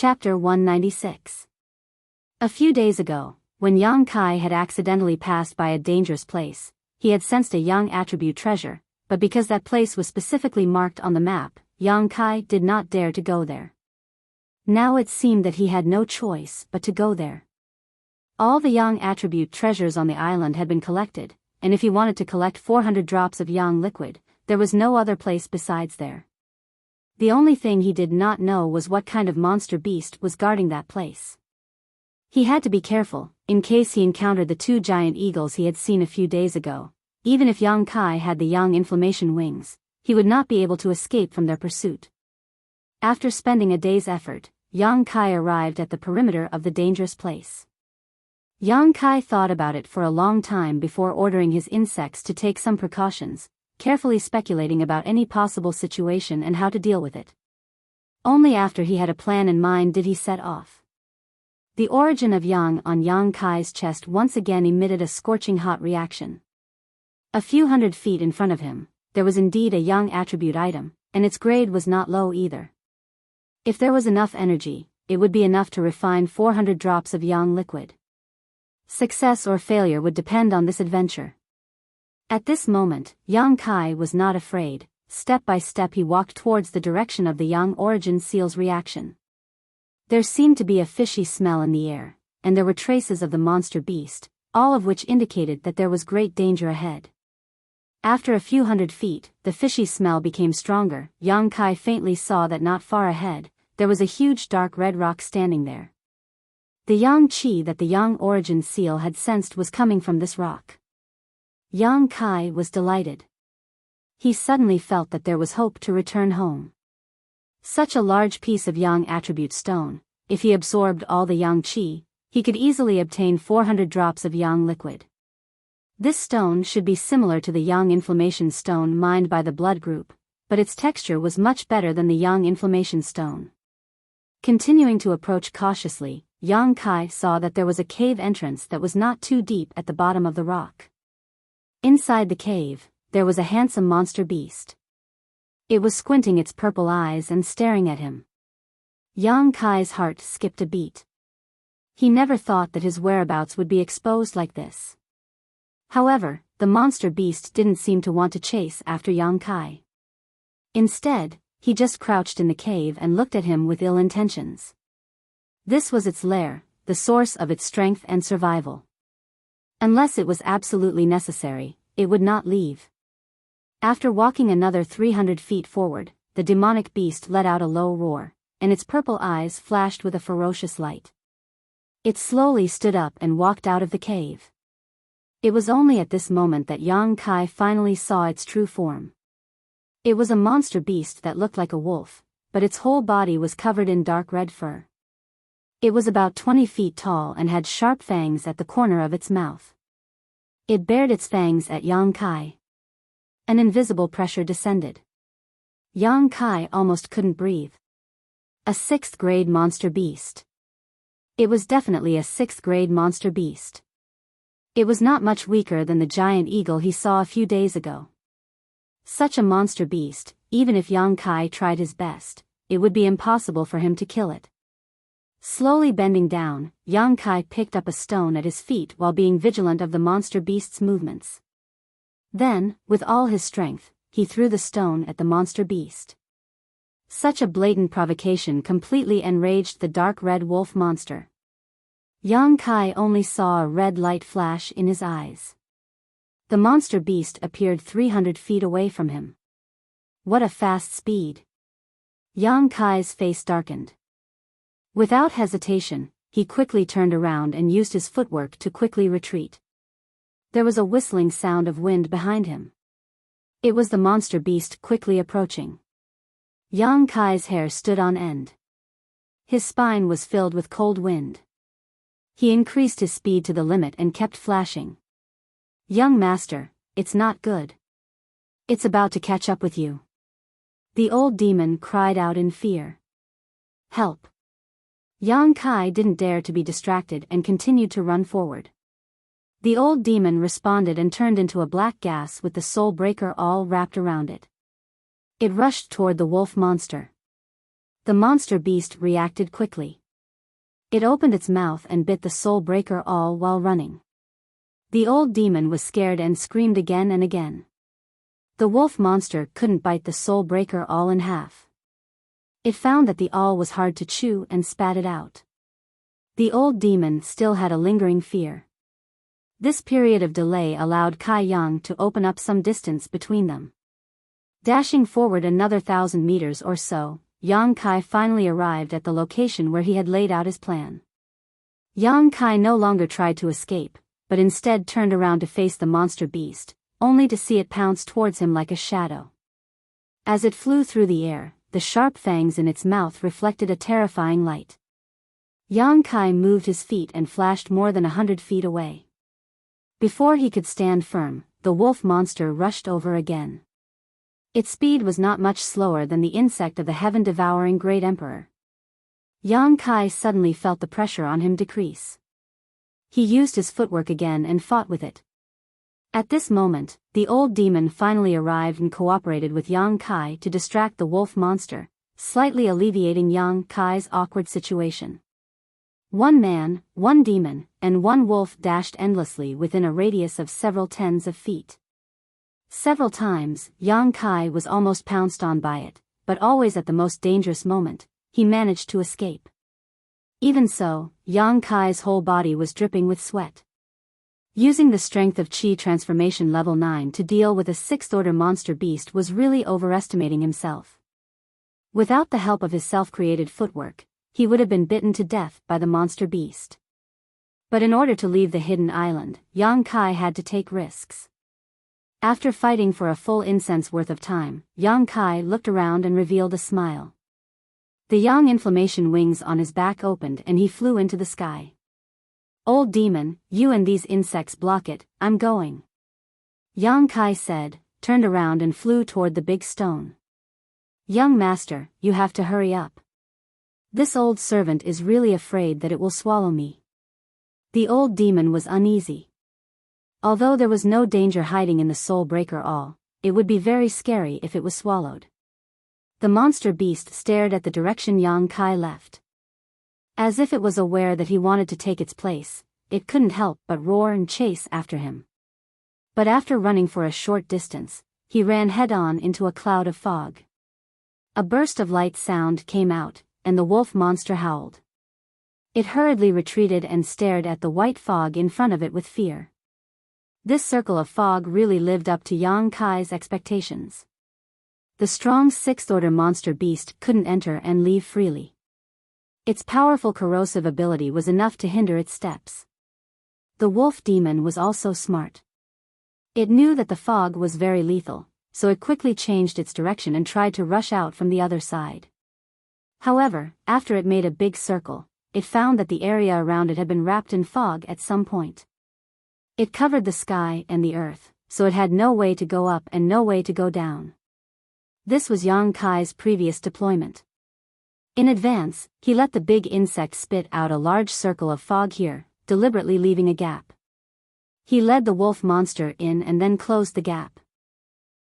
Chapter 196. A few days ago, when Yang Kai had accidentally passed by a dangerous place, he had sensed a Yang attribute treasure, but because that place was specifically marked on the map, Yang Kai did not dare to go there. Now it seemed that he had no choice but to go there. All the Yang attribute treasures on the island had been collected, and if he wanted to collect 400 drops of Yang liquid, there was no other place besides there. The only thing he did not know was what kind of monster beast was guarding that place. He had to be careful, in case he encountered the two giant eagles he had seen a few days ago. Even if Yang Kai had the Yang inflammation wings, he would not be able to escape from their pursuit. After spending a day's effort, Yang Kai arrived at the perimeter of the dangerous place. Yang Kai thought about it for a long time before ordering his insects to take some precautions, carefully speculating about any possible situation and how to deal with it. Only after he had a plan in mind did he set off. The origin of Yang on Yang Kai's chest once again emitted a scorching hot reaction. A few hundred feet in front of him, there was indeed a Yang attribute item, and its grade was not low either. If there was enough energy, it would be enough to refine 400 drops of Yang liquid. Success or failure would depend on this adventure. At this moment, Yang Kai was not afraid. Step by step he walked towards the direction of the Yang origin seal's reaction. There seemed to be a fishy smell in the air, and there were traces of the monster beast, all of which indicated that there was great danger ahead. After a few hundred feet, the fishy smell became stronger. Yang Kai faintly saw that not far ahead, there was a huge dark red rock standing there. The Yang Qi that the Yang origin seal had sensed was coming from this rock. Yang Kai was delighted. He suddenly felt that there was hope to return home. Such a large piece of Yang attribute stone, if he absorbed all the Yang Qi, he could easily obtain 400 drops of Yang liquid. This stone should be similar to the Yang inflammation stone mined by the blood group, but its texture was much better than the Yang inflammation stone. Continuing to approach cautiously, Yang Kai saw that there was a cave entrance that was not too deep at the bottom of the rock. Inside the cave, there was a handsome monster beast. It was squinting its purple eyes and staring at him. Yang Kai's heart skipped a beat. He never thought that his whereabouts would be exposed like this. However, the monster beast didn't seem to want to chase after Yang Kai. Instead, he just crouched in the cave and looked at him with ill intentions. This was its lair, the source of its strength and survival. Unless it was absolutely necessary, it would not leave. After walking another 300 feet forward, the demonic beast let out a low roar, and its purple eyes flashed with a ferocious light. It slowly stood up and walked out of the cave. It was only at this moment that Yang Kai finally saw its true form. It was a monster beast that looked like a wolf, but its whole body was covered in dark red fur. It was about 20 feet tall and had sharp fangs at the corner of its mouth. It bared its fangs at Yang Kai. An invisible pressure descended. Yang Kai almost couldn't breathe. A 6th grade monster beast. It was definitely a 6th grade monster beast. It was not much weaker than the giant eagle he saw a few days ago. Such a monster beast, even if Yang Kai tried his best, it would be impossible for him to kill it. Slowly bending down, Yang Kai picked up a stone at his feet while being vigilant of the monster beast's movements. Then, with all his strength, he threw the stone at the monster beast. Such a blatant provocation completely enraged the dark red wolf monster. Yang Kai only saw a red light flash in his eyes. The monster beast appeared 300 feet away from him. What a fast speed! Yang Kai's face darkened. Without hesitation, he quickly turned around and used his footwork to quickly retreat. There was a whistling sound of wind behind him. It was the monster beast quickly approaching. Yang Kai's hair stood on end. His spine was filled with cold wind. He increased his speed to the limit and kept flashing. "Young master, it's not good. It's about to catch up with you." The old demon cried out in fear. "Help!" Yang Kai didn't dare to be distracted and continued to run forward. The old demon responded and turned into a black gas with the soul breaker all wrapped around it. It rushed toward the wolf monster. The monster beast reacted quickly. It opened its mouth and bit the soul breaker all while running. The old demon was scared and screamed again and again. The wolf monster couldn't bite the soul breaker all in half. It found that the all was hard to chew and spat it out. The old demon still had a lingering fear. This period of delay allowed Kai Yang to open up some distance between them. Dashing forward another 1,000 meters or so, Yang Kai finally arrived at the location where he had laid out his plan. Yang Kai no longer tried to escape, but instead turned around to face the monster beast, only to see it pounce towards him like a shadow. As it flew through the air, the sharp fangs in its mouth reflected a terrifying light. Yang Kai moved his feet and flashed more than 100 feet away. Before he could stand firm, the wolf monster rushed over again. Its speed was not much slower than the insect of the heaven-devouring Great Emperor. Yang Kai suddenly felt the pressure on him decrease. He used his footwork again and fought with it. At this moment, the old demon finally arrived and cooperated with Yang Kai to distract the wolf monster, slightly alleviating Yang Kai's awkward situation. One man, one demon, and one wolf dashed endlessly within a radius of several tens of feet. Several times, Yang Kai was almost pounced on by it, but always at the most dangerous moment, he managed to escape. Even so, Yang Kai's whole body was dripping with sweat. Using the strength of Qi transformation level 9 to deal with a 6th-order monster beast was really overestimating himself. Without the help of his self-created footwork, he would have been bitten to death by the monster beast. But in order to leave the hidden island, Yang Kai had to take risks. After fighting for a full incense worth of time, Yang Kai looked around and revealed a smile. The yang inflammation wings on his back opened and he flew into the sky. "Old demon, you and these insects block it, I'm going," Yang Kai said, turned around and flew toward the big stone. "Young master, you have to hurry up. This old servant is really afraid that it will swallow me." The old demon was uneasy. Although there was no danger hiding in the soul breaker all, it would be very scary if it was swallowed. The monster beast stared at the direction Yang Kai left. As if it was aware that he wanted to take its place, it couldn't help but roar and chase after him. But after running for a short distance, he ran head-on into a cloud of fog. A burst of light sound came out, and the wolf monster howled. It hurriedly retreated and stared at the white fog in front of it with fear. This circle of fog really lived up to Yang Kai's expectations. The strong 6th-order monster beast couldn't enter and leave freely. Its powerful corrosive ability was enough to hinder its steps. The wolf demon was also smart. It knew that the fog was very lethal, so it quickly changed its direction and tried to rush out from the other side. However, after it made a big circle, it found that the area around it had been wrapped in fog at some point. It covered the sky and the earth, so it had no way to go up and no way to go down. This was Yang Kai's previous deployment. In advance, he let the big insect spit out a large circle of fog here, deliberately leaving a gap. He led the wolf monster in and then closed the gap.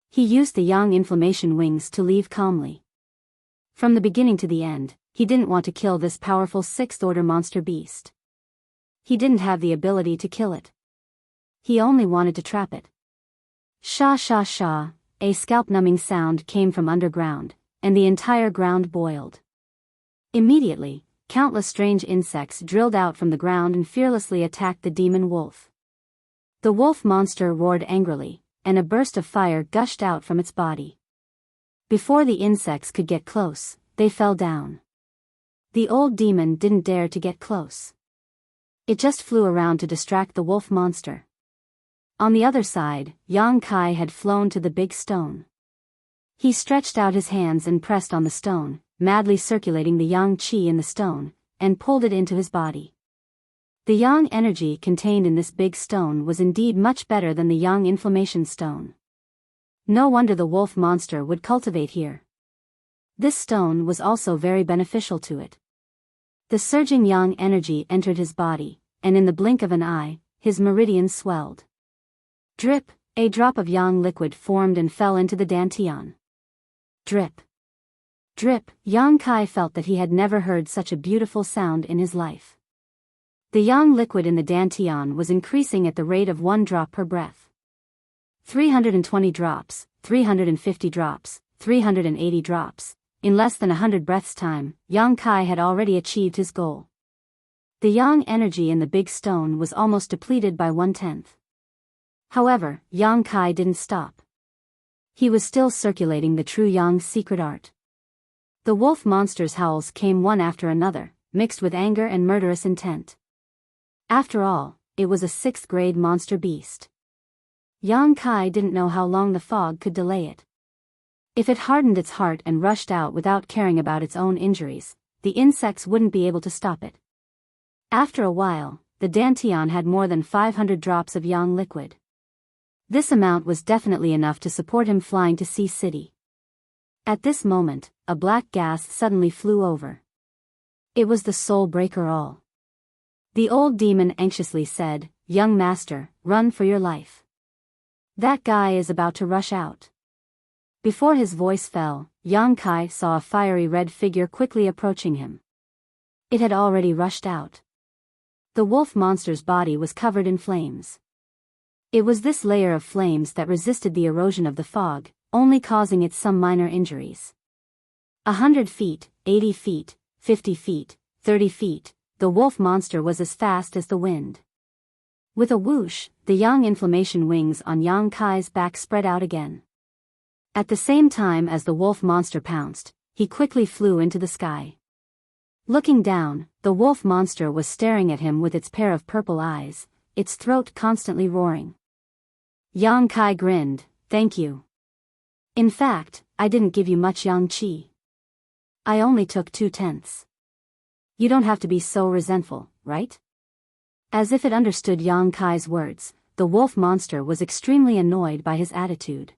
He used the yang inflammation wings to leave calmly. From the beginning to the end, he didn't want to kill this powerful 6th-order monster beast. He didn't have the ability to kill it. He only wanted to trap it. Sha sha sha, a scalp-numbing sound came from underground, and the entire ground boiled. Immediately, countless strange insects drilled out from the ground and fearlessly attacked the demon wolf. The wolf monster roared angrily, and a burst of fire gushed out from its body. Before the insects could get close, they fell down. The old demon didn't dare to get close. It just flew around to distract the wolf monster. On the other side, Yang Kai had flown to the big stone. He stretched out his hands and pressed on the stone, madly circulating the yang qi in the stone, and pulled it into his body. The yang energy contained in this big stone was indeed much better than the yang inflammation stone. No wonder the wolf monster would cultivate here. This stone was also very beneficial to it. The surging yang energy entered his body, and in the blink of an eye, his meridians swelled. Drip, a drop of yang liquid formed and fell into the dantian. Drip. Drip, Yang Kai felt that he had never heard such a beautiful sound in his life. The yang liquid in the dantian was increasing at the rate of 1 drop per breath. 320 drops, 350 drops, 380 drops. In less than 100 breaths' time, Yang Kai had already achieved his goal. The yang energy in the big stone was almost depleted by 1/10. However, Yang Kai didn't stop. He was still circulating the true Yang's secret art. The wolf monster's howls came one after another, mixed with anger and murderous intent. After all, it was a 6th-grade monster beast. Yang Kai didn't know how long the fog could delay it. If it hardened its heart and rushed out without caring about its own injuries, the insects wouldn't be able to stop it. After a while, the dantian had more than 500 drops of yang liquid. This amount was definitely enough to support him flying to Sea City. At this moment, a black gas suddenly flew over. It was the soul breaker all. The old demon anxiously said, "Young master, run for your life. That guy is about to rush out." Before his voice fell, Yang Kai saw a fiery red figure quickly approaching him. It had already rushed out. The wolf monster's body was covered in flames. It was this layer of flames that resisted the erosion of the fog, only causing it some minor injuries. 100 feet, 80 feet, 50 feet, 30 feet, the wolf monster was as fast as the wind. With a whoosh, the yang inflammation wings on Yang Kai's back spread out again. At the same time as the wolf monster pounced, he quickly flew into the sky. Looking down, the wolf monster was staring at him with its pair of purple eyes, its throat constantly roaring. Yang Kai grinned, "Thank you. In fact, I didn't give you much yang qi. I only took 2/10. You don't have to be so resentful, right?" As if it understood Yang Kai's words, the wolf monster was extremely annoyed by his attitude.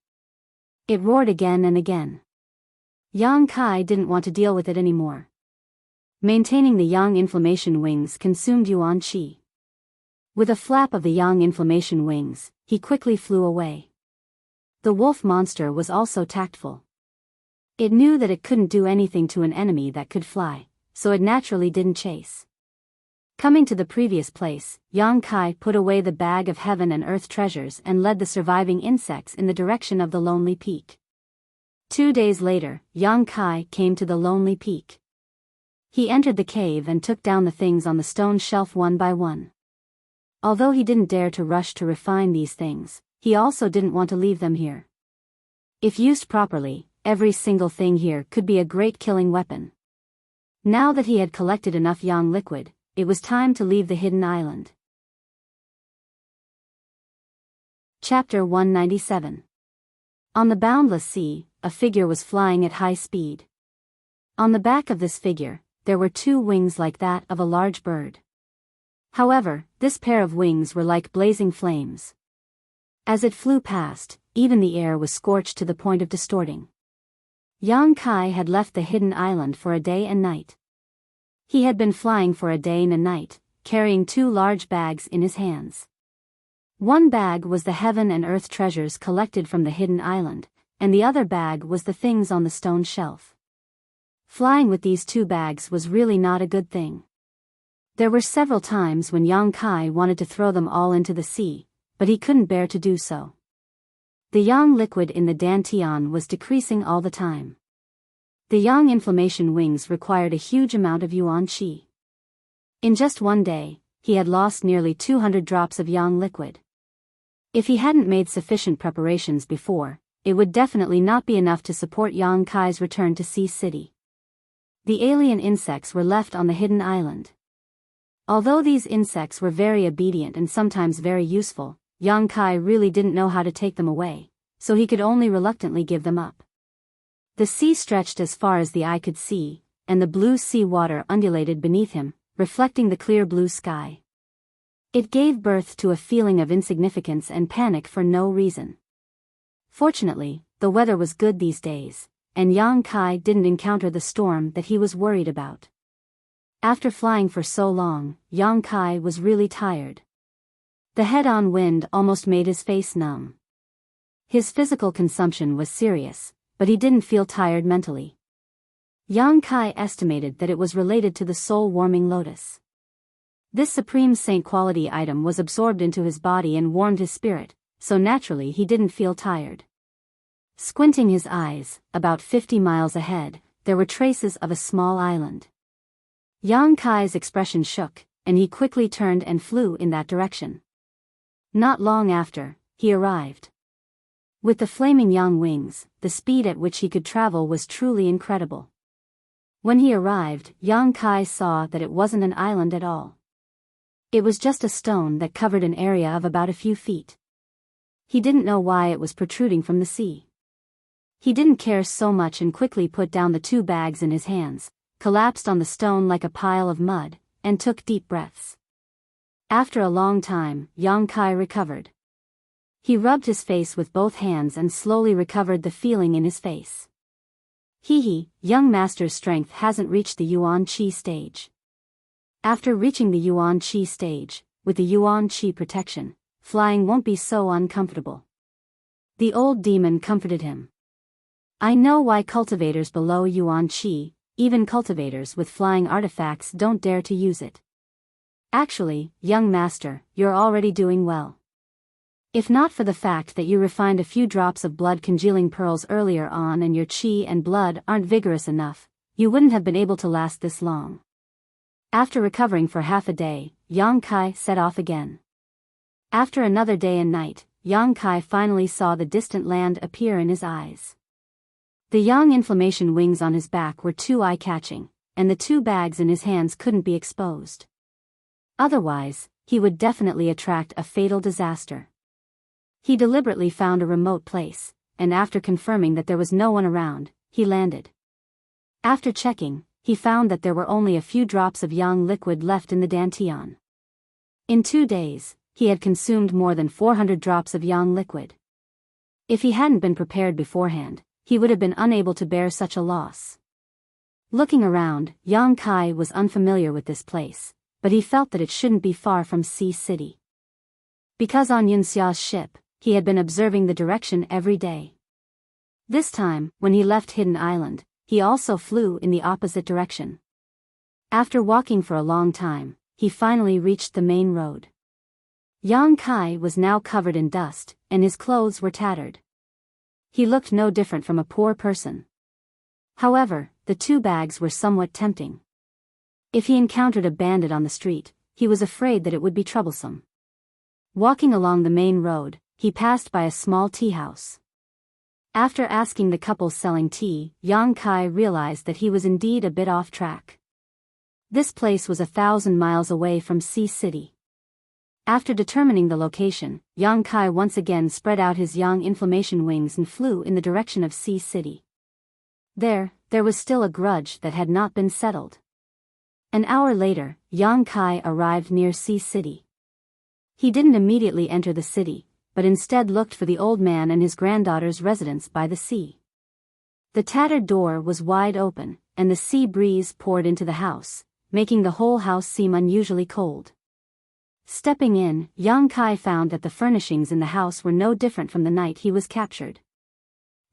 It roared again and again. Yang Kai didn't want to deal with it anymore. Maintaining the yang inflammation wings consumed yuan qi. With a flap of the yang inflammation wings, he quickly flew away. The wolf monster was also tactful. It knew that it couldn't do anything to an enemy that could fly, so it naturally didn't chase. Coming to the previous place, Yang Kai put away the bag of heaven and earth treasures and led the surviving insects in the direction of the lonely peak. 2 days later, Yang Kai came to the lonely peak. He entered the cave and took down the things on the stone shelf one by one. Although he didn't dare to rush to refine these things, he also didn't want to leave them here. If used properly, every single thing here could be a great killing weapon. Now that he had collected enough yang liquid, it was time to leave the hidden island. Chapter 197. On the boundless sea, a figure was flying at high speed. On the back of this figure, there were 2 wings like that of a large bird. However, this pair of wings were like blazing flames. As it flew past, even the air was scorched to the point of distorting. Yang Kai had left the hidden island for a day and night. He had been flying for a day and a night, carrying 2 large bags in his hands. One bag was the heaven and earth treasures collected from the hidden island, and the other bag was the things on the stone shelf. Flying with these 2 bags was really not a good thing. There were several times when Yang Kai wanted to throw them all into the sea, but he couldn't bear to do so. The yang liquid in the dantian was decreasing all the time. The yang inflammation wings required a huge amount of yuan qi. In just one day, he had lost nearly 200 drops of yang liquid. If he hadn't made sufficient preparations before, it would definitely not be enough to support Yang Kai's return to Sea City. The alien insects were left on the hidden island. Although these insects were very obedient and sometimes very useful, Yang Kai really didn't know how to take them away, so he could only reluctantly give them up. The sea stretched as far as the eye could see, and the blue sea water undulated beneath him, reflecting the clear blue sky. It gave birth to a feeling of insignificance and panic for no reason. Fortunately, the weather was good these days, and Yang Kai didn't encounter the storm that he was worried about. After flying for so long, Yang Kai was really tired. The head-on wind almost made his face numb. His physical consumption was serious, but he didn't feel tired mentally. Yang Kai estimated that it was related to the soul-warming lotus. This supreme saint quality item was absorbed into his body and warmed his spirit, so naturally he didn't feel tired. Squinting his eyes, about 50 miles ahead, there were traces of a small island. Yang Kai's expression shook, and he quickly turned and flew in that direction. Not long after, he arrived. With the flaming yang wings, the speed at which he could travel was truly incredible. When he arrived, Yang Kai saw that it wasn't an island at all. It was just a stone that covered an area of about a few feet. He didn't know why it was protruding from the sea. He didn't care so much and quickly put down the 2 bags in his hands, collapsed on the stone like a pile of mud, and took deep breaths. After a long time, Yang Kai recovered. He rubbed his face with both hands and slowly recovered the feeling in his face. Young master's strength hasn't reached the Yuan Qi stage. After reaching the Yuan Qi stage, with the Yuan Qi protection, flying won't be so uncomfortable. The old demon comforted him. I know why cultivators below Yuan Qi, even cultivators with flying artifacts, don't dare to use it. Actually, young master, you're already doing well. If not for the fact that you refined a few drops of blood congealing pearls earlier on and your qi and blood aren't vigorous enough, you wouldn't have been able to last this long. After recovering for half a day, Yang Kai set off again. After another day and night, Yang Kai finally saw the distant land appear in his eyes. The yang inflammation wings on his back were too eye-catching, and the 2 bags in his hands couldn't be exposed. Otherwise, he would definitely attract a fatal disaster. He deliberately found a remote place, and after confirming that there was no one around, he landed. After checking, he found that there were only a few drops of yang liquid left in the dantian. In 2 days, he had consumed more than 400 drops of yang liquid. If he hadn't been prepared beforehand, he would have been unable to bear such a loss. Looking around, Yang Kai was unfamiliar with this place, but he felt that it shouldn't be far from Sea City. Because on Yunxia's ship, he had been observing the direction every day. This time, when he left Hidden Island, he also flew in the opposite direction. After walking for a long time, he finally reached the main road. Yang Kai was now covered in dust, and his clothes were tattered. He looked no different from a poor person. However, the 2 bags were somewhat tempting. If he encountered a bandit on the street, he was afraid that it would be troublesome. Walking along the main road, he passed by a small tea house. After asking the couple selling tea, Yang Kai realized that he was indeed a bit off track. This place was 1,000 miles away from Sea City. After determining the location, Yang Kai once again spread out his yang inflammation wings and flew in the direction of Sea City. There was still a grudge that had not been settled. An hour later, Yang Kai arrived near Sea City. He didn't immediately enter the city, but instead looked for the old man and his granddaughter's residence by the sea. The tattered door was wide open, and the sea breeze poured into the house, making the whole house seem unusually cold. Stepping in, Yang Kai found that the furnishings in the house were no different from the night he was captured.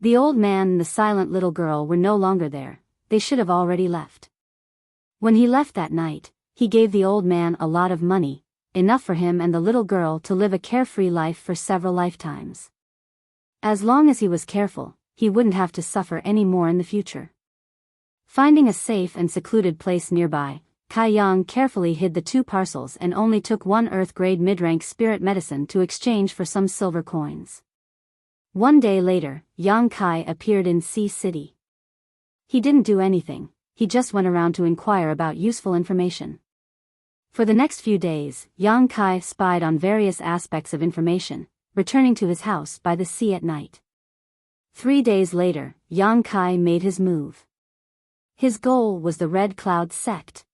The old man and the silent little girl were no longer there, they should have already left. When he left that night, he gave the old man a lot of money, enough for him and the little girl to live a carefree life for several lifetimes. As long as he was careful, he wouldn't have to suffer any more in the future. Finding a safe and secluded place nearby, Kai Yang carefully hid the 2 parcels and only took 1 earth-grade mid-rank spirit medicine to exchange for some silver coins. 1 day later, Yang Kai appeared in Sea City. He didn't do anything, he just went around to inquire about useful information. For the next few days, Yang Kai spied on various aspects of information, returning to his house by the sea at night. 3 days later, Yang Kai made his move. His goal was the Red Cloud sect.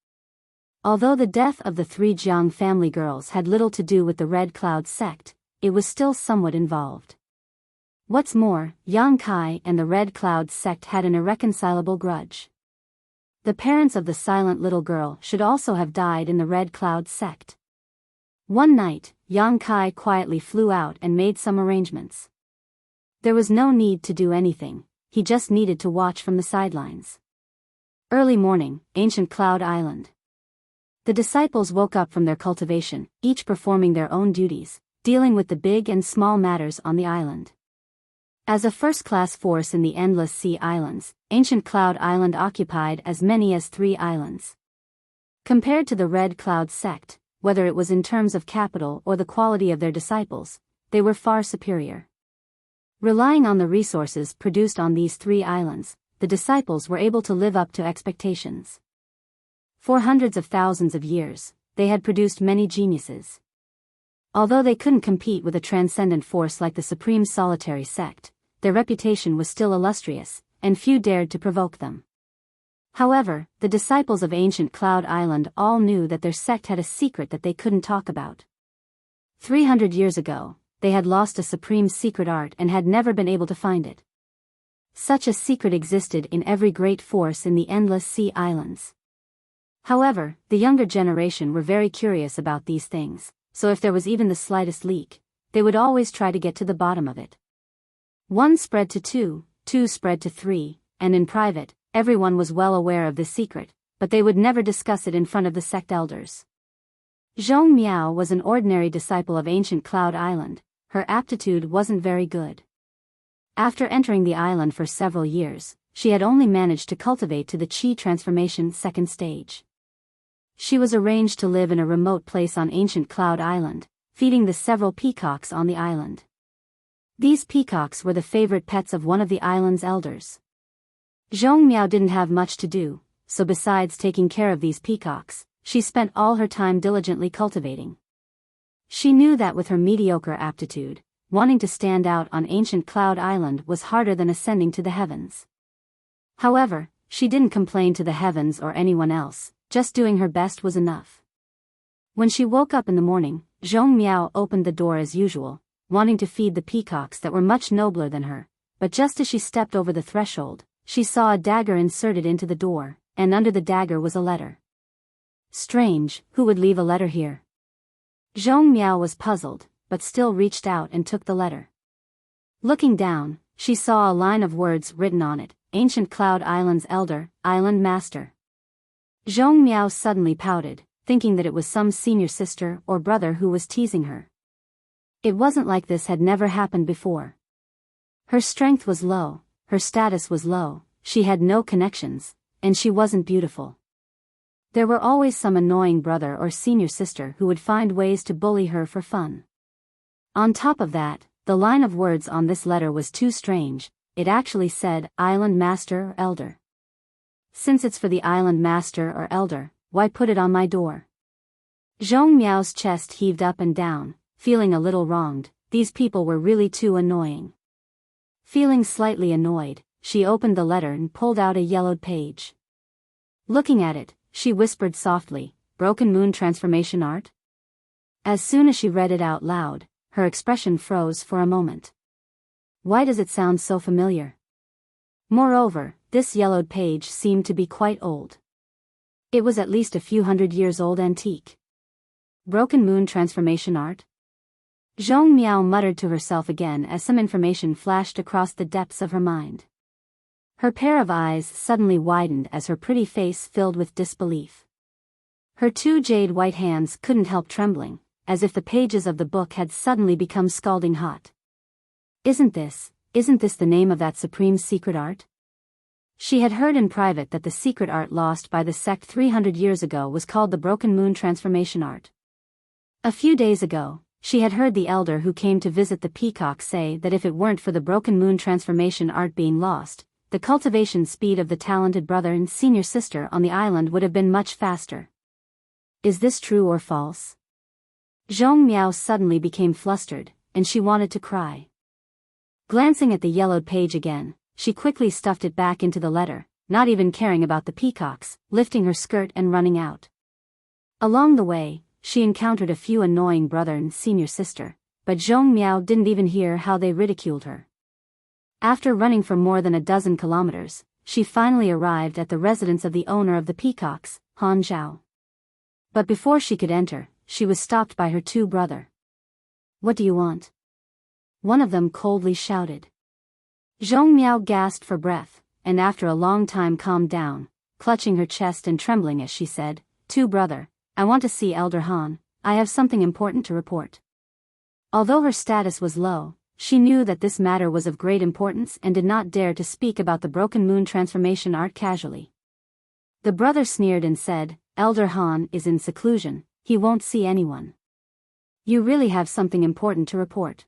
Although the death of the 3 Jiang family girls had little to do with the Red Cloud sect, it was still somewhat involved. What's more, Yang Kai and the Red Cloud sect had an irreconcilable grudge. The parents of the silent little girl should also have died in the Red Cloud sect. One night, Yang Kai quietly flew out and made some arrangements. There was no need to do anything, he just needed to watch from the sidelines. Early morning, ancient Cloud Island. The disciples woke up from their cultivation, each performing their own duties, dealing with the big and small matters on the island. As a first-class force in the endless sea islands, ancient Cloud Island occupied as many as 3 islands. Compared to the Red Cloud sect, whether it was in terms of capital or the quality of their disciples, they were far superior. Relying on the resources produced on these 3 islands, the disciples were able to live up to expectations. For hundreds of thousands of years, they had produced many geniuses. Although they couldn't compete with a transcendent force like the Supreme Solitary Sect, their reputation was still illustrious, and few dared to provoke them. However, the disciples of ancient Cloud Island all knew that their sect had a secret that they couldn't talk about. 300 years ago, they had lost a supreme secret art and had never been able to find it. Such a secret existed in every great force in the endless sea islands. However, the younger generation were very curious about these things, so if there was even the slightest leak, they would always try to get to the bottom of it. 1 spread to 2, 2 spread to 3, and in private, everyone was well aware of this secret, but they would never discuss it in front of the sect elders. Zhong Miao was an ordinary disciple of ancient Cloud Island. Her aptitude wasn't very good. After entering the island for several years, she had only managed to cultivate to the Qi transformation 2nd stage. She was arranged to live in a remote place on ancient Cloud Island, feeding the several peacocks on the island. These peacocks were the favorite pets of one of the island's elders. Zhong Miao didn't have much to do, so besides taking care of these peacocks, she spent all her time diligently cultivating. She knew that with her mediocre aptitude, wanting to stand out on ancient Cloud Island was harder than ascending to the heavens. However, she didn't complain to the heavens or anyone else, just doing her best was enough. When she woke up in the morning, Zhong Miao opened the door as usual, wanting to feed the peacocks that were much nobler than her, but just as she stepped over the threshold, she saw a dagger inserted into the door, and under the dagger was a letter. Strange, who would leave a letter here? Zhong Miao was puzzled, but still reached out and took the letter. Looking down, she saw a line of words written on it, Ancient Cloud Island's Elder, Island Master. Zhong Miao suddenly pouted, thinking that it was some senior sister or brother who was teasing her. It wasn't like this had never happened before. Her strength was low, her status was low, she had no connections, and she wasn't beautiful. There were always some annoying brother or senior sister who would find ways to bully her for fun. On top of that, the line of words on this letter was too strange, it actually said, Island Master or Elder. Since it's for the Island Master or Elder, why put it on my door? Zhong Miao's chest heaved up and down, feeling a little wronged, these people were really too annoying. Feeling slightly annoyed, she opened the letter and pulled out a yellowed page. Looking at it, she whispered softly, Broken Moon Transformation Art? As soon as she read it out loud, her expression froze for a moment. Why does it sound so familiar? Moreover, this yellowed page seemed to be quite old. It was at least a few hundred years old antique. Broken Moon Transformation Art? Zhong Miao muttered to herself again as some information flashed across the depths of her mind. Her pair of eyes suddenly widened as her pretty face filled with disbelief. Her 2 jade white hands couldn't help trembling, as if the pages of the book had suddenly become scalding hot. Isn't this the name of that supreme secret art? She had heard in private that the secret art lost by the sect 300 years ago was called the Broken Moon Transformation Art. A few days ago, she had heard the elder who came to visit the peacock say that if it weren't for the Broken Moon Transformation Art being lost, the cultivation speed of the talented brother and senior sister on the island would have been much faster. Is this true or false? Zhong Miao suddenly became flustered, and she wanted to cry. Glancing at the yellowed page again, she quickly stuffed it back into the letter, not even caring about the peacocks, lifting her skirt and running out. Along the way, she encountered a few annoying brother and senior sister, but Zhong Miao didn't even hear how they ridiculed her. After running for more than a dozen kilometers, she finally arrived at the residence of the owner of the peacocks, Han Zhao. But before she could enter, she was stopped by her 2 brothers. What do you want? One of them coldly shouted. Zhong Miao gasped for breath, and after a long time calmed down, clutching her chest and trembling as she said, "Tu brother, I want to see Elder Han, I have something important to report." Although her status was low, she knew that this matter was of great importance and did not dare to speak about the Broken Moon transformation art casually. The brother sneered and said, "Elder Han is in seclusion, he won't see anyone." "You really have something important to report?"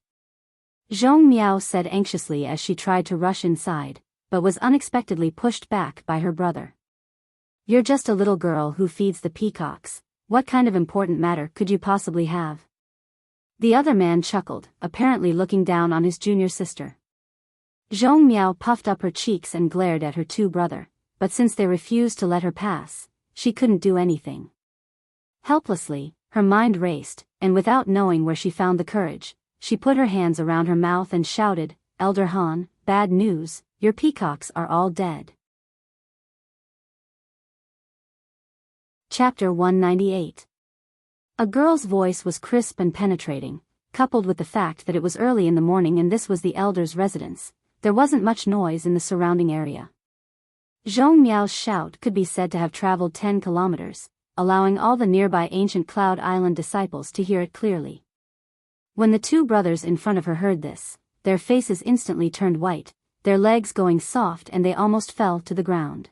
Zhong Miao said anxiously as she tried to rush inside, but was unexpectedly pushed back by her brother. "You're just a little girl who feeds the peacocks, what kind of important matter could you possibly have?" The other man chuckled, apparently looking down on his junior sister. Zhong Miao puffed up her cheeks and glared at her two brother, but since they refused to let her pass, she couldn't do anything. Helplessly, her mind raced, and without knowing where she found the courage, she put her hands around her mouth and shouted, "Elder Han, bad news, your peacocks are all dead." Chapter 198. A girl's voice was crisp and penetrating, coupled with the fact that it was early in the morning and this was the elder's residence. There wasn't much noise in the surrounding area. Zhong Miao's shout could be said to have traveled 10 kilometers, allowing all the nearby ancient Cloud Island disciples to hear it clearly. When the two brothers in front of her heard this, their faces instantly turned white, their legs going soft and they almost fell to the ground.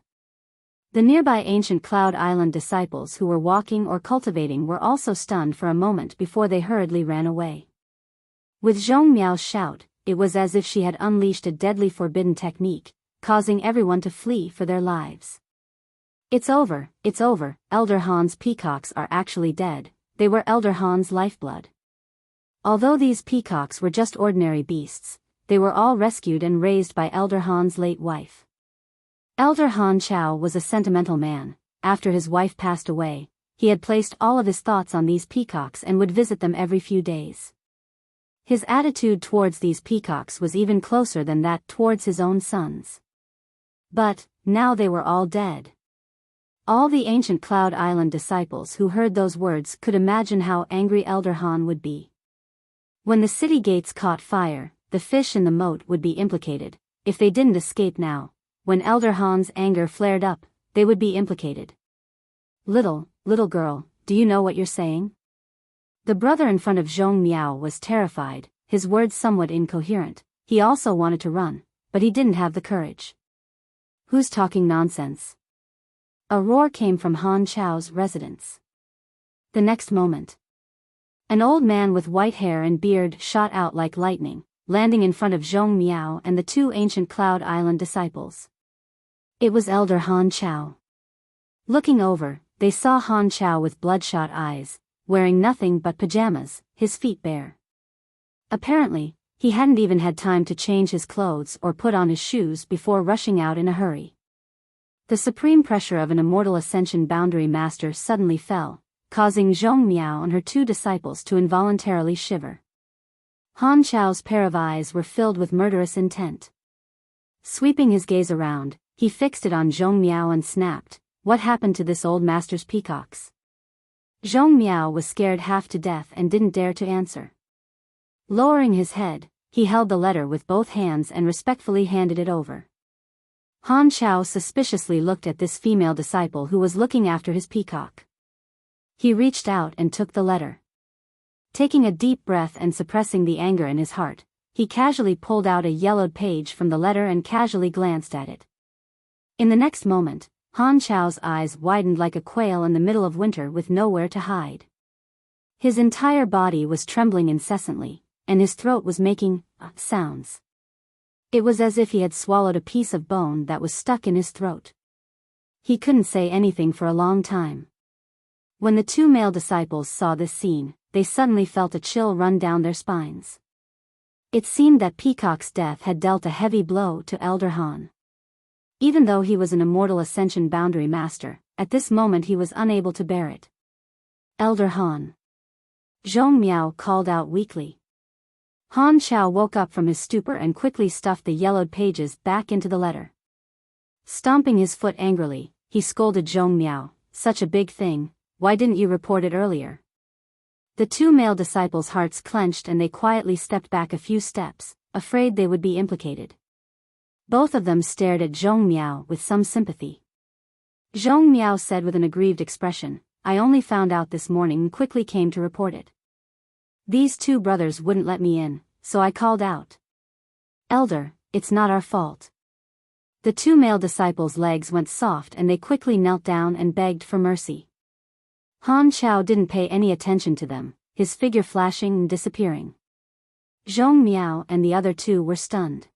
The nearby ancient Cloud Island disciples who were walking or cultivating were also stunned for a moment before they hurriedly ran away. With Zhong Miao's shout, it was as if she had unleashed a deadly forbidden technique, causing everyone to flee for their lives. It's over, Elder Han's peacocks are actually dead, they were Elder Han's lifeblood." Although these peacocks were just ordinary beasts, they were all rescued and raised by Elder Han's late wife. Elder Han Chao was a sentimental man. After his wife passed away, he had placed all of his thoughts on these peacocks and would visit them every few days. His attitude towards these peacocks was even closer than that towards his own sons. But, now they were all dead. All the ancient Cloud Island disciples who heard those words could imagine how angry Elder Han would be. When the city gates caught fire, the fish in the moat would be implicated. If they didn't escape now, when Elder Han's anger flared up, they would be implicated. Little girl, do you know what you're saying?" The brother in front of Zhong Miao was terrified, his words somewhat incoherent. He also wanted to run, but he didn't have the courage. "Who's talking nonsense?" A roar came from Han Chao's residence. The next moment, an old man with white hair and beard shot out like lightning, landing in front of Zhong Miao and the two ancient Cloud Island disciples. It was Elder Han Chao. Looking over, they saw Han Chao with bloodshot eyes, wearing nothing but pajamas, his feet bare. Apparently, he hadn't even had time to change his clothes or put on his shoes before rushing out in a hurry. The supreme pressure of an immortal ascension boundary master suddenly fell, causing Zhong Miao and her two disciples to involuntarily shiver. Han Chao's pair of eyes were filled with murderous intent. Sweeping his gaze around, he fixed it on Zhong Miao and snapped, "What happened to this old master's peacocks?" Zhong Miao was scared half to death and didn't dare to answer. Lowering his head, he held the letter with both hands and respectfully handed it over. Han Chao suspiciously looked at this female disciple who was looking after his peacock. He reached out and took the letter. Taking a deep breath and suppressing the anger in his heart, he casually pulled out a yellowed page from the letter and casually glanced at it. In the next moment, Han Chao's eyes widened like a quail in the middle of winter with nowhere to hide. His entire body was trembling incessantly, and his throat was making sounds. It was as if he had swallowed a piece of bone that was stuck in his throat. He couldn't say anything for a long time. When the two male disciples saw this scene, they suddenly felt a chill run down their spines. It seemed that Peacock's death had dealt a heavy blow to Elder Han. Even though he was an immortal ascension boundary master, at this moment he was unable to bear it. "Elder Han." Zhong Miao called out weakly. Han Chao woke up from his stupor and quickly stuffed the yellowed pages back into the letter. Stomping his foot angrily, he scolded Zhong Miao, "Such a big thing, why didn't you report it earlier?" The two male disciples' hearts clenched and they quietly stepped back a few steps, afraid they would be implicated. Both of them stared at Zhong Miao with some sympathy. Zhong Miao said with an aggrieved expression. I only found out this morning and quickly came to report it. These two brothers wouldn't let me in, so I called out. Elder, it's not our fault. The two male disciples' legs went soft and they quickly knelt down and begged for mercy. Han Chao didn't pay any attention to them, his figure flashing and disappearing. Zhong Miao and the other two were stunned.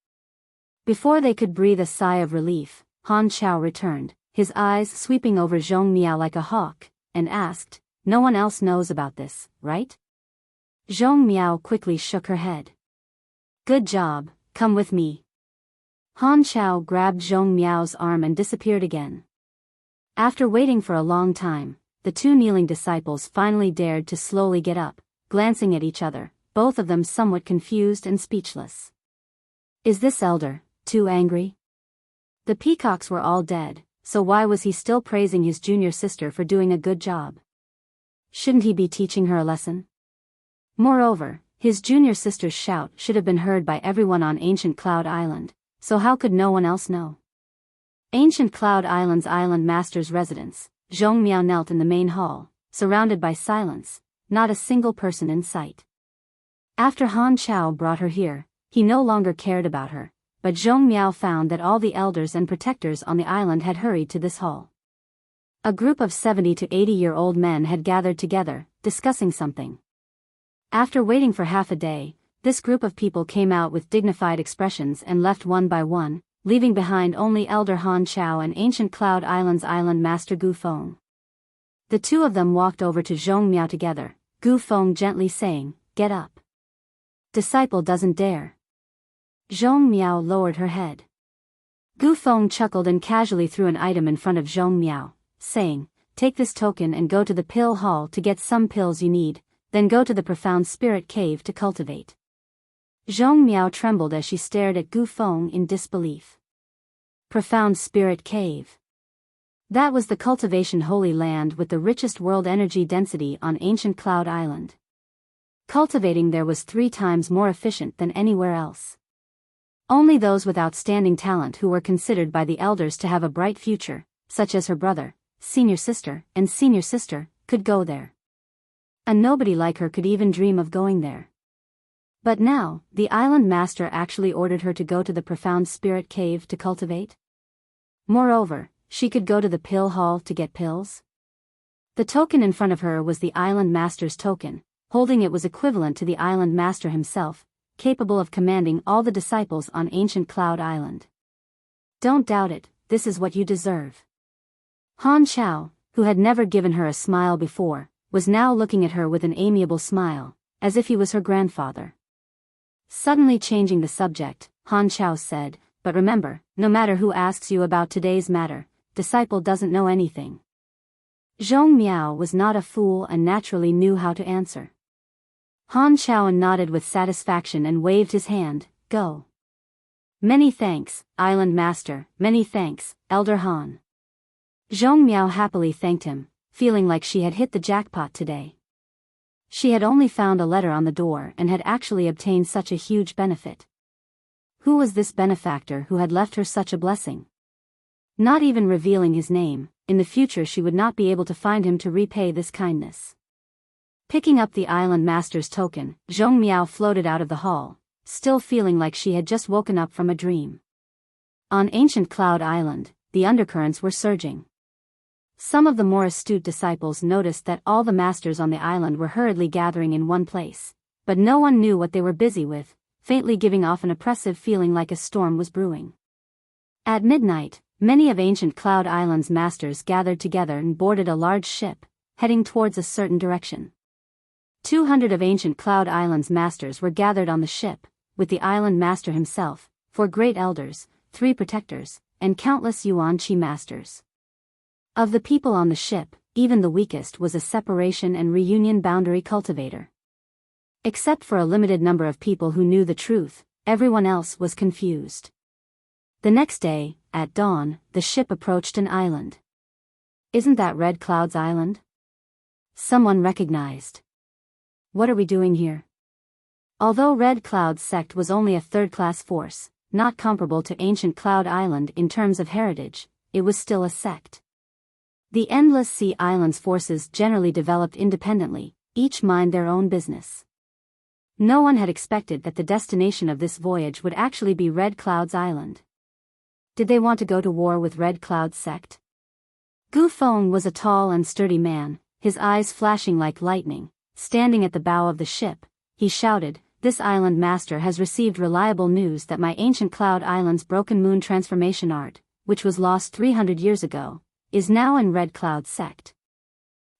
Before they could breathe a sigh of relief, Han Chao returned, his eyes sweeping over Zhong Miao like a hawk, and asked, No one else knows about this, right? Zhong Miao quickly shook her head. Good job, come with me. Han Chao grabbed Zhong Miao's arm and disappeared again. After waiting for a long time, the two kneeling disciples finally dared to slowly get up, glancing at each other, both of them somewhat confused and speechless. Is this elder too angry? The peacocks were all dead, so why was he still praising his junior sister for doing a good job? Shouldn't he be teaching her a lesson? Moreover, his junior sister's shout should have been heard by everyone on Ancient Cloud Island, so how could no one else know? Ancient Cloud Island's island master's residence, Zhong Miao knelt in the main hall, surrounded by silence, not a single person in sight. After Han Chao brought her here, he no longer cared about her, but Zhong Miao found that all the elders and protectors on the island had hurried to this hall. A group of 70 to 80-year-old men had gathered together, discussing something. After waiting for half a day, this group of people came out with dignified expressions and left one by one, leaving behind only Elder Han Chao and Ancient Cloud Island's island master Gu Feng. The two of them walked over to Zhong Miao together, Gu Feng gently saying, Get up. Disciple doesn't dare. Zhong Miao lowered her head. Gu Feng chuckled and casually threw an item in front of Zhong Miao, saying, Take this token and go to the pill hall to get some pills you need, then go to the profound spirit cave to cultivate. Zhong Miao trembled as she stared at Gu Feng in disbelief. Profound spirit cave. That was the cultivation holy land with the richest world energy density on Ancient Cloud Island. Cultivating there was 3 times more efficient than anywhere else. Only those with outstanding talent who were considered by the elders to have a bright future, such as her brother, senior sister, and senior sister, could go there. And nobody like her could even dream of going there. But now, the island master actually ordered her to go to the profound spirit cave to cultivate? Moreover, she could go to the pill hall to get pills? The token in front of her was the island master's token, holding it was equivalent to the island master himself, capable of commanding all the disciples on Ancient Cloud Island. Don't doubt it, this is what you deserve. Han Chao, who had never given her a smile before, was now looking at her with an amiable smile, as if he was her grandfather. Suddenly changing the subject, Han Chao said, But remember, no matter who asks you about today's matter, disciple doesn't know anything. Zhong Miao was not a fool and naturally knew how to answer. Han Chao nodded with satisfaction and waved his hand, Go. Many thanks, Island Master, many thanks, Elder Han. Zhong Miao happily thanked him, feeling like she had hit the jackpot today. She had only found a letter on the door and had actually obtained such a huge benefit. Who was this benefactor who had left her such a blessing? Not even revealing his name, in the future she would not be able to find him to repay this kindness. Picking up the island master's token, Zhong Miao floated out of the hall, still feeling like she had just woken up from a dream. On Ancient Cloud Island, the undercurrents were surging. Some of the more astute disciples noticed that all the masters on the island were hurriedly gathering in one place, but no one knew what they were busy with, faintly giving off an oppressive feeling like a storm was brewing. At midnight, many of Ancient Cloud Island's masters gathered together and boarded a large ship, heading towards a certain direction. 200 of Ancient Cloud Island's masters were gathered on the ship, with the island master himself, 4 great elders, 3 protectors, and countless Yuan Qi masters. Of the people on the ship, even the weakest was a separation and reunion boundary cultivator. Except for a limited number of people who knew the truth, everyone else was confused. The next day, at dawn, the ship approached an island. Isn't that Red Cloud's island? Someone recognized. What are we doing here? Although Red Cloud's sect was only a third-class force, not comparable to Ancient Cloud Island in terms of heritage, it was still a sect. The Endless Sea Islands forces generally developed independently, each mind their own business. No one had expected that the destination of this voyage would actually be Red Cloud's island. Did they want to go to war with Red Cloud's sect? Gu Feng was a tall and sturdy man, his eyes flashing like lightning. Standing at the bow of the ship, he shouted, "This island master has received reliable news that my ancient Cloud Island's Broken Moon transformation art, which was lost 300 years ago, is now in Red Cloud's sect."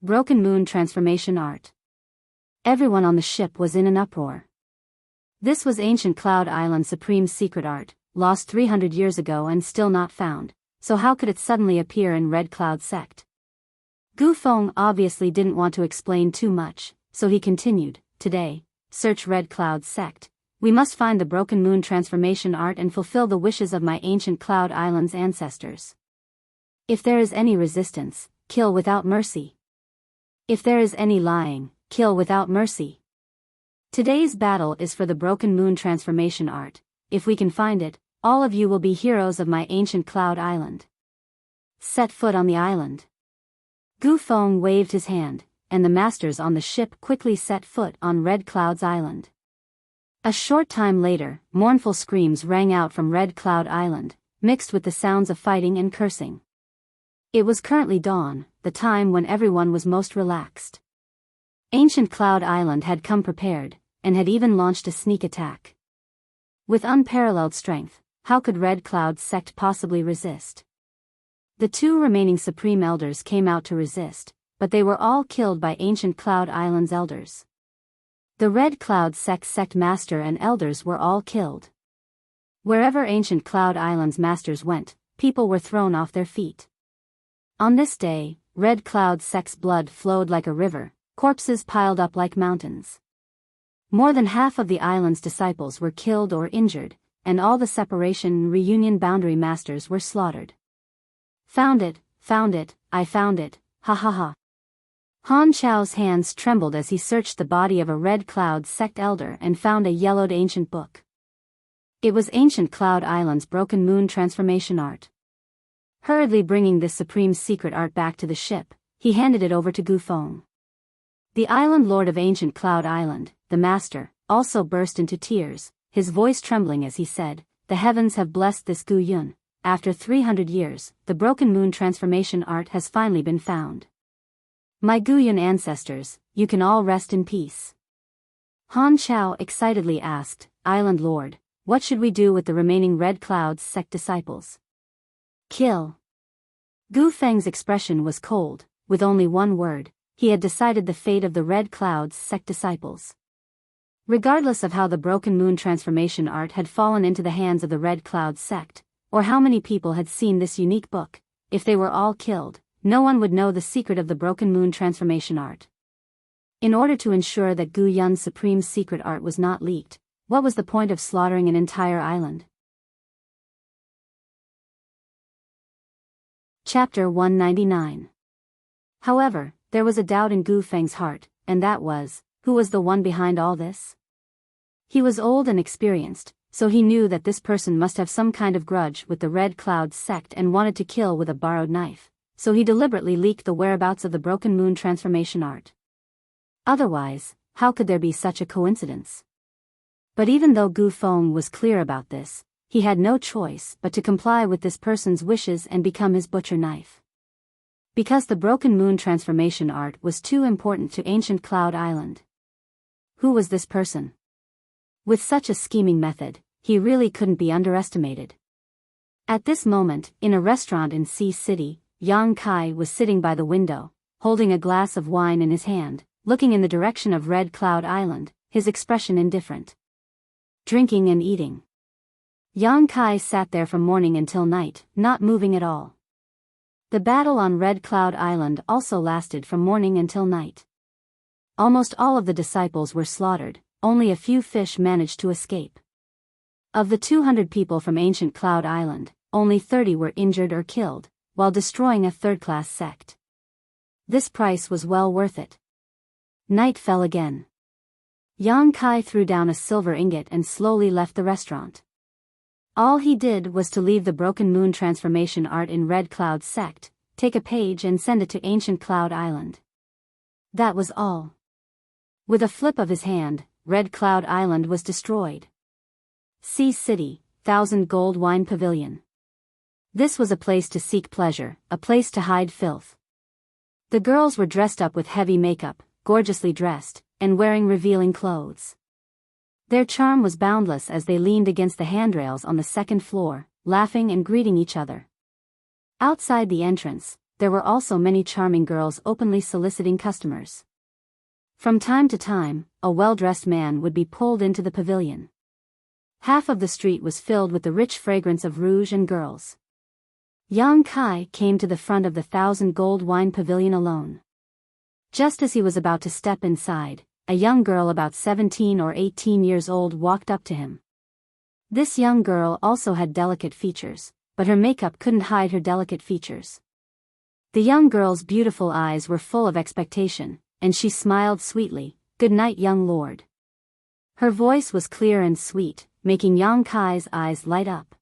Broken Moon transformation art. Everyone on the ship was in an uproar. This was ancient Cloud Island's supreme secret art, lost 300 years ago and still not found, so how could it suddenly appear in Red Cloud sect? Gu Feng obviously didn't want to explain too much, so he continued, "Today, search Red Cloud's sect. We must find the Broken Moon transformation art and fulfill the wishes of my ancient Cloud Island's ancestors. If there is any resistance, kill without mercy. If there is any lying, kill without mercy. Today's battle is for the Broken Moon transformation art. If we can find it, all of you will be heroes of my ancient Cloud Island. Set foot on the island." Gu Feng waved his hand, and the masters on the ship quickly set foot on Red Cloud's island. A short time later, mournful screams rang out from Red Cloud Island, mixed with the sounds of fighting and cursing. It was currently dawn, the time when everyone was most relaxed. Ancient Cloud Island had come prepared, and had even launched a sneak attack. With unparalleled strength, how could Red Cloud's sect possibly resist? The two remaining Supreme Elders came out to resist, but they were all killed by Ancient Cloud Island's elders. The Red Cloud sect's sect master and elders were all killed. Wherever Ancient Cloud Island's masters went, people were thrown off their feet. On this day, Red Cloud sect's blood flowed like a river, corpses piled up like mountains. More than half of the island's disciples were killed or injured, and all the separation and reunion boundary masters were slaughtered. Found it, I found it, ha ha ha. Han Chao's hands trembled as he searched the body of a Red Cloud sect elder and found a yellowed ancient book. It was ancient Cloud Island's Broken Moon transformation art. Hurriedly bringing this supreme secret art back to the ship, he handed it over to Gu Feng. The island lord of ancient Cloud Island, the master, also burst into tears, his voice trembling as he said, "The heavens have blessed this Gu Yun. After 300 years, the Broken Moon transformation art has finally been found. My Gu Yun ancestors, you can all rest in peace." Han Chao excitedly asked, "Island Lord, what should we do with the remaining Red Cloud's sect disciples?" "Kill." Gu Feng's expression was cold. With only one word, he had decided the fate of the Red Cloud's sect disciples. Regardless of how the Broken Moon transformation art had fallen into the hands of the Red Cloud sect, or how many people had seen this unique book, if they were all killed, no one would know the secret of the Broken Moon transformation art. In order to ensure that Gu Yun's supreme secret art was not leaked, what was the point of slaughtering an entire island? Chapter 199. However, there was a doubt in Gu Feng's heart, and that was, who was the one behind all this? He was old and experienced, so he knew that this person must have some kind of grudge with the Red Cloud sect and wanted to kill with a borrowed knife, so he deliberately leaked the whereabouts of the Broken Moon transformation art. Otherwise, how could there be such a coincidence? But even though Gu Feng was clear about this, he had no choice but to comply with this person's wishes and become his butcher knife. Because the Broken Moon transformation art was too important to ancient Cloud Island. Who was this person? With such a scheming method, he really couldn't be underestimated. At this moment, in a restaurant in Sea City, Yang Kai was sitting by the window, holding a glass of wine in his hand, looking in the direction of Red Cloud Island, his expression indifferent. Drinking and eating. Yang Kai sat there from morning until night, not moving at all. The battle on Red Cloud Island also lasted from morning until night. Almost all of the disciples were slaughtered, only a few fish managed to escape. Of the 200 people from ancient Cloud Island, only 30 were injured or killed, while destroying a third-class sect. This price was well worth it. Night fell again. Yang Kai threw down a silver ingot and slowly left the restaurant. All he did was to leave the Broken Moon transformation art in Red Cloud sect, take a page and send it to ancient Cloud Island. That was all. With a flip of his hand, Red Cloud Island was destroyed. Sea City, 1,000 Gold Wine Pavilion. This was a place to seek pleasure, a place to hide filth. The girls were dressed up with heavy makeup, gorgeously dressed, and wearing revealing clothes. Their charm was boundless as they leaned against the handrails on the second floor, laughing and greeting each other. Outside the entrance, there were also many charming girls openly soliciting customers. From time to time, a well-dressed man would be pulled into the pavilion. Half of the street was filled with the rich fragrance of rouge and girls. Yang Kai came to the front of the 1,000 Gold Wine Pavilion alone. Just as he was about to step inside, a young girl about 17 or 18 years old walked up to him. This young girl also had delicate features, but her makeup couldn't hide her delicate features. The young girl's beautiful eyes were full of expectation, and she smiled sweetly, "Good night, young lord." Her voice was clear and sweet, making Yang Kai's eyes light up.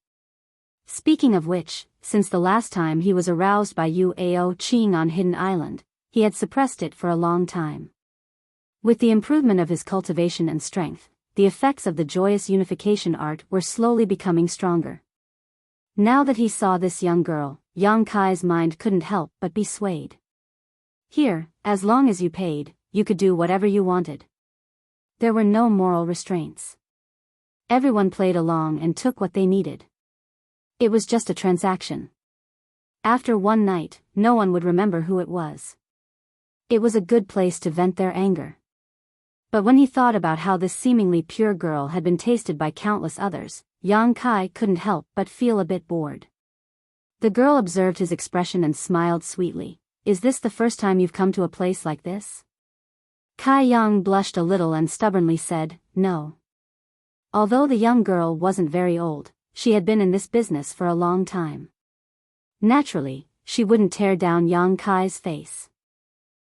Speaking of which, since the last time he was aroused by Yuao Qing on Hidden Island, he had suppressed it for a long time. With the improvement of his cultivation and strength, the effects of the joyous unification art were slowly becoming stronger. Now that he saw this young girl, Yang Kai's mind couldn't help but be swayed. Here, as long as you paid, you could do whatever you wanted. There were no moral restraints. Everyone played along and took what they needed. It was just a transaction. After one night, no one would remember who it was. It was a good place to vent their anger. But when he thought about how this seemingly pure girl had been tasted by countless others, Yang Kai couldn't help but feel a bit bored. The girl observed his expression and smiled sweetly. "Is this the first time you've come to a place like this?" Kai Yang blushed a little and stubbornly said, "No." Although the young girl wasn't very old, she had been in this business for a long time. Naturally, she wouldn't tear down Yang Kai's face.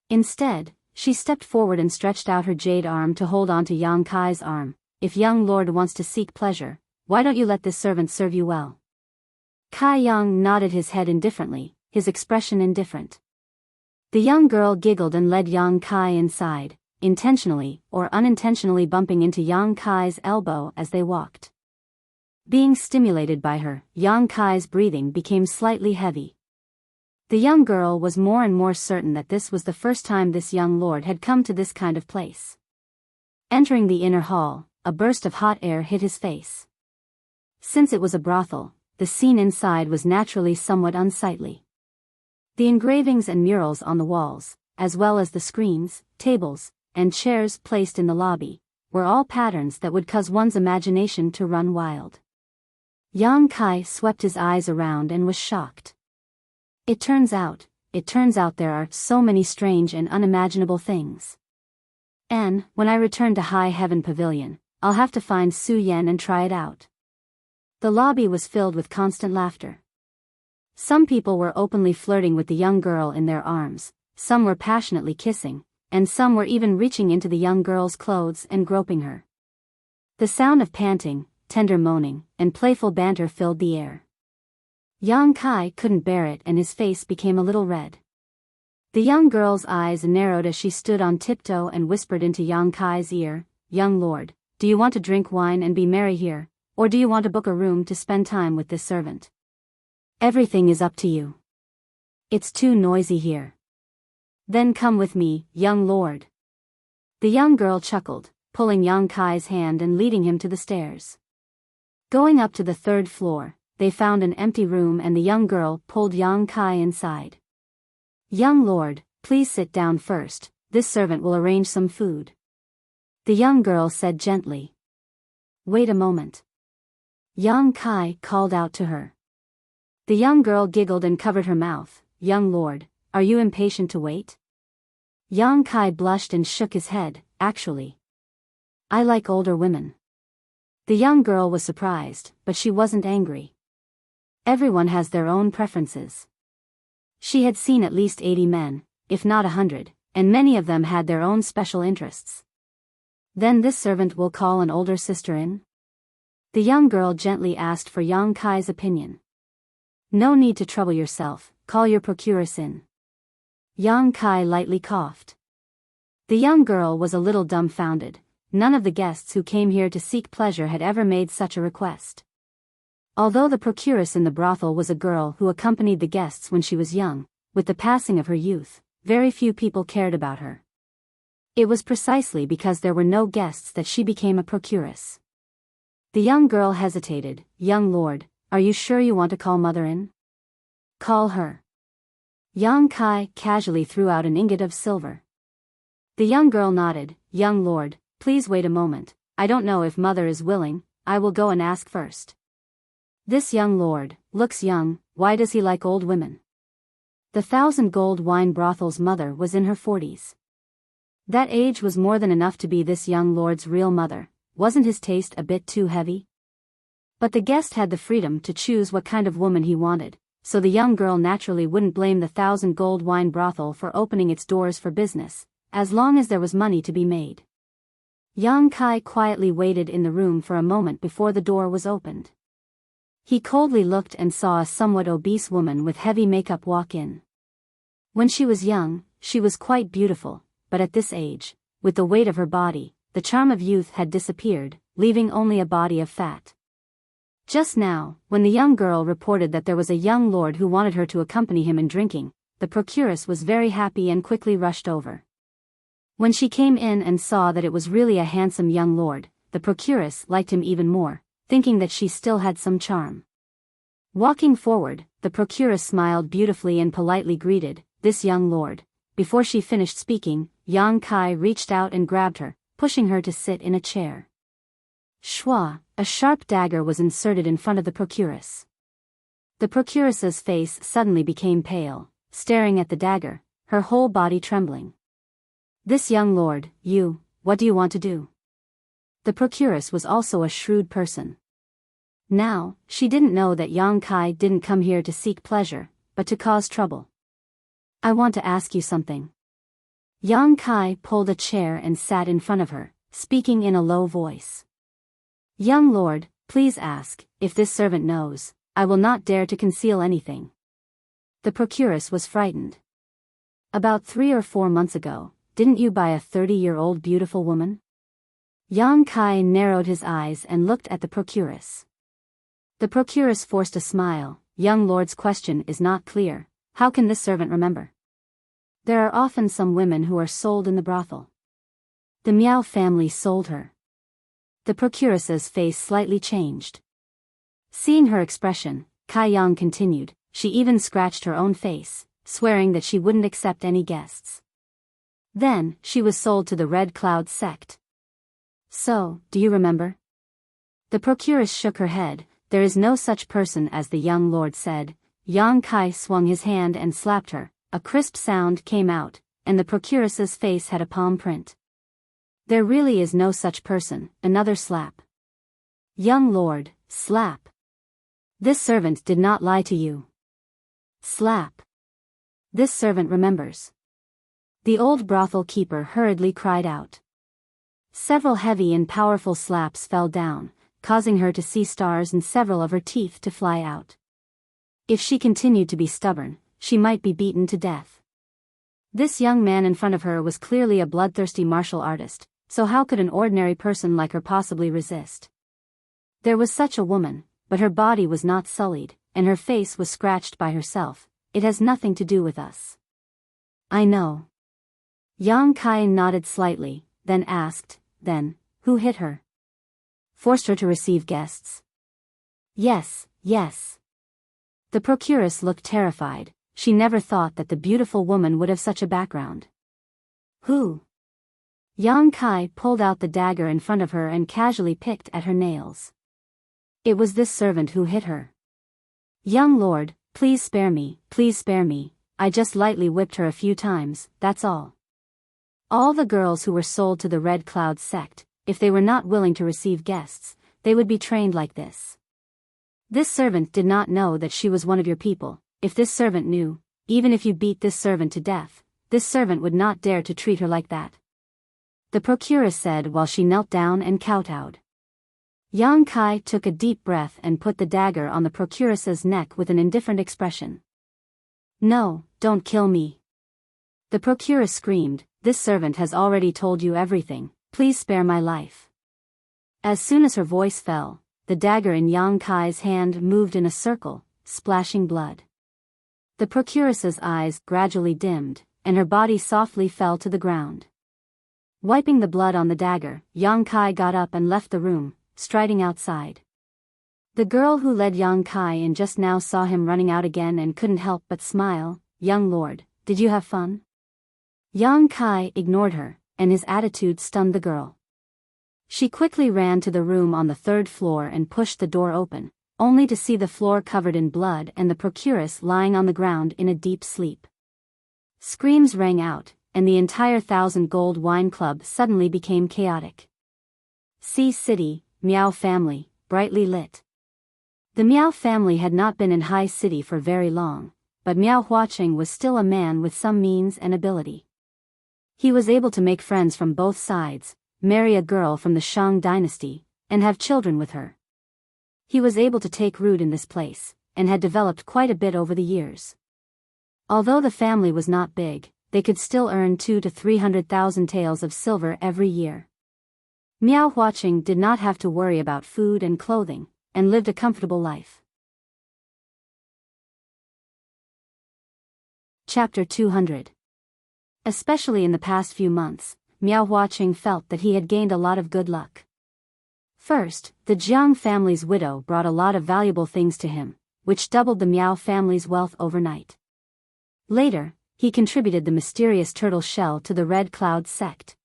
Instead, she stepped forward and stretched out her jade arm to hold onto Yang Kai's arm. "If young lord wants to seek pleasure, why don't you let this servant serve you well?" Kai Yang nodded his head indifferently, his expression indifferent. The young girl giggled and led Yang Kai inside, intentionally or unintentionally bumping into Yang Kai's elbow as they walked. Being stimulated by her, Yang Kai's breathing became slightly heavy. The young girl was more and more certain that this was the first time this young lord had come to this kind of place. Entering the inner hall, a burst of hot air hit his face. Since it was a brothel, the scene inside was naturally somewhat unsightly. The engravings and murals on the walls, as well as the screens, tables, and chairs placed in the lobby, were all patterns that would cause one's imagination to run wild. Yang Kai swept his eyes around and was shocked. It turns out there are so many strange and unimaginable things. And, when I return to High Heaven Pavilion, I'll have to find Su Yan and try it out. The lobby was filled with constant laughter. Some people were openly flirting with the young girl in their arms, some were passionately kissing, and some were even reaching into the young girl's clothes and groping her. The sound of panting, tender moaning, and playful banter filled the air. Yang Kai couldn't bear it and his face became a little red. The young girl's eyes narrowed as she stood on tiptoe and whispered into Yang Kai's ear, "Young lord, do you want to drink wine and be merry here, or do you want to book a room to spend time with this servant? Everything is up to you. It's too noisy here." "Then come with me, young lord." The young girl chuckled, pulling Yang Kai's hand and leading him to the stairs. Going up to the third floor, they found an empty room and the young girl pulled Yang Kai inside. "Young lord, please sit down first, this servant will arrange some food," the young girl said gently. "Wait a moment," Yang Kai called out to her. The young girl giggled and covered her mouth. "Young lord, are you impatient to wait?" Yang Kai blushed and shook his head. "Actually, I like older women." The young girl was surprised, but she wasn't angry. Everyone has their own preferences. She had seen at least 80 men, if not 100, and many of them had their own special interests. "Then this servant will call an older sister in?" The young girl gently asked for Yang Kai's opinion. "No need to trouble yourself, call your procuress in. Yang Kai lightly coughed. The young girl was a little dumbfounded. None of the guests who came here to seek pleasure had ever made such a request. Although the procuress in the brothel was a girl who accompanied the guests when she was young, with the passing of her youth, very few people cared about her. It was precisely because there were no guests that she became a procuress. The young girl hesitated. Young lord, are you sure you want to call mother in? Call her. Yang Kai casually threw out an ingot of silver. The young girl nodded. Young lord, please wait a moment. I don't know if mother is willing. I will go and ask first. This young lord looks young. Why does he like old women? The 1,000 gold wine brothel's mother was in her 40s. That age was more than enough to be this young lord's real mother. Wasn't his taste a bit too heavy? But the guest had the freedom to choose what kind of woman he wanted, so the young girl naturally wouldn't blame the 1,000 gold wine brothel for opening its doors for business, as long as there was money to be made. Yang Kai quietly waited in the room for a moment before the door was opened. He coldly looked and saw a somewhat obese woman with heavy makeup walk in. When she was young, she was quite beautiful, but at this age, with the weight of her body, the charm of youth had disappeared, leaving only a body of fat. Just now, when the young girl reported that there was a young lord who wanted her to accompany him in drinking, the procuress was very happy and quickly rushed over. When she came in and saw that it was really a handsome young lord, the procuress liked him even more, thinking that she still had some charm. Walking forward, the procuress smiled beautifully and politely greeted this young lord. Before she finished speaking, Yang Kai reached out and grabbed her, pushing her to sit in a chair. Shwa, a sharp dagger was inserted in front of the procuress. The procuress's face suddenly became pale, staring at the dagger, her whole body trembling. This young lord, what do you want to do? The procuress was also a shrewd person. Now, she didn't know that Yang Kai didn't come here to seek pleasure, but to cause trouble. I want to ask you something. Yang Kai pulled a chair and sat in front of her, speaking in a low voice. Young lord, please ask. If this servant knows, I will not dare to conceal anything. The procuress was frightened. About 3 or 4 months ago, didn't you buy a 30-year-old beautiful woman? Yang Kai narrowed his eyes and looked at the procuress. The procuress forced a smile. Young lord's question is not clear. How can this servant remember? There are often some women who are sold in the brothel. The Miao family sold her. The procuress's face slightly changed. Seeing her expression, Kai Yang continued, she even scratched her own face, swearing that she wouldn't accept any guests. Then, she was sold to the Red Cloud sect. So, do you remember? The procuress shook her head. There is no such person as the young lord said. Yang Kai swung his hand and slapped her. A crisp sound came out, and the procuress's face had a palm print. There really is no such person. Another slap. Young lord, slap. This servant did not lie to you. Slap. This servant remembers. The old brothel keeper hurriedly cried out. Several heavy and powerful slaps fell down, causing her to see stars and several of her teeth to fly out. If she continued to be stubborn, she might be beaten to death. This young man in front of her was clearly a bloodthirsty martial artist, so how could an ordinary person like her possibly resist? There was such a woman, but her body was not sullied, and her face was scratched by herself. It has nothing to do with us. I know. Yang Kai nodded slightly, then asked, then, who hit her? Forced her to receive guests? Yes. The procuress looked terrified. She never thought that the beautiful woman would have such a background. Who? Yang Kai pulled out the dagger in front of her and casually picked at her nails. It was this servant who hit her. Young lord, please spare me. I just lightly whipped her a few times, that's all. All the girls who were sold to the Red Cloud sect, if they were not willing to receive guests, they would be trained like this. This servant did not know that she was one of your people. If this servant knew, even if you beat this servant to death, this servant would not dare to treat her like that. The procuress said while she knelt down and kowtowed. Yang Kai took a deep breath and put the dagger on the procuress's neck with an indifferent expression. No, don't kill me. The procuress screamed, this servant has already told you everything, please spare my life. As soon as her voice fell, the dagger in Yang Kai's hand moved in a circle, splashing blood. The procuress's eyes gradually dimmed, and her body softly fell to the ground. Wiping the blood on the dagger, Yang Kai got up and left the room, striding outside. The girl who led Yang Kai in just now saw him running out again and couldn't help but smile. Young lord, did you have fun? Yang Kai ignored her, and his attitude stunned the girl. She quickly ran to the room on the third floor and pushed the door open, only to see the floor covered in blood and the procuress lying on the ground in a deep sleep. Screams rang out, and the entire 1,000 Gold Wine Club suddenly became chaotic. Sea City, Miao family, brightly lit. The Miao family had not been in High City for very long, but Miao Huacheng was still a man with some means and ability. He was able to make friends from both sides, marry a girl from the Shang dynasty, and have children with her. He was able to take root in this place, and had developed quite a bit over the years. Although the family was not big, they could still earn 200,000 to 300,000 taels of silver every year. Miao Huacheng did not have to worry about food and clothing, and lived a comfortable life. Chapter 200. Especially in the past few months, Miao Huacheng felt that he had gained a lot of good luck. First, the Jiang family's widow brought a lot of valuable things to him, which doubled the Miao family's wealth overnight. Later, he contributed the mysterious turtle shell to the Red Cloud sect.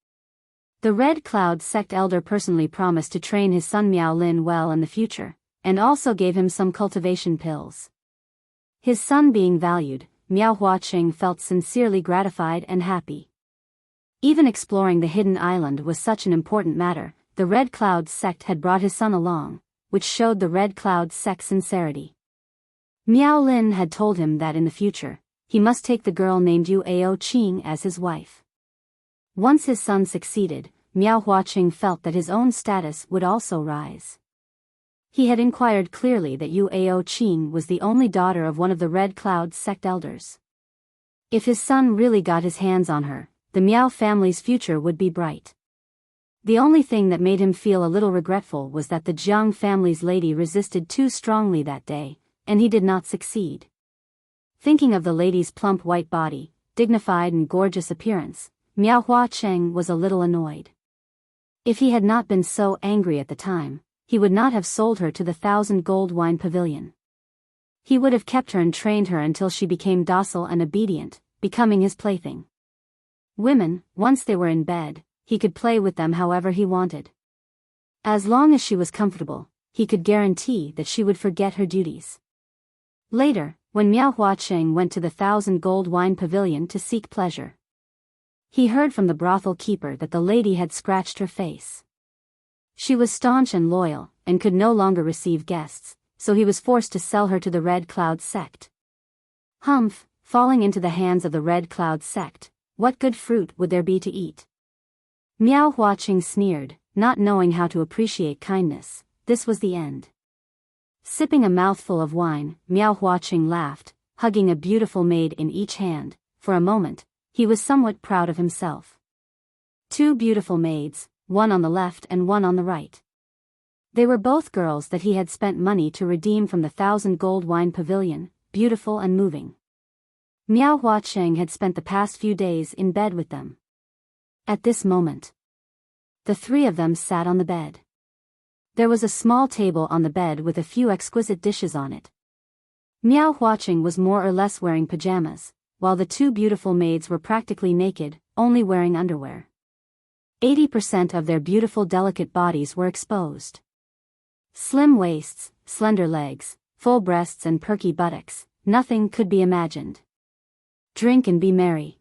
The Red Cloud sect elder personally promised to train his son Miao Lin well in the future, and also gave him some cultivation pills. His son being valued, Miao Huacheng felt sincerely gratified and happy. Even exploring the hidden island was such an important matter. The Red Cloud sect had brought his son along, which showed the Red Cloud sect's sincerity. Miao Lin had told him that in the future, he must take the girl named Yu Ao Qing as his wife. Once his son succeeded, Miao Huacheng felt that his own status would also rise. He had inquired clearly that Yu Ao Qing was the only daughter of one of the Red Cloud sect elders. If his son really got his hands on her, the Miao family's future would be bright. The only thing that made him feel a little regretful was that the Jiang family's lady resisted too strongly that day, and he did not succeed. Thinking of the lady's plump white body, dignified and gorgeous appearance, Miao Huacheng was a little annoyed. If he had not been so angry at the time, he would not have sold her to the 1,000 Gold Wine Pavilion. He would have kept her and trained her until she became docile and obedient, becoming his plaything. Women, once they were in bed, he could play with them however he wanted. As long as she was comfortable, he could guarantee that she would forget her duties. Later, when Miao Huacheng went to the 1,000 Gold Wine Pavilion to seek pleasure, he heard from the brothel keeper that the lady had scratched her face. She was staunch and loyal, and could no longer receive guests, so he was forced to sell her to the Red Cloud sect. Humph, falling into the hands of the Red Cloud sect, what good fruit would there be to eat? Miao Huacheng sneered, not knowing how to appreciate kindness. This was the end. Sipping a mouthful of wine, Miao Huacheng laughed, hugging a beautiful maid in each hand. For a moment, he was somewhat proud of himself. 2 beautiful maids, one on the left and one on the right. They were both girls that he had spent money to redeem from the 1,000 Gold Wine Pavilion, beautiful and moving. Miao Huacheng had spent the past few days in bed with them. At this moment, the 3 of them sat on the bed. There was a small table on the bed with a few exquisite dishes on it. Miao Huacheng was more or less wearing pajamas, while the 2 beautiful maids were practically naked, only wearing underwear. 80% of their beautiful delicate bodies were exposed. Slim waists, slender legs, full breasts and perky buttocks, nothing could be imagined. Drink and be merry.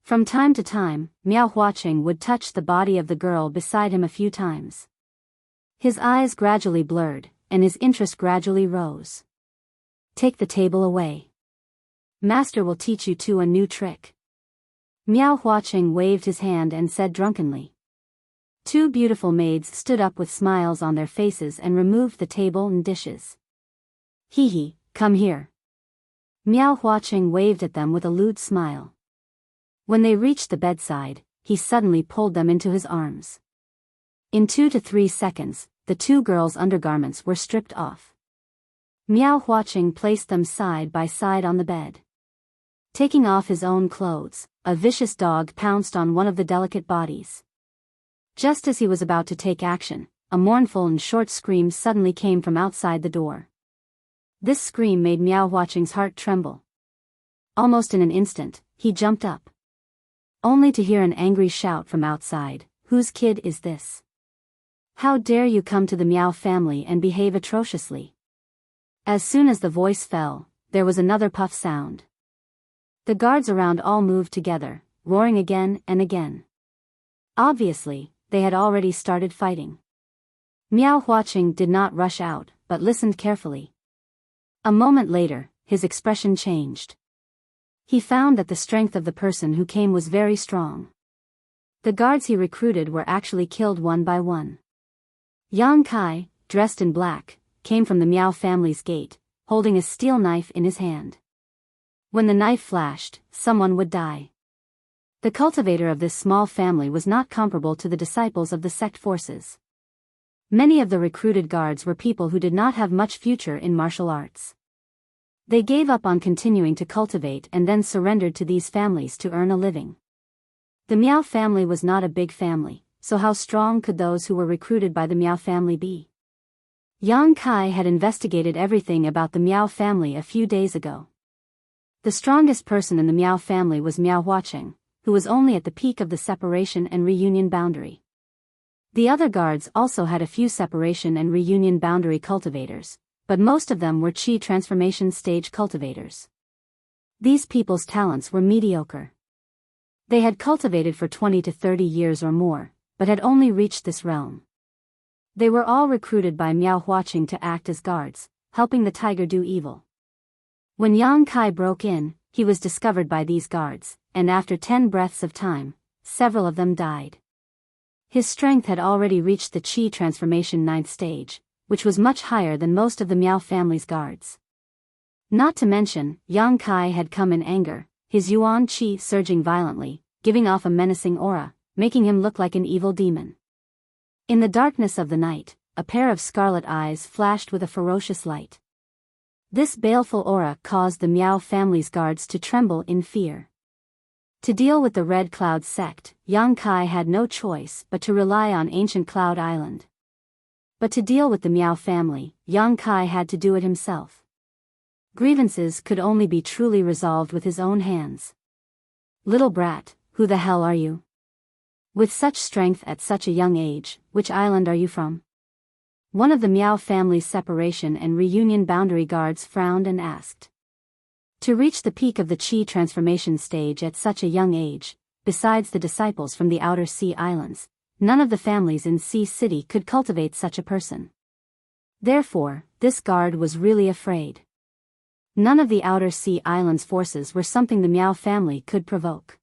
From time to time, Miao Huacheng would touch the body of the girl beside him a few times. His eyes gradually blurred, and his interest gradually rose. Take the table away. Master will teach you 2 a new trick. Miao Huacheng waved his hand and said drunkenly. 2 beautiful maids stood up with smiles on their faces and removed the table and dishes. Hee hee, come here. Miao Huaqing waved at them with a lewd smile. When they reached the bedside, he suddenly pulled them into his arms. In 2 to 3 seconds, the two girls' undergarments were stripped off. Miao Huaqing placed them side by side on the bed. Taking off his own clothes, a vicious dog pounced on one of the delicate bodies. Just as he was about to take action, a mournful and short scream suddenly came from outside the door. This scream made Miao Huaqing's heart tremble. Almost in an instant, he jumped up. Only to hear an angry shout from outside, "Whose kid is this? How dare you come to the Miao family and behave atrociously?" As soon as the voice fell, there was another puff sound. The guards around all moved together, roaring again and again. Obviously, they had already started fighting. Miao Huaqing did not rush out, but listened carefully. A moment later, his expression changed. He found that the strength of the person who came was very strong. The guards he recruited were actually killed one by one. Yang Kai, dressed in black, came from the Miao family's gate, holding a steel knife in his hand. When the knife flashed, someone would die. The cultivator of this small family was not comparable to the disciples of the sect forces. Many of the recruited guards were people who did not have much future in martial arts. They gave up on continuing to cultivate and then surrendered to these families to earn a living. The Miao family was not a big family, so how strong could those who were recruited by the Miao family be? Yang Kai had investigated everything about the Miao family a few days ago. The strongest person in the Miao family was Miao Huaqing, who was only at the peak of the separation and reunion boundary. The other guards also had a few separation and reunion boundary cultivators, but most of them were Qi transformation stage cultivators. These people's talents were mediocre. They had cultivated for 20 to 30 years or more, but had only reached this realm. They were all recruited by Miao Huaqing to act as guards, helping the tiger do evil. When Yang Kai broke in, he was discovered by these guards, and after 10 breaths of time, several of them died. His strength had already reached the Qi transformation 9th stage, which was much higher than most of the Miao family's guards. Not to mention, Yang Kai had come in anger, his Yuan Qi surging violently, giving off a menacing aura, making him look like an evil demon. In the darkness of the night, a pair of scarlet eyes flashed with a ferocious light. This baleful aura caused the Miao family's guards to tremble in fear. To deal with the Red Cloud sect, Yang Kai had no choice but to rely on ancient Cloud Island. But to deal with the Miao family, Yang Kai had to do it himself. Grievances could only be truly resolved with his own hands. "Little brat, who the hell are you? With such strength at such a young age, which island are you from?" One of the Miao family's separation and reunion boundary guards frowned and asked. To reach the peak of the Qi transformation stage at such a young age, besides the disciples from the outer sea islands, none of the families in Sea City could cultivate such a person. Therefore, this guard was really afraid. None of the outer sea islands' forces were something the Miao family could provoke.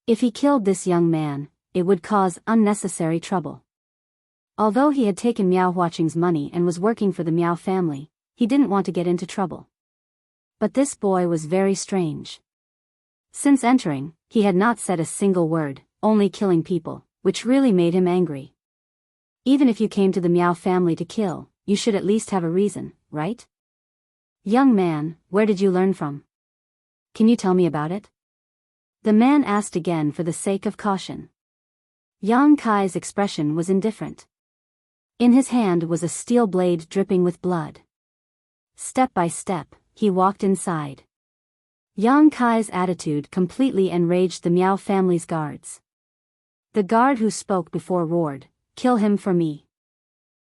If he killed this young man, it would cause unnecessary trouble. Although he had taken Miao Huaqing's money and was working for the Miao family, he didn't want to get into trouble. But this boy was very strange. Since entering, he had not said a single word, only killing people, which really made him angry. Even if you came to the Miao family to kill, you should at least have a reason, right? "Young man, where did you learn from? Can you tell me about it?" The man asked again for the sake of caution. Yang Kai's expression was indifferent. In his hand was a steel blade dripping with blood. Step by step, he walked inside. Yang Kai's attitude completely enraged the Miao family's guards. The guard who spoke before roared, "Kill him for me.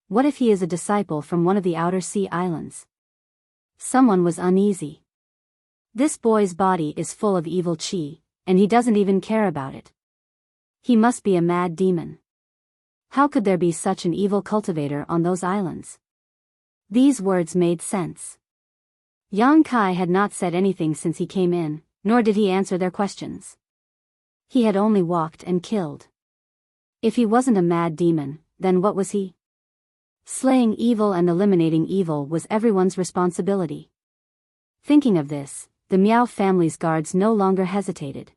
What if he is a disciple from one of the outer sea islands?" Someone was uneasy. This boy's body is full of evil qi, and he doesn't even care about it. He must be a mad demon. How could there be such an evil cultivator on those islands? These words made sense. Yang Kai had not said anything since he came in, nor did he answer their questions. He had only walked and killed. If he wasn't a mad demon, then what was he? Slaying evil and eliminating evil was everyone's responsibility. Thinking of this, the Miao family's guards no longer hesitated.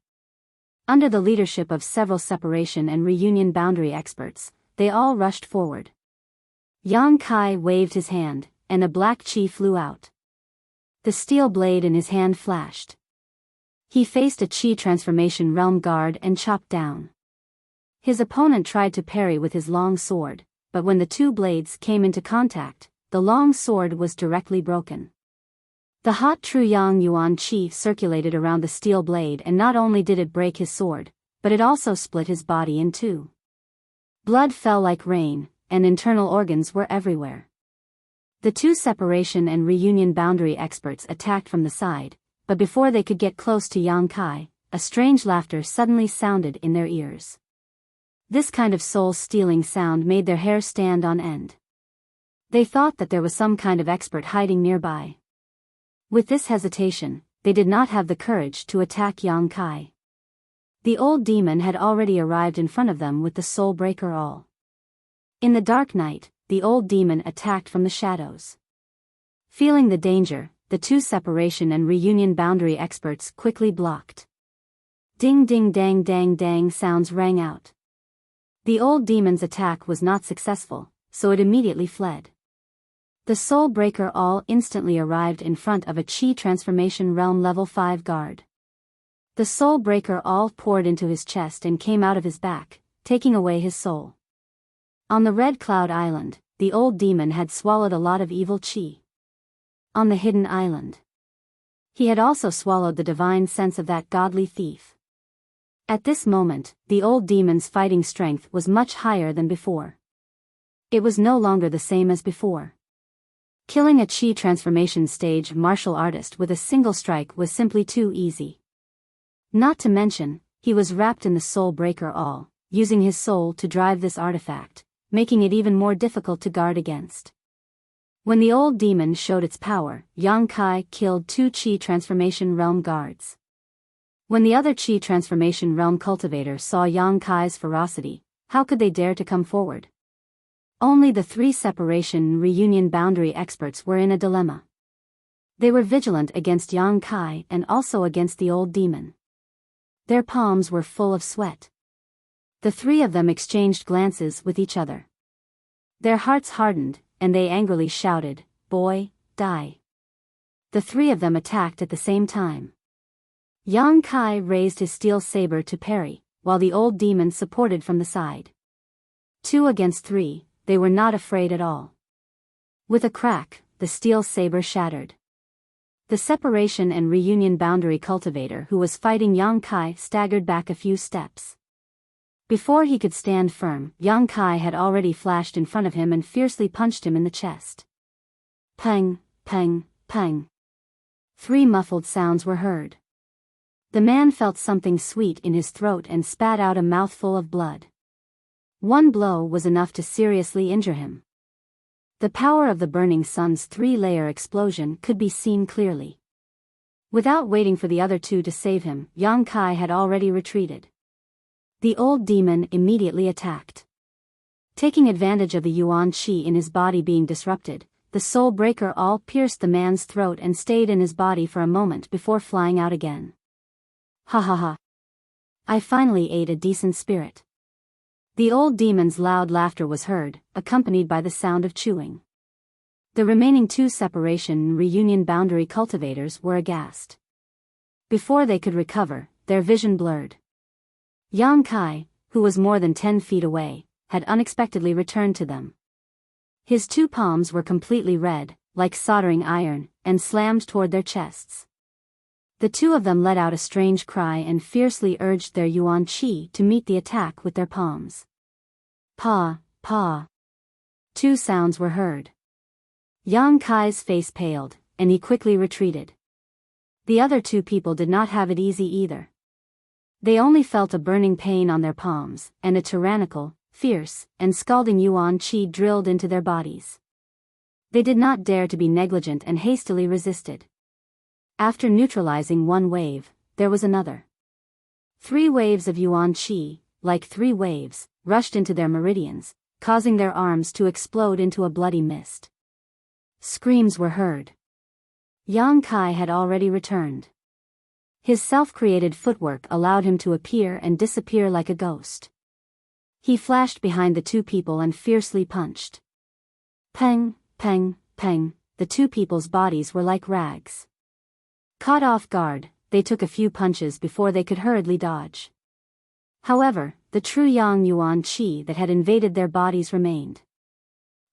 Under the leadership of several separation and reunion boundary experts, they all rushed forward. Yang Kai waved his hand, and a black chi flew out. The steel blade in his hand flashed. He faced a chi transformation realm guard and chopped down. His opponent tried to parry with his long sword, but when the two blades came into contact, the long sword was directly broken. The hot true Yang Yuan chi circulated around the steel blade, and not only did it break his sword, but it also split his body in two. Blood fell like rain, and internal organs were everywhere. The two separation and reunion boundary experts attacked from the side, but before they could get close to Yang Kai, a strange laughter suddenly sounded in their ears. This kind of soul-stealing sound made their hair stand on end. They thought that there was some kind of expert hiding nearby. With this hesitation, they did not have the courage to attack Yang Kai. The old demon had already arrived in front of them with the soul breaker all. In the dark night, the old demon attacked from the shadows. Feeling the danger, the two separation and reunion boundary experts quickly blocked. Ding ding dang dang dang sounds rang out. The old demon's attack was not successful, so it immediately fled. The Soul Breaker all instantly arrived in front of a Chi Transformation Realm Level 5 guard. The Soul Breaker all poured into his chest and came out of his back, taking away his soul. On the Red Cloud Island, the old demon had swallowed a lot of evil Chi. On the Hidden Island, he had also swallowed the divine sense of that godly thief. At this moment, the old demon's fighting strength was much higher than before. It was no longer the same as before. Killing a Chi transformation stage martial artist with a single strike was simply too easy. Not to mention, he was wrapped in the Soul Breaker all, using his soul to drive this artifact, making it even more difficult to guard against. When the old demon showed its power, Yang Kai killed two Chi transformation realm guards. When the other Chi transformation realm cultivator saw Yang Kai's ferocity, how could they dare to come forward? Only the three separation reunion boundary experts were in a dilemma. They were vigilant against Yang Kai and also against the old demon. Their palms were full of sweat. The three of them exchanged glances with each other. Their hearts hardened, and they angrily shouted, "Boy, die." The three of them attacked at the same time. Yang Kai raised his steel saber to parry, while the old demon supported from the side. 2 against 3, they were not afraid at all. With a crack, the steel saber shattered. The separation and reunion boundary cultivator who was fighting Yang Kai staggered back a few steps. Before he could stand firm, Yang Kai had already flashed in front of him and fiercely punched him in the chest. Pang, pang, pang. 3 muffled sounds were heard. The man felt something sweet in his throat and spat out a mouthful of blood. 1 blow was enough to seriously injure him. The power of the burning sun's 3-layer explosion could be seen clearly. Without waiting for the other 2 to save him, Yang Kai had already retreated. The old demon immediately attacked. Taking advantage of the Yuan Qi in his body being disrupted, the Soul Breaker all pierced the man's throat and stayed in his body for a moment before flying out again. Ha ha ha. I finally ate a decent spirit. The old demon's loud laughter was heard, accompanied by the sound of chewing. The remaining 2 separation and reunion boundary cultivators were aghast. Before they could recover, their vision blurred. Yang Kai, who was more than 10 feet away, had unexpectedly returned to them. His 2 palms were completely red, like soldering iron, and slammed toward their chests. The 2 of them let out a strange cry and fiercely urged their Yuan Qi to meet the attack with their palms. Pa, pa. 2 sounds were heard. Yang Kai's face paled, and he quickly retreated. The other 2 people did not have it easy either. They only felt a burning pain on their palms, and a tyrannical, fierce, and scalding Yuan Qi drilled into their bodies. They did not dare to be negligent and hastily resisted. After neutralizing 1 wave, there was another. 3 waves of Yuan Qi, like 3 waves, rushed into their meridians, causing their arms to explode into a bloody mist. Screams were heard. Yang Kai had already returned. His self-created footwork allowed him to appear and disappear like a ghost. He flashed behind the two people and fiercely punched. Peng, peng, peng, the two people's bodies were like rags. Caught off guard, they took a few punches before they could hurriedly dodge. However, the true Yang Yuan Qi that had invaded their bodies remained.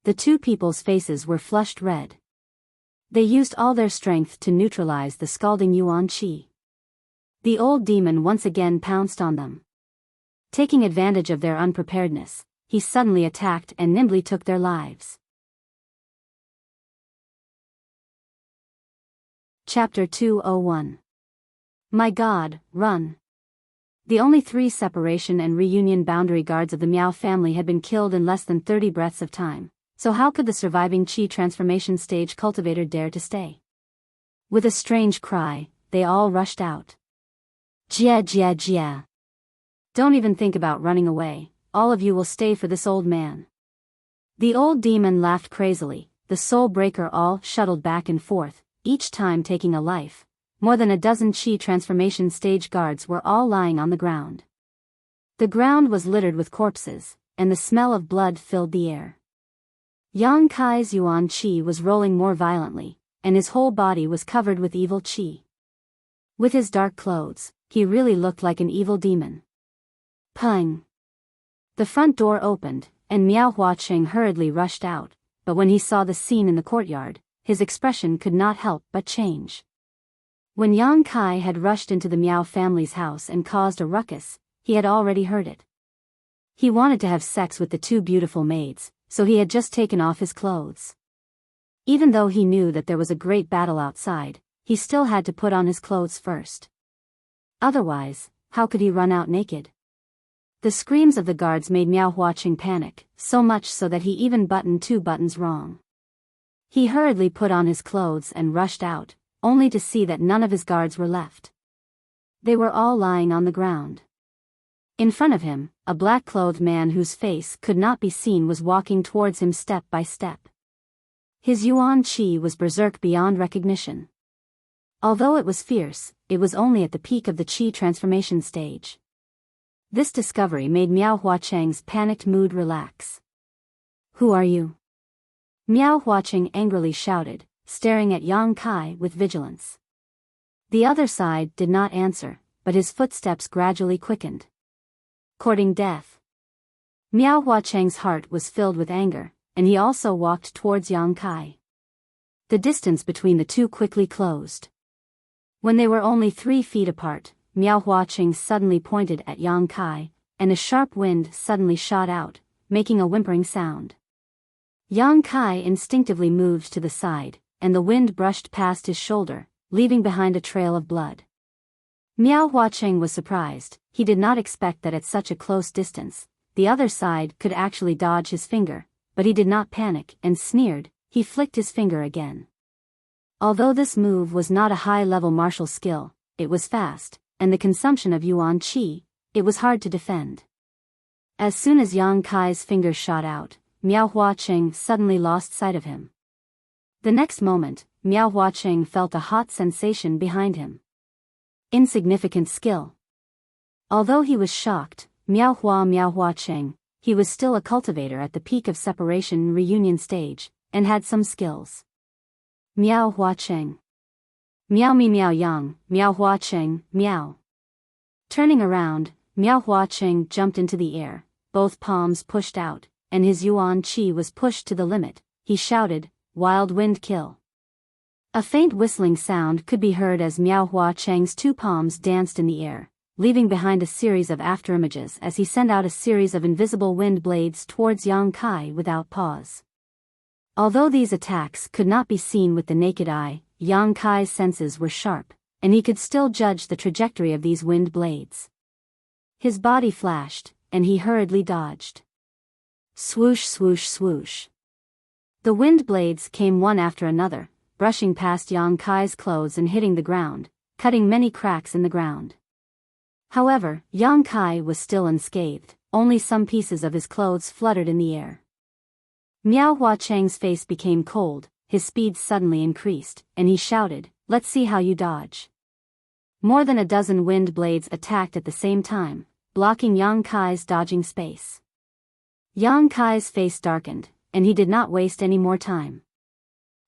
The two people's faces were flushed red. They used all their strength to neutralize the scalding Yuan Qi. The old demon once again pounced on them. Taking advantage of their unpreparedness, he suddenly attacked and nimbly took their lives. Chapter 201. My God, run! The only 3 separation and reunion boundary guards of the Miao family had been killed in less than 30 breaths of time, so how could the surviving Qi transformation stage cultivator dare to stay? With a strange cry, they all rushed out. Jia jia jia. Don't even think about running away, all of you will stay for this old man. The old demon laughed crazily, the soul breaker all shuttled back and forth, each time taking a life. More than a dozen Qi transformation stage guards were all lying on the ground. The ground was littered with corpses, and the smell of blood filled the air. Yang Kai's Yuan Qi was rolling more violently, and his whole body was covered with evil Qi. With his dark clothes, he really looked like an evil demon. Peng! The front door opened, and Miao Huacheng hurriedly rushed out, but when he saw the scene in the courtyard, his expression could not help but change. When Yang Kai had rushed into the Miao family's house and caused a ruckus, he had already heard it. He wanted to have sex with the 2 beautiful maids, so he had just taken off his clothes. Even though he knew that there was a great battle outside, he still had to put on his clothes first. Otherwise, how could he run out naked? The screams of the guards made Miao Huacheng panic, so much so that he even buttoned 2 buttons wrong. He hurriedly put on his clothes and rushed out, only to see that none of his guards were left. They were all lying on the ground. In front of him, a black-clothed man whose face could not be seen was walking towards him step by step. His Yuan Qi was berserk beyond recognition. Although it was fierce, it was only at the peak of the Qi transformation stage. This discovery made Miao Huacheng's panicked mood relax. Who are you? Miao Huacheng angrily shouted, staring at Yang Kai with vigilance. The other side did not answer, but his footsteps gradually quickened. Courting death. Miao Huacheng's heart was filled with anger, and he also walked towards Yang Kai. The distance between the two quickly closed. When they were only 3 feet apart, Miao Huacheng suddenly pointed at Yang Kai, and a sharp wind suddenly shot out, making a whimpering sound. Yang Kai instinctively moved to the side, and the wind brushed past his shoulder, leaving behind a trail of blood. Miao Huacheng was surprised. He did not expect that at such a close distance, the other side could actually dodge his finger, but he did not panic and sneered. He flicked his finger again. Although this move was not a high-level martial skill, it was fast, and the consumption of Yuan Qi, it was hard to defend. As soon as Yang Kai's fingers shot out, Miao Huacheng suddenly lost sight of him. The next moment, Miao Huacheng felt a hot sensation behind him. Insignificant skill. Although he was shocked, Miao Huacheng, he was still a cultivator at the peak of separation reunion stage, and had some skills. Miao Huacheng. Miao mi miao yang, Miao Huacheng, miao. Turning around, Miao Huacheng jumped into the air, both palms pushed out, and his Yuan Qi was pushed to the limit. He shouted, "Wild wind kill." A faint whistling sound could be heard as Miao Huacheng's 2 palms danced in the air, leaving behind a series of afterimages as he sent out a series of invisible wind blades towards Yang Kai without pause. Although these attacks could not be seen with the naked eye, Yang Kai's senses were sharp, and he could still judge the trajectory of these wind blades. His body flashed, and he hurriedly dodged. Swoosh swoosh swoosh. The wind blades came one after another, brushing past Yang Kai's clothes and hitting the ground, cutting many cracks in the ground. However, Yang Kai was still unscathed, only some pieces of his clothes fluttered in the air. Miao Huacheng's face became cold, his speed suddenly increased, and he shouted, let's see how you dodge. More than a dozen wind blades attacked at the same time, blocking Yang Kai's dodging space. Yang Kai's face darkened, and he did not waste any more time.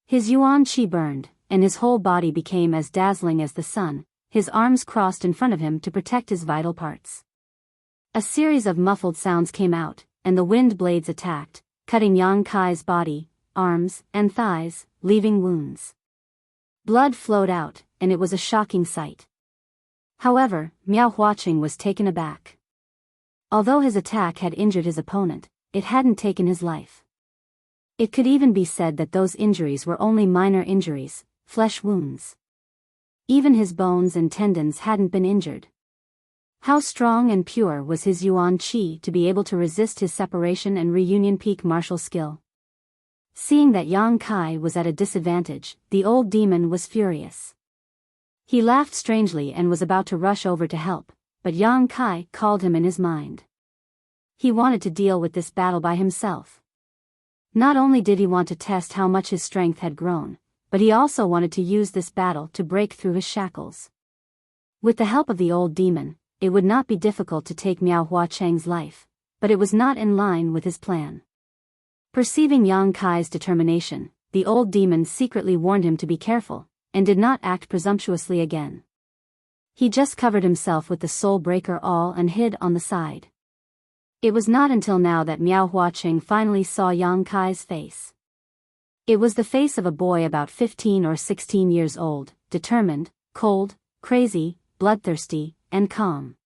His yuan qi burned, and his whole body became as dazzling as the sun, his arms crossed in front of him to protect his vital parts. A series of muffled sounds came out, and the wind blades attacked, cutting Yang Kai's body, arms, and thighs, leaving wounds. Blood flowed out, and it was a shocking sight. However, Miao Huaqing was taken aback. Although his attack had injured his opponent, it hadn't taken his life. It could even be said that those injuries were only minor injuries, flesh wounds. Even his bones and tendons hadn't been injured. How strong and pure was his yuan qi to be able to resist his separation and reunion peak martial skill? Seeing that Yang Kai was at a disadvantage, the old demon was furious. He laughed strangely and was about to rush over to help, but Yang Kai called him in his mind. He wanted to deal with this battle by himself. Not only did he want to test how much his strength had grown, but he also wanted to use this battle to break through his shackles. With the help of the old demon, it would not be difficult to take Miao Huaqing's life, but it was not in line with his plan. Perceiving Yang Kai's determination, the old demon secretly warned him to be careful, and did not act presumptuously again. He just covered himself with the soul breaker all and hid on the side. It was not until now that Miao Huaqing finally saw Yang Kai's face. It was the face of a boy about 15 or 16 years old, determined, cold, crazy, bloodthirsty, and calm.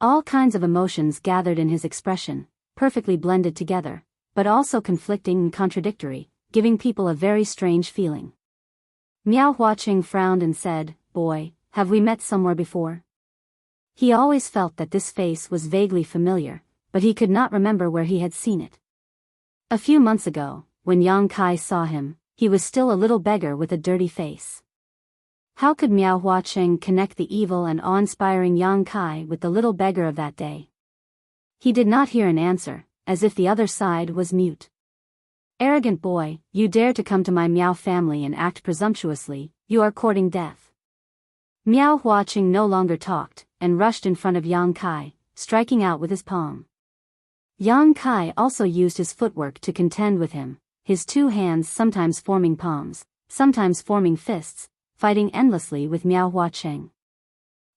All kinds of emotions gathered in his expression, perfectly blended together, but also conflicting and contradictory, giving people a very strange feeling. Miao Huaqing frowned and said, "Boy, have we met somewhere before?" He always felt that this face was vaguely familiar, but he could not remember where he had seen it. A few months ago, when Yang Kai saw him, he was still a little beggar with a dirty face. How could Miao Huaqing connect the evil and awe-inspiring Yang Kai with the little beggar of that day? He did not hear an answer, as if the other side was mute. "Arrogant boy, you dare to come to my Miao family and act presumptuously, you are courting death." Miao Huaqing no longer talked, and rushed in front of Yang Kai, striking out with his palm. Yang Kai also used his footwork to contend with him, his two hands sometimes forming palms, sometimes forming fists, fighting endlessly with Miao Huaqing.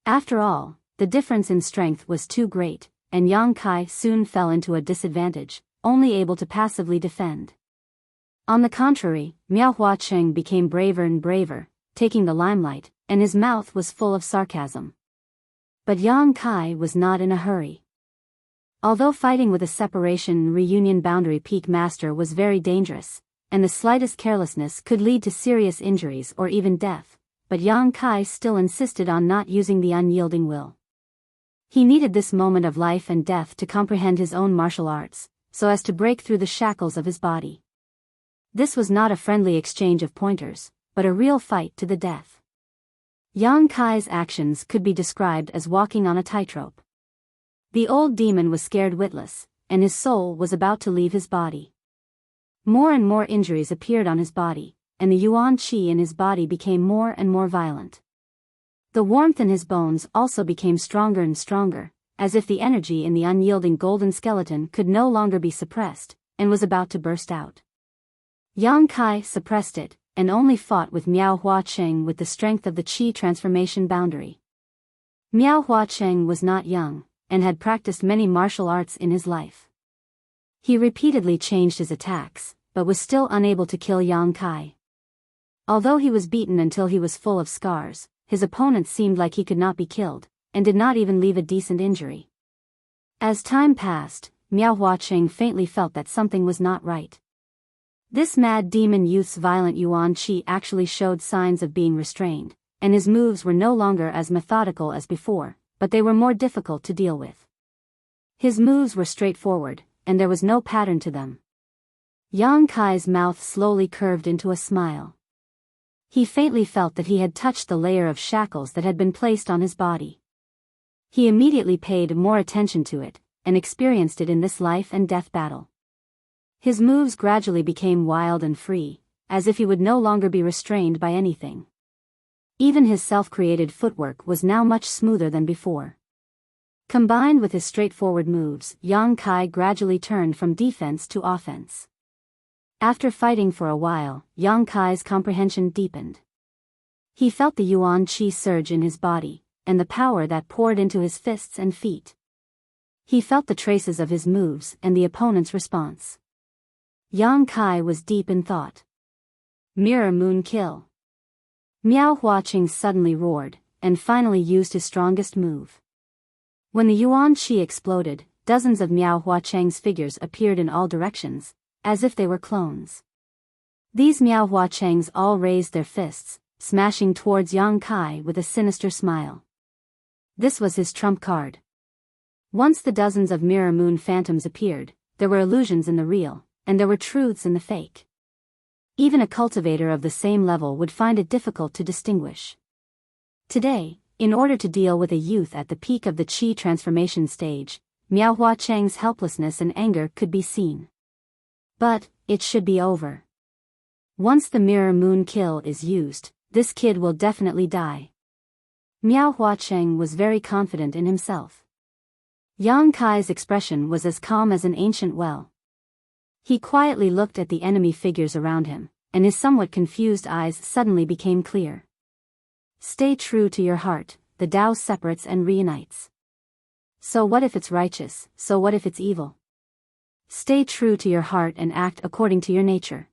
After all, the difference in strength was too great, and Yang Kai soon fell into a disadvantage, only able to passively defend. On the contrary, Miao Huaqing became braver and braver, taking the limelight, and his mouth was full of sarcasm. But Yang Kai was not in a hurry. Although fighting with a separation reunion boundary peak master was very dangerous, and the slightest carelessness could lead to serious injuries or even death, but Yang Kai still insisted on not using the unyielding will. He needed this moment of life and death to comprehend his own martial arts, so as to break through the shackles of his body. This was not a friendly exchange of pointers, but a real fight to the death. Yang Kai's actions could be described as walking on a tightrope. The old demon was scared witless, and his soul was about to leave his body. More and more injuries appeared on his body, and the yuan qi in his body became more and more violent. The warmth in his bones also became stronger and stronger, as if the energy in the unyielding golden skeleton could no longer be suppressed, and was about to burst out. Yang Kai suppressed it, and only fought with Miao Huaqing with the strength of the qi transformation boundary. Miao Huaqing was not young, and had practiced many martial arts in his life. He repeatedly changed his attacks, but was still unable to kill Yang Kai. Although he was beaten until he was full of scars, his opponent seemed like he could not be killed, and did not even leave a decent injury. As time passed, Miao Huaqing faintly felt that something was not right. This mad demon youth's violent yuan qi actually showed signs of being restrained, and his moves were no longer as methodical as before, but they were more difficult to deal with. His moves were straightforward, and there was no pattern to them. Yang Kai's mouth slowly curved into a smile. He faintly felt that he had touched the layer of shackles that had been placed on his body. He immediately paid more attention to it, and experienced it in this life and death battle. His moves gradually became wild and free, as if he would no longer be restrained by anything. Even his self-created footwork was now much smoother than before. Combined with his straightforward moves, Yang Kai gradually turned from defense to offense. After fighting for a while, Yang Kai's comprehension deepened. He felt the yuan qi surge in his body, and the power that poured into his fists and feet. He felt the traces of his moves and the opponent's response. Yang Kai was deep in thought. Mirror Moon Kill. Miao Huaqing suddenly roared, and finally used his strongest move. When the yuan qi exploded, dozens of Miao Huaqing's figures appeared in all directions, as if they were clones. These Miao Huaqings all raised their fists, smashing towards Yang Kai with a sinister smile. This was his trump card. Once the dozens of mirror moon phantoms appeared, there were illusions in the real, and there were truths in the fake. Even a cultivator of the same level would find it difficult to distinguish. Today, in order to deal with a youth at the peak of the qi transformation stage, Miao Huaqing's helplessness and anger could be seen. But, it should be over. Once the mirror moon kill is used, this kid will definitely die. Miao Huaqing was very confident in himself. Yang Kai's expression was as calm as an ancient well. He quietly looked at the enemy figures around him, and his somewhat confused eyes suddenly became clear. Stay true to your heart, the Tao separates and reunites. So what if it's righteous, so what if it's evil? Stay true to your heart and act according to your nature.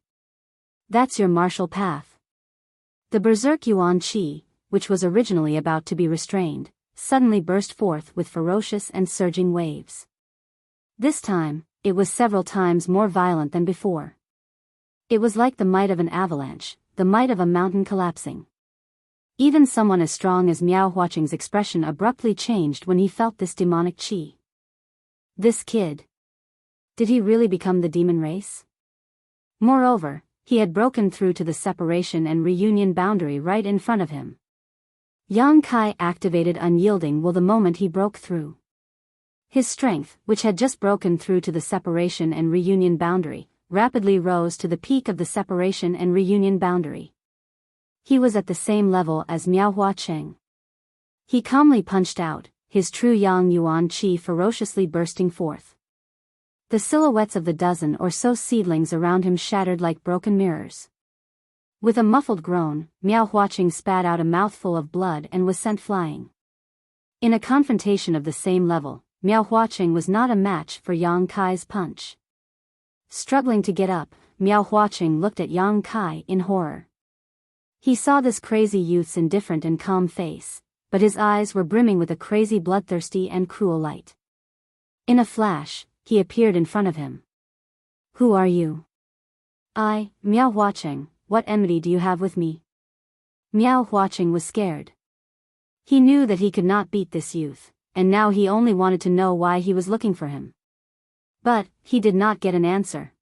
That's your martial path. The berserk yuan qi, which was originally about to be restrained, suddenly burst forth with ferocious and surging waves. This time, it was several times more violent than before. It was like the might of an avalanche, the might of a mountain collapsing. Even someone as strong as Miao Huaqing's expression abruptly changed when he felt this demonic qi. This kid. Did he really become the demon race? Moreover, he had broken through to the separation and reunion boundary right in front of him. Yang Kai activated unyielding will the moment he broke through. His strength, which had just broken through to the separation and reunion boundary, rapidly rose to the peak of the separation and reunion boundary. He was at the same level as Miao Huaqing. He calmly punched out, his true yang yuan qi ferociously bursting forth. The silhouettes of the dozen or so seedlings around him shattered like broken mirrors. With a muffled groan, Miao Huaqing spat out a mouthful of blood and was sent flying. In a confrontation of the same level, Miao Huaqing was not a match for Yang Kai's punch. Struggling to get up, Miao Huaqing looked at Yang Kai in horror. He saw this crazy youth's indifferent and calm face, but his eyes were brimming with a crazy bloodthirsty and cruel light. In a flash, he appeared in front of him. Who are you? I, Miao Huaqing, what enmity do you have with me? Miao Huaqing was scared. He knew that he could not beat this youth, and now he only wanted to know why he was looking for him. But, he did not get an answer.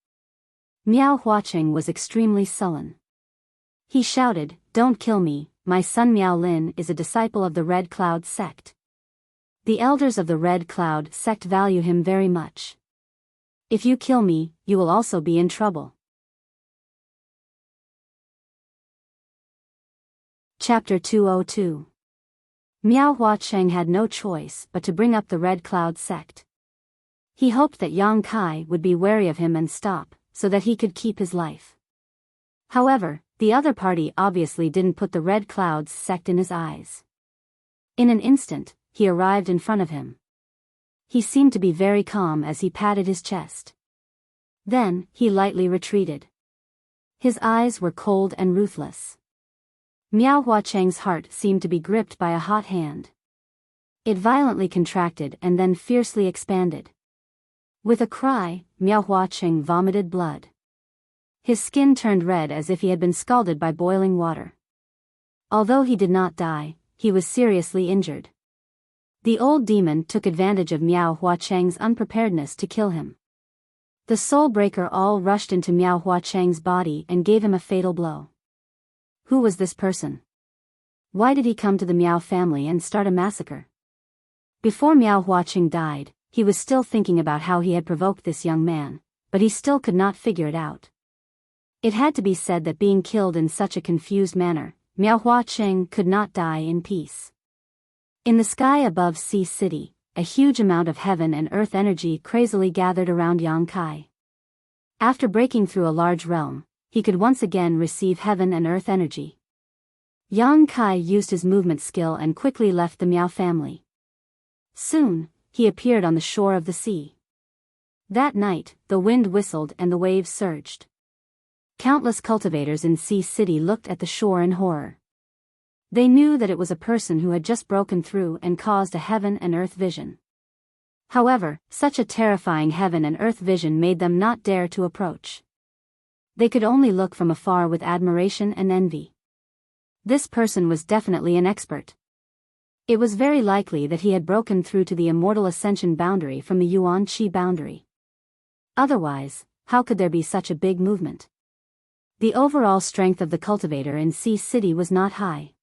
Miao Huaqing was extremely sullen. He shouted, "Don't kill me, my son Miao Lin is a disciple of the Red Cloud sect. The elders of the Red Cloud sect value him very much. If you kill me, you will also be in trouble." Chapter 202. Miao Huaqing had no choice but to bring up the Red Cloud sect. He hoped that Yang Kai would be wary of him and stop, so that he could keep his life. However, the other party obviously didn't put the Red Cloud's sect in his eyes. In an instant, he arrived in front of him. He seemed to be very calm as he patted his chest. Then, he lightly retreated. His eyes were cold and ruthless. Miao Huaqing's heart seemed to be gripped by a hot hand. It violently contracted and then fiercely expanded. With a cry, Miao Huaqing vomited blood. His skin turned red as if he had been scalded by boiling water. Although he did not die, he was seriously injured. The old demon took advantage of Miao Huaqing's unpreparedness to kill him. The soul breaker all rushed into Miao Huaqing's body and gave him a fatal blow. Who was this person? Why did he come to the Miao family and start a massacre? Before Miao Huaqing died, he was still thinking about how he had provoked this young man, but he still could not figure it out. It had to be said that being killed in such a confused manner, Miao Huaqing could not die in peace. In the sky above Sea City, a huge amount of heaven and earth energy crazily gathered around Yang Kai. After breaking through a large realm, he could once again receive heaven and earth energy. Yang Kai used his movement skill and quickly left the Miao family. Soon, he appeared on the shore of the sea. That night, the wind whistled and the waves surged. Countless cultivators in Sea City looked at the shore in horror. They knew that it was a person who had just broken through and caused a heaven and earth vision. However, such a terrifying heaven and earth vision made them not dare to approach. They could only look from afar with admiration and envy. This person was definitely an expert. It was very likely that he had broken through to the immortal ascension boundary from the Yuan Qi boundary. Otherwise, how could there be such a big movement? The overall strength of the cultivator in Sea City was not high.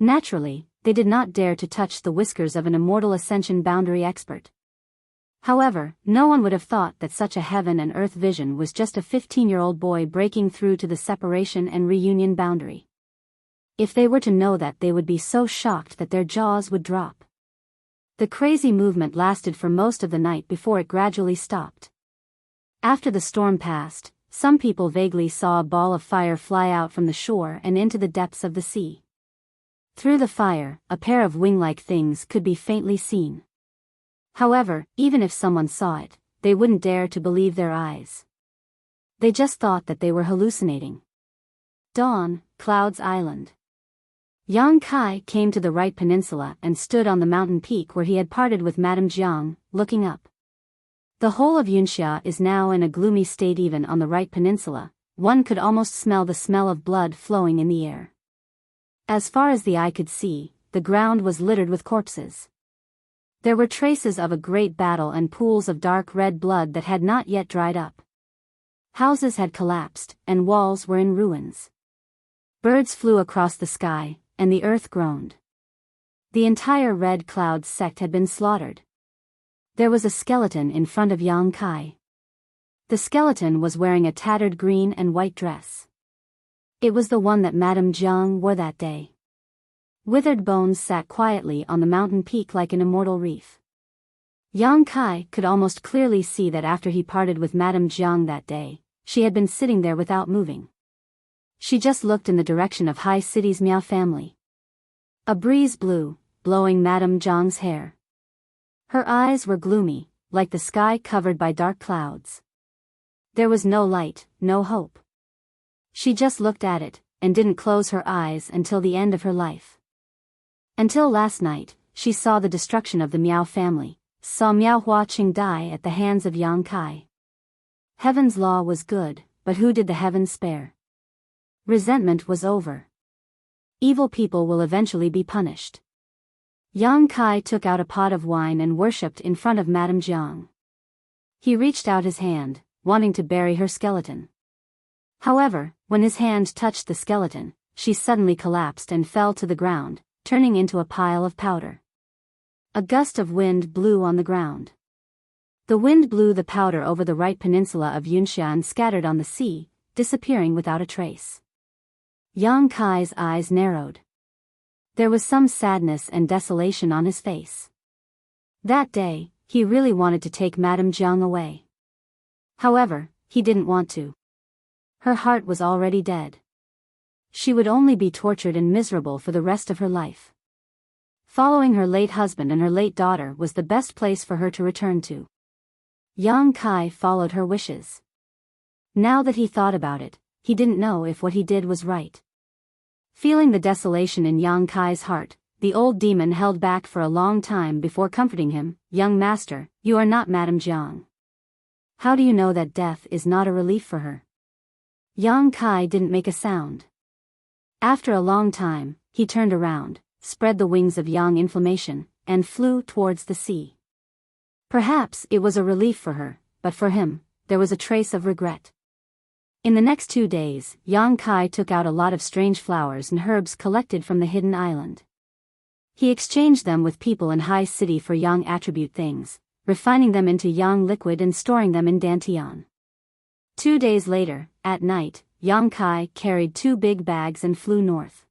Naturally, they did not dare to touch the whiskers of an immortal ascension boundary expert. However, no one would have thought that such a heaven and earth vision was just a 15-year-old boy breaking through to the separation and reunion boundary. If they were to know that, they would be so shocked that their jaws would drop. The crazy movement lasted for most of the night before it gradually stopped. After the storm passed, some people vaguely saw a ball of fire fly out from the shore and into the depths of the sea. Through the fire, a pair of wing-like things could be faintly seen. However, even if someone saw it, they wouldn't dare to believe their eyes. They just thought that they were hallucinating. Dawn, Clouds Island. Yang Kai came to the right peninsula and stood on the mountain peak where he had parted with Madame Jiang, looking up. The whole of Yunxia is now in a gloomy state. Even on the right peninsula, one could almost smell the smell of blood flowing in the air. As far as the eye could see, the ground was littered with corpses. There were traces of a great battle and pools of dark red blood that had not yet dried up. Houses had collapsed, and walls were in ruins. Birds flew across the sky, and the earth groaned. The entire Red Cloud sect had been slaughtered. There was a skeleton in front of Yang Kai. The skeleton was wearing a tattered green and white dress. It was the one that Madame Jiang wore that day. Withered bones sat quietly on the mountain peak like an immortal reef. Yang Kai could almost clearly see that after he parted with Madame Jiang that day, she had been sitting there without moving. She just looked in the direction of High City's Miao family. A breeze blew, blowing Madame Jiang's hair. Her eyes were gloomy, like the sky covered by dark clouds. There was no light, no hope. She just looked at it, and didn't close her eyes until the end of her life. Until last night, she saw the destruction of the Miao family, saw Miao Huaqing die at the hands of Yang Kai. Heaven's law was good, but who did the heavens spare? Resentment was over. Evil people will eventually be punished. Yang Kai took out a pot of wine and worshipped in front of Madame Jiang. He reached out his hand, wanting to bury her skeleton. However, when his hand touched the skeleton, she suddenly collapsed and fell to the ground, turning into a pile of powder. A gust of wind blew on the ground. The wind blew the powder over the right peninsula of Yunxia and scattered on the sea, disappearing without a trace. Yang Kai's eyes narrowed. There was some sadness and desolation on his face. That day, he really wanted to take Madame Jiang away. However, he didn't want to. Her heart was already dead. She would only be tortured and miserable for the rest of her life. Following her late husband and her late daughter was the best place for her to return to. Yang Kai followed her wishes. Now that he thought about it, he didn't know if what he did was right. Feeling the desolation in Yang Kai's heart, the old demon held back for a long time before comforting him. "Young master, you are not Madame Jiang. How do you know that death is not a relief for her?" Yang Kai didn't make a sound. After a long time, he turned around, spread the wings of yang inflammation, and flew towards the sea. Perhaps it was a relief for her, but for him, there was a trace of regret. In the next 2 days, Yang Kai took out a lot of strange flowers and herbs collected from the hidden island. He exchanged them with people in High City for yang attribute things, refining them into yang liquid and storing them in Dantian. 2 days later, at night, Yang Kai carried 2 big bags and flew north.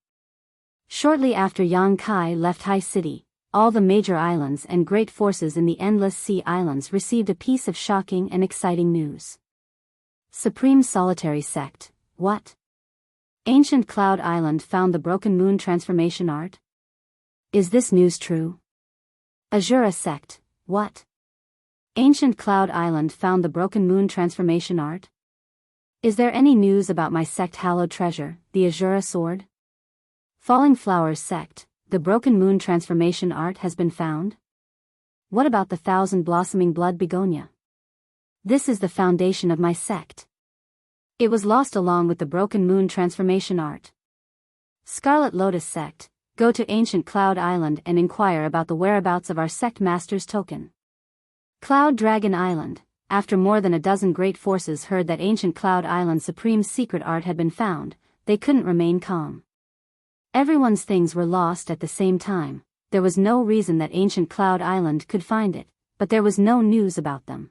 Shortly after Yang Kai left High City, all the major islands and great forces in the Endless Sea Islands received a piece of shocking and exciting news. Supreme Solitary Sect, what? Ancient Cloud Island found the Broken Moon transformation art? Is this news true? Azura Sect, what? Ancient Cloud Island found the Broken Moon transformation art? Is there any news about my sect hallowed treasure, the Azura Sword? Falling Flowers Sect, the Broken Moon transformation art has been found? What about the 1,000 blossoming blood begonia? This is the foundation of my sect. It was lost along with the Broken Moon transformation art. Scarlet Lotus Sect, go to Ancient Cloud Island and inquire about the whereabouts of our sect master's token. Cloud Dragon Island, after more than a dozen great forces heard that Ancient Cloud Island's supreme secret art had been found, they couldn't remain calm. Everyone's things were lost at the same time. There was no reason that Ancient Cloud Island could find it, but there was no news about them.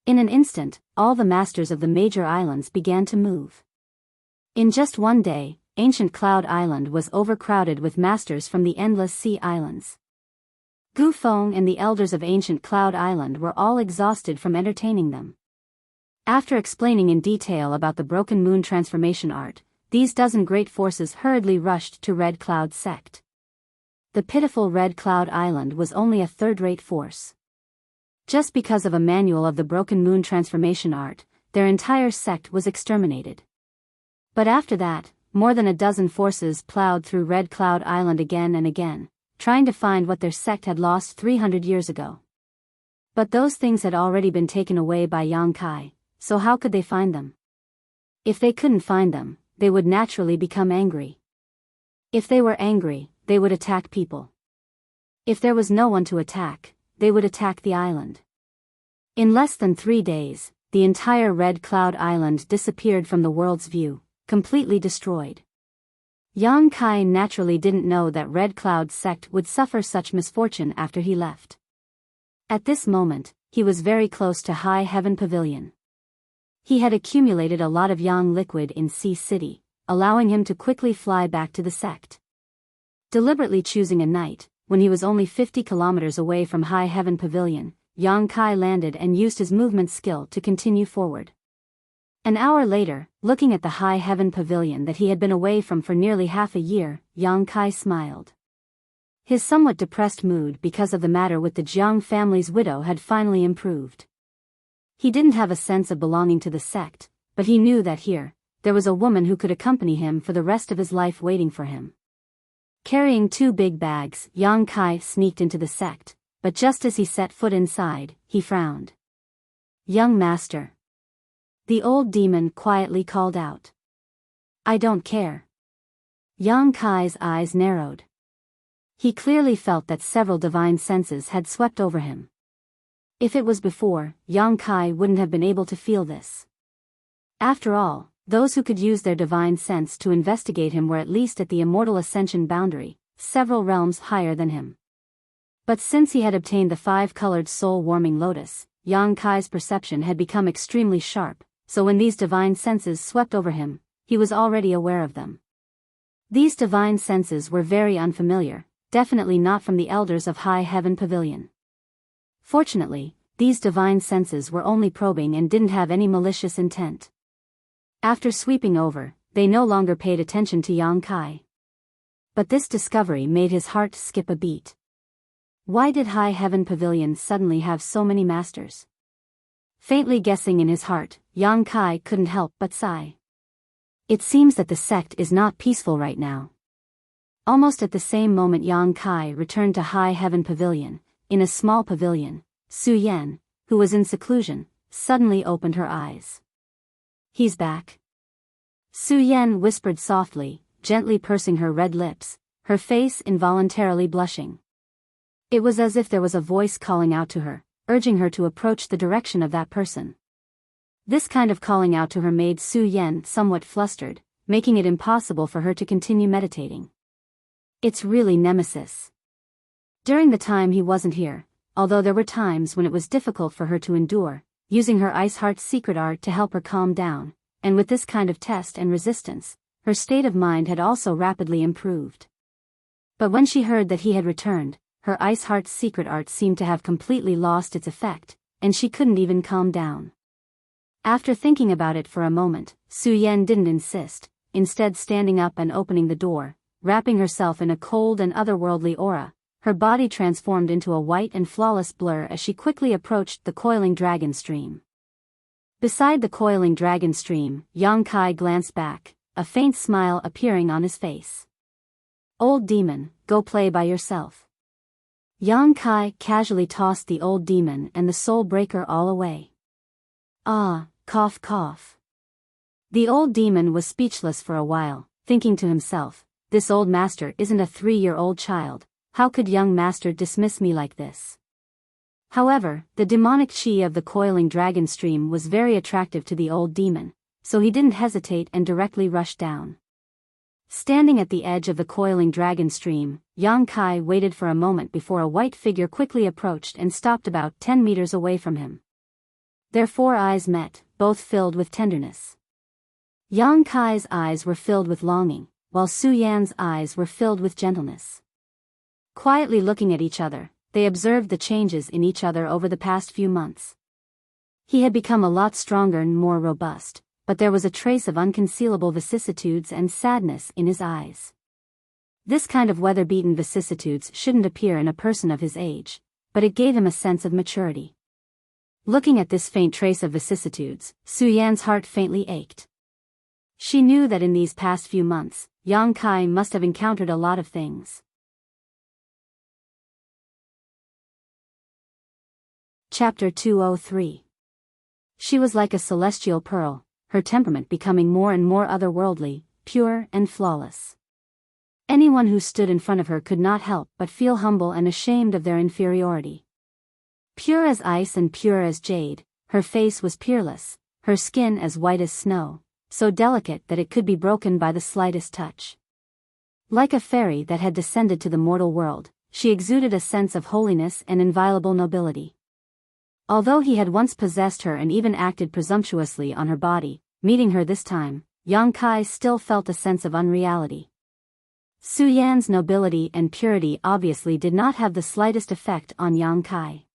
In an instant, all the masters of the major islands began to move. In just one day, Ancient Cloud Island was overcrowded with masters from the Endless Sea Islands. Gu Feng and the elders of Ancient Cloud Island were all exhausted from entertaining them. After explaining in detail about the Broken Moon transformation art, these dozen great forces hurriedly rushed to Red Cloud Sect. The pitiful Red Cloud Island was only a third-rate force. Just because of a manual of the Broken Moon transformation art, their entire sect was exterminated. But after that, more than a dozen forces plowed through Red Cloud Island again and again, trying to find what their sect had lost 300 years ago. But those things had already been taken away by Yang Kai, so how could they find them? If they couldn't find them, they would naturally become angry. If they were angry, they would attack people. If there was no one to attack, they would attack the island. In less than 3 days, the entire Red Cloud Island disappeared from the world's view, completely destroyed. Yang Kai naturally didn't know that Red Cloud Sect would suffer such misfortune after he left. At this moment, he was very close to High Heaven Pavilion. He had accumulated a lot of yang liquid in Sea City, allowing him to quickly fly back to the sect. Deliberately choosing a night, when he was only 50 kilometers away from High Heaven Pavilion, Yang Kai landed and used his movement skill to continue forward. An hour later, looking at the High Heaven Pavilion that he had been away from for nearly half a year, Yang Kai smiled. His somewhat depressed mood because of the matter with the Jiang family's widow had finally improved. He didn't have a sense of belonging to the sect, but he knew that here, there was a woman who could accompany him for the rest of his life waiting for him. Carrying 2 big bags, Yang Kai sneaked into the sect, but just as he set foot inside, he frowned. "Young master." The old demon quietly called out. "I don't care." Yang Kai's eyes narrowed. He clearly felt that several divine senses had swept over him. If it was before, Yang Kai wouldn't have been able to feel this. After all, those who could use their divine sense to investigate him were at least at the immortal ascension boundary, several realms higher than him. But since he had obtained the 5-colored soul-warming lotus, Yang Kai's perception had become extremely sharp, so when these divine senses swept over him, he was already aware of them. These divine senses were very unfamiliar, definitely not from the elders of High Heaven Pavilion. Fortunately, these divine senses were only probing and didn't have any malicious intent. After sweeping over, they no longer paid attention to Yang Kai. But this discovery made his heart skip a beat. Why did High Heaven Pavilion suddenly have so many masters? Faintly guessing in his heart, Yang Kai couldn't help but sigh. It seems that the sect is not peaceful right now. Almost at the same moment Yang Kai returned to High Heaven Pavilion. In a small pavilion, Su Yan, who was in seclusion, suddenly opened her eyes. "He's back." Su Yan whispered softly, gently pursing her red lips, her face involuntarily blushing. It was as if there was a voice calling out to her, urging her to approach the direction of that person. This kind of calling out to her made Su Yan somewhat flustered, making it impossible for her to continue meditating. It's really Nemesis. During the time he wasn't here, although there were times when it was difficult for her to endure, using her Ice Heart's secret art to help her calm down, and with this kind of test and resistance, her state of mind had also rapidly improved. But when she heard that he had returned, her ice heart's secret art seemed to have completely lost its effect, and she couldn't even calm down. After thinking about it for a moment, Su Yan didn't insist, instead standing up and opening the door, wrapping herself in a cold and otherworldly aura. Her body transformed into a white and flawless blur as she quickly approached the coiling dragon stream. Beside the coiling dragon stream, Yang Kai glanced back, a faint smile appearing on his face. "Old demon, go play by yourself." Yang Kai casually tossed the old demon and the soul breaker all away. "Ah, cough cough." The old demon was speechless for a while, thinking to himself, "This old master isn't a 3-year-old child. How could young master dismiss me like this?" However, the demonic chi of the coiling dragon stream was very attractive to the old demon, so he didn't hesitate and directly rushed down. Standing at the edge of the coiling dragon stream, Yang Kai waited for a moment before a white figure quickly approached and stopped about 10 meters away from him. Their 4 eyes met, both filled with tenderness. Yang Kai's eyes were filled with longing, while Su Yan's eyes were filled with gentleness. Quietly looking at each other, they observed the changes in each other over the past few months. He had become a lot stronger and more robust, but there was a trace of unconcealable vicissitudes and sadness in his eyes. This kind of weather-beaten vicissitudes shouldn't appear in a person of his age, but it gave him a sense of maturity. Looking at this faint trace of vicissitudes, Su Yan's heart faintly ached. She knew that in these past few months, Yang Kai must have encountered a lot of things. Chapter 203. She was like a celestial pearl, her temperament becoming more and more otherworldly, pure and flawless. Anyone who stood in front of her could not help but feel humble and ashamed of their inferiority. Pure as ice and pure as jade, her face was peerless, her skin as white as snow, so delicate that it could be broken by the slightest touch. Like a fairy that had descended to the mortal world, she exuded a sense of holiness and inviolable nobility. Although he had once possessed her and even acted presumptuously on her body, meeting her this time, Yang Kai still felt a sense of unreality. Su Yan's nobility and purity obviously did not have the slightest effect on Yang Kai.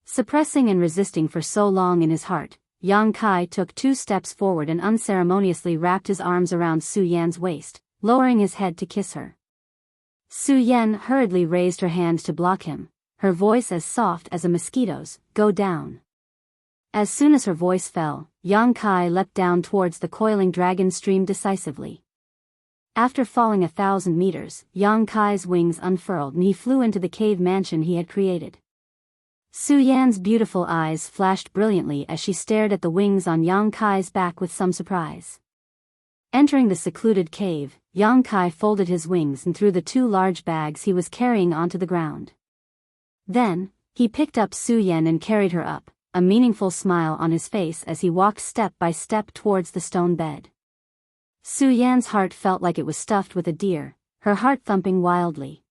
Suppressing and resisting for so long in his heart, Yang Kai took 2 steps forward and unceremoniously wrapped his arms around Su Yan's waist, lowering his head to kiss her. Su Yan hurriedly raised her hand to block him, her voice as soft as a mosquito's, "Go down." As soon as her voice fell, Yang Kai leapt down towards the coiling dragon stream decisively. After falling 1,000 meters, Yang Kai's wings unfurled and he flew into the cave mansion he had created. Su Yan's beautiful eyes flashed brilliantly as she stared at the wings on Yang Kai's back with some surprise. Entering the secluded cave, Yang Kai folded his wings and threw the 2 large bags he was carrying onto the ground. Then, he picked up Su Yan and carried her up, a meaningful smile on his face as he walked step by step towards the stone bed. Su Yan's heart felt like it was stuffed with a deer, her heart thumping wildly.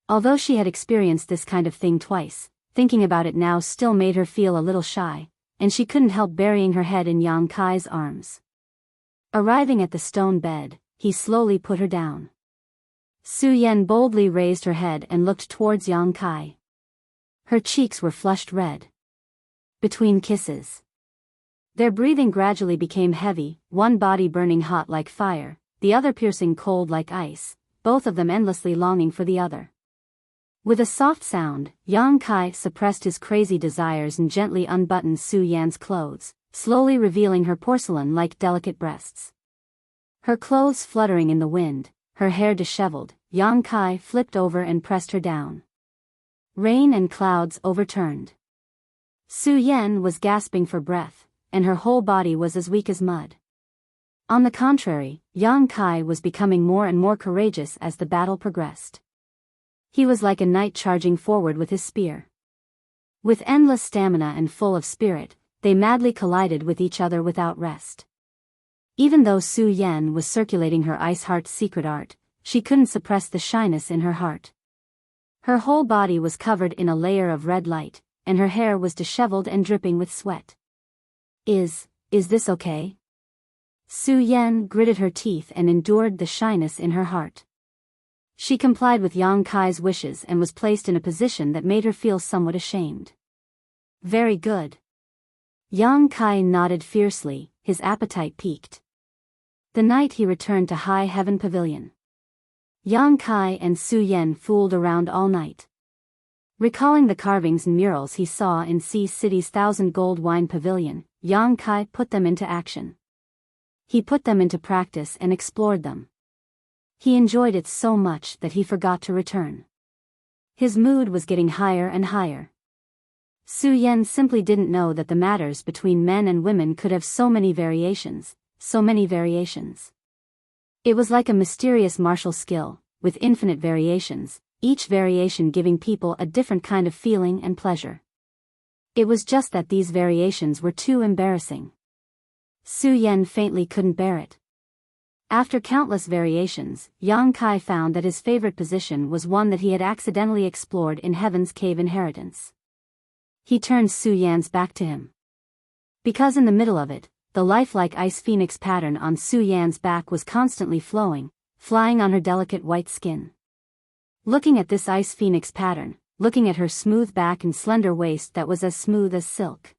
Although she had experienced this kind of thing twice, thinking about it now still made her feel a little shy, and she couldn't help burying her head in Yang Kai's arms. Arriving at the stone bed, he slowly put her down. Su Yan boldly raised her head and looked towards Yang Kai. Her cheeks were flushed red. Between kisses, their breathing gradually became heavy, one body burning hot like fire, the other piercing cold like ice, both of them endlessly longing for the other. With a soft sound, Yang Kai suppressed his crazy desires and gently unbuttoned Su Yan's clothes, slowly revealing her porcelain-like delicate breasts. Her clothes fluttering in the wind, her hair disheveled, Yang Kai flipped over and pressed her down. Rain and clouds overturned. Su Yan was gasping for breath, and her whole body was as weak as mud. On the contrary, Yang Kai was becoming more and more courageous as the battle progressed. He was like a knight charging forward with his spear. With endless stamina and full of spirit, they madly collided with each other without rest. Even though Su Yan was circulating her ice heart's secret art, she couldn't suppress the shyness in her heart. Her whole body was covered in a layer of red light, and her hair was disheveled and dripping with sweat. Is this okay?" Su Yan gritted her teeth and endured the shyness in her heart. She complied with Yang Kai's wishes and was placed in a position that made her feel somewhat ashamed. Very good. Yang Kai nodded fiercely, his appetite piqued. The night he returned to High Heaven Pavilion. Yang Kai and Su Yan fooled around all night. Recalling the carvings and murals he saw in Sea City's 1,000 Gold Wine Pavilion, Yang Kai put them into action. He put them into practice and explored them. He enjoyed it so much that he forgot to return. His mood was getting higher and higher. Su Yan simply didn't know that the matters between men and women could have so many variations, so many variations. It was like a mysterious martial skill, with infinite variations, each variation giving people a different kind of feeling and pleasure. It was just that these variations were too embarrassing. Su Yan faintly couldn't bear it. After countless variations, Yang Kai found that his favorite position was one that he had accidentally explored in Heaven's Cave Inheritance. He turned Su Yan's back to him. Because in the middle of it, the lifelike ice phoenix pattern on Su Yan's back was constantly flowing, flying on her delicate white skin. Looking at this ice phoenix pattern, looking at her smooth back and slender waist that was as smooth as silk,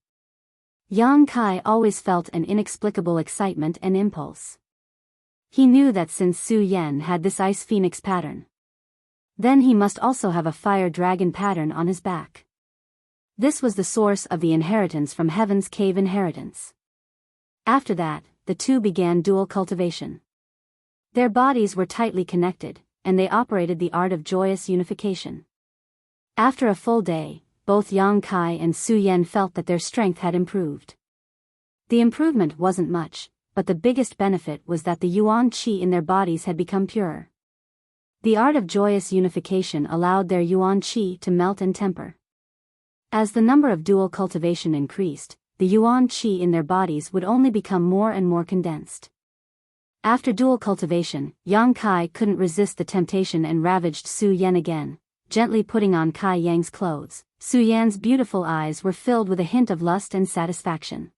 Yang Kai always felt an inexplicable excitement and impulse. He knew that since Su Yan had this ice phoenix pattern, then he must also have a fire dragon pattern on his back. This was the source of the inheritance from Heaven's Cave Inheritance. After that, the two began dual cultivation. Their bodies were tightly connected, and they operated the art of joyous unification. After a full day, both Yang Kai and Su Yan felt that their strength had improved. The improvement wasn't much, but the biggest benefit was that the yuan qi in their bodies had become purer. The art of joyous unification allowed their yuan qi to melt and temper. As the number of dual cultivation increased, the yuan qi in their bodies would only become more and more condensed. After dual cultivation, Yang Kai couldn't resist the temptation and ravaged Su Yan again, gently putting on Kai Yang's clothes. Su Yan's beautiful eyes were filled with a hint of lust and satisfaction.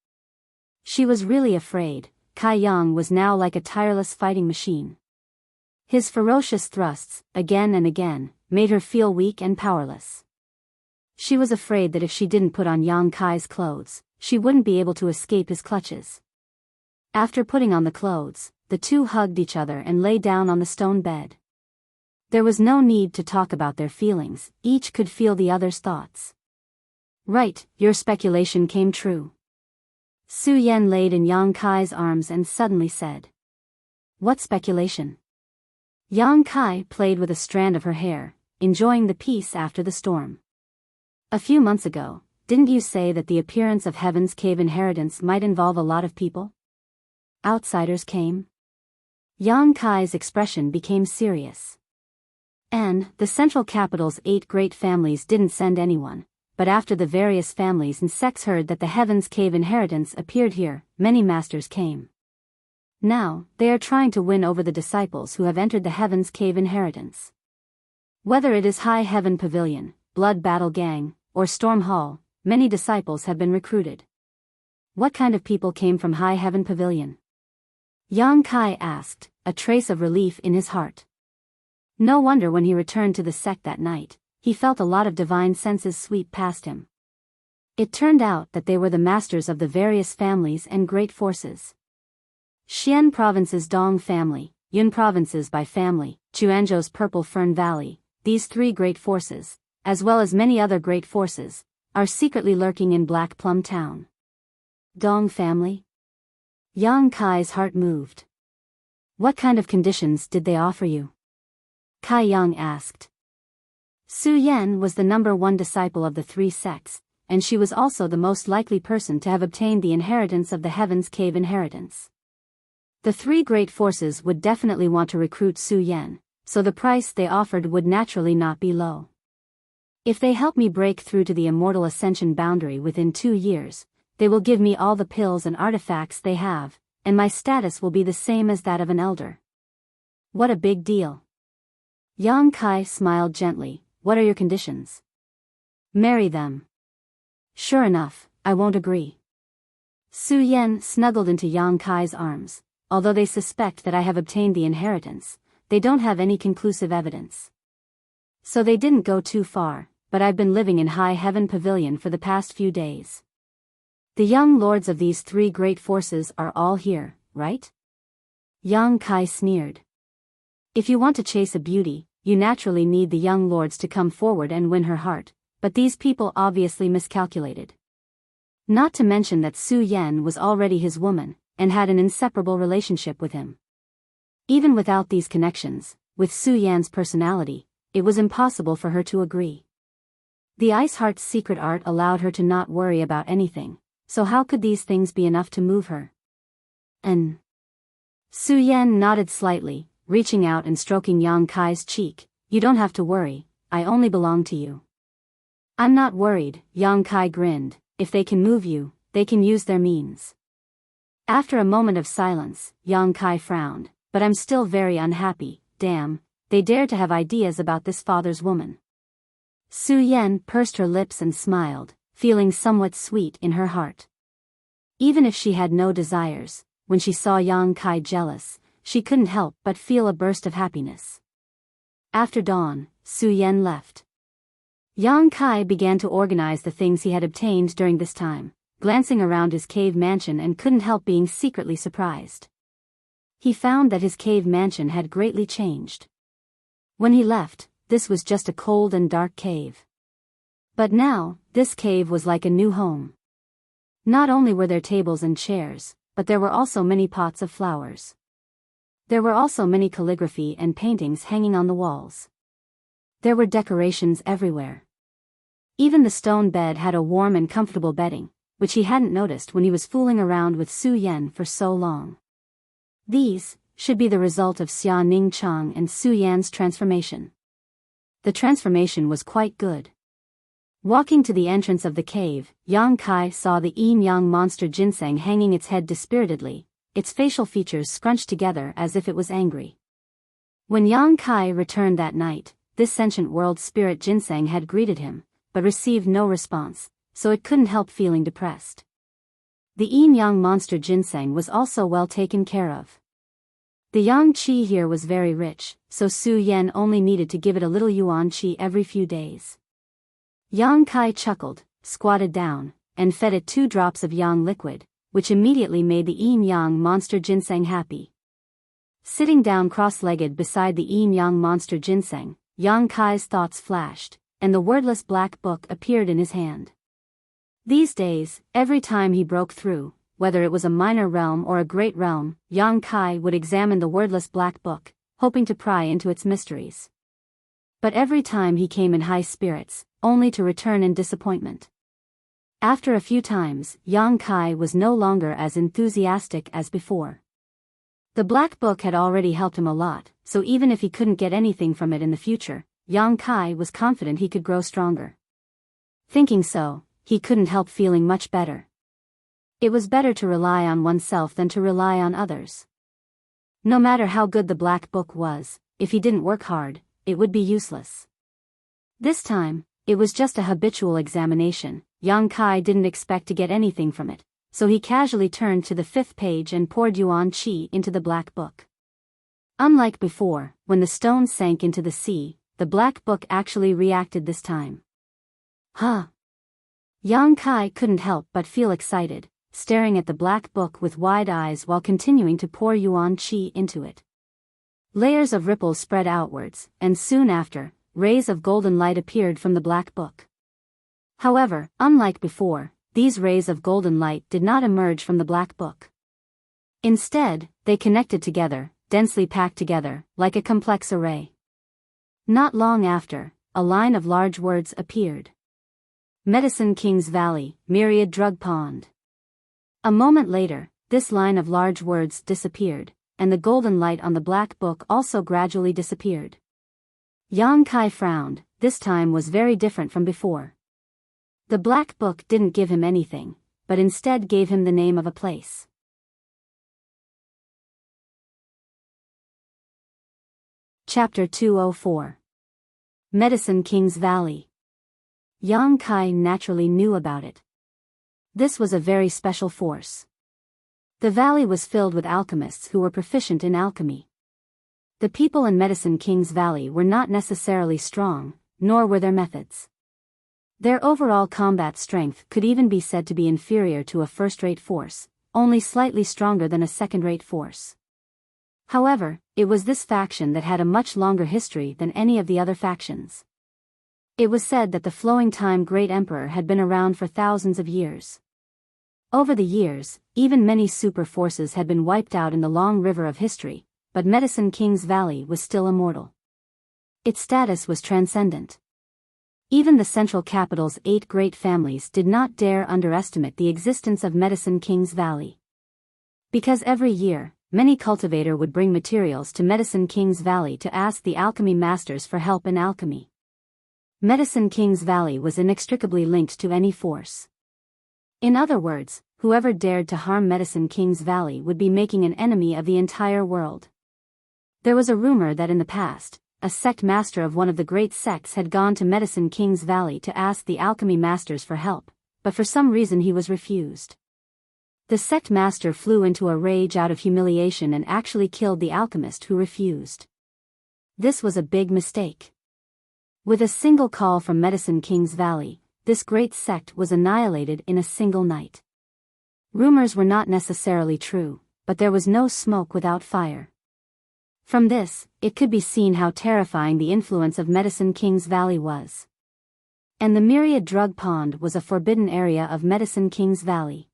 She was really afraid. Kai Yang was now like a tireless fighting machine. His ferocious thrusts, again and again, made her feel weak and powerless. She was afraid that if she didn't put on Yang Kai's clothes, she wouldn't be able to escape his clutches. After putting on the clothes, the two hugged each other and lay down on the stone bed. There was no need to talk about their feelings, each could feel the other's thoughts. Right, your speculation came true. Su Yan laid in Yang Kai's arms and suddenly said. What speculation? Yang Kai played with a strand of her hair, enjoying the peace after the storm. A few months ago, didn't you say that the appearance of Heaven's Cave Inheritance might involve a lot of people? Outsiders came. Yang Kai's expression became serious. And the central capital's 8 great families didn't send anyone. But after the various families and sects heard that the Heaven's Cave Inheritance appeared here, many masters came. Now, they are trying to win over the disciples who have entered the Heaven's Cave Inheritance. Whether it is High Heaven Pavilion, Blood Battle Gang, or Storm Hall, many disciples have been recruited. What kind of people came from High Heaven Pavilion? Yang Kai asked, a trace of relief in his heart. No wonder when he returned to the sect that night, he felt a lot of divine senses sweep past him. It turned out that they were the masters of the various families and great forces. Xian Province's Dong family, Yun Province's Bai family, Chuanzhou's Purple Fern Valley, these 3 great forces, as well as many other great forces, are secretly lurking in Black Plum Town. Dong family? Yang Kai's heart moved. What kind of conditions did they offer you? Kai Yang asked. Su Yan was the number 1 disciple of the 3 sects, and she was also the most likely person to have obtained the inheritance of the Heaven's Cave Inheritance. The 3 great forces would definitely want to recruit Su Yan, so the price they offered would naturally not be low. If they help me break through to the Immortal Ascension boundary within 2 years, they will give me all the pills and artifacts they have, and my status will be the same as that of an elder. What a big deal. Yang Kai smiled gently. What are your conditions? Marry them. Sure enough, I won't agree. Su Yan snuggled into Yang Kai's arms. Although they suspect that I have obtained the inheritance, they don't have any conclusive evidence. So they didn't go too far, but I've been living in High Heaven Pavilion for the past few days. The young lords of these three great forces are all here, right? Yang Kai sneered. If you want to chase a beauty, you naturally need the young lords to come forward and win her heart, but these people obviously miscalculated. Not to mention that Su Yan was already his woman, and had an inseparable relationship with him. Even without these connections, with Su Yan's personality, it was impossible for her to agree. The Ice Heart's secret art allowed her to not worry about anything, so how could these things be enough to move her? And Su Yan nodded slightly, reaching out and stroking Yang Kai's cheek. You don't have to worry, I only belong to you. I'm not worried, Yang Kai grinned. If they can move you, they can use their means. After a moment of silence, Yang Kai frowned. But I'm still very unhappy, damn, they dare to have ideas about this father's woman. Su Yan pursed her lips and smiled, feeling somewhat sweet in her heart. Even if she had no desires, when she saw Yang Kai jealous, she couldn't help but feel a burst of happiness. After dawn, Su Yan left. Yang Kai began to organize the things he had obtained during this time, glancing around his cave mansion and couldn't help being secretly surprised. He found that his cave mansion had greatly changed. When he left, this was just a cold and dark cave. But now, this cave was like a new home. Not only were there tables and chairs, but there were also many pots of flowers. There were also many calligraphy and paintings hanging on the walls. There were decorations everywhere. Even the stone bed had a warm and comfortable bedding, which he hadn't noticed when he was fooling around with Su Yan for so long. These should be the result of Xia Ning Chang and Su Yan's transformation. The transformation was quite good. Walking to the entrance of the cave, Yang Kai saw the yin-yang monster ginseng hanging its head dispiritedly, its facial features scrunched together as if it was angry. When Yang Kai returned that night, this sentient world spirit ginseng had greeted him, but received no response, so it couldn't help feeling depressed. The yin-yang monster ginseng was also well taken care of. The yang qi here was very rich, so Su Yan only needed to give it a little yuan qi every few days. Yang Kai chuckled, squatted down, and fed it 2 drops of yang liquid, which immediately made the yin-yang monster ginseng happy. Sitting down cross-legged beside the yin-yang monster ginseng, Yang Kai's thoughts flashed, and the wordless black book appeared in his hand. These days, every time he broke through, whether it was a minor realm or a great realm, Yang Kai would examine the wordless black book, hoping to pry into its mysteries. But every time he came in high spirits, only to return in disappointment. After a few times, Yang Kai was no longer as enthusiastic as before. The black book had already helped him a lot, so even if he couldn't get anything from it in the future, Yang Kai was confident he could grow stronger. Thinking so, he couldn't help feeling much better. It was better to rely on oneself than to rely on others. No matter how good the black book was, if he didn't work hard, it would be useless. This time, it was just a habitual examination. Yang Kai didn't expect to get anything from it, so he casually turned to the 5th page and poured yuan qi into the black book. Unlike before, when the stone sank into the sea, the black book actually reacted this time. Huh! Yang Kai couldn't help but feel excited, staring at the black book with wide eyes while continuing to pour yuan qi into it. Layers of ripples spread outwards, and soon after, rays of golden light appeared from the black book. However, unlike before, these rays of golden light did not emerge from the black book. Instead, they connected together, densely packed together, like a complex array. Not long after, a line of large words appeared. Medicine King's Valley, Myriad Drug Pond. A moment later, this line of large words disappeared, and the golden light on the black book also gradually disappeared. Yang Kai frowned. This time was very different from before. The black book didn't give him anything, but instead gave him the name of a place. Chapter 204. Medicine King's Valley. Yang Kai naturally knew about it. This was a very special force. The valley was filled with alchemists who were proficient in alchemy. The people in Medicine King's Valley were not necessarily strong, nor were their methods. Their overall combat strength could even be said to be inferior to a first-rate force, only slightly stronger than a second-rate force. However, it was this faction that had a much longer history than any of the other factions. It was said that the Flowing Time Great Emperor had been around for thousands of years. Over the years, even many super forces had been wiped out in the long river of history, but Medicine King's Valley was still immortal. Its status was transcendent. Even the central capital's 8 great families did not dare underestimate the existence of Medicine King's Valley. Because every year, many cultivators would bring materials to Medicine King's Valley to ask the alchemy masters for help in alchemy. Medicine King's Valley was inextricably linked to any force. In other words, whoever dared to harm Medicine King's Valley would be making an enemy of the entire world. There was a rumor that in the past, a sect master of one of the great sects had gone to Medicine King's Valley to ask the alchemy masters for help, but for some reason he was refused. The sect master flew into a rage out of humiliation and actually killed the alchemist who refused. This was a big mistake. With a single call from Medicine King's Valley, this great sect was annihilated in a single night. Rumors were not necessarily true, but there was no smoke without fire. From this, it could be seen how terrifying the influence of Medicine King's Valley was. And the Myriad Drug Pond was a forbidden area of Medicine King's Valley.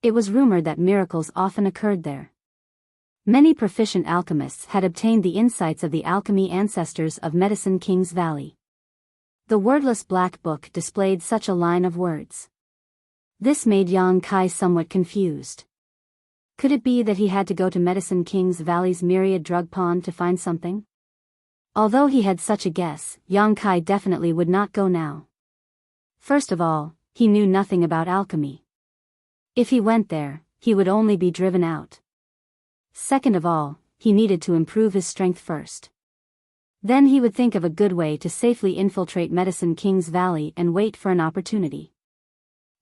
It was rumored that miracles often occurred there. Many proficient alchemists had obtained the insights of the alchemy ancestors of Medicine King's Valley. The wordless black book displayed such a line of words. This made Yang Kai somewhat confused. Could it be that he had to go to Medicine King's Valley's Myriad Drug Pond to find something? Although he had such a guess, Yang Kai definitely would not go now. First of all, he knew nothing about alchemy. If he went there, he would only be driven out. Second of all, he needed to improve his strength first. Then he would think of a good way to safely infiltrate Medicine King's Valley and wait for an opportunity.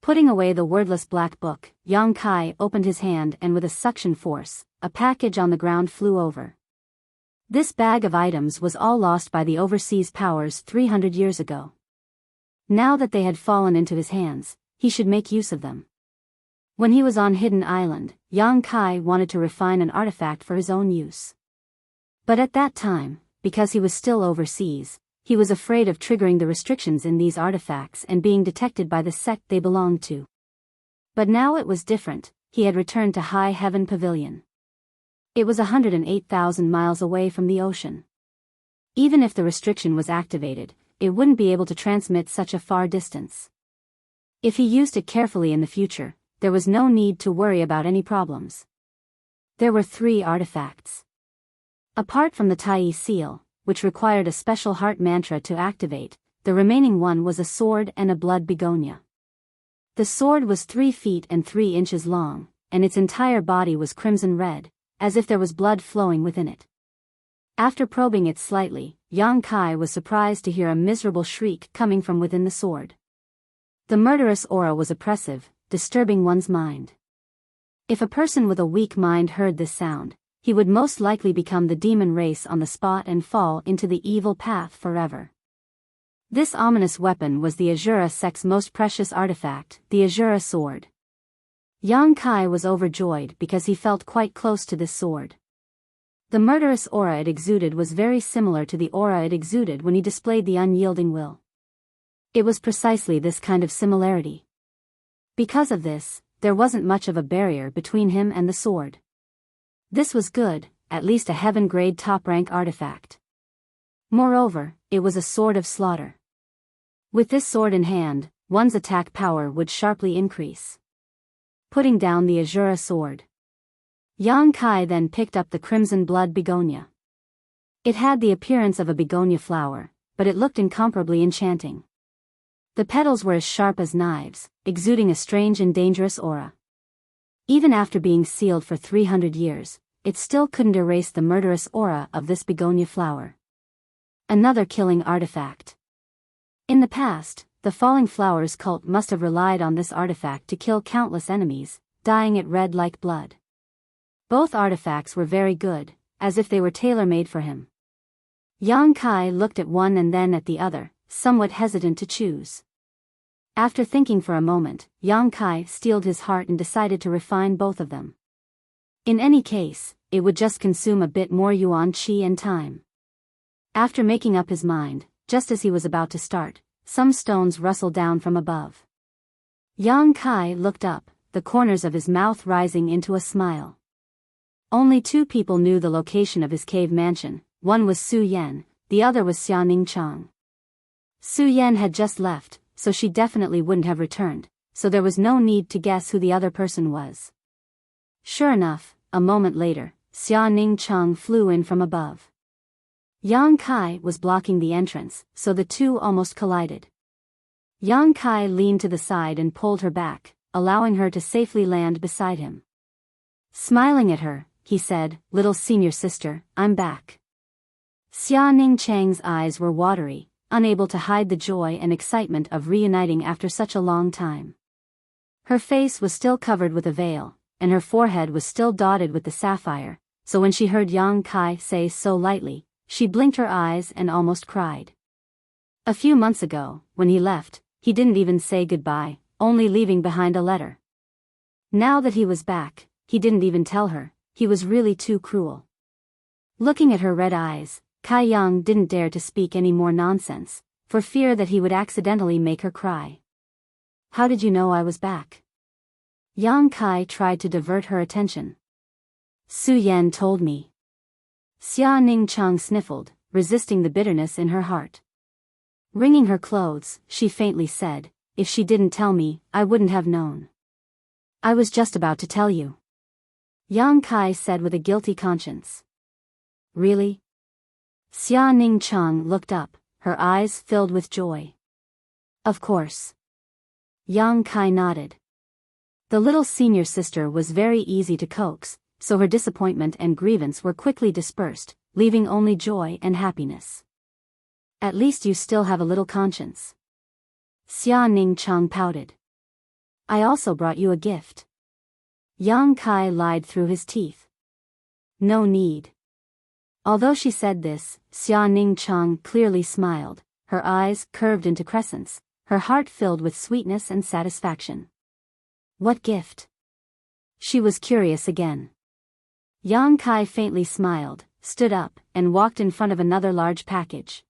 Putting away the wordless black book, Yang Kai opened his hand and with a suction force, a package on the ground flew over. This bag of items was all lost by the overseas powers 300 years ago. Now that they had fallen into his hands, he should make use of them. When he was on Hidden Island, Yang Kai wanted to refine an artifact for his own use. But at that time, because he was still overseas, he was afraid of triggering the restrictions in these artifacts and being detected by the sect they belonged to. But now it was different, he had returned to High Heaven Pavilion. It was 108,000 miles away from the ocean. Even if the restriction was activated, it wouldn't be able to transmit such a far distance. If he used it carefully in the future, there was no need to worry about any problems. There were 3 artifacts. Apart from the Tai seal, which required a special heart mantra to activate, the remaining one was a sword and a blood begonia. The sword was 3 feet and 3 inches long, and its entire body was crimson red, as if there was blood flowing within it. After probing it slightly, Yang Kai was surprised to hear a miserable shriek coming from within the sword. The murderous aura was oppressive, disturbing one's mind. If a person with a weak mind heard this sound, he would most likely become the demon race on the spot and fall into the evil path forever. This ominous weapon was the Azura sect's most precious artifact, the Azura sword. Yang Kai was overjoyed because he felt quite close to this sword. The murderous aura it exuded was very similar to the aura it exuded when he displayed the unyielding will. It was precisely this kind of similarity. Because of this, there wasn't much of a barrier between him and the sword. This was good, at least a heaven-grade top-rank artifact. Moreover, it was a sword of slaughter. With this sword in hand, one's attack power would sharply increase. Putting down the Azura sword, Yang Kai then picked up the crimson blood begonia. It had the appearance of a begonia flower, but it looked incomparably enchanting. The petals were as sharp as knives, exuding a strange and dangerous aura. Even after being sealed for 300 years, it still couldn't erase the murderous aura of this begonia flower. Another killing artifact. In the past, the Falling Flowers cult must have relied on this artifact to kill countless enemies, dyeing it red like blood. Both artifacts were very good, as if they were tailor-made for him. Yang Kai looked at one and then at the other, somewhat hesitant to choose. After thinking for a moment, Yang Kai steeled his heart and decided to refine both of them. In any case, it would just consume a bit more yuan qi and time. After making up his mind, just as he was about to start, some stones rustled down from above. Yang Kai looked up, the corners of his mouth rising into a smile. Only 2 people knew the location of his cave mansion, one was Su Yan, the other was Xia Ningchang. Su Yan had just left, so she definitely wouldn't have returned, so there was no need to guess who the other person was. Sure enough, a moment later, Xia Ningchang flew in from above. Yang Kai was blocking the entrance, so the two almost collided. Yang Kai leaned to the side and pulled her back, allowing her to safely land beside him. Smiling at her, he said, "Little senior sister, I'm back." Xia Ningchang's eyes were watery, unable to hide the joy and excitement of reuniting after such a long time. Her face was still covered with a veil, and her forehead was still dotted with the sapphire, so when she heard Yang Kai say so lightly, she blinked her eyes and almost cried. A few months ago, when he left, he didn't even say goodbye, only leaving behind a letter. Now that he was back, he didn't even tell her, he was really too cruel. Looking at her red eyes, Kai Yang didn't dare to speak any more nonsense, for fear that he would accidentally make her cry. "How did you know I was back?" Yang Kai tried to divert her attention. "Su Yan told me." Xia Ningchang sniffled, resisting the bitterness in her heart. Wringing her clothes, she faintly said, "If she didn't tell me, I wouldn't have known." "I was just about to tell you," Yang Kai said with a guilty conscience. "Really?" Xia Ningchang looked up, her eyes filled with joy. "Of course." Yang Kai nodded. The little senior sister was very easy to coax, so her disappointment and grievance were quickly dispersed, leaving only joy and happiness. "At least you still have a little conscience." Xia Ningchang pouted. "I also brought you a gift." Yang Kai lied through his teeth. "No need." Although she said this, Xia Ningchang clearly smiled, her eyes curved into crescents, her heart filled with sweetness and satisfaction. "What gift?" She was curious again. Yang Kai faintly smiled, stood up, and walked in front of another large package.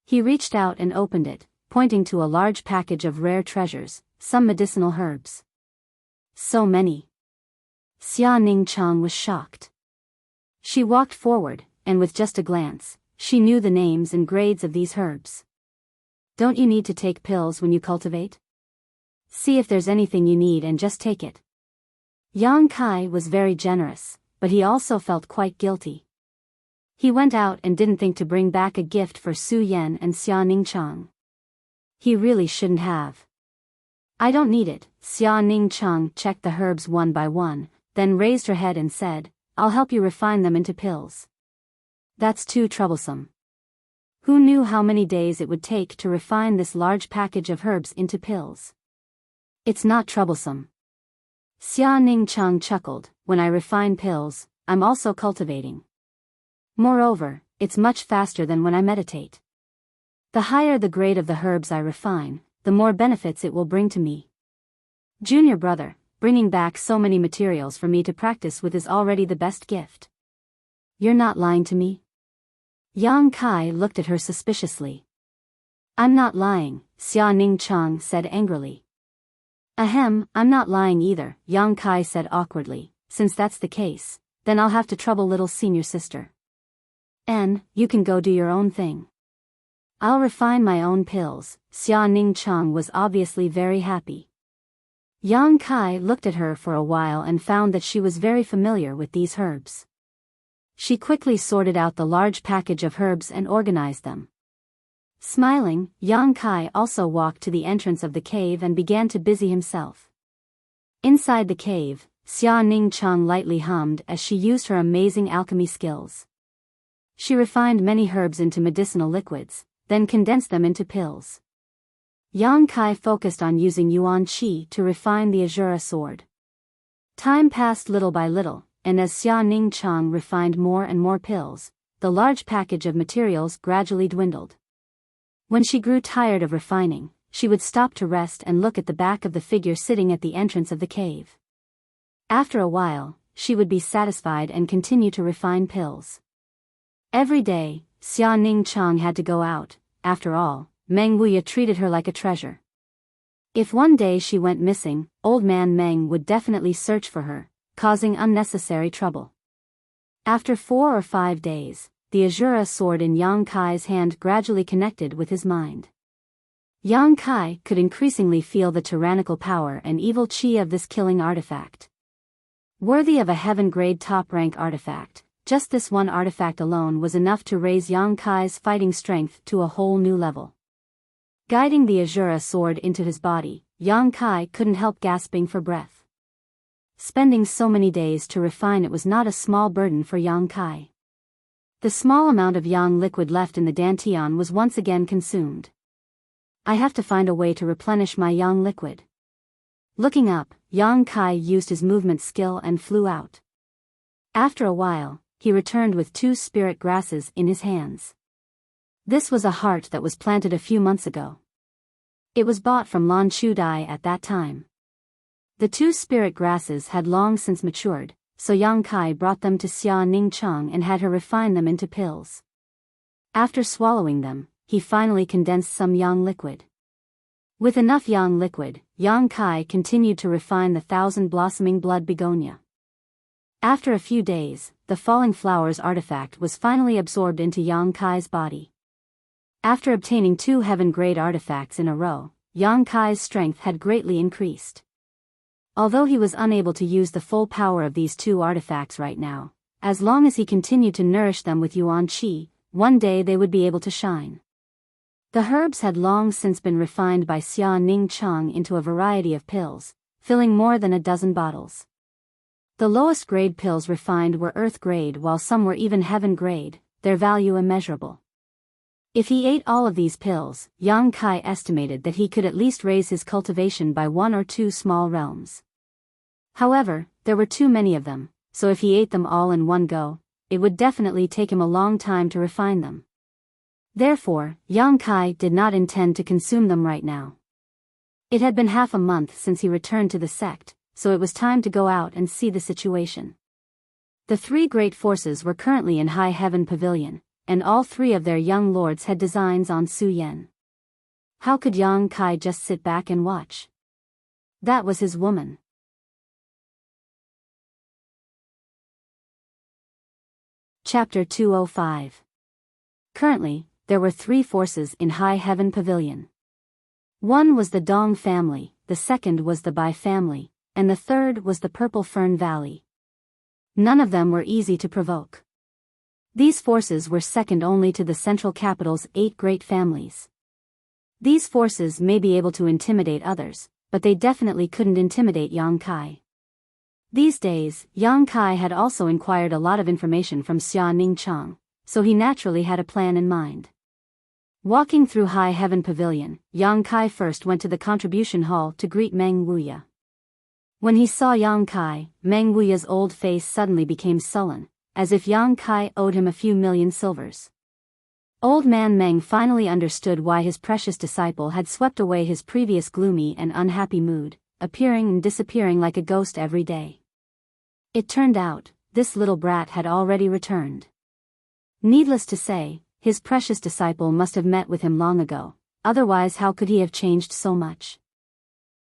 He reached out and opened it, pointing to a large package of rare treasures, some medicinal herbs. So many. Xia Ningchang was shocked. She walked forward, and with just a glance, she knew the names and grades of these herbs. "Don't you need to take pills when you cultivate? See if there's anything you need and just take it." Yang Kai was very generous, but he also felt quite guilty. He went out and didn't think to bring back a gift for Su Yan and Xia Ningchang. He really shouldn't have. "I don't need it." Xia Ningchang checked the herbs one by one, then raised her head and said, "I'll help you refine them into pills." "That's too troublesome." Who knew how many days it would take to refine this large package of herbs into pills? "It's not troublesome." Xia Ningchang chuckled, "When I refine pills, I'm also cultivating. Moreover, it's much faster than when I meditate. The higher the grade of the herbs I refine, the more benefits it will bring to me. Junior brother, bringing back so many materials for me to practice with is already the best gift." "You're not lying to me?" Yang Kai looked at her suspiciously. "I'm not lying," Xia Ningchang said angrily. "Ahem, I'm not lying either," Yang Kai said awkwardly. "Since that's the case, then I'll have to trouble little senior sister. And, you can go do your own thing. I'll refine my own pills." Xia Ningchang was obviously very happy. Yang Kai looked at her for a while and found that she was very familiar with these herbs. She quickly sorted out the large package of herbs and organized them. Smiling, Yang Kai also walked to the entrance of the cave and began to busy himself. Inside the cave, Xia Ningchang lightly hummed as she used her amazing alchemy skills. She refined many herbs into medicinal liquids, then condensed them into pills. Yang Kai focused on using yuan qi to refine the Azura sword. Time passed little by little, and as Xia Ning Chang refined more and more pills, the large package of materials gradually dwindled. When she grew tired of refining, she would stop to rest and look at the back of the figure sitting at the entrance of the cave. After a while, she would be satisfied and continue to refine pills. Every day, Xia Ning Chang had to go out. After all, Meng Wuya treated her like a treasure. If one day she went missing, old man Meng would definitely search for her, causing unnecessary trouble. After 4 or 5 days, the Azura sword in Yang Kai's hand gradually connected with his mind. Yang Kai could increasingly feel the tyrannical power and evil qi of this killing artifact. Worthy of a heaven-grade top-rank artifact, just this one artifact alone was enough to raise Yang Kai's fighting strength to a whole new level. Guiding the Azura sword into his body, Yang Kai couldn't help gasping for breath. Spending so many days to refine it was not a small burden for Yang Kai. The small amount of yang liquid left in the dantian was once again consumed. I have to find a way to replenish my yang liquid. Looking up, Yang Kai used his movement skill and flew out. After a while, he returned with 2 spirit grasses in his hands. This was a heart that was planted a few months ago. It was bought from Lan Chudai at that time. The 2 spirit grasses had long since matured, so Yang Kai brought them to Xia Ning Chang and had her refine them into pills. After swallowing them, he finally condensed some yang liquid. With enough yang liquid, Yang Kai continued to refine the 1,000-blossoming blood begonia. After a few days, the falling flowers artifact was finally absorbed into Yang Kai's body. After obtaining 2 heaven-grade artifacts in a row, Yang Kai's strength had greatly increased. Although he was unable to use the full power of these 2 artifacts right now, as long as he continued to nourish them with yuan qi, one day they would be able to shine. The herbs had long since been refined by Xia Ning Chang into a variety of pills, filling more than a dozen bottles. The lowest grade pills refined were earth grade while some were even heaven grade, their value immeasurable. If he ate all of these pills, Yang Kai estimated that he could at least raise his cultivation by 1 or 2 small realms. However, there were too many of them, so if he ate them all in one go, it would definitely take him a long time to refine them. Therefore, Yang Kai did not intend to consume them right now. It had been half a month since he returned to the sect, so it was time to go out and see the situation. The 3 great forces were currently in High Heaven Pavilion, and all 3 of their young lords had designs on Su Yen. How could Yang Kai just sit back and watch? That was his woman. Chapter 205. Currently, there were 3 forces in High Heaven Pavilion. One was the Dong family, the second was the Bai family, and the third was the Purple Fern Valley. None of them were easy to provoke. These forces were second only to the central capital's 8 great families. These forces may be able to intimidate others, but they definitely couldn't intimidate Yang Kai. These days, Yang Kai had also inquired a lot of information from Xia Ning Chang, so he naturally had a plan in mind. Walking through High Heaven Pavilion, Yang Kai first went to the contribution hall to greet Meng Wuya. When he saw Yang Kai, Meng Wuya's old face suddenly became sullen, as if Yang Kai owed him a few million silvers. Old man Meng finally understood why his precious disciple had swept away his previous gloomy and unhappy mood, appearing and disappearing like a ghost every day. It turned out, this little brat had already returned. Needless to say, his precious disciple must have met with him long ago, otherwise how could he have changed so much?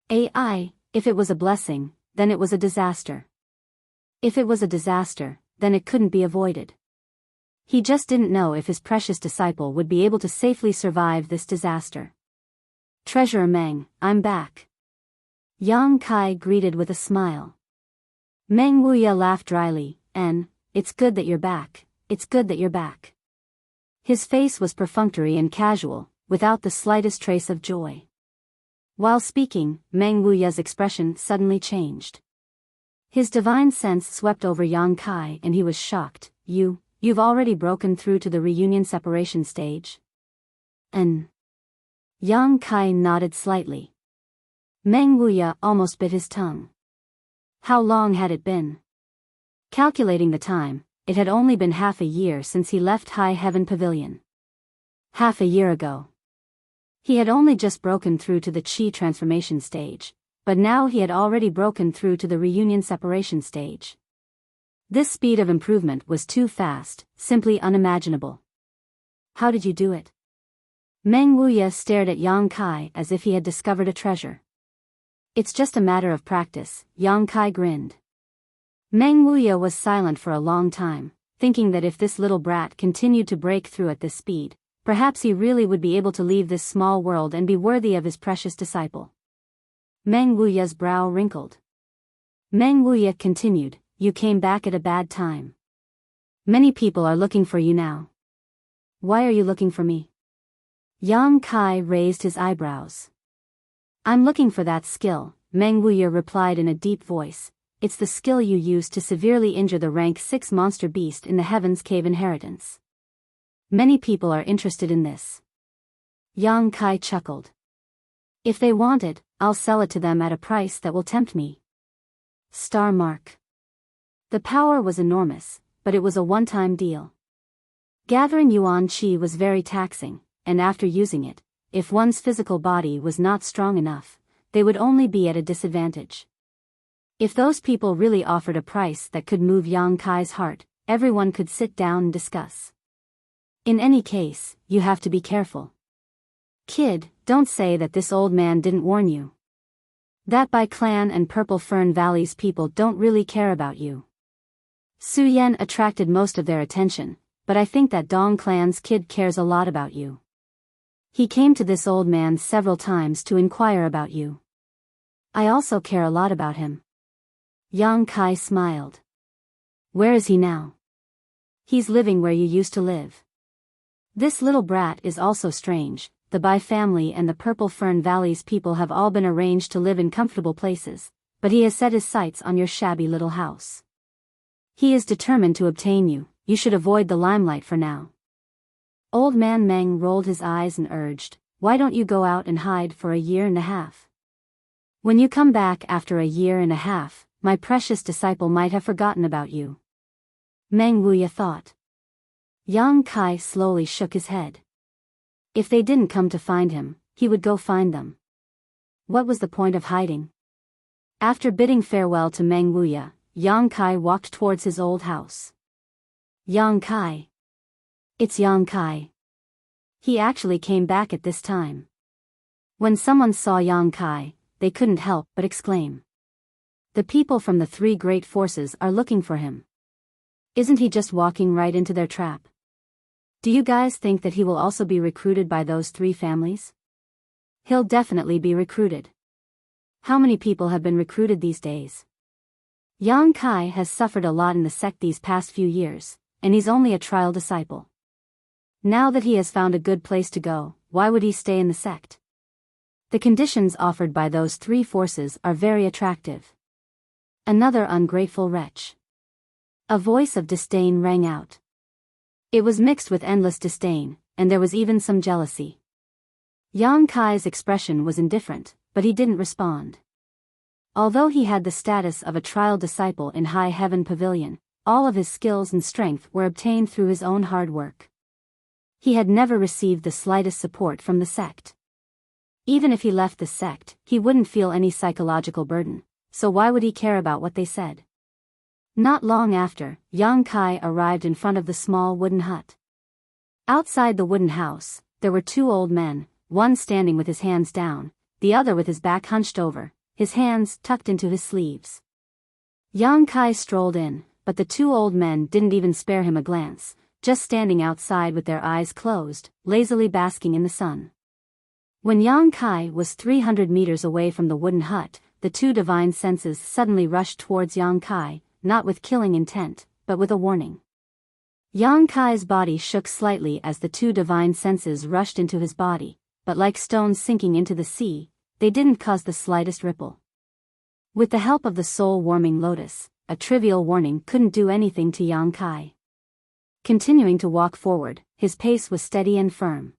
If it was a blessing, then it was a disaster. If it was a disaster, then it couldn't be avoided. He just didn't know if his precious disciple would be able to safely survive this disaster. Treasurer Meng, I'm back. Yang Kai greeted with a smile. Meng Wuya laughed dryly, it's good that you're back, it's good that you're back. His face was perfunctory and casual, without the slightest trace of joy. While speaking, Meng Wuya's expression suddenly changed. His divine sense swept over Yang Kai and he was shocked. You've already broken through to the reunion separation stage? Yang Kai nodded slightly. Meng Wuya almost bit his tongue. How long had it been? Calculating the time, it had only been half a year since he left High Heaven Pavilion. Half a year ago. He had only just broken through to the Qi transformation stage, but now he had already broken through to the reunion separation stage. This speed of improvement was too fast, simply unimaginable. How did you do it? Meng Wuya stared at Yang Kai as if he had discovered a treasure. It's just a matter of practice, Yang Kai grinned. Meng Wuya was silent for a long time, thinking that if this little brat continued to break through at this speed, perhaps he really would be able to leave this small world and be worthy of his precious disciple. Meng Wuya's brow wrinkled. Meng Wuya continued, "You came back at a bad time. Many people are looking for you now." "Why are you looking for me?" Yang Kai raised his eyebrows. "I'm looking for that skill," Meng Wuya replied in a deep voice. "It's the skill you used to severely injure the rank 6 monster beast in the Heaven's Cave inheritance. Many people are interested in this." Yang Kai chuckled. "If they want it, I'll sell it to them at a price that will tempt me." Star mark. The power was enormous, but it was a one-time deal. Gathering Yuan Qi was very taxing, and after using it, if one's physical body was not strong enough, they would only be at a disadvantage. If those people really offered a price that could move Yang Kai's heart, everyone could sit down and discuss. In any case, you have to be careful. Kid, don't say that this old man didn't warn you. That Bai Clan and Purple Fern Valley's people don't really care about you. Su Yan attracted most of their attention, but I think that Dong Clan's kid cares a lot about you. He came to this old man several times to inquire about you. I also care a lot about him. Yang Kai smiled. Where is he now? He's living where you used to live. This little brat is also strange. The Bai family and the Purple Fern Valley's people have all been arranged to live in comfortable places, but he has set his sights on your shabby little house. He is determined to obtain you. You should avoid the limelight for now. Old man Meng rolled his eyes and urged, "Why don't you go out and hide for a year and a half? When you come back after a year and a half, my precious disciple might have forgotten about you." Meng Wuya thought. Yang Kai slowly shook his head. If they didn't come to find him, he would go find them. What was the point of hiding? After bidding farewell to Meng Wuya, Yang Kai walked towards his old house. Yang Kai. It's Yang Kai. He actually came back at this time. When someone saw Yang Kai, they couldn't help but exclaim. The people from the 3 great forces are looking for him. Isn't he just walking right into their trap? Do you guys think that he will also be recruited by those 3 families? He'll definitely be recruited. How many people have been recruited these days? Yang Kai has suffered a lot in the sect these past few years, and he's only a trial disciple. Now that he has found a good place to go, why would he stay in the sect? The conditions offered by those 3 forces are very attractive. Another ungrateful wretch. A voice of disdain rang out. It was mixed with endless disdain, and there was even some jealousy. Yang Kai's expression was indifferent, but he didn't respond. Although he had the status of a trial disciple in High Heaven Pavilion, all of his skills and strength were obtained through his own hard work. He had never received the slightest support from the sect. Even if he left the sect, he wouldn't feel any psychological burden, so why would he care about what they said? Not long after, Yang Kai arrived in front of the small wooden hut. Outside the wooden house, there were 2 old men, one standing with his hands down, the other with his back hunched over, his hands tucked into his sleeves. Yang Kai strolled in, but the 2 old men didn't even spare him a glance, just standing outside with their eyes closed, lazily basking in the sun. When Yang Kai was 300 meters away from the wooden hut, the 2 divine senses suddenly rushed towards Yang Kai, not with killing intent, but with a warning. Yang Kai's body shook slightly as the 2 divine senses rushed into his body, but like stones sinking into the sea, they didn't cause the slightest ripple. With the help of the soul-warming lotus, a trivial warning couldn't do anything to Yang Kai. Continuing to walk forward, his pace was steady and firm.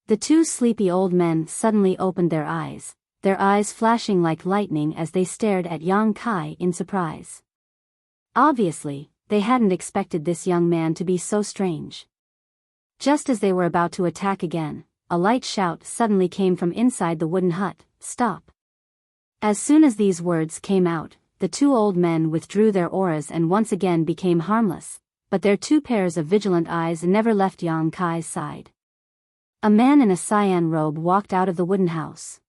The 2 sleepy old men suddenly opened their eyes flashing like lightning as they stared at Yang Kai in surprise. Obviously, they hadn't expected this young man to be so strange. Just as they were about to attack again, a light shout suddenly came from inside the wooden hut, "Stop!" As soon as these words came out, the two old men withdrew their auras and once again became harmless, but their two pairs of vigilant eyes never left Yang Kai's side. A man in a cyan robe walked out of the wooden house.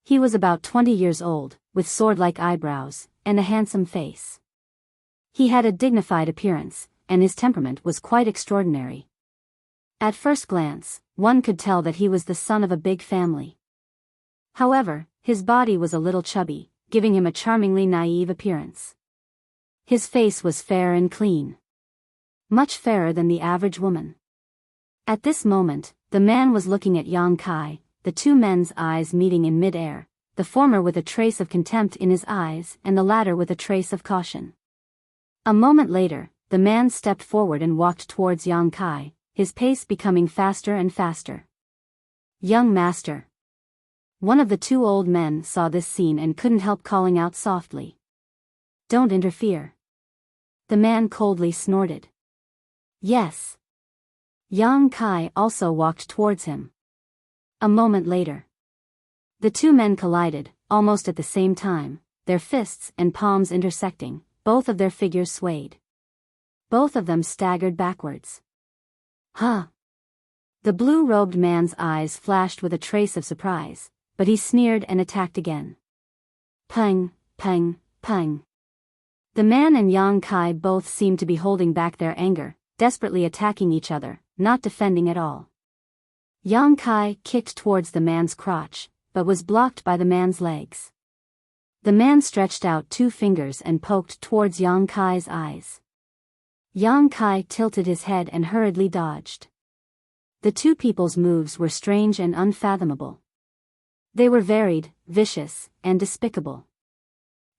He was about 20 years old, with sword-like eyebrows, and a handsome face. He had a dignified appearance, and his temperament was quite extraordinary. At first glance, one could tell that he was the son of a big family. However, his body was a little chubby, giving him a charmingly naive appearance. His face was fair and clean. Much fairer than the average woman. At this moment, the man was looking at Yang Kai, the two men's eyes meeting in mid-air, the former with a trace of contempt in his eyes and the latter with a trace of caution. A moment later, the man stepped forward and walked towards Yang Kai, his pace becoming faster and faster. "Young master." One of the two old men saw this scene and couldn't help calling out softly. "Don't interfere." The man coldly snorted. "Yes." Yang Kai also walked towards him. A moment later, the two men collided, almost at the same time, their fists and palms intersecting. Both of their figures swayed. Both of them staggered backwards. "Huh!" The blue-robed man's eyes flashed with a trace of surprise, but he sneered and attacked again. Pang, pang, pang. The man and Yang Kai both seemed to be holding back their anger, desperately attacking each other, not defending at all. Yang Kai kicked towards the man's crotch, but was blocked by the man's legs. The man stretched out two fingers and poked towards Yang Kai's eyes. Yang Kai tilted his head and hurriedly dodged. The two people's moves were strange and unfathomable. They were varied, vicious, and despicable.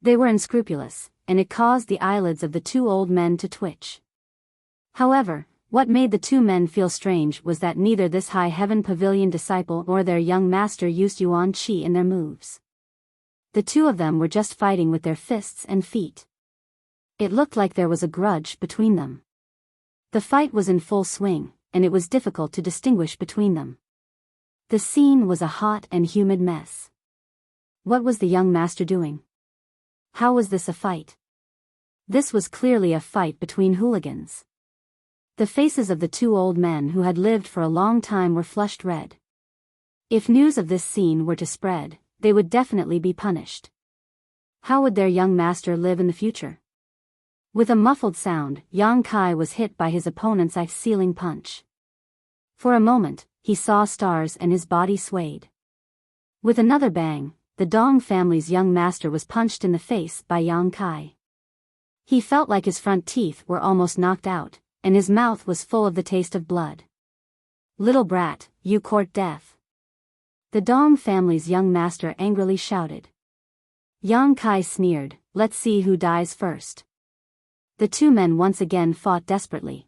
They were unscrupulous, and it caused the eyelids of the two old men to twitch. However, what made the two men feel strange was that neither this High Heaven Pavilion disciple nor their young master used Yuan Qi in their moves. The two of them were just fighting with their fists and feet. It looked like there was a grudge between them. The fight was in full swing, and it was difficult to distinguish between them. The scene was a hot and humid mess. What was the young master doing? How was this a fight? This was clearly a fight between hooligans. The faces of the two old men who had lived for a long time were flushed red. If news of this scene were to spread, they would definitely be punished. How would their young master live in the future? With a muffled sound, Yang Kai was hit by his opponent's ice-sealing punch. For a moment, he saw stars and his body swayed. With another bang, the Dong family's young master was punched in the face by Yang Kai. He felt like his front teeth were almost knocked out, and his mouth was full of the taste of blood. "Little brat, you court death." The Dong family's young master angrily shouted. Yang Kai sneered, "Let's see who dies first." The two men once again fought desperately.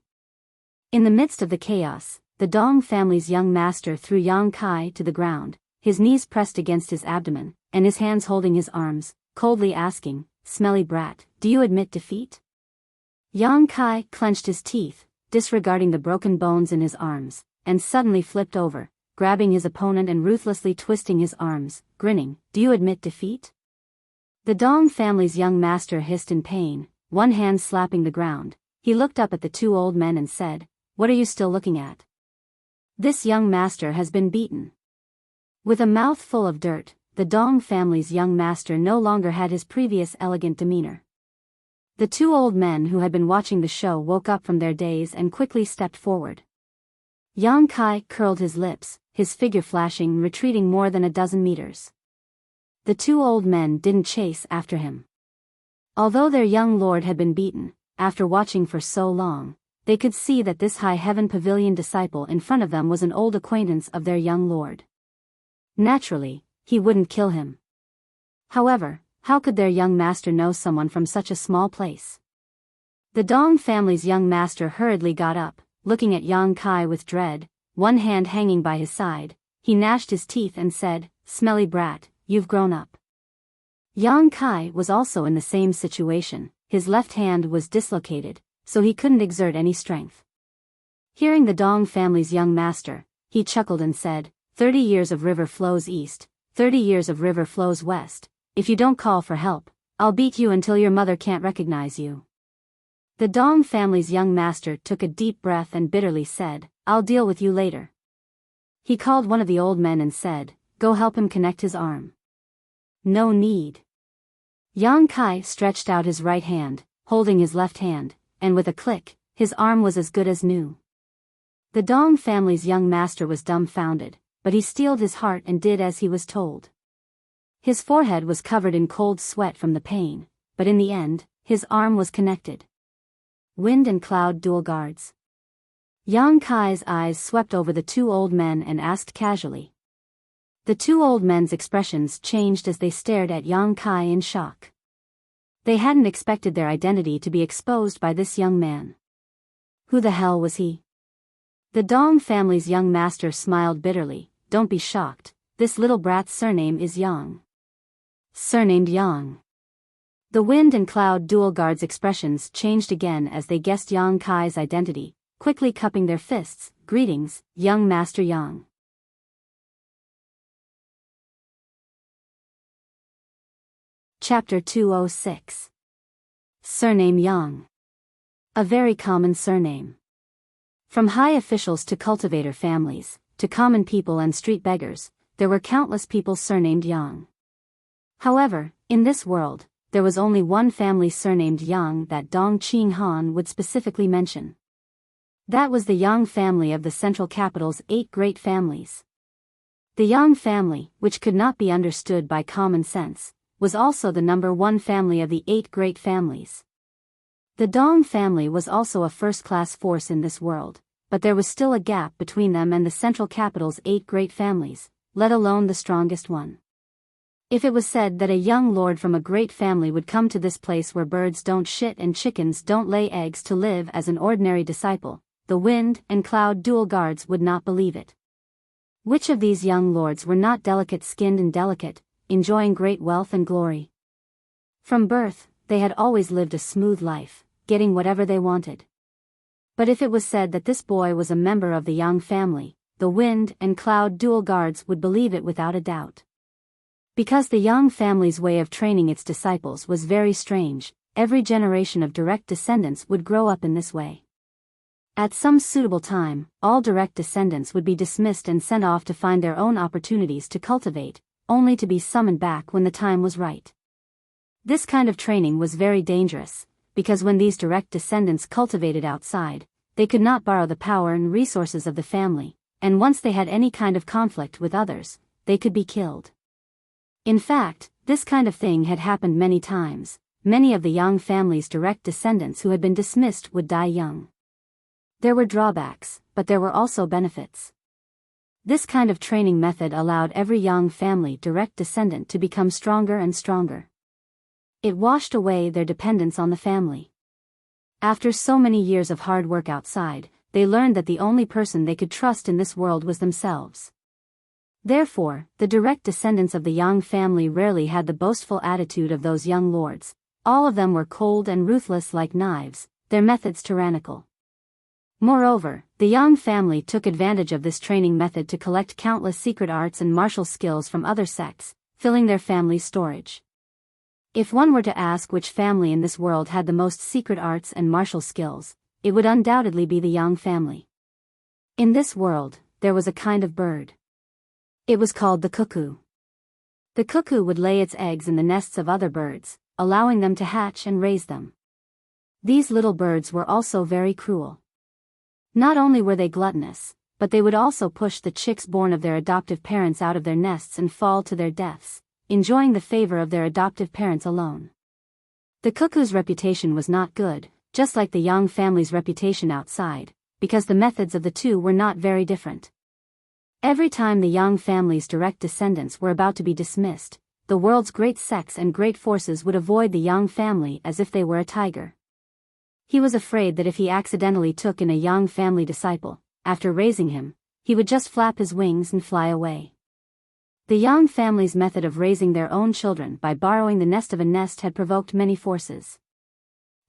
In the midst of the chaos, the Dong family's young master threw Yang Kai to the ground, his knees pressed against his abdomen, and his hands holding his arms, coldly asking, "Smelly brat, do you admit defeat?" Yang Kai clenched his teeth, disregarding the broken bones in his arms, and suddenly flipped over, grabbing his opponent and ruthlessly twisting his arms, grinning, "Do you admit defeat?" The Dong family's young master hissed in pain, one hand slapping the ground. He looked up at the two old men and said, "What are you still looking at? This young master has been beaten." With a mouth full of dirt, the Dong family's young master no longer had his previous elegant demeanor. The two old men who had been watching the show woke up from their daze and quickly stepped forward. Yang Kai curled his lips, his figure flashing and retreating more than a dozen meters. The two old men didn't chase after him. Although their young lord had been beaten, after watching for so long, they could see that this High Heaven Pavilion disciple in front of them was an old acquaintance of their young lord. Naturally, he wouldn't kill him. However, how could their young master know someone from such a small place? The Dong family's young master hurriedly got up, looking at Yang Kai with dread, one hand hanging by his side. He gnashed his teeth and said, "Smelly brat, you've grown up." Yang Kai was also in the same situation, his left hand was dislocated, so he couldn't exert any strength. Hearing the Dong family's young master, he chuckled and said, 30 years of river flows east, 30 years of river flows west. If you don't call for help, I'll beat you until your mother can't recognize you. The Dong family's young master took a deep breath and bitterly said, I'll deal with you later. He called one of the old men and said, go help him connect his arm. No need. Yang Kai stretched out his right hand, holding his left hand, and with a click, his arm was as good as new. The Dong family's young master was dumbfounded, but he steeled his heart and did as he was told. His forehead was covered in cold sweat from the pain, but in the end, his arm was connected. Wind and cloud dual guards. Yang Kai's eyes swept over the two old men and asked casually. The two old men's expressions changed as they stared at Yang Kai in shock. They hadn't expected their identity to be exposed by this young man. Who the hell was he? The Dong family's young master smiled bitterly. Don't be shocked, this little brat's surname is Yang. Surnamed Yang. The wind and cloud dual guards' expressions changed again as they guessed Yang Kai's identity, quickly cupping their fists. Greetings, young Master Yang. Chapter 206. Surname Yang. A very common surname. From high officials to cultivator families, to common people and street beggars, there were countless people surnamed Yang. However, in this world, there was only one family surnamed Yang that Dong Qing Han would specifically mention. That was the Yang family of the central capital's 8 great families. The Yang family, which could not be understood by common sense, was also the number 1 family of the 8 great families. The Dong family was also a first-class force in this world, but there was still a gap between them and the central capital's 8 great families, let alone the strongest one. If it was said that a young lord from a great family would come to this place where birds don't shit and chickens don't lay eggs to live as an ordinary disciple, the wind and cloud dual guards would not believe it. Which of these young lords were not delicate-skinned and delicate, enjoying great wealth and glory? From birth, they had always lived a smooth life, getting whatever they wanted. But if it was said that this boy was a member of the Yang family, the wind and cloud dual guards would believe it without a doubt. Because the Yang family's way of training its disciples was very strange, every generation of direct descendants would grow up in this way. At some suitable time, all direct descendants would be dismissed and sent off to find their own opportunities to cultivate, only to be summoned back when the time was right. This kind of training was very dangerous, because when these direct descendants cultivated outside, they could not borrow the power and resources of the family, and once they had any kind of conflict with others, they could be killed. In fact, this kind of thing had happened many times. Many of the Yang family's direct descendants who had been dismissed would die young. There were drawbacks, but there were also benefits. This kind of training method allowed every Yang family direct descendant to become stronger and stronger. It washed away their dependence on the family. After so many years of hard work outside, they learned that the only person they could trust in this world was themselves. Therefore, the direct descendants of the Yang family rarely had the boastful attitude of those young lords. All of them were cold and ruthless like knives, their methods tyrannical. Moreover, the Yang family took advantage of this training method to collect countless secret arts and martial skills from other sects, filling their family's storage. If one were to ask which family in this world had the most secret arts and martial skills, it would undoubtedly be the Yang family. In this world, there was a kind of bird. It was called the cuckoo. The cuckoo would lay its eggs in the nests of other birds, allowing them to hatch and raise them. These little birds were also very cruel. Not only were they gluttonous, but they would also push the chicks born of their adoptive parents out of their nests and fall to their deaths, enjoying the favor of their adoptive parents alone. The cuckoo's reputation was not good, just like the Yang family's reputation outside, because the methods of the two were not very different. Every time the Yang family's direct descendants were about to be dismissed, the world's great sects and great forces would avoid the Yang family as if they were a tiger. He was afraid that if he accidentally took in a Yang family disciple, after raising him, he would just flap his wings and fly away. The Yang family's method of raising their own children by borrowing the nest of a nest had provoked many forces.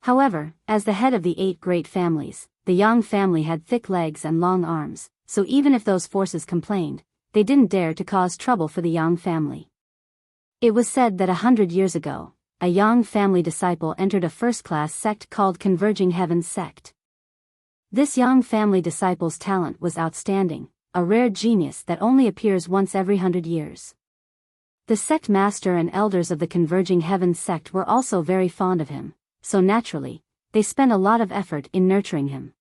However, as the head of the 8 great families, the Yang family had thick legs and long arms, so even if those forces complained, they didn't dare to cause trouble for the Yang family. It was said that 100 years ago, a Yang family disciple entered a first-class sect called Converging Heavens sect. This Yang family disciple's talent was outstanding, a rare genius that only appears once every 100 years. The sect master and elders of the Converging Heavens sect were also very fond of him, so naturally, they spent a lot of effort in nurturing him.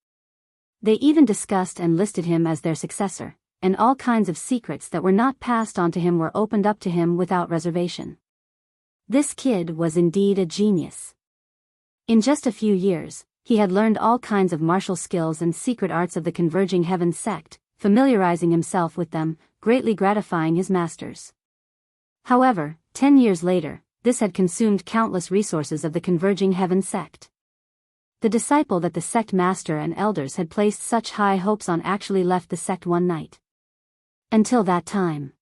They even discussed and listed him as their successor, and all kinds of secrets that were not passed on to him were opened up to him without reservation. This kid was indeed a genius. In just a few years, he had learned all kinds of martial skills and secret arts of the Converging Heavens sect, familiarizing himself with them, greatly gratifying his masters. However, 10 years later, this had consumed countless resources of the Converging Heavens sect. The disciple that the sect master and elders had placed such high hopes on actually left the sect one night. Until that time.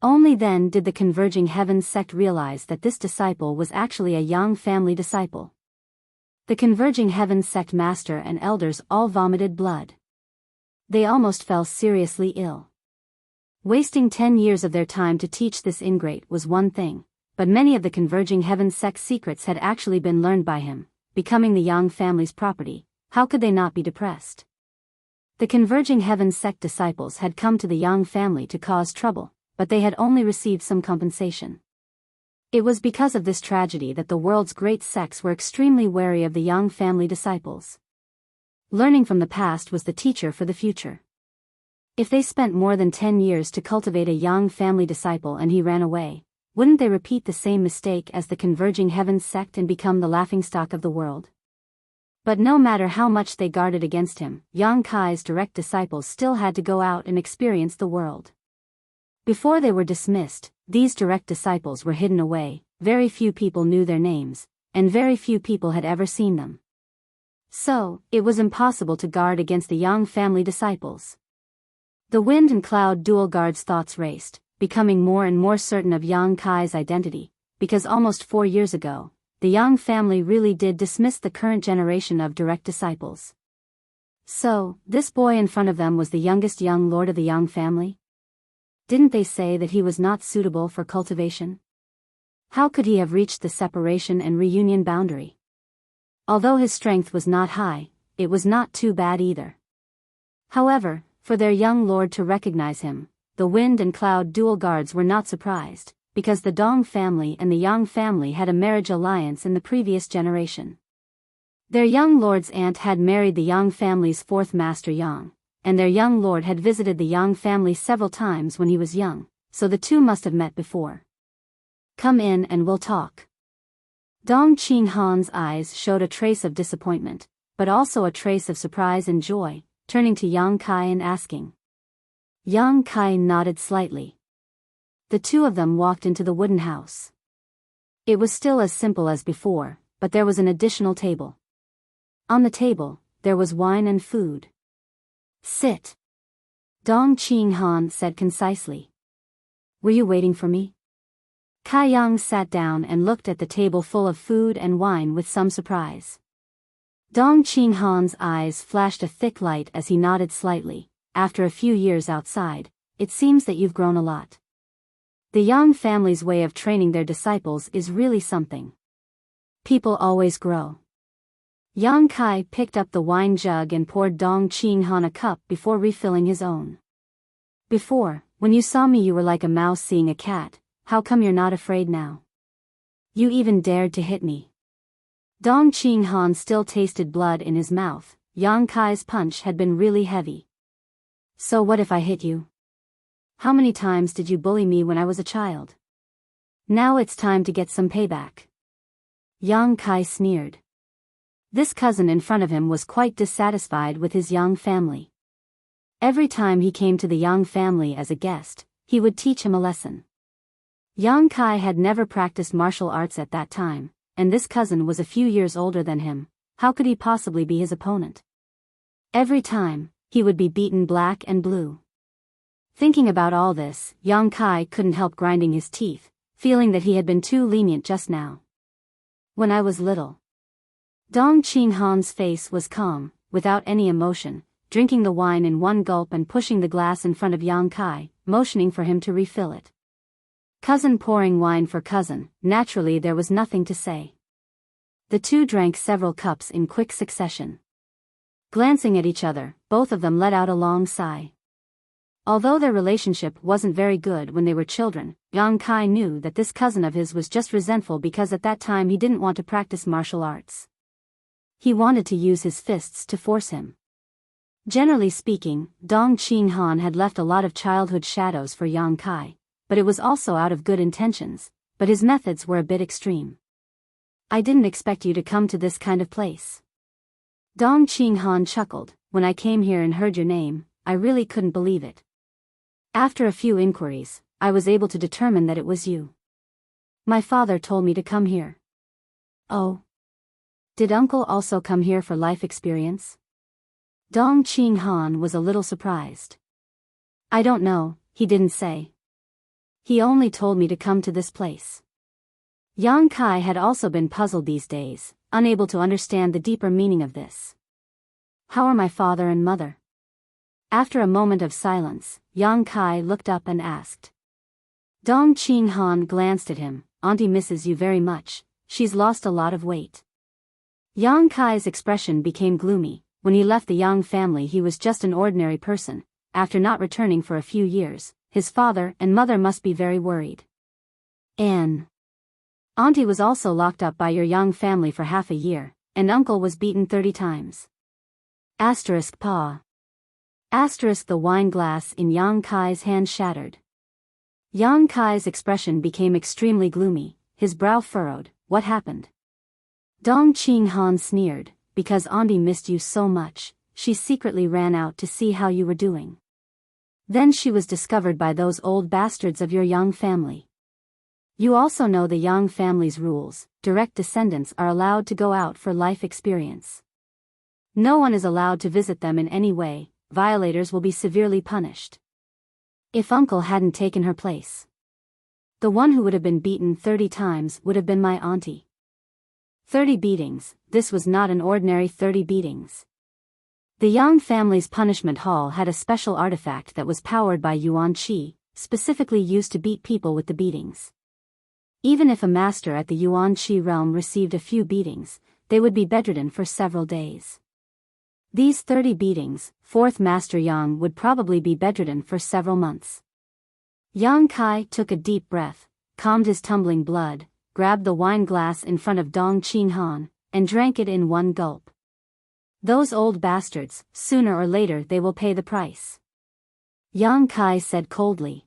Only then did the Converging Heavens sect realize that this disciple was actually a Yang family disciple. The Converging Heavens sect master and elders all vomited blood. They almost fell seriously ill. Wasting 10 years of their time to teach this ingrate was one thing, but many of the Converging Heavens sect secrets had actually been learned by him, becoming the Yang family's property. How could they not be depressed? The Converging Heavens sect disciples had come to the Yang family to cause trouble, but they had only received some compensation. It was because of this tragedy that the world's great sects were extremely wary of the Yang family disciples. Learning from the past was the teacher for the future. If they spent more than 10 years to cultivate a Yang family disciple and he ran away, wouldn't they repeat the same mistake as the Converging Heavens sect and become the laughingstock of the world? But no matter how much they guarded against him, Yang Kai's direct disciples still had to go out and experience the world. Before they were dismissed, these direct disciples were hidden away, very few people knew their names, and very few people had ever seen them. So, it was impossible to guard against the Yang family disciples. The wind and cloud dual guard's thoughts raced, becoming more and more certain of Yang Kai's identity, because almost 4 years ago, the Yang family really did dismiss the current generation of direct disciples. So, this boy in front of them was the youngest young lord of the Yang family? Didn't they say that he was not suitable for cultivation? How could he have reached the separation and reunion boundary? Although his strength was not high, it was not too bad either. However, for their young lord to recognize him, the wind and cloud dual guards were not surprised, because the Dong family and the Yang family had a marriage alliance in the previous generation. Their young lord's aunt had married the Yang family's 4th master Yang, and their young lord had visited the Yang family several times when he was young, so the two must have met before. Come in and we'll talk. Dong Qinghan's eyes showed a trace of disappointment, but also a trace of surprise and joy, turning to Yang Kai and asking. Yang Kai nodded slightly. The two of them walked into the wooden house. It was still as simple as before, but there was an additional table. On the table, there was wine and food. Sit. Dong Qinghan said concisely. Were you waiting for me? Kai Yang sat down and looked at the table full of food and wine with some surprise. Dong Qinghan's eyes flashed a thick light as he nodded slightly. After a few years outside, it seems that you've grown a lot. The Yang family's way of training their disciples is really something. People always grow. Yang Kai picked up the wine jug and poured Dong Qinghan a cup before refilling his own. Before, when you saw me you were like a mouse seeing a cat. How come you're not afraid now? You even dared to hit me. Dong Qinghan still tasted blood in his mouth. Yang Kai's punch had been really heavy. So what if I hit you? How many times did you bully me when I was a child? Now it's time to get some payback. Yang Kai sneered. This cousin in front of him was quite dissatisfied with his Yang family. Every time he came to the Yang family as a guest, he would teach him a lesson. Yang Kai had never practiced martial arts at that time, and this cousin was a few years older than him. How could he possibly be his opponent? Every time, he would be beaten black and blue. Thinking about all this, Yang Kai couldn't help grinding his teeth, feeling that he had been too lenient just now. When I was little. Dong Qinghan's face was calm, without any emotion, drinking the wine in one gulp and pushing the glass in front of Yang Kai, motioning for him to refill it. Cousin pouring wine for cousin, naturally there was nothing to say. The two drank several cups in quick succession. Glancing at each other, both of them let out a long sigh. Although their relationship wasn't very good when they were children, Yang Kai knew that this cousin of his was just resentful because at that time he didn't want to practice martial arts. He wanted to use his fists to force him. Generally speaking, Dong Qinghan had left a lot of childhood shadows for Yang Kai, but it was also out of good intentions, but his methods were a bit extreme. I didn't expect you to come to this kind of place. Dong Qinghan chuckled. When I came here and heard your name, I really couldn't believe it. After a few inquiries, I was able to determine that it was you. My father told me to come here. Oh. Did uncle also come here for life experience? Dong Qinghan was a little surprised. I don't know, he didn't say. He only told me to come to this place. Yang Kai had also been puzzled these days, unable to understand the deeper meaning of this. How are my father and mother? After a moment of silence, Yang Kai looked up and asked. Dong Qinghan glanced at him. Auntie misses you very much, she's lost a lot of weight. Yang Kai's expression became gloomy. When he left the Yang family he was just an ordinary person. After not returning for a few years, his father and mother must be very worried. Auntie was also locked up by your Yang family for half a year, and uncle was beaten 30 times. Pa. The wine glass in Yang Kai's hand shattered. Yang Kai's expression became extremely gloomy, his brow furrowed. What happened? Dong Qinghan sneered. Because Auntie missed you so much, she secretly ran out to see how you were doing. Then she was discovered by those old bastards of your Yang family. You also know the Yang family's rules. Direct descendants are allowed to go out for life experience. No one is allowed to visit them in any way. Violators will be severely punished. If uncle hadn't taken her place, the one who would have been beaten 30 times would have been my auntie. 30 beatings, this was not an ordinary 30 beatings. The Yang family's punishment hall had a special artifact that was powered by Yuan Qi, specifically used to beat people with the beatings. Even if a master at the Yuan Qi realm received a few beatings, they would be bedridden for several days. These 30 beatings, 4th Master Yang would probably be bedridden for several months. Yang Kai took a deep breath, calmed his tumbling blood, grabbed the wine glass in front of Dong Qinghan, and drank it in one gulp. Those old bastards, sooner or later they will pay the price. Yang Kai said coldly.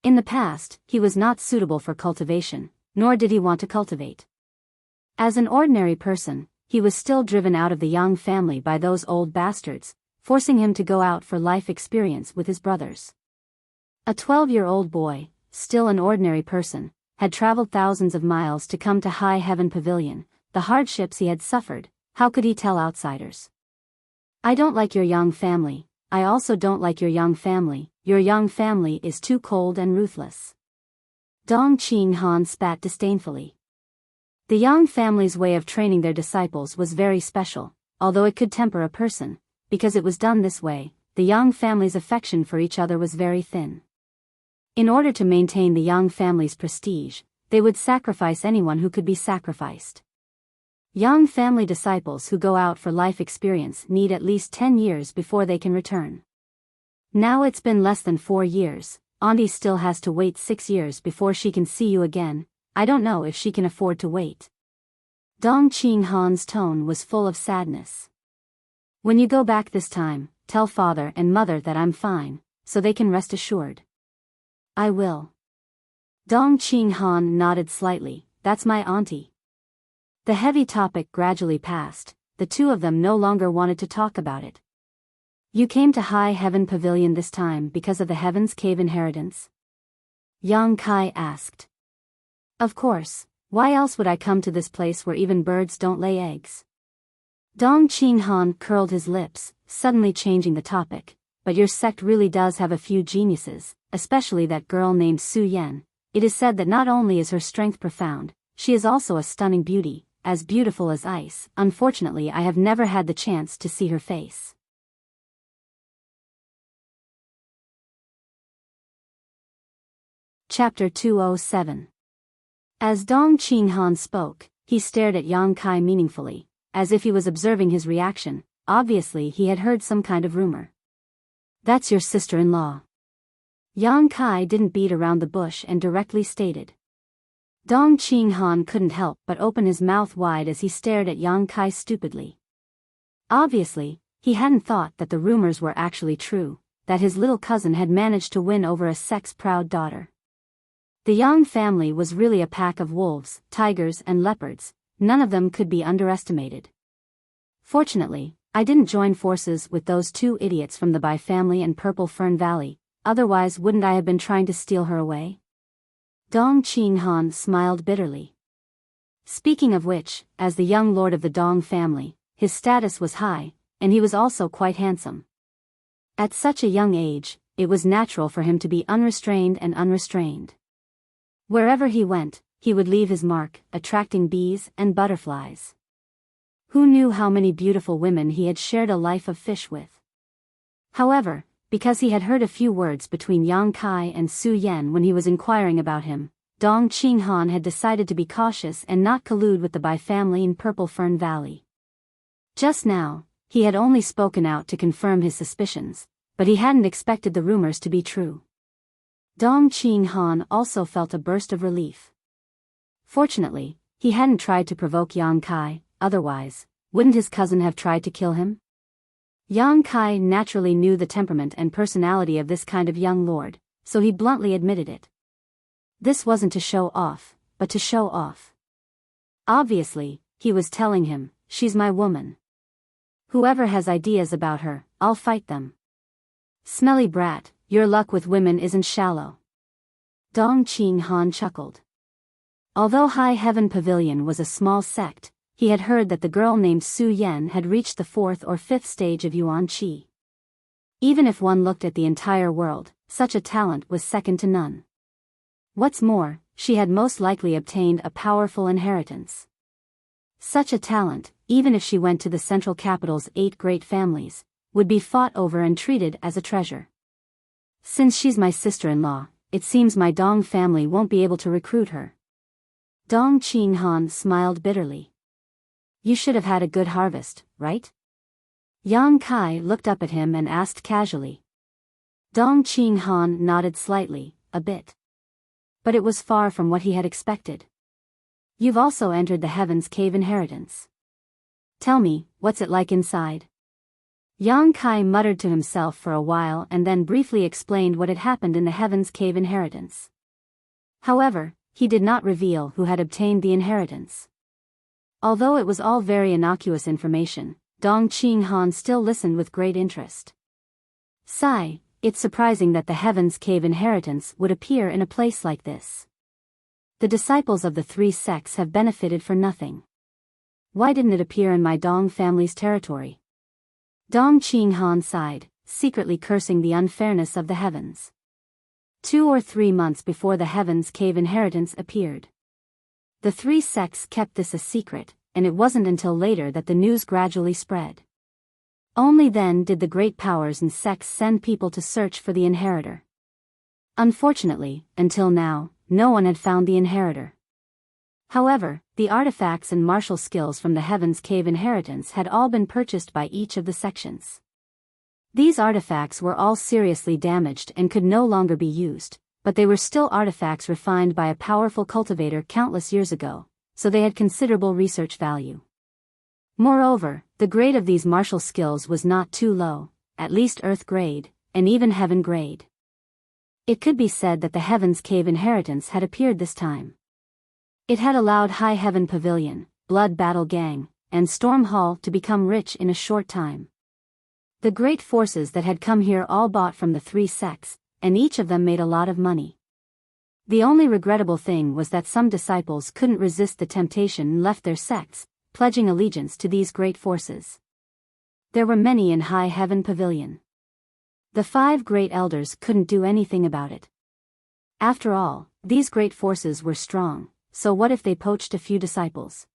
In the past, he was not suitable for cultivation, nor did he want to cultivate. As an ordinary person, he was still driven out of the Yang family by those old bastards, forcing him to go out for life experience with his brothers. A 12-year-old boy, still an ordinary person, had traveled thousands of miles to come to High Heaven Pavilion. The hardships he had suffered, how could he tell outsiders? I don't like your Yang family. I also don't like your Yang family. Your Yang family is too cold and ruthless. Dong Qinghan spat disdainfully. The Yang family's way of training their disciples was very special, although it could temper a person. Because it was done this way, the Yang family's affection for each other was very thin. In order to maintain the Yang family's prestige, they would sacrifice anyone who could be sacrificed. Yang family disciples who go out for life experience need at least 10 years before they can return. Now it's been less than 4 years, Auntie still has to wait 6 years before she can see you again. I don't know if she can afford to wait. Dong Qinghan's tone was full of sadness. When you go back this time, tell father and mother that I'm fine, so they can rest assured. I will. Dong Qinghan nodded slightly. That's my auntie. The heavy topic gradually passed. The two of them no longer wanted to talk about it. You came to High Heaven Pavilion this time because of the Heaven's Cave inheritance? Yang Kai asked. Of course, why else would I come to this place where even birds don't lay eggs? Dong Qinghan curled his lips, suddenly changing the topic. But your sect really does have a few geniuses, especially that girl named Su Yan. It is said that not only is her strength profound, she is also a stunning beauty. as beautiful as ice. Unfortunately, I have never had the chance to see her face. Chapter 207. As Dong Qinghan spoke, he stared at Yang Kai meaningfully, as if he was observing his reaction. Obviously, he had heard some kind of rumor. "That's your sister-in-law." Yang Kai didn't beat around the bush and directly stated. Dong Qinghan couldn't help but open his mouth wide as he stared at Yang Kai stupidly. Obviously, he hadn't thought that the rumors were actually true, that his little cousin had managed to win over a sex-proud daughter. The Yang family was really a pack of wolves, tigers and leopards. None of them could be underestimated. Fortunately, I didn't join forces with those two idiots from the Bai family and Purple Fern Valley, otherwise wouldn't I have been trying to steal her away? Dong Qinghan smiled bitterly. Speaking of which, as the young lord of the Dong family, his status was high, and he was also quite handsome. At such a young age, it was natural for him to be unrestrained and unrestrained. Wherever he went, he would leave his mark, attracting bees and butterflies. Who knew how many beautiful women he had shared a life of fish with? However, because he had heard a few words between Yang Kai and Su Yan when he was inquiring about him, Dong Qinghan had decided to be cautious and not collude with the Bai family in Purple Fern Valley. Just now, he had only spoken out to confirm his suspicions, but he hadn't expected the rumors to be true. Dong Qinghan also felt a burst of relief. Fortunately, he hadn't tried to provoke Yang Kai, otherwise, wouldn't his cousin have tried to kill him? Yang Kai naturally knew the temperament and personality of this kind of young lord, so he bluntly admitted it. This wasn't to show off, but to show off. Obviously, he was telling him, "She's my woman. Whoever has ideas about her, I'll fight them." Smelly brat, your luck with women isn't shallow. Dong Qinghan chuckled. Although High Heaven Pavilion was a small sect, he had heard that the girl named Su Yan had reached the 4th or 5th stage of Yuan Qi. Even if one looked at the entire world, such a talent was second to none. What's more, she had most likely obtained a powerful inheritance. Such a talent, even if she went to the central capital's 8 great families, would be fought over and treated as a treasure. Since she's my sister-in-law, it seems my Dong family won't be able to recruit her. Dong Qinghan smiled bitterly. You should have had a good harvest, right? Yang Kai looked up at him and asked casually. Dong Qinghan nodded slightly, a bit. But it was far from what he had expected. You've also entered the Heaven's Cave inheritance. Tell me, what's it like inside? Yang Kai muttered to himself for a while and then briefly explained what had happened in the Heaven's Cave inheritance. However, he did not reveal who had obtained the inheritance. Although it was all very innocuous information, Dong Qinghan still listened with great interest. Sigh, it's surprising that the Heaven's Cave inheritance would appear in a place like this. The disciples of the 3 sects have benefited for nothing. Why didn't it appear in my Dong family's territory? Dong Qinghan sighed, secretly cursing the unfairness of the heavens. 2 or 3 months before the Heaven's Cave inheritance appeared. The 3 sects kept this a secret, and it wasn't until later that the news gradually spread. Only then did the great powers and sects send people to search for the inheritor. Unfortunately, until now, no one had found the inheritor. However, the artifacts and martial skills from the Heaven's Cave inheritance had all been purchased by each of the sections. These artifacts were all seriously damaged and could no longer be used, but they were still artifacts refined by a powerful cultivator countless years ago, so they had considerable research value. Moreover, the grade of these martial skills was not too low, at least Earth grade, and even Heaven grade. It could be said that the Heaven's Cave inheritance had appeared this time. It had allowed High Heaven Pavilion, Blood Battle Gang, and Storm Hall to become rich in a short time. The great forces that had come here all bought from the 3 sects, and each of them made a lot of money. The only regrettable thing was that some disciples couldn't resist the temptation and left their sects, pledging allegiance to these great forces. There were many in High Heaven Pavilion. The 5 great elders couldn't do anything about it. After all, these great forces were strong, so what if they poached a few disciples?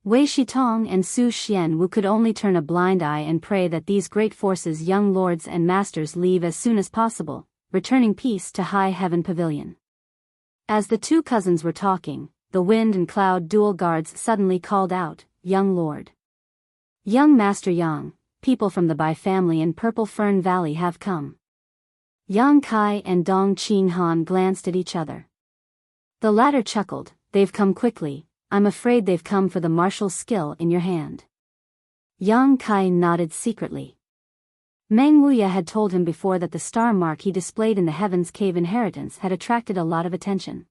Wei Shitong and Su Xianwu could only turn a blind eye and pray that these great forces young lords and masters leave as soon as possible, returning peace to High Heaven Pavilion. As the two cousins were talking, the Wind and Cloud dual guards suddenly called out, "Young Lord! Young Master Yang, people from the Bai family in Purple Fern Valley have come." Yang Kai and Dong Qinghan glanced at each other. The latter chuckled, "They've come quickly. I'm afraid they've come for the martial skill in your hand." Yang Kai nodded secretly. Meng Wuya had told him before that the star mark he displayed in the Heaven's Cave inheritance had attracted a lot of attention.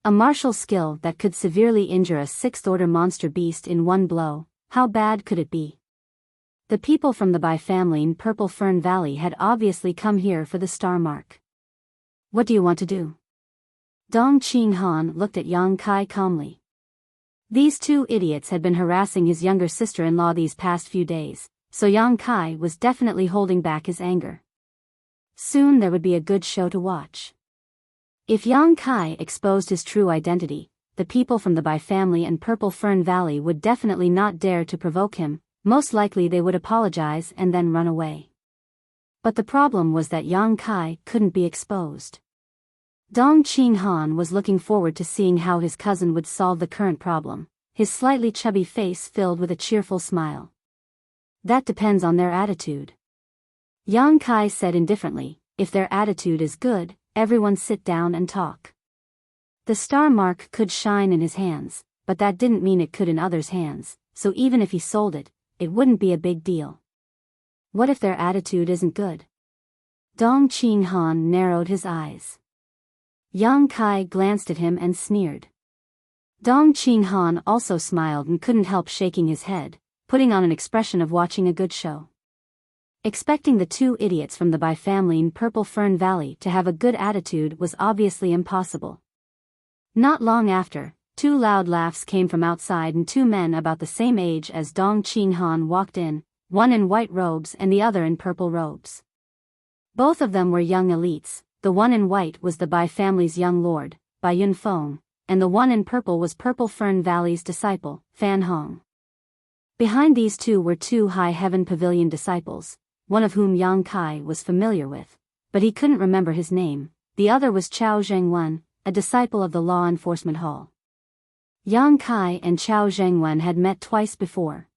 A martial skill that could severely injure a sixth-order monster beast in one blow, how bad could it be? The people from the Bai family in Purple Fern Valley had obviously come here for the star mark. "What do you want to do?" Dong Qinghan looked at Yang Kai calmly. These two idiots had been harassing his younger sister-in-law these past few days, so Yang Kai was definitely holding back his anger. Soon there would be a good show to watch. If Yang Kai exposed his true identity, the people from the Bai family and Purple Fern Valley would definitely not dare to provoke him. Most likely they would apologize and then run away. But the problem was that Yang Kai couldn't be exposed. Dong Qinghan was looking forward to seeing how his cousin would solve the current problem, his slightly chubby face filled with a cheerful smile. "That depends on their attitude." Yang Kai said indifferently, "If their attitude is good, everyone sit down and talk." The star mark could shine in his hands, but that didn't mean it could in others' hands, so even if he sold it, it wouldn't be a big deal. What if their attitude isn't good? Dong Qinghan narrowed his eyes. Yang Kai glanced at him and sneered. Dong Qinghan also smiled and couldn't help shaking his head, putting on an expression of watching a good show. Expecting the two idiots from the Bai family in Purple Fern Valley to have a good attitude was obviously impossible. Not long after, two loud laughs came from outside and two men about the same age as Dong Qinghan walked in, one in white robes and the other in purple robes. Both of them were young elites. The one in white was the Bai family's young lord, Bai Yunfeng, and the one in purple was Purple Fern Valley's disciple, Fan Hong. Behind these two were two High Heaven Pavilion disciples, one of whom Yang Kai was familiar with, but he couldn't remember his name. The other was Chao Zhengwen, a disciple of the Law Enforcement Hall. Yang Kai and Chao Zhengwen had met twice before.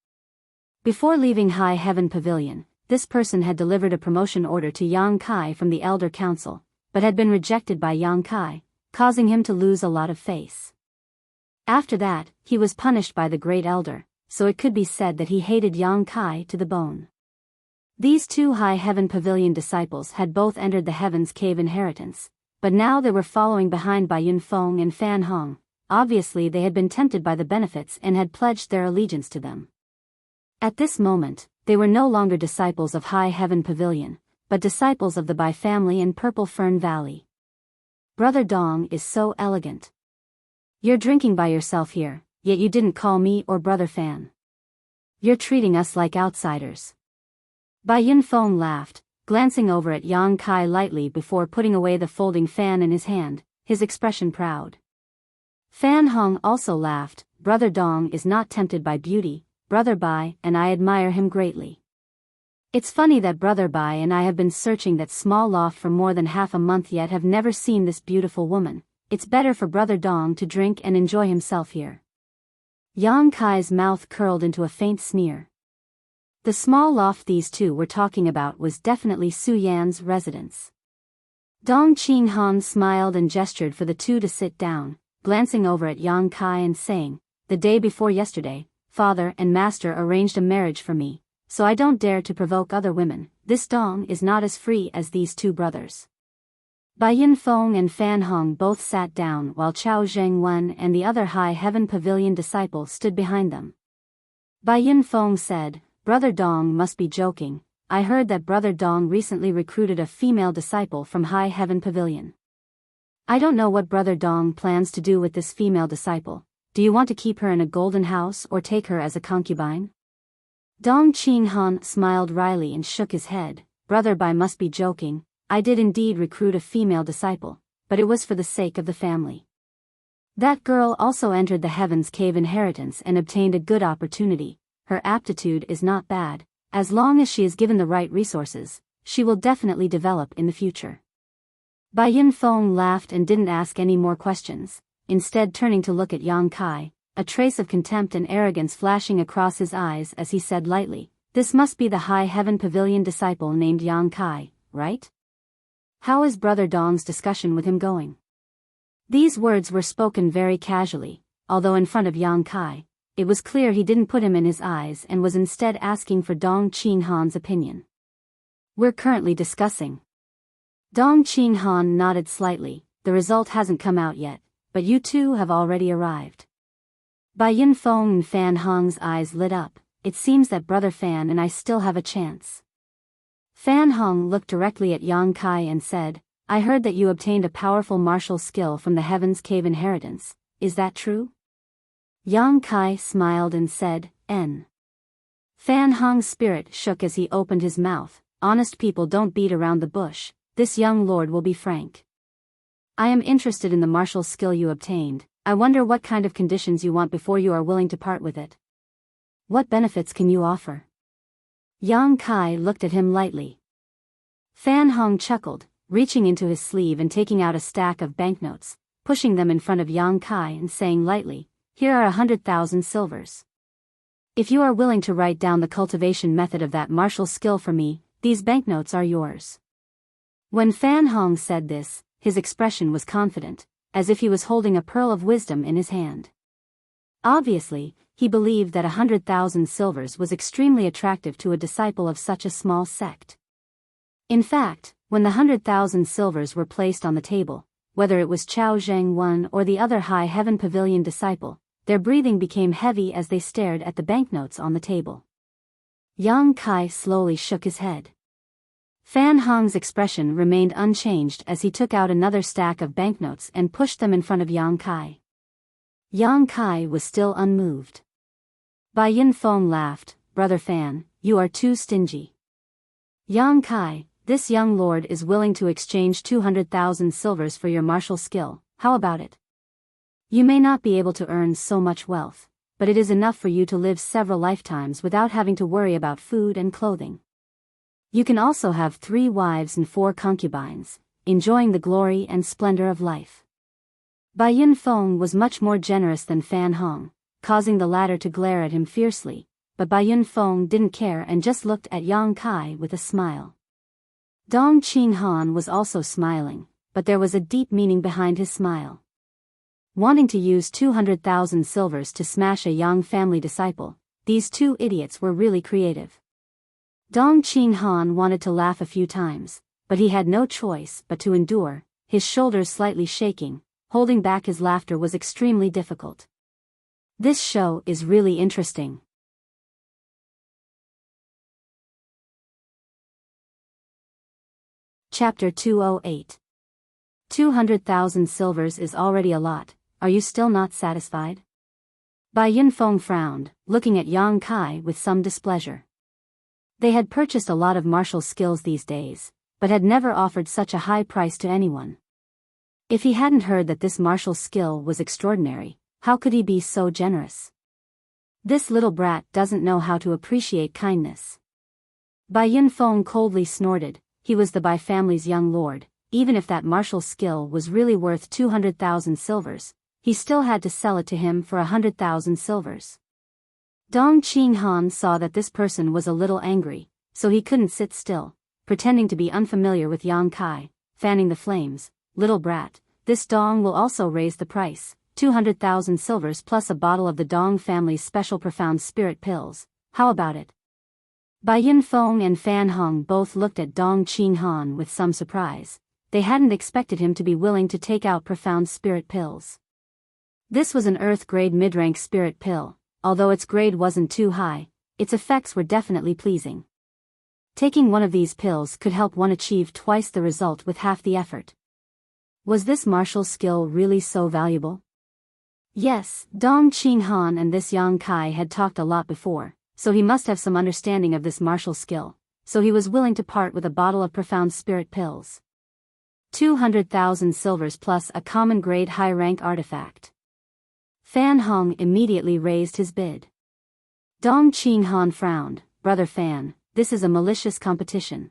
Before leaving High Heaven Pavilion, this person had delivered a promotion order to Yang Kai from the Elder Council, but had been rejected by Yang Kai, causing him to lose a lot of face. After that, he was punished by the Great Elder, so it could be said that he hated Yang Kai to the bone. These two High Heaven Pavilion disciples had both entered the Heaven's Cave inheritance, but now they were following behind Bai Yunfeng and Fan Hong. Obviously they had been tempted by the benefits and had pledged their allegiance to them. At this moment, they were no longer disciples of High Heaven Pavilion, but disciples of the Bai family in Purple Fern Valley. "Brother Dong is so elegant. You're drinking by yourself here, yet you didn't call me or Brother Fan. You're treating us like outsiders." Bai Yunfeng laughed, glancing over at Yang Kai lightly before putting away the folding fan in his hand, his expression proud. Fan Hong also laughed. "Brother Dong is not tempted by beauty, Brother Bai and I admire him greatly. It's funny that Brother Bai and I have been searching that small loft for more than half a month yet have never seen this beautiful woman. It's better for Brother Dong to drink and enjoy himself here." Yang Kai's mouth curled into a faint sneer. The small loft these two were talking about was definitely Su Yan's residence. Dong Qinghan smiled and gestured for the two to sit down, glancing over at Yang Kai and saying, "The day before yesterday, Father and Master arranged a marriage for me, so I don't dare to provoke other women. This Dong is not as free as these two brothers." Bai Yunfeng and Fan Hong both sat down while Chao Zhengwen and the other High Heaven Pavilion disciple stood behind them. Bai Yunfeng said, "Brother Dong must be joking. I heard that Brother Dong recently recruited a female disciple from High Heaven Pavilion. I don't know what Brother Dong plans to do with this female disciple. Do you want to keep her in a golden house or take her as a concubine?" Dong Qinghan smiled wryly and shook his head. "Brother Bai must be joking. I did indeed recruit a female disciple, but it was for the sake of the family." That girl also entered the Heaven's Cave inheritance and obtained a good opportunity. Her aptitude is not bad. As long as she is given the right resources, she will definitely develop in the future. Bai Yunfeng laughed and didn't ask any more questions, instead turning to look at Yang Kai, a trace of contempt and arrogance flashing across his eyes as he said lightly, "This must be the High Heaven Pavilion disciple named Yang Kai, right? How is Brother Dong's discussion with him going?" These words were spoken very casually, although in front of Yang Kai, it was clear he didn't put him in his eyes and was instead asking for Dong Qinghan's opinion. "We're currently discussing." Dong Qinghan nodded slightly. "The result hasn't come out yet, but you two have already arrived." Bai Yunfeng and Fan Hong's eyes lit up. "It seems that Brother Fan and I still have a chance." Fan Hong looked directly at Yang Kai and said, "I heard that you obtained a powerful martial skill from the Heaven's Cave inheritance. Is that true?" Yang Kai smiled and said, "N." Fan Hong's spirit shook as he opened his mouth. "Honest people don't beat around the bush. This young lord will be frank. I am interested in the martial skill you obtained. I wonder what kind of conditions you want before you are willing to part with it. What benefits can you offer?" Yang Kai looked at him lightly. Fan Hong chuckled, reaching into his sleeve and taking out a stack of banknotes, pushing them in front of Yang Kai and saying lightly, "Here are 100,000 silvers. If you are willing to write down the cultivation method of that martial skill for me, these banknotes are yours." When Fan Hong said this, his expression was confident, as if he was holding a pearl of wisdom in his hand. Obviously, he believed that 100,000 silvers was extremely attractive to a disciple of such a small sect. In fact, when the 100,000 silvers were placed on the table, whether it was Chao Zheng or the other High Heaven Pavilion disciple, their breathing became heavy as they stared at the banknotes on the table. Yang Kai slowly shook his head. Fan Hong's expression remained unchanged as he took out another stack of banknotes and pushed them in front of Yang Kai. Yang Kai was still unmoved. Bai Yunfeng laughed, "Brother Fan, you are too stingy. Yang Kai, this young lord is willing to exchange 200,000 silvers for your martial skill. How about it? You may not be able to earn so much wealth, but it is enough for you to live several lifetimes without having to worry about food and clothing. You can also have 3 wives and 4 concubines, enjoying the glory and splendor of life." Bai Yunfeng was much more generous than Fan Hong, causing the latter to glare at him fiercely, but Bai Yunfeng didn't care and just looked at Yang Kai with a smile. Dong Qinghan was also smiling, but there was a deep meaning behind his smile. Wanting to use 200,000 silvers to smash a Yang family disciple, these two idiots were really creative. Dong Qinghan wanted to laugh a few times, but he had no choice but to endure, his shoulders slightly shaking. Holding back his laughter was extremely difficult. This show is really interesting. Chapter 208. 200,000 silvers is already a lot. Are you still not satisfied? Bai Yunfeng frowned, looking at Yang Kai with some displeasure. They had purchased a lot of martial skills these days, but had never offered such a high price to anyone. If he hadn't heard that this martial skill was extraordinary, how could he be so generous? This little brat doesn't know how to appreciate kindness. Bai Yunfeng coldly snorted. He was the Bai family's young lord. Even if that martial skill was really worth 200,000 silvers, he still had to sell it to him for 100,000 silvers. Dong Qinghan saw that this person was a little angry, so he couldn't sit still, pretending to be unfamiliar with Yang Kai, fanning the flames. "Little brat, this Dong will also raise the price, 200,000 silvers plus a bottle of the Dong family's special profound spirit pills. How about it?" Bai Yunfeng and Fan Hong both looked at Dong Qinghan with some surprise. They hadn't expected him to be willing to take out profound spirit pills. This was an earth-grade mid-rank spirit pill. Although its grade wasn't too high, its effects were definitely pleasing. Taking one of these pills could help one achieve twice the result with half the effort. Was this martial skill really so valuable? Yes, Dong Qinghan and this Yang Kai had talked a lot before, so he must have some understanding of this martial skill, so he was willing to part with a bottle of profound spirit pills. 200,000 silvers plus a common grade high-rank artifact. Fan Hong immediately raised his bid. Dong Qinghan frowned. Brother Fan, this is a malicious competition.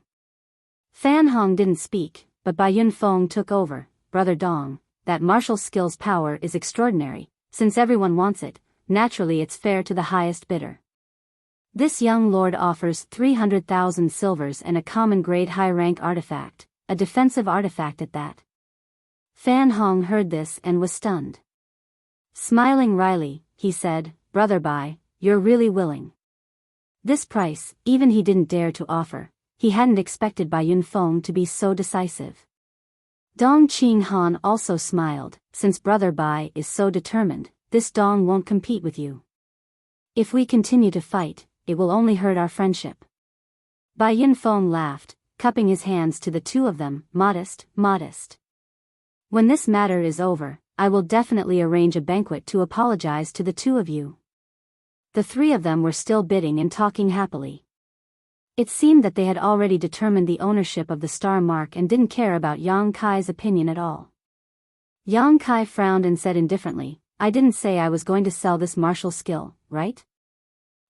Fan Hong didn't speak, but Bai Yunfeng took over. Brother Dong, that martial skill's power is extraordinary. Since everyone wants it, naturally it's fair to the highest bidder. This young lord offers 300,000 silvers and a common grade high-rank artifact, a defensive artifact at that. Fan Hong heard this and was stunned. Smiling wryly, he said, Brother Bai, you're really willing. This price, even he didn't dare to offer. He hadn't expected Bai Yunfeng to be so decisive. Dong Qinghan also smiled. Since Brother Bai is so determined, this Dong won't compete with you. If we continue to fight, it will only hurt our friendship. Bai Yunfeng laughed, cupping his hands to the two of them. Modest, modest. When this matter is over, I will definitely arrange a banquet to apologize to the two of you. The three of them were still bidding and talking happily. It seemed that they had already determined the ownership of the star mark and didn't care about Yang Kai's opinion at all. Yang Kai frowned and said indifferently, I didn't say I was going to sell this martial skill, right?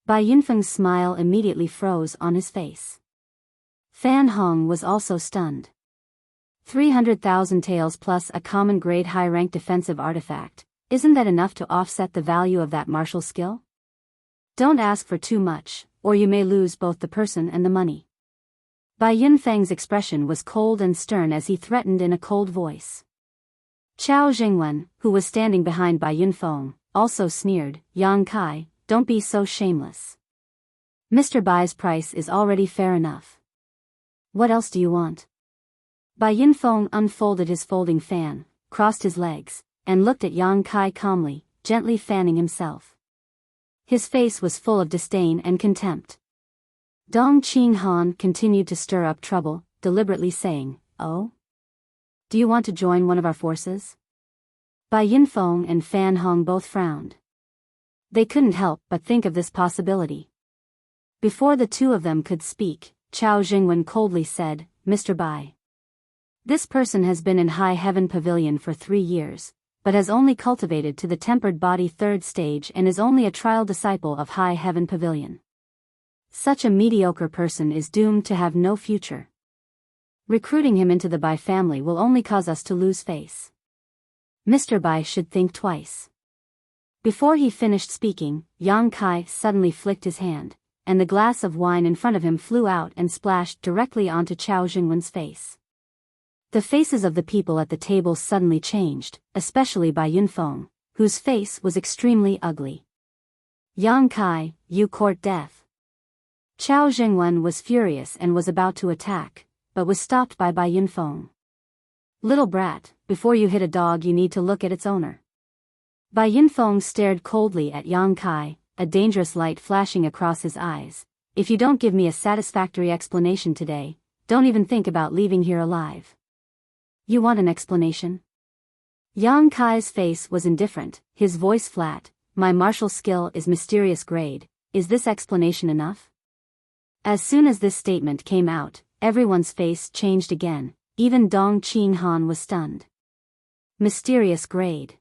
Bai Yunfeng's smile immediately froze on his face. Fan Hong was also stunned. 300,000 taels plus a common grade high-rank defensive artifact, isn't that enough to offset the value of that martial skill? Don't ask for too much, or you may lose both the person and the money. Bai Yunfeng's expression was cold and stern as he threatened in a cold voice. Chao Jingwen, who was standing behind Bai Yunfeng, also sneered, Yang Kai, don't be so shameless. Mr. Bai's price is already fair enough. What else do you want? Bai Yunfeng unfolded his folding fan, crossed his legs, and looked at Yang Kai calmly, gently fanning himself. His face was full of disdain and contempt. Dong Qinghan continued to stir up trouble, deliberately saying, Oh? Do you want to join one of our forces? Bai Yunfeng and Fan Hong both frowned. They couldn't help but think of this possibility. Before the two of them could speak, Chao Jingwen coldly said, Mr. Bai. This person has been in High Heaven Pavilion for 3 years, but has only cultivated to the tempered body 3rd stage and is only a trial disciple of High Heaven Pavilion. Such a mediocre person is doomed to have no future. Recruiting him into the Bai family will only cause us to lose face. Mr. Bai should think twice. Before he finished speaking, Yang Kai suddenly flicked his hand, and the glass of wine in front of him flew out and splashed directly onto Chao Jingwen's face. The faces of the people at the table suddenly changed, especially Bai Yunfeng, whose face was extremely ugly. Yang Kai, you court death. Chao Jingwen was furious and was about to attack, but was stopped by Bai Yunfeng. Little brat, before you hit a dog you need to look at its owner. Bai Yunfeng stared coldly at Yang Kai, a dangerous light flashing across his eyes. If you don't give me a satisfactory explanation today, don't even think about leaving here alive. You want an explanation? Yang Kai's face was indifferent, his voice flat. My martial skill is mysterious grade. Is this explanation enough? As soon as this statement came out, everyone's face changed again. Even Dong Qinghan was stunned. Mysterious grade.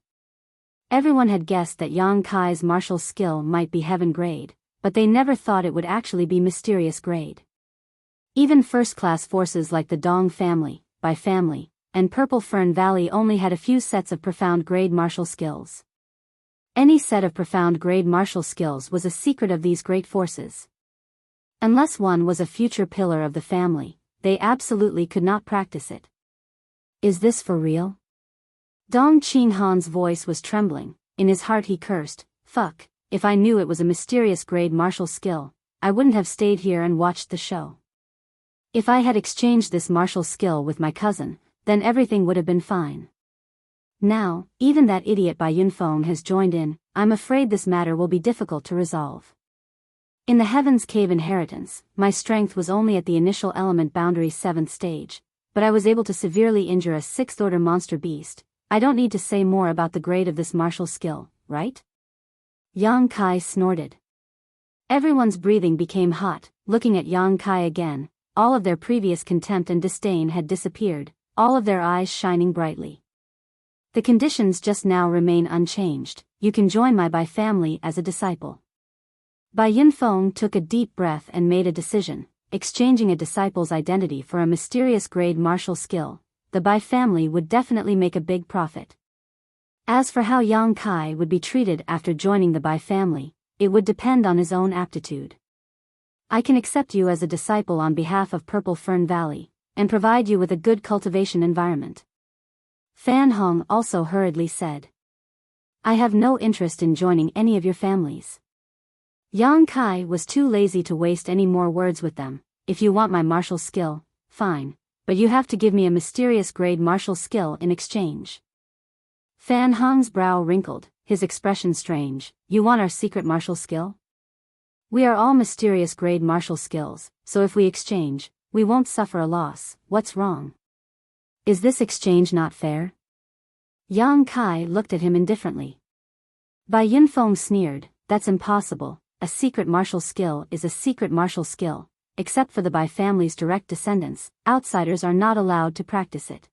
Everyone had guessed that Yang Kai's martial skill might be heaven grade, but they never thought it would actually be mysterious grade. Even first-class forces like the Dong family, Bai family, and Purple Fern Valley only had a few sets of profound grade martial skills. Any set of profound grade martial skills was a secret of these great forces. Unless one was a future pillar of the family, they absolutely could not practice it. Is this for real? Dong Qinghan's voice was trembling. In his heart he cursed, fuck, if I knew it was a mysterious grade martial skill, I wouldn't have stayed here and watched the show. If I had exchanged this martial skill with my cousin, then everything would have been fine. Now, even that idiot Bai Yunfeng has joined in. I'm afraid this matter will be difficult to resolve. In the Heaven's Cave inheritance, my strength was only at the initial element boundary 7th stage, but I was able to severely injure a 6th-order monster beast. I don't need to say more about the grade of this martial skill, right? Yang Kai snorted. Everyone's breathing became hot, looking at Yang Kai again. All of their previous contempt and disdain had disappeared, all of their eyes shining brightly. The conditions just now remain unchanged. you can join my Bai family as a disciple. Bai Yunfeng took a deep breath and made a decision, exchanging a disciple's identity for a mysterious grade martial skill. The Bai family would definitely make a big profit. As for how Yang Kai would be treated after joining the Bai family, it would depend on his own aptitude. I can accept you as a disciple on behalf of Purple Fern Valley, and provide you with a good cultivation environment. Fan Hong also hurriedly said. I have no interest in joining any of your families. Yang Kai was too lazy to waste any more words with them. If you want my martial skill, fine, but you have to give me a mysterious grade martial skill in exchange. Fan Hong's brow wrinkled, his expression strange. You want our secret martial skill? We are all mysterious grade martial skills, so if we exchange, we won't suffer a loss. What's wrong? Is this exchange not fair? Yang Kai looked at him indifferently. Bai Yunfeng sneered, that's impossible. A secret martial skill is a secret martial skill. Except for the Bai family's direct descendants, outsiders are not allowed to practice it.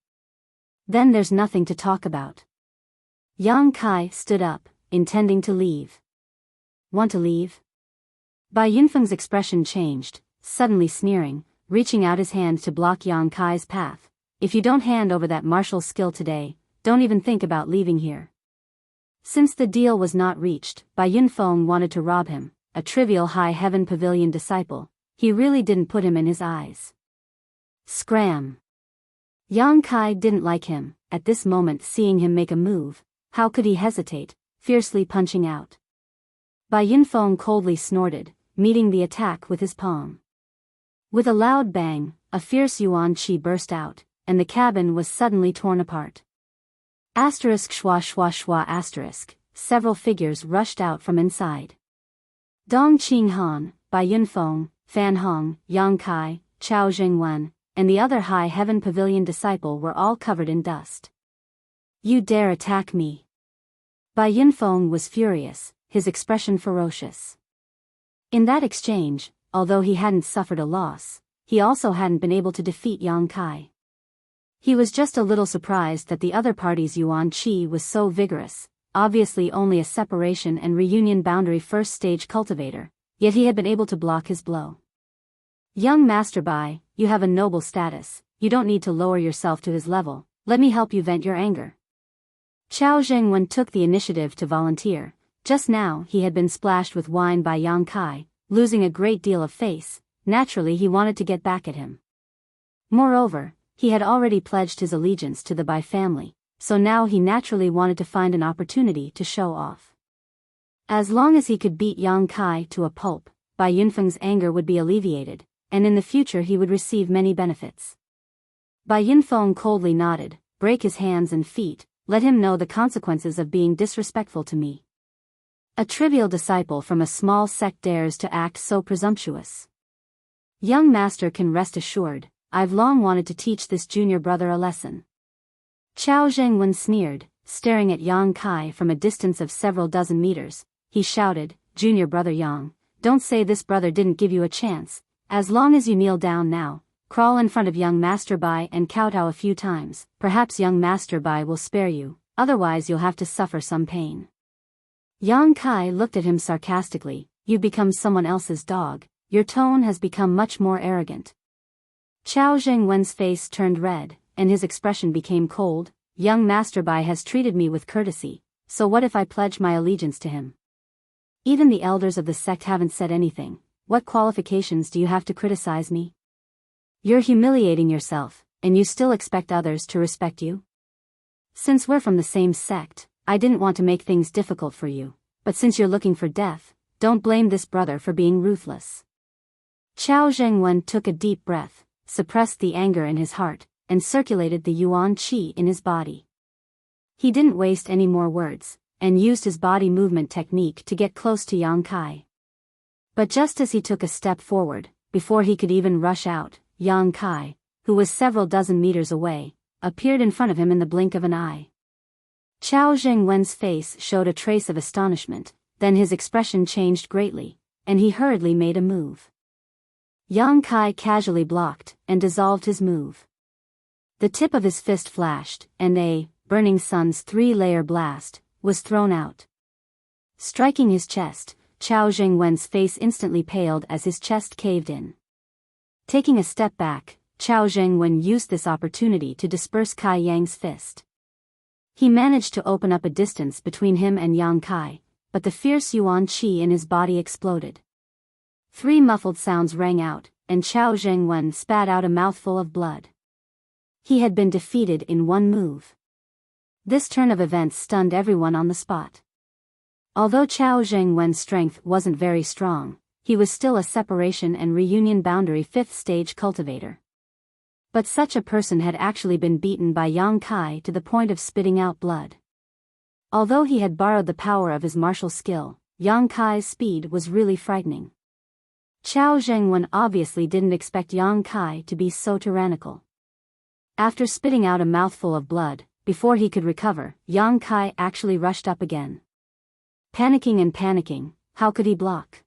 Then there's nothing to talk about. Yang Kai stood up, intending to leave. Want to leave? Bai Yunfeng's expression changed, suddenly sneering, reaching out his hand to block Yang Kai's path. If you don't hand over that martial skill today, don't even think about leaving here. Since the deal was not reached, Bai Yunfeng wanted to rob him, a trivial High Heaven Pavilion disciple. He really didn't put him in his eyes. Scram! Yang Kai didn't like him, at this moment seeing him make a move. How could he hesitate, fiercely punching out? Bai Yunfeng coldly snorted, meeting the attack with his palm. With a loud bang, a fierce yuan qi burst out, and the cabin was suddenly torn apart. Asterisk schwa schwa schwa asterisk, several figures rushed out from inside. Dong Qing Han, Bai Yunfeng, Fan Hong, Yang Kai, Chao Jingwen, and the other High Heaven Pavilion disciple were all covered in dust. You dare attack me? Bai Yunfeng was furious, his expression ferocious. In that exchange, although he hadn't suffered a loss, he also hadn't been able to defeat Yang Kai. He was just a little surprised that the other party's yuan qi was so vigorous, obviously only a separation and reunion boundary first stage cultivator, yet he had been able to block his blow. Young Master Bai, you have a noble status, you don't need to lower yourself to his level, let me help you vent your anger. Chao Zhengwen took the initiative to volunteer. Just now he had been splashed with wine by Yang Kai, losing a great deal of face. Naturally he wanted to get back at him. Moreover, he had already pledged his allegiance to the Bai family, so now he naturally wanted to find an opportunity to show off. As long as he could beat Yang Kai to a pulp, Bai Yunfeng's anger would be alleviated, and in the future he would receive many benefits. Bai Yunfeng coldly nodded, break his hands and feet, let him know the consequences of being disrespectful to me. A trivial disciple from a small sect dares to act so presumptuous. Young master can rest assured, I've long wanted to teach this junior brother a lesson. Chao Zhengwen sneered, staring at Yang Kai from a distance of several dozen meters. He shouted, Junior brother Yang, don't say this brother didn't give you a chance. As long as you kneel down now, crawl in front of young Master Bai and kowtow a few times, perhaps young Master Bai will spare you, otherwise you'll have to suffer some pain. Yang Kai looked at him sarcastically, you've become someone else's dog, your tone has become much more arrogant. Chao Zhengwen's face turned red, and his expression became cold. Young Master Bai has treated me with courtesy, so what if I pledge my allegiance to him? Even the elders of the sect haven't said anything. What qualifications do you have to criticize me? You're humiliating yourself, and you still expect others to respect you? Since we're from the same sect, I didn't want to make things difficult for you, but since you're looking for death, don't blame this brother for being ruthless. Chao Zhengwen took a deep breath, suppressed the anger in his heart, and circulated the yuan qi in his body. He didn't waste any more words, and used his body movement technique to get close to Yang Kai. But just as he took a step forward, before he could even rush out, Yang Kai, who was several dozen meters away, appeared in front of him in the blink of an eye. Chao Zhengwen's face showed a trace of astonishment, then his expression changed greatly, and he hurriedly made a move. Yang Kai casually blocked, and dissolved his move. The tip of his fist flashed, and a Burning Sun's 3-layer blast was thrown out. striking his chest. Chao Jingwen's face instantly paled as his chest caved in. Taking a step back, Chao Jingwen used this opportunity to disperse Kai Yang's fist. He managed to open up a distance between him and Yang Kai, but the fierce yuan qi in his body exploded. 3 muffled sounds rang out, and Chao Jingwen spat out a mouthful of blood. He had been defeated in one move. This turn of events stunned everyone on the spot. Although Chao Jingwen's strength wasn't very strong, he was still a separation and reunion boundary 5th stage cultivator. But such a person had actually been beaten by Yang Kai to the point of spitting out blood. Although he had borrowed the power of his martial skill, Yang Kai's speed was really frightening. Chao Jingwen obviously didn't expect Yang Kai to be so tyrannical. After spitting out a mouthful of blood, before he could recover, Yang Kai actually rushed up again. Panicking, how could he block?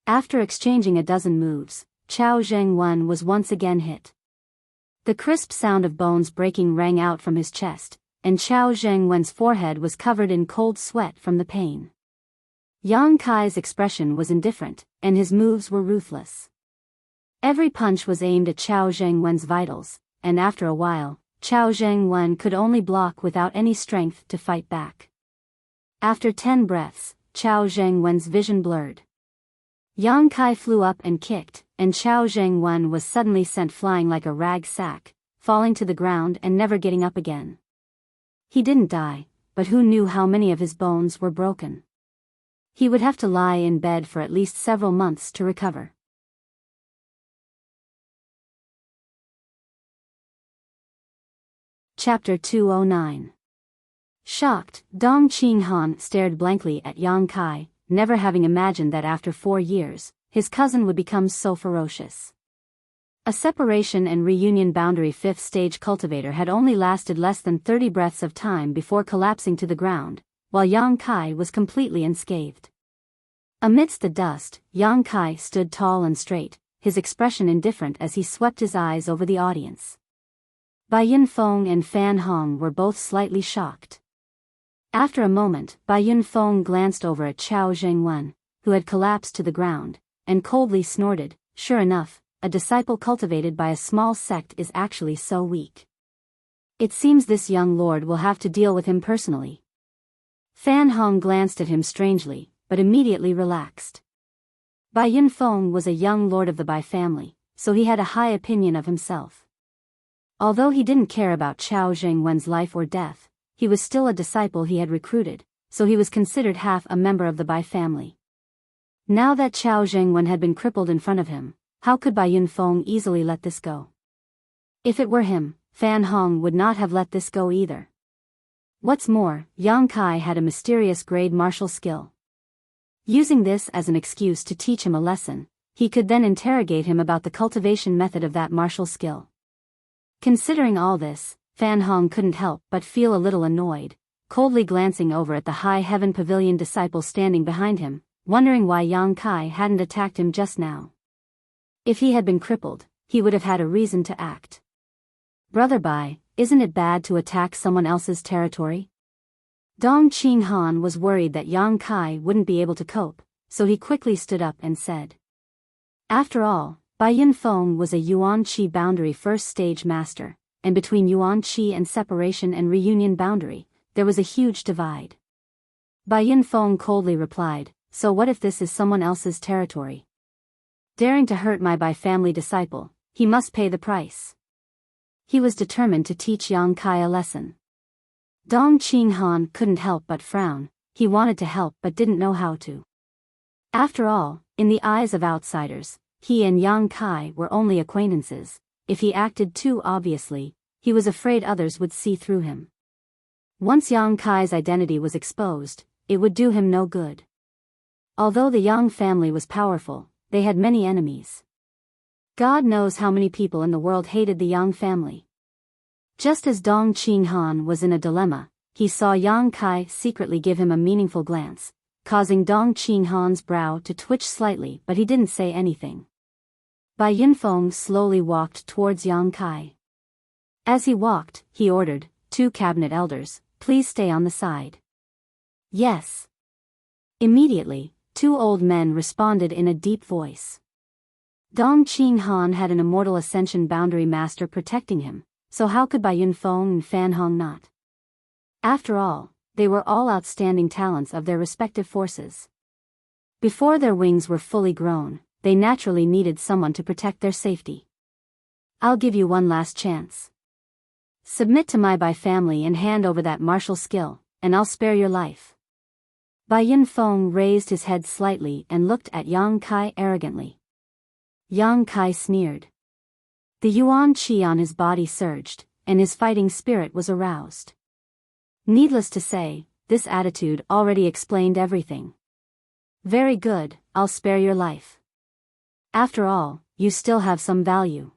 After exchanging a dozen moves, Chao Jingwen was once again hit. The crisp sound of bones breaking rang out from his chest, and Chao Jingwen's forehead was covered in cold sweat from the pain. Yang Kai's expression was indifferent, and his moves were ruthless. Every punch was aimed at Chao Jingwen's vitals, and after a while, Chao Jingwen could only block without any strength to fight back. After 10 breaths, Chao Jingwen's vision blurred. Yang Kai flew up and kicked, and Chao Jingwen was suddenly sent flying like a rag sack, falling to the ground and never getting up again. He didn't die, but who knew how many of his bones were broken? He would have to lie in bed for at least several months to recover. Chapter 209. Shocked, Dong Qinghan stared blankly at Yang Kai, never having imagined that after 4 years, his cousin would become so ferocious. A separation and reunion boundary 5th stage cultivator had only lasted less than 30 breaths of time before collapsing to the ground, while Yang Kai was completely unscathed. Amidst the dust, Yang Kai stood tall and straight, his expression indifferent as he swept his eyes over the audience. Bai Yunfeng and Fan Hong were both slightly shocked. After a moment, Bai Yunfeng glanced over at Chao Jingwen, who had collapsed to the ground, and coldly snorted, "Sure enough, a disciple cultivated by a small sect is actually so weak. It seems this young lord will have to deal with him personally." Fan Hong glanced at him strangely, but immediately relaxed. Bai Yunfeng was a young lord of the Bai family, so he had a high opinion of himself. Although he didn't care about Chao Jingwen's life or death, he was still a disciple he had recruited, so he was considered half a member of the Bai family. Now that Chao Jingwen had been crippled in front of him, how could Bai Yunfeng easily let this go? If it were him, Fan Hong would not have let this go either. What's more, Yang Kai had a mysterious grade martial skill. Using this as an excuse to teach him a lesson, he could then interrogate him about the cultivation method of that martial skill. Considering all this, Fan Hong couldn't help but feel a little annoyed, coldly glancing over at the High Heaven Pavilion disciple standing behind him, wondering why Yang Kai hadn't attacked him just now. If he had been crippled, he would have had a reason to act. "Brother Bai, isn't it bad to attack someone else's territory?" Dong Qinghan was worried that Yang Kai wouldn't be able to cope, so he quickly stood up and said. After all, Bai Yunfeng was a Yuan Qi boundary 1st stage master, and between Yuan Qi and separation and reunion boundary, there was a huge divide. Bai Yunfeng coldly replied, "So what if this is someone else's territory? Daring to hurt my Bai family disciple, he must pay the price." He was determined to teach Yang Kai a lesson. Dong Qinghan couldn't help but frown. He wanted to help but didn't know how to. After all, in the eyes of outsiders, he and Yang Kai were only acquaintances. If he acted too obviously, he was afraid others would see through him. Once Yang Kai's identity was exposed, it would do him no good. Although the Yang family was powerful, they had many enemies. God knows how many people in the world hated the Yang family. Just as Dong Qinghan was in a dilemma, he saw Yang Kai secretly give him a meaningful glance, causing Dong Qinghan's brow to twitch slightly, but he didn't say anything. Bai Yunfeng slowly walked towards Yang Kai. As he walked, he ordered, 2 cabinet elders, "Please stay on the side." "Yes." Immediately, two old men responded in a deep voice. Dong Qing Han had an immortal ascension boundary master protecting him, so how could Bai Yunfeng and Fan Hong not? After all, they were all outstanding talents of their respective forces. Before their wings were fully grown, they naturally needed someone to protect their safety. I'll give you one last chance. Submit to my Bai family and hand over that martial skill, and I'll spare your life. Bai Yunfeng raised his head slightly and looked at Yang Kai arrogantly. Yang Kai sneered. The yuan qi on his body surged, and his fighting spirit was aroused. Needless to say, this attitude already explained everything. Very good, I'll spare your life. After all, you still have some value.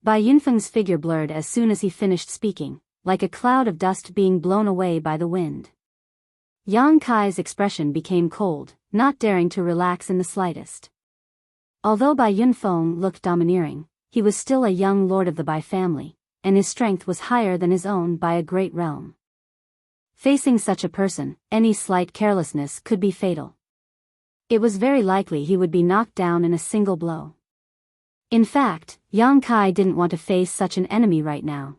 Bai Yunfeng's figure blurred as soon as he finished speaking, like a cloud of dust being blown away by the wind. Yang Kai's expression became cold, not daring to relax in the slightest. Although Bai Yunfeng looked domineering, he was still a young lord of the Bai family, and his strength was higher than his own by a great realm. Facing such a person, any slight carelessness could be fatal. It was very likely he would be knocked down in a single blow. In fact, Yang Kai didn't want to face such an enemy right now.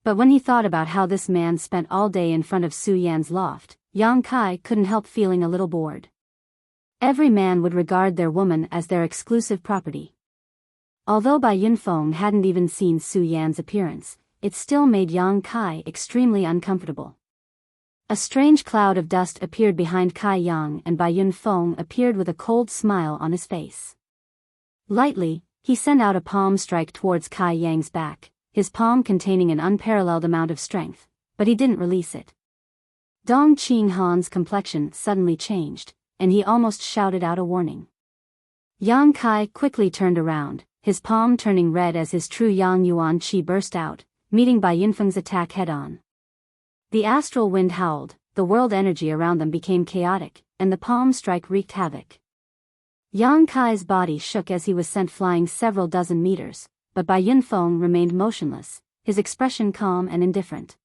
But when he thought about how this man spent all day in front of Su Yan's loft, Yang Kai couldn't help feeling a little bored. Every man would regard their woman as their exclusive property. Although Bai Yunfeng hadn't even seen Su Yan's appearance, it still made Yang Kai extremely uncomfortable. A strange cloud of dust appeared behind Kai Yang and Bai Yunfeng appeared with a cold smile on his face. Lightly, he sent out a palm strike towards Kai Yang's back, his palm containing an unparalleled amount of strength, but he didn't release it. Dong Qing Han's complexion suddenly changed, and he almost shouted out a warning. Yang Kai quickly turned around, his palm turning red as his true Yang Yuan Qi burst out, meeting Bai Yunfeng's attack head-on. The astral wind howled, the world energy around them became chaotic, and the palm strike wreaked havoc. Yang Kai's body shook as he was sent flying several dozen meters, but Bai Yunfeng remained motionless, his expression calm and indifferent.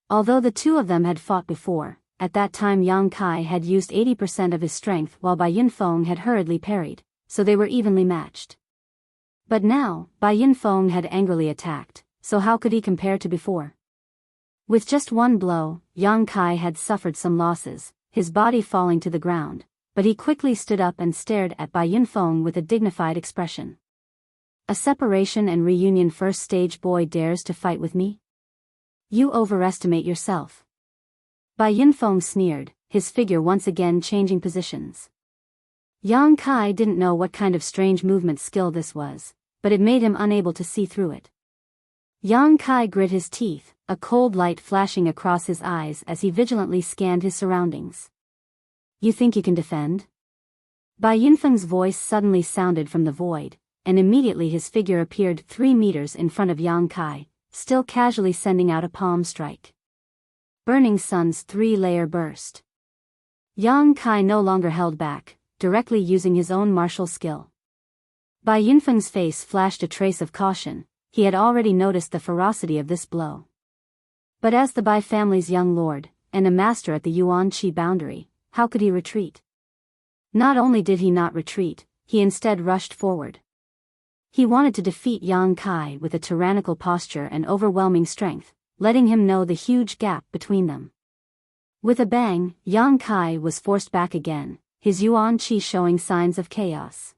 Although the two of them had fought before, at that time Yang Kai had used 80% of his strength while Bai Yunfeng had hurriedly parried, so they were evenly matched. But now, Bai Yunfeng had angrily attacked, so how could he compare to before? With just one blow, Yang Kai had suffered some losses, his body falling to the ground, but he quickly stood up and stared at Bai Yunfeng with a dignified expression. A separation and reunion first stage boy dares to fight with me? You overestimate yourself. Bai Yunfeng sneered, his figure once again changing positions. Yang Kai didn't know what kind of strange movement skill this was, but it made him unable to see through it. Yang Kai grit his teeth, a cold light flashing across his eyes as he vigilantly scanned his surroundings. You think you can defend? Bai Yunfeng's voice suddenly sounded from the void, and immediately his figure appeared 3 meters in front of Yang Kai, still casually sending out a palm strike. Burning Sun's 3-layer burst. Yang Kai no longer held back, directly using his own martial skill. Bai Yunfeng's face flashed a trace of caution, he had already noticed the ferocity of this blow. But as the Bai family's young lord, and a master at the Yuan Qi boundary, how could he retreat? Not only did he not retreat, he instead rushed forward. He wanted to defeat Yang Kai with a tyrannical posture and overwhelming strength, letting him know the huge gap between them. With a bang, Yang Kai was forced back again, his Yuan Qi showing signs of chaos.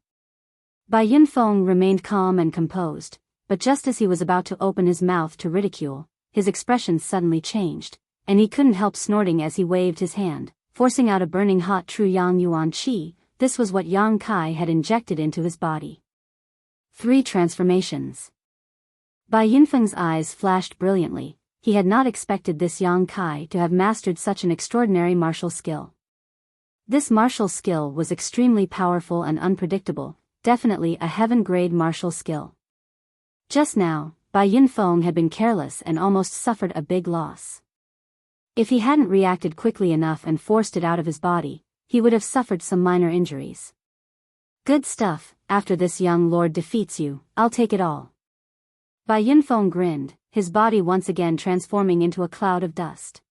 Bai Yunfeng remained calm and composed, but just as he was about to open his mouth to ridicule, his expression suddenly changed, and he couldn't help snorting as he waved his hand, forcing out a burning hot true Yang Yuan Qi. This was what Yang Kai had injected into his body. 3 transformations. Bai Yunfeng's eyes flashed brilliantly, he had not expected this Yang Kai to have mastered such an extraordinary martial skill. This martial skill was extremely powerful and unpredictable, definitely a heaven-grade martial skill. Just now, Bai Yunfeng had been careless and almost suffered a big loss. If he hadn't reacted quickly enough and forced it out of his body, he would have suffered some minor injuries. Good stuff, after this young lord defeats you, I'll take it all. Bai Yunfeng grinned, his body once again transforming into a cloud of dust.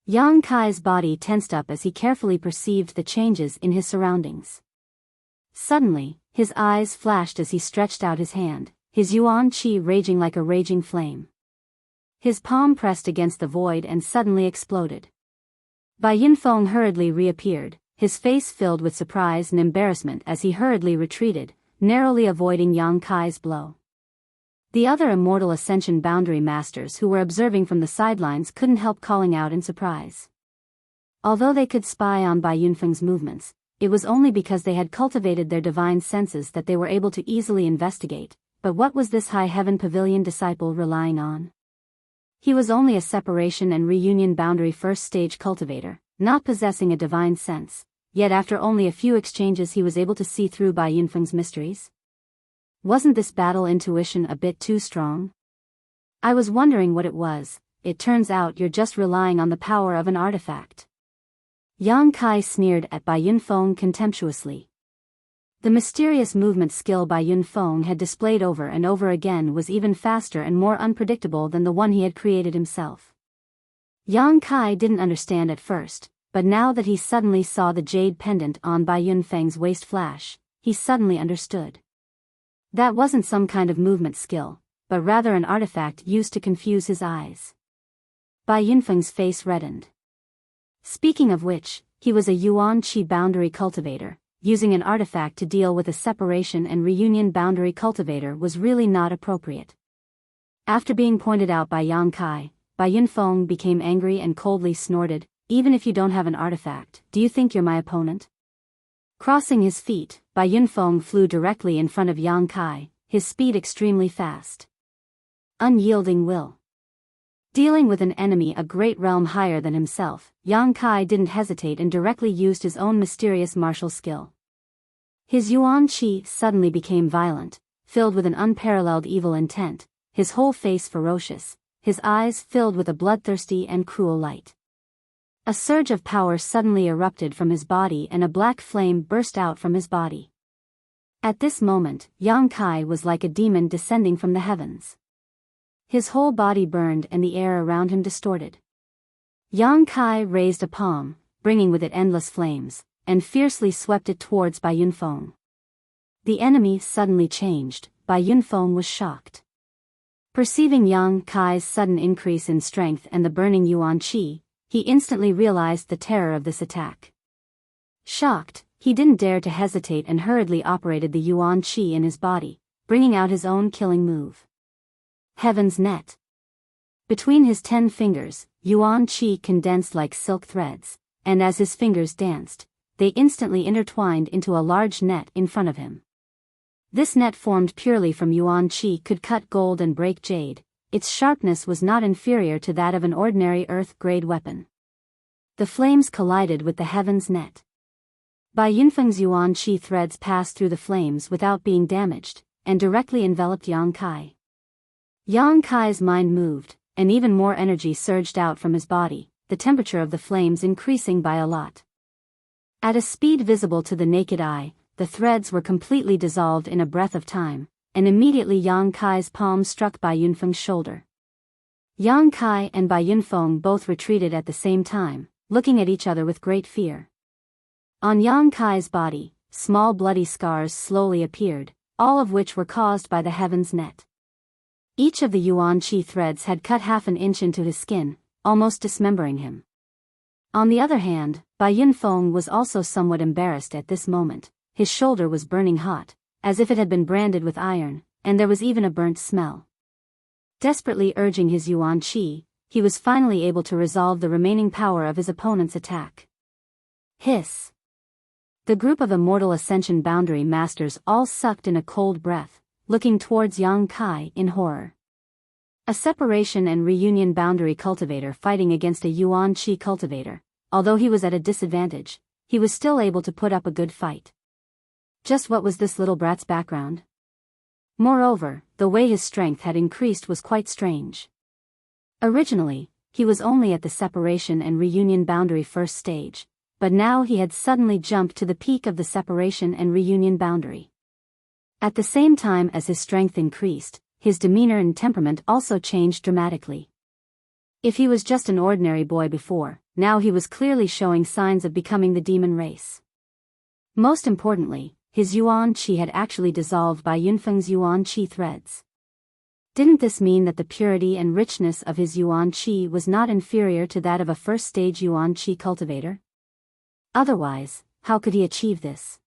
Yang Kai's body tensed up as he carefully perceived the changes in his surroundings. Suddenly, his eyes flashed as he stretched out his hand, his yuan qi raging like a raging flame. His palm pressed against the void and suddenly exploded. Bai Yunfeng hurriedly reappeared, his face filled with surprise and embarrassment as he hurriedly retreated, narrowly avoiding Yang Kai's blow. The other Immortal Ascension Boundary Masters who were observing from the sidelines couldn't help calling out in surprise. Although they could spy on Bai Yunfeng's movements, it was only because they had cultivated their divine senses that they were able to easily investigate. But what was this High Heaven Pavilion disciple relying on? He was only a separation and reunion boundary first stage cultivator, not possessing a divine sense, yet after only a few exchanges he was able to see through Bai Yunfeng's mysteries. Wasn't this battle intuition a bit too strong? I was wondering what it was. It turns out you're just relying on the power of an artifact. Yang Kai sneered at Bai Yunfeng contemptuously. The mysterious movement skill Bai Yunfeng had displayed over and over again was even faster and more unpredictable than the one he had created himself. Yang Kai didn't understand at first, but now that he suddenly saw the jade pendant on Bai Yunfeng's waist flash, he suddenly understood. That wasn't some kind of movement skill, but rather an artifact used to confuse his eyes. Bai Yunfeng's face reddened. Speaking of which, he was a yuan qi boundary cultivator. Using an artifact to deal with a separation and reunion boundary cultivator was really not appropriate. After being pointed out by Yang Kai, Bai Yunfeng became angry and coldly snorted, "Even if you don't have an artifact, do you think you're my opponent?" Crossing his feet, Bai Yunfeng flew directly in front of Yang Kai, his speed extremely fast. Unyielding will. Dealing with an enemy a great realm higher than himself, Yang Kai didn't hesitate and directly used his own mysterious martial skill. His yuan qi suddenly became violent, filled with an unparalleled evil intent, his whole face ferocious, his eyes filled with a bloodthirsty and cruel light. A surge of power suddenly erupted from his body and a black flame burst out from his body. At this moment, Yang Kai was like a demon descending from the heavens. His whole body burned and the air around him distorted. Yang Kai raised a palm, bringing with it endless flames, and fiercely swept it towards Bai Yunfeng. The enemy suddenly changed. Bai Yunfeng was shocked. Perceiving Yang Kai's sudden increase in strength and the burning yuan qi, he instantly realized the terror of this attack. Shocked, he didn't dare to hesitate and hurriedly operated the yuan qi in his body, bringing out his own killing move. Heaven's Net. Between his 10 fingers, yuan qi condensed like silk threads, and as his fingers danced, they instantly intertwined into a large net in front of him. This net formed purely from yuan qi could cut gold and break jade. Its sharpness was not inferior to that of an ordinary earth-grade weapon. The flames collided with the Heaven's Net. Bai Yunfeng's yuan qi threads passed through the flames without being damaged, and directly enveloped Yang Kai. Yang Kai's mind moved, and even more energy surged out from his body, the temperature of the flames increasing by a lot. At a speed visible to the naked eye, the threads were completely dissolved in a breath of time, and immediately Yang Kai's palm struck Bai Yunfeng's shoulder. Yang Kai and Bai Yunfeng both retreated at the same time, looking at each other with great fear. On Yang Kai's body, small bloody scars slowly appeared, all of which were caused by the Heaven's Net. Each of the yuan qi threads had cut half an inch into his skin, almost dismembering him. On the other hand, Bai Yunfeng was also somewhat embarrassed at this moment. His shoulder was burning hot, as if it had been branded with iron, and there was even a burnt smell. Desperately urging his yuan qi, he was finally able to resolve the remaining power of his opponent's attack. Hiss! The group of Immortal Ascension Boundary Masters all sucked in a cold breath, looking towards Yang Kai in horror. A separation and reunion boundary cultivator fighting against a yuan qi cultivator. Although he was at a disadvantage, he was still able to put up a good fight. Just what was this little brat's background? Moreover, the way his strength had increased was quite strange. Originally, he was only at the separation and reunion boundary first stage, but now he had suddenly jumped to the peak of the separation and reunion boundary. At the same time as his strength increased, his demeanor and temperament also changed dramatically. If he was just an ordinary boy before, now he was clearly showing signs of becoming the demon race. Most importantly, his yuan qi had actually dissolved by Yunfeng's yuan qi threads. Didn't this mean that the purity and richness of his yuan qi was not inferior to that of a first-stage yuan qi cultivator? Otherwise, how could he achieve this?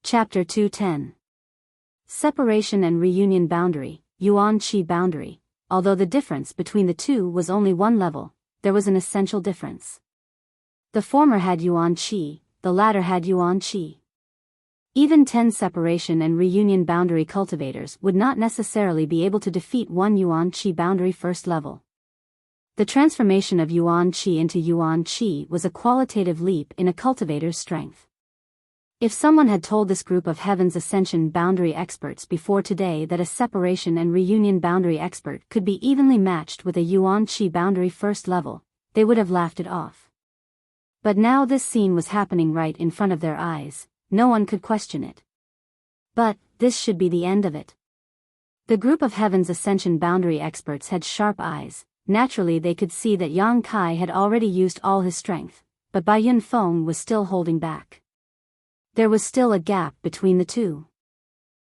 Chapter 210. Separation and Reunion Boundary, Yuan Qi Boundary. Although the difference between the two was only one level, there was an essential difference. The former had Yuan Qi, the latter had Yuan Qi. Even 10 separation and reunion boundary cultivators would not necessarily be able to defeat one Yuan Qi boundary first level. The transformation of Yuan Qi into Yuan Qi was a qualitative leap in a cultivator's strength. If someone had told this group of Heaven's Ascension boundary experts before today that a separation and reunion boundary expert could be evenly matched with a Yuan Qi boundary first level, they would have laughed it off. But now this scene was happening right in front of their eyes, no one could question it. But, this should be the end of it. The group of Heaven's Ascension boundary experts had sharp eyes. Naturally they could see that Yang Kai had already used all his strength, but Bai Yunfeng was still holding back. There was still a gap between the two.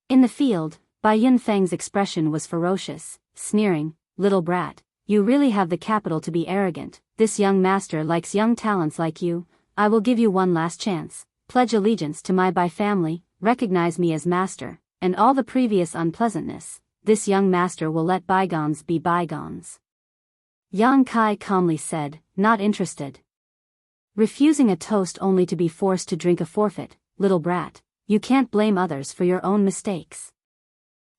In the field, Bai Yunfeng's expression was ferocious, sneering, "Little brat, you really have the capital to be arrogant. This young master likes young talents like you. I will give you one last chance. Pledge allegiance to my Bai family, recognize me as master, and all the previous unpleasantness. This young master will let bygones be bygones." Yang Kai calmly said, not interested. Refusing a toast only to be forced to drink a forfeit. "Little brat, you can't blame others for your own mistakes."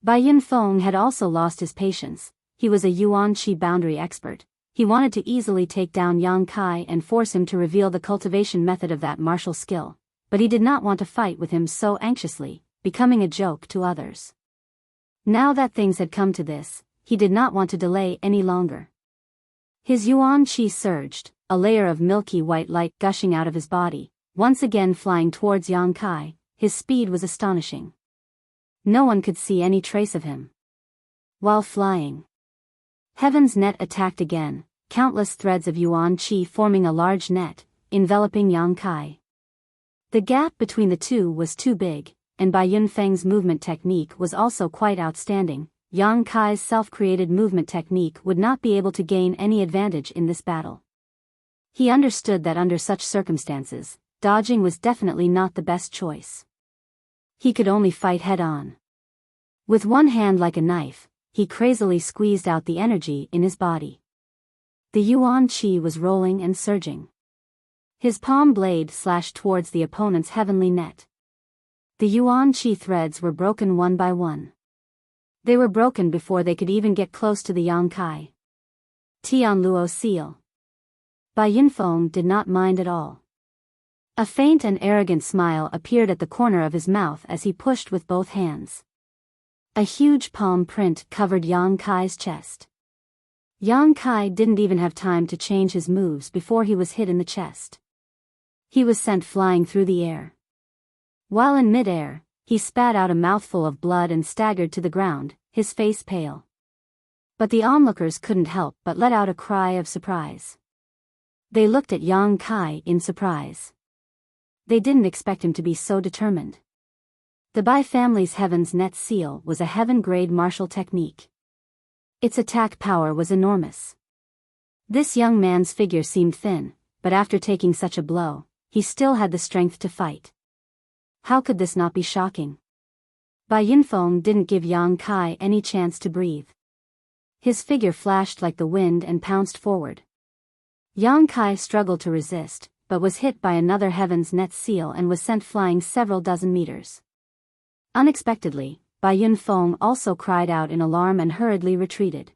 Bai Yunfeng had also lost his patience. He was a Yuan Qi boundary expert. He wanted to easily take down Yang Kai and force him to reveal the cultivation method of that martial skill, but he did not want to fight with him so anxiously, becoming a joke to others. Now that things had come to this, he did not want to delay any longer. His Yuan Qi surged, a layer of milky white light gushing out of his body, once again flying towards Yang Kai. His speed was astonishing. No one could see any trace of him. While flying, Heaven's net attacked again, countless threads of Yuan Qi forming a large net, enveloping Yang Kai. The gap between the two was too big, and Bai Yunfeng's movement technique was also quite outstanding. Yang Kai's self-created movement technique would not be able to gain any advantage in this battle. He understood that under such circumstances, dodging was definitely not the best choice. He could only fight head-on. With one hand like a knife, he crazily squeezed out the energy in his body. The Yuan Qi was rolling and surging. His palm blade slashed towards the opponent's heavenly net. The Yuan Qi threads were broken one by one. They were broken before they could even get close to the Yang Kai. Tian Luo seal. Bai Yunfeng did not mind at all. A faint and arrogant smile appeared at the corner of his mouth as he pushed with both hands. A huge palm print covered Yang Kai's chest. Yang Kai didn't even have time to change his moves before he was hit in the chest. He was sent flying through the air. While in mid-air, he spat out a mouthful of blood and staggered to the ground, his face pale. But the onlookers couldn't help but let out a cry of surprise. They looked at Yang Kai in surprise. They didn't expect him to be so determined. The Bai family's Heaven's Net Seal was a heaven-grade martial technique. Its attack power was enormous. This young man's figure seemed thin, but after taking such a blow, he still had the strength to fight. How could this not be shocking? Bai Yunfeng didn't give Yang Kai any chance to breathe. His figure flashed like the wind and pounced forward. Yang Kai struggled to resist, but was hit by another Heaven's Net Seal and was sent flying several dozen meters. Unexpectedly, Bai Yunfeng also cried out in alarm and hurriedly retreated.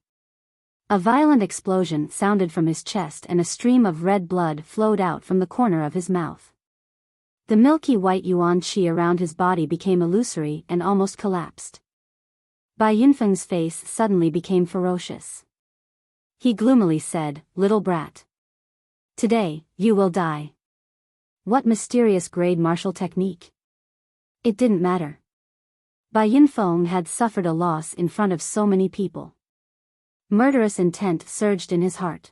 A violent explosion sounded from his chest and a stream of red blood flowed out from the corner of his mouth. The milky white Yuan Qi around his body became illusory and almost collapsed. Bai Yunfeng's face suddenly became ferocious. He gloomily said, "Little brat. Today, you will die." What mysterious grade martial technique? It didn't matter. Bai Yinfeng had suffered a loss in front of so many people. Murderous intent surged in his heart.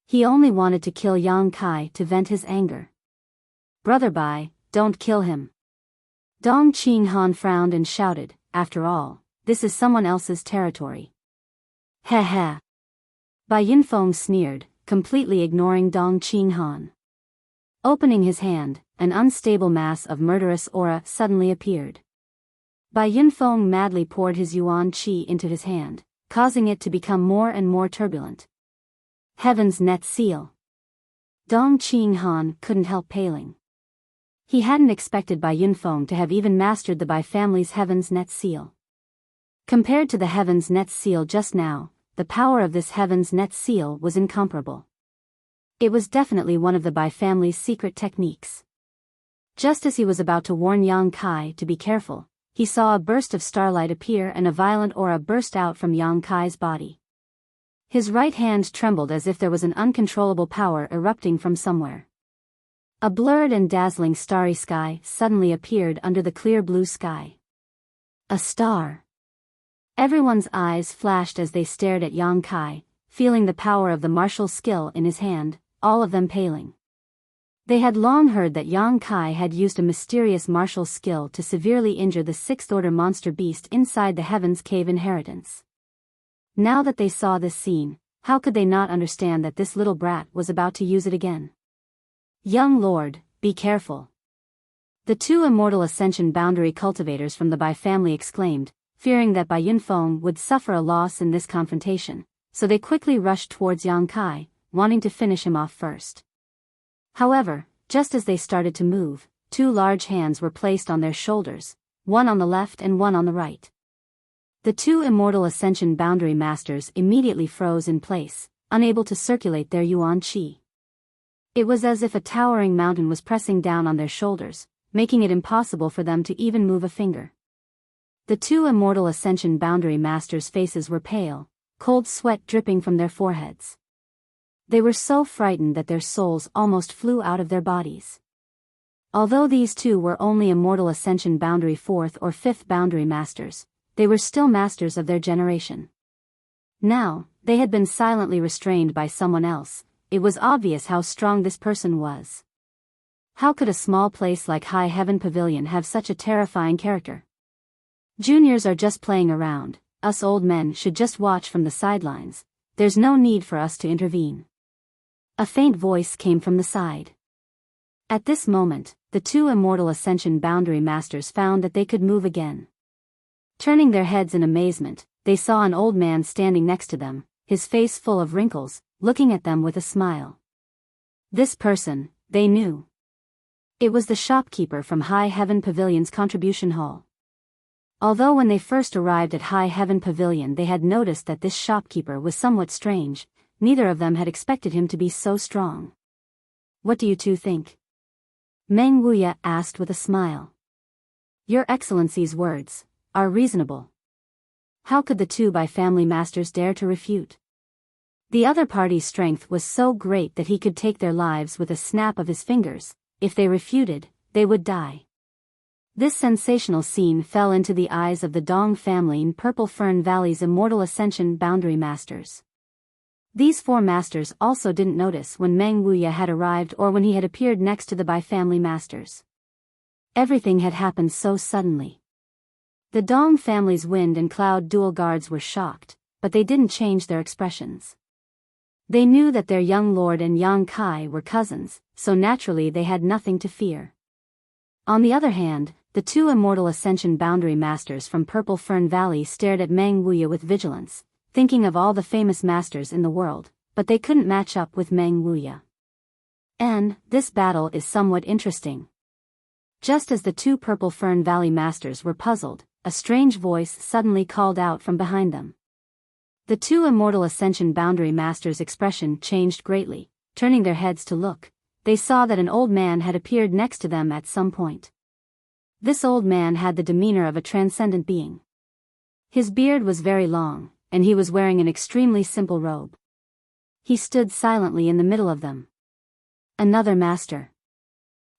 He only wanted to kill Yang Kai to vent his anger. "Brother Bai, don't kill him." Dong Qinghan frowned and shouted, "After all, this is someone else's territory." "Heh heh." Bai Yinfeng sneered, completely ignoring Dong Qinghan. Opening his hand, an unstable mass of murderous aura suddenly appeared. Bai Yinfeng madly poured his yuan qi into his hand, causing it to become more and more turbulent. Heaven's net seal. Dong Qinghan couldn't help paling. He hadn't expected Bai Yinfeng to have even mastered the Bai family's Heaven's net seal. Compared to the Heaven's net seal just now, the power of this Heaven's net seal was incomparable. It was definitely one of the Bai family's secret techniques. Just as he was about to warn Yang Kai to be careful, he saw a burst of starlight appear and a violent aura burst out from Yang Kai's body. His right hand trembled as if there was an uncontrollable power erupting from somewhere. A blurred and dazzling starry sky suddenly appeared under the clear blue sky. A star. Everyone's eyes flashed as they stared at Yang Kai, feeling the power of the martial skill in his hand, all of them paling. They had long heard that Yang Kai had used a mysterious martial skill to severely injure the sixth-order monster beast inside the Heaven's Cave inheritance. Now that they saw this scene, how could they not understand that this little brat was about to use it again? "Young lord, be careful." The two immortal ascension boundary cultivators from the Bai family exclaimed, fearing that Bai Yinfeng would suffer a loss in this confrontation, so they quickly rushed towards Yang Kai, wanting to finish him off first. However, just as they started to move, two large hands were placed on their shoulders, one on the left and one on the right. The two immortal ascension boundary masters immediately froze in place, unable to circulate their yuan qi. It was as if a towering mountain was pressing down on their shoulders, making it impossible for them to even move a finger. The two immortal ascension boundary masters' faces were pale, cold sweat dripping from their foreheads. They were so frightened that their souls almost flew out of their bodies. Although these two were only immortal ascension boundary fourth or fifth boundary masters, they were still masters of their generation. Now, they had been silently restrained by someone else. It was obvious how strong this person was. How could a small place like High Heaven Pavilion have such a terrifying character? Juniors are just playing around, us old men should just watch from the sidelines, there's no need for us to intervene. A faint voice came from the side. At this moment, the two immortal ascension boundary masters found that they could move again. Turning their heads in amazement, they saw an old man standing next to them, his face full of wrinkles, looking at them with a smile. This person, they knew. It was the shopkeeper from High Heaven Pavilion's contribution hall. Although when they first arrived at High Heaven Pavilion they had noticed that this shopkeeper was somewhat strange, neither of them had expected him to be so strong. "What do you two think?" Meng Wuya asked with a smile. "Your Excellency's words are reasonable." How could the two Bai family masters dare to refute? The other party's strength was so great that he could take their lives with a snap of his fingers. If they refuted, they would die. This sensational scene fell into the eyes of the Dong family in Purple Fern Valley's immortal ascension boundary masters. These four masters also didn't notice when Meng Wuya had arrived or when he had appeared next to the Bai family masters. Everything had happened so suddenly. The Dong family's wind and cloud dual guards were shocked, but they didn't change their expressions. They knew that their young lord and Yang Kai were cousins, so naturally they had nothing to fear. On the other hand, the two immortal ascension boundary masters from Purple Fern Valley stared at Meng Wuya with vigilance, thinking of all the famous masters in the world, but they couldn't match up with Meng Wuya. And this battle is somewhat interesting. Just as the two Purple Fern Valley masters were puzzled, a strange voice suddenly called out from behind them. The two immortal ascension boundary masters' expression changed greatly. Turning their heads to look, they saw that an old man had appeared next to them at some point. This old man had the demeanor of a transcendent being. His beard was very long, and he was wearing an extremely simple robe. He stood silently in the middle of them. Another master.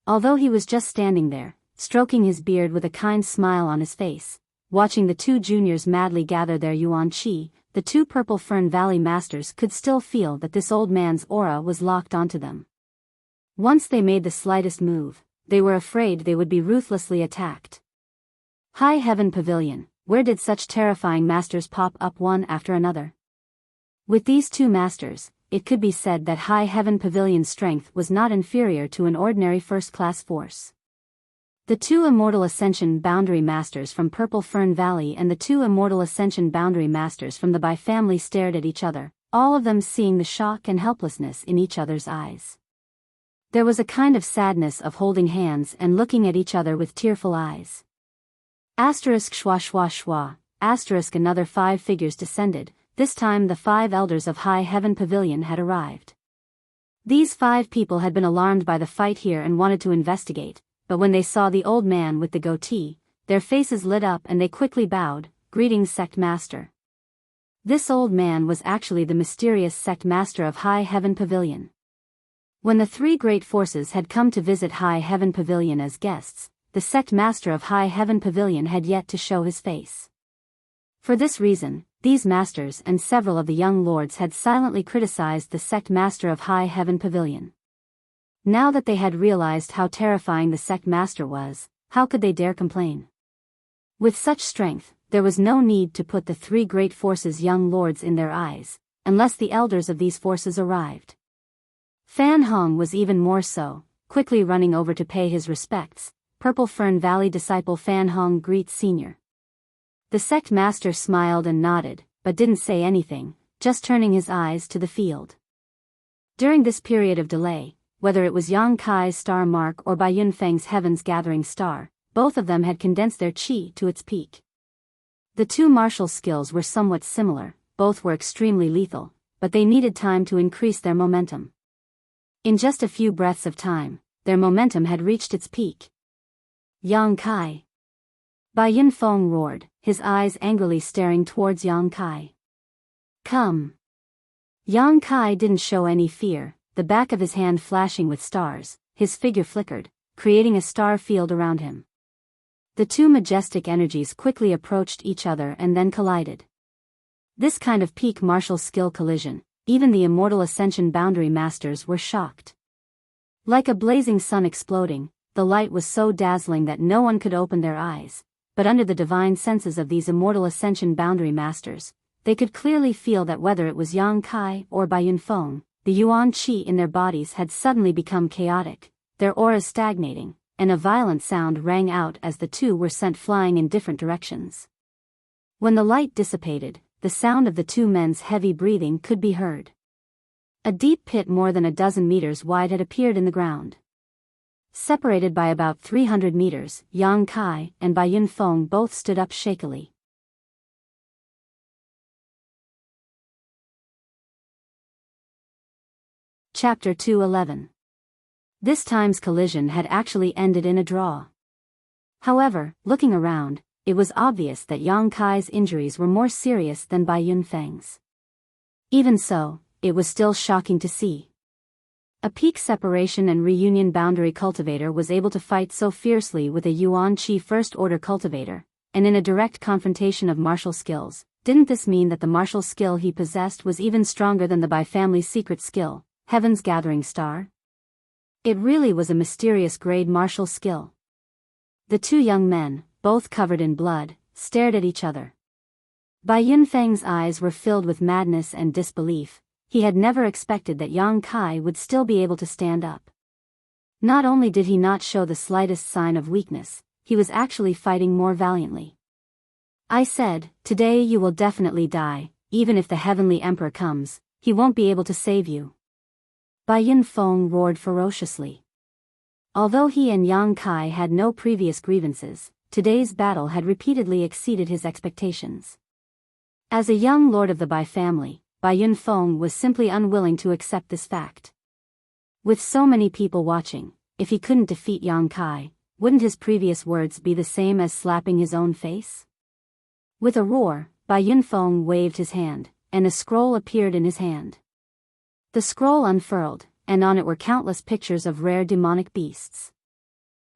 Although he was just standing there, stroking his beard with a kind smile on his face, watching the two juniors madly gather their yuan qi, the two Purple Fern Valley masters could still feel that this old man's aura was locked onto them. Once they made the slightest move, they were afraid they would be ruthlessly attacked. High Heaven Pavilion, where did such terrifying masters pop up one after another? With these two masters, it could be said that High Heaven Pavilion's strength was not inferior to an ordinary first-class force. The two Immortal Ascension Boundary Masters from Purple Fern Valley and the two Immortal Ascension Boundary Masters from the Bai family stared at each other, all of them seeing the shock and helplessness in each other's eyes. There was a kind of sadness of holding hands and looking at each other with tearful eyes. Asterisk schwa schwa schwa, asterisk another 5 figures descended, this time the 5 elders of High Heaven Pavilion had arrived. These 5 people had been alarmed by the fight here and wanted to investigate, but when they saw the old man with the goatee, their faces lit up and they quickly bowed, "Greetings, Sect Master." This old man was actually the mysterious Sect Master of High Heaven Pavilion. When the 3 great forces had come to visit High Heaven Pavilion as guests, the Sect Master of High Heaven Pavilion had yet to show his face. For this reason, these masters and several of the young lords had silently criticized the Sect Master of High Heaven Pavilion. Now that they had realized how terrifying the Sect Master was, how could they dare complain? With such strength, there was no need to put the 3 great forces' young lords in their eyes, unless the elders of these forces arrived. Fan Hong was even more so, quickly running over to pay his respects. Purple Fern Valley disciple Fan Hong greets Senior. The Sect Master smiled and nodded, but didn't say anything, just turning his eyes to the field. During this period of delay, whether it was Yang Kai's star mark or Bai Yunfeng's Heaven's Gathering Star, both of them had condensed their qi to its peak. The two martial skills were somewhat similar, both were extremely lethal, but they needed time to increase their momentum. In just a few breaths of time, their momentum had reached its peak. Yang Kai. Bai Yunfeng roared, his eyes angrily staring towards Yang Kai. Come. Yang Kai didn't show any fear, the back of his hand flashing with stars, his figure flickered, creating a star field around him. The two majestic energies quickly approached each other and then collided. This kind of peak martial skill collision, even the Immortal Ascension Boundary Masters were shocked. Like a blazing sun exploding, the light was so dazzling that no one could open their eyes, but under the divine senses of these Immortal Ascension Boundary Masters, they could clearly feel that whether it was Yang Kai or Bai Yunfeng, the yuan qi in their bodies had suddenly become chaotic, their auras stagnating, and a violent sound rang out as the two were sent flying in different directions. When the light dissipated, the sound of the two men's heavy breathing could be heard. A deep pit more than a dozen meters wide had appeared in the ground. Separated by about 300 meters, Yang Kai and Bai Yunfeng both stood up shakily. Chapter 211. This time's collision had actually ended in a draw. However, looking around, it was obvious that Yang Kai's injuries were more serious than Bai Yunfeng's. Even so, it was still shocking to see. A peak separation and reunion boundary cultivator was able to fight so fiercely with a Yuan Qi First Order cultivator, and in a direct confrontation of martial skills. Didn't this mean that the martial skill he possessed was even stronger than the Bai family's secret skill, Heaven's Gathering Star? It really was a mysterious grade martial skill. The two young men, both covered in blood, stared at each other. Bai Yunfeng's eyes were filled with madness and disbelief. He had never expected that Yang Kai would still be able to stand up. Not only did he not show the slightest sign of weakness, he was actually fighting more valiantly. I said, "Today you will definitely die, even if the Heavenly Emperor comes, he won't be able to save you." Bai Yunfeng roared ferociously. Although he and Yang Kai had no previous grievances, today's battle had repeatedly exceeded his expectations. As a young lord of the Bai family, Bai Yunfeng was simply unwilling to accept this fact. With so many people watching, if he couldn't defeat Yang Kai, wouldn't his previous words be the same as slapping his own face? With a roar, Bai Yunfeng waved his hand, and a scroll appeared in his hand. The scroll unfurled, and on it were countless pictures of rare demonic beasts.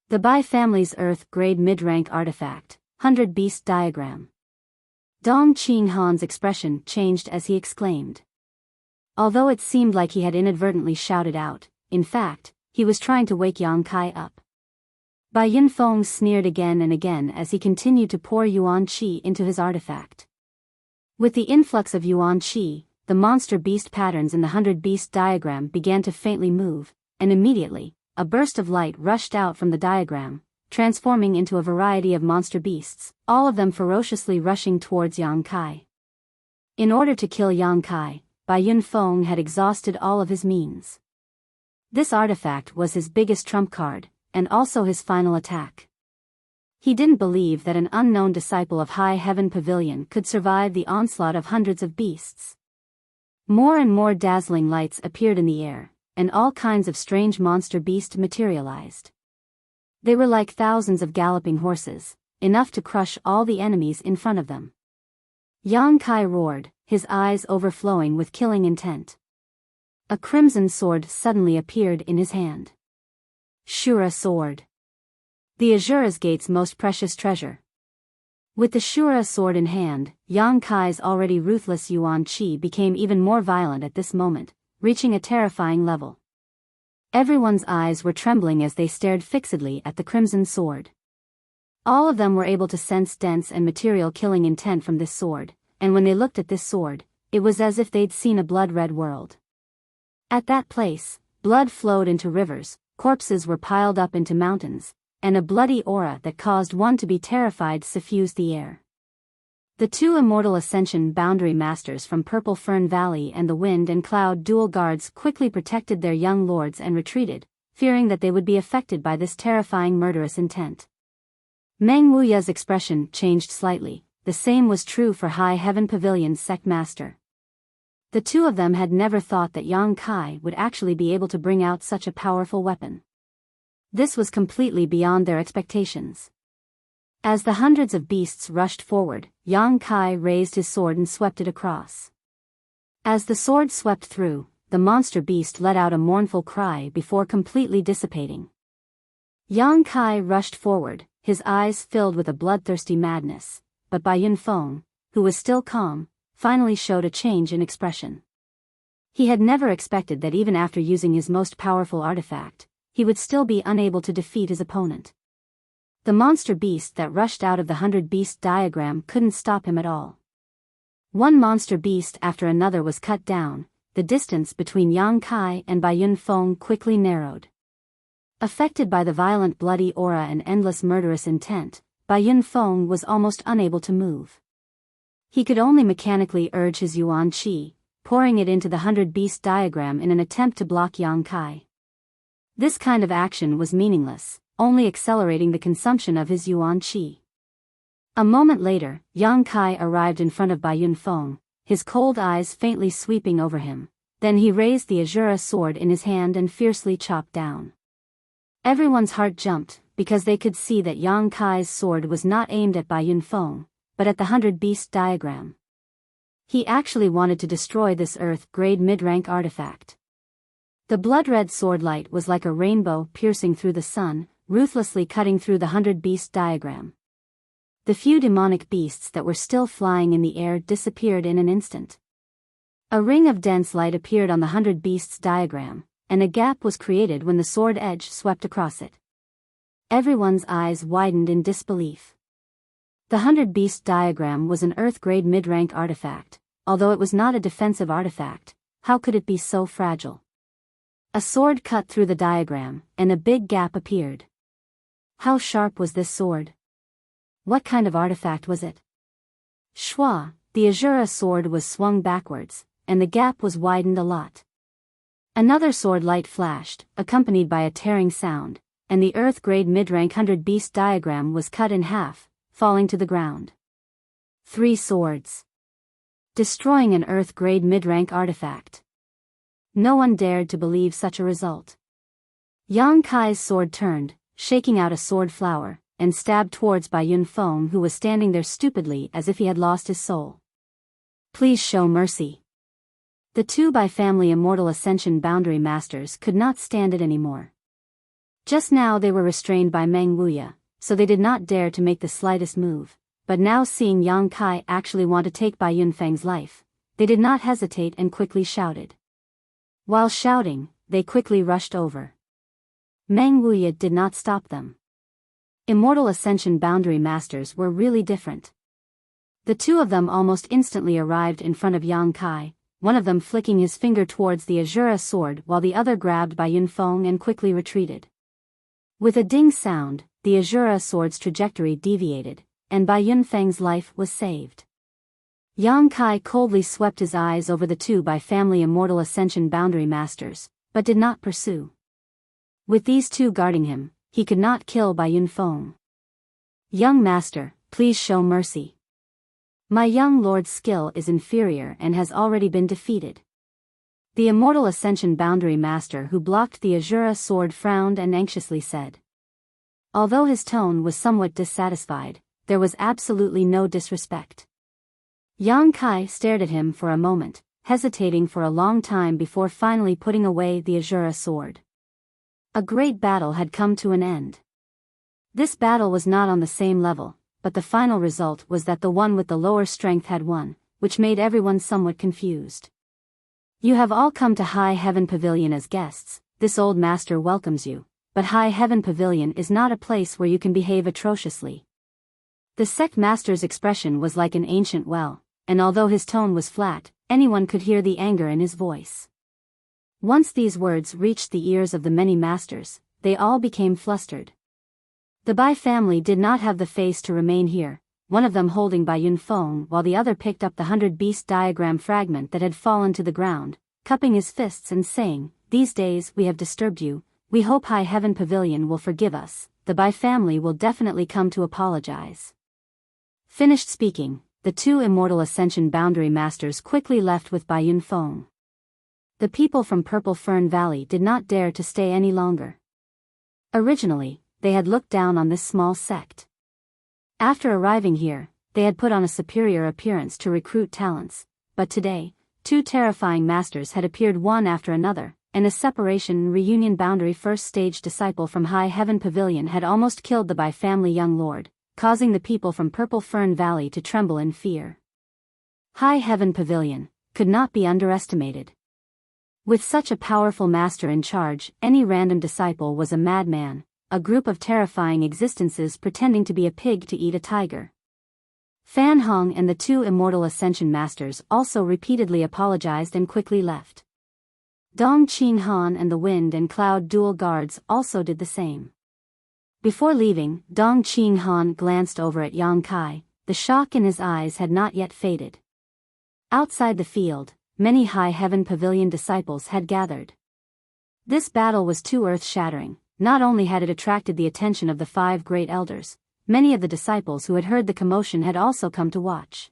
The Bai family's Earth-grade mid-rank artifact, 100 Beast Diagram. Dong Qinghan's expression changed as he exclaimed. Although it seemed like he had inadvertently shouted out, in fact, he was trying to wake Yang Kai up. Bai Yunfeng sneered again and again as he continued to pour yuan qi into his artifact. With the influx of yuan qi, the monster beast patterns in the 100 Beast diagram began to faintly move, and immediately, a burst of light rushed out from the diagram, transforming into a variety of monster beasts, all of them ferociously rushing towards Yang Kai. In order to kill Yang Kai, Bai Yunfeng had exhausted all of his means. This artifact was his biggest trump card, and also his final attack. He didn't believe that an unknown disciple of High Heaven Pavilion could survive the onslaught of hundreds of beasts. More and more dazzling lights appeared in the air, and all kinds of strange monster beasts materialized. They were like thousands of galloping horses, enough to crush all the enemies in front of them. Yang Kai roared, his eyes overflowing with killing intent. A crimson sword suddenly appeared in his hand. Shura sword. The Azura's Gate's most precious treasure. With the Shura sword in hand, Yang Kai's already ruthless yuan qi became even more violent at this moment, reaching a terrifying level. Everyone's eyes were trembling as they stared fixedly at the crimson sword. All of them were able to sense dense and material killing intent from this sword, and when they looked at this sword, it was as if they'd seen a blood-red world. At that place, blood flowed into rivers, corpses were piled up into mountains, and a bloody aura that caused one to be terrified suffused the air. The two immortal Ascension Boundary Masters from Purple Fern Valley and the Wind and Cloud Dual Guards quickly protected their young lords and retreated, fearing that they would be affected by this terrifying murderous intent. Meng Wuya's expression changed slightly. The same was true for High Heaven Pavilion's sect master. The two of them had never thought that Yang Kai would actually be able to bring out such a powerful weapon. This was completely beyond their expectations. As the hundreds of beasts rushed forward, Yang Kai raised his sword and swept it across. As the sword swept through, the monster beast let out a mournful cry before completely dissipating. Yang Kai rushed forward, his eyes filled with a bloodthirsty madness, but Bai Yunfeng, who was still calm, finally showed a change in expression. He had never expected that even after using his most powerful artifact, he would still be unable to defeat his opponent. The monster beast that rushed out of the 100 Beast diagram couldn't stop him at all. One monster beast after another was cut down, the distance between Yang Kai and Bai Yunfeng quickly narrowed. Affected by the violent bloody aura and endless murderous intent, Bai Yunfeng was almost unable to move. He could only mechanically urge his yuan qi, pouring it into the 100 Beast diagram in an attempt to block Yang Kai. This kind of action was meaningless, only accelerating the consumption of his yuan qi. A moment later, Yang Kai arrived in front of Bai Yunfeng, his cold eyes faintly sweeping over him. Then he raised the Azura sword in his hand and fiercely chopped down. Everyone's heart jumped, because they could see that Yang Kai's sword was not aimed at Bai Yunfeng, but at the 100 Beast diagram. He actually wanted to destroy this Earth-grade mid-rank artifact. The blood-red sword light was like a rainbow piercing through the sun, ruthlessly cutting through the 100 Beast diagram. The few demonic beasts that were still flying in the air disappeared in an instant. A ring of dense light appeared on the 100 Beasts diagram, and a gap was created when the sword edge swept across it. Everyone's eyes widened in disbelief. The 100 Beast diagram was an Earth-grade mid-rank artifact. Although it was not a defensive artifact, how could it be so fragile? A sword cut through the diagram, and a big gap appeared. How sharp was this sword? What kind of artifact was it? Shwa, the Azura sword was swung backwards, and the gap was widened a lot. Another sword light flashed, accompanied by a tearing sound, and the Earth-grade mid-rank 100 Beast diagram was cut in half, falling to the ground. 3 swords. Destroying an Earth-grade mid-rank artifact. No one dared to believe such a result. Yang Kai's sword turned, shaking out a sword flower, and stabbed towards Bai Yunfeng, who was standing there stupidly as if he had lost his soul. Please show mercy. The two Bai family immortal Ascension Boundary Masters could not stand it anymore. Just now they were restrained by Meng Wuya, so they did not dare to make the slightest move. But now seeing Yang Kai actually want to take Bai Yunfeng's life, they did not hesitate and quickly shouted. While shouting, they quickly rushed over. Meng Wuya did not stop them. Immortal Ascension Boundary Masters were really different. The two of them almost instantly arrived in front of Yang Kai, one of them flicking his finger towards the Azura sword while the other grabbed Bai Yunfeng and quickly retreated. With a ding sound, the Azura sword's trajectory deviated, and Bai Yunfeng's life was saved. Yang Kai coldly swept his eyes over the two Bai family Immortal Ascension Boundary Masters, but did not pursue. With these two guarding him, he could not kill Bai Yunfeng. Young master, please show mercy. My young lord's skill is inferior and has already been defeated. The Immortal Ascension Boundary Master who blocked the Azura sword frowned and anxiously said. Although his tone was somewhat dissatisfied, there was absolutely no disrespect. Yang Kai stared at him for a moment, hesitating for a long time before finally putting away the Azura sword. A great battle had come to an end. This battle was not on the same level, but the final result was that the one with the lower strength had won, which made everyone somewhat confused. You have all come to High Heaven Pavilion as guests. This old master welcomes you, but High Heaven Pavilion is not a place where you can behave atrociously. The sect master's expression was like an ancient well, and although his tone was flat, anyone could hear the anger in his voice. Once these words reached the ears of the many masters, they all became flustered. The Bai family did not have the face to remain here, one of them holding Bai Yunfeng while the other picked up the 100-beast diagram fragment that had fallen to the ground, cupping his fists and saying, "These days we have disturbed you, we hope High Heaven Pavilion will forgive us, the Bai family will definitely come to apologize." Finished speaking, the two Immortal Ascension Boundary Masters quickly left with Bai Yunfeng. The people from Purple Fern Valley did not dare to stay any longer. Originally, they had looked down on this small sect. After arriving here, they had put on a superior appearance to recruit talents, but today, two terrifying masters had appeared one after another, and a separation reunion boundary first stage disciple from High Heaven Pavilion had almost killed the Bai family young lord, causing the people from Purple Fern Valley to tremble in fear. High Heaven Pavilion could not be underestimated. With such a powerful master in charge, any random disciple was a madman, a group of terrifying existences pretending to be a pig to eat a tiger. Fan Hong and the two Immortal Ascension Masters also repeatedly apologized and quickly left. Dong Qing Han and the Wind and Cloud Dual Guards also did the same. Before leaving, Dong Qing Han glanced over at Yang Kai. The shock in his eyes had not yet faded. Outside the field, many High Heaven Pavilion disciples had gathered. This battle was too earth-shattering. Not only had it attracted the attention of the 5 great elders, many of the disciples who had heard the commotion had also come to watch.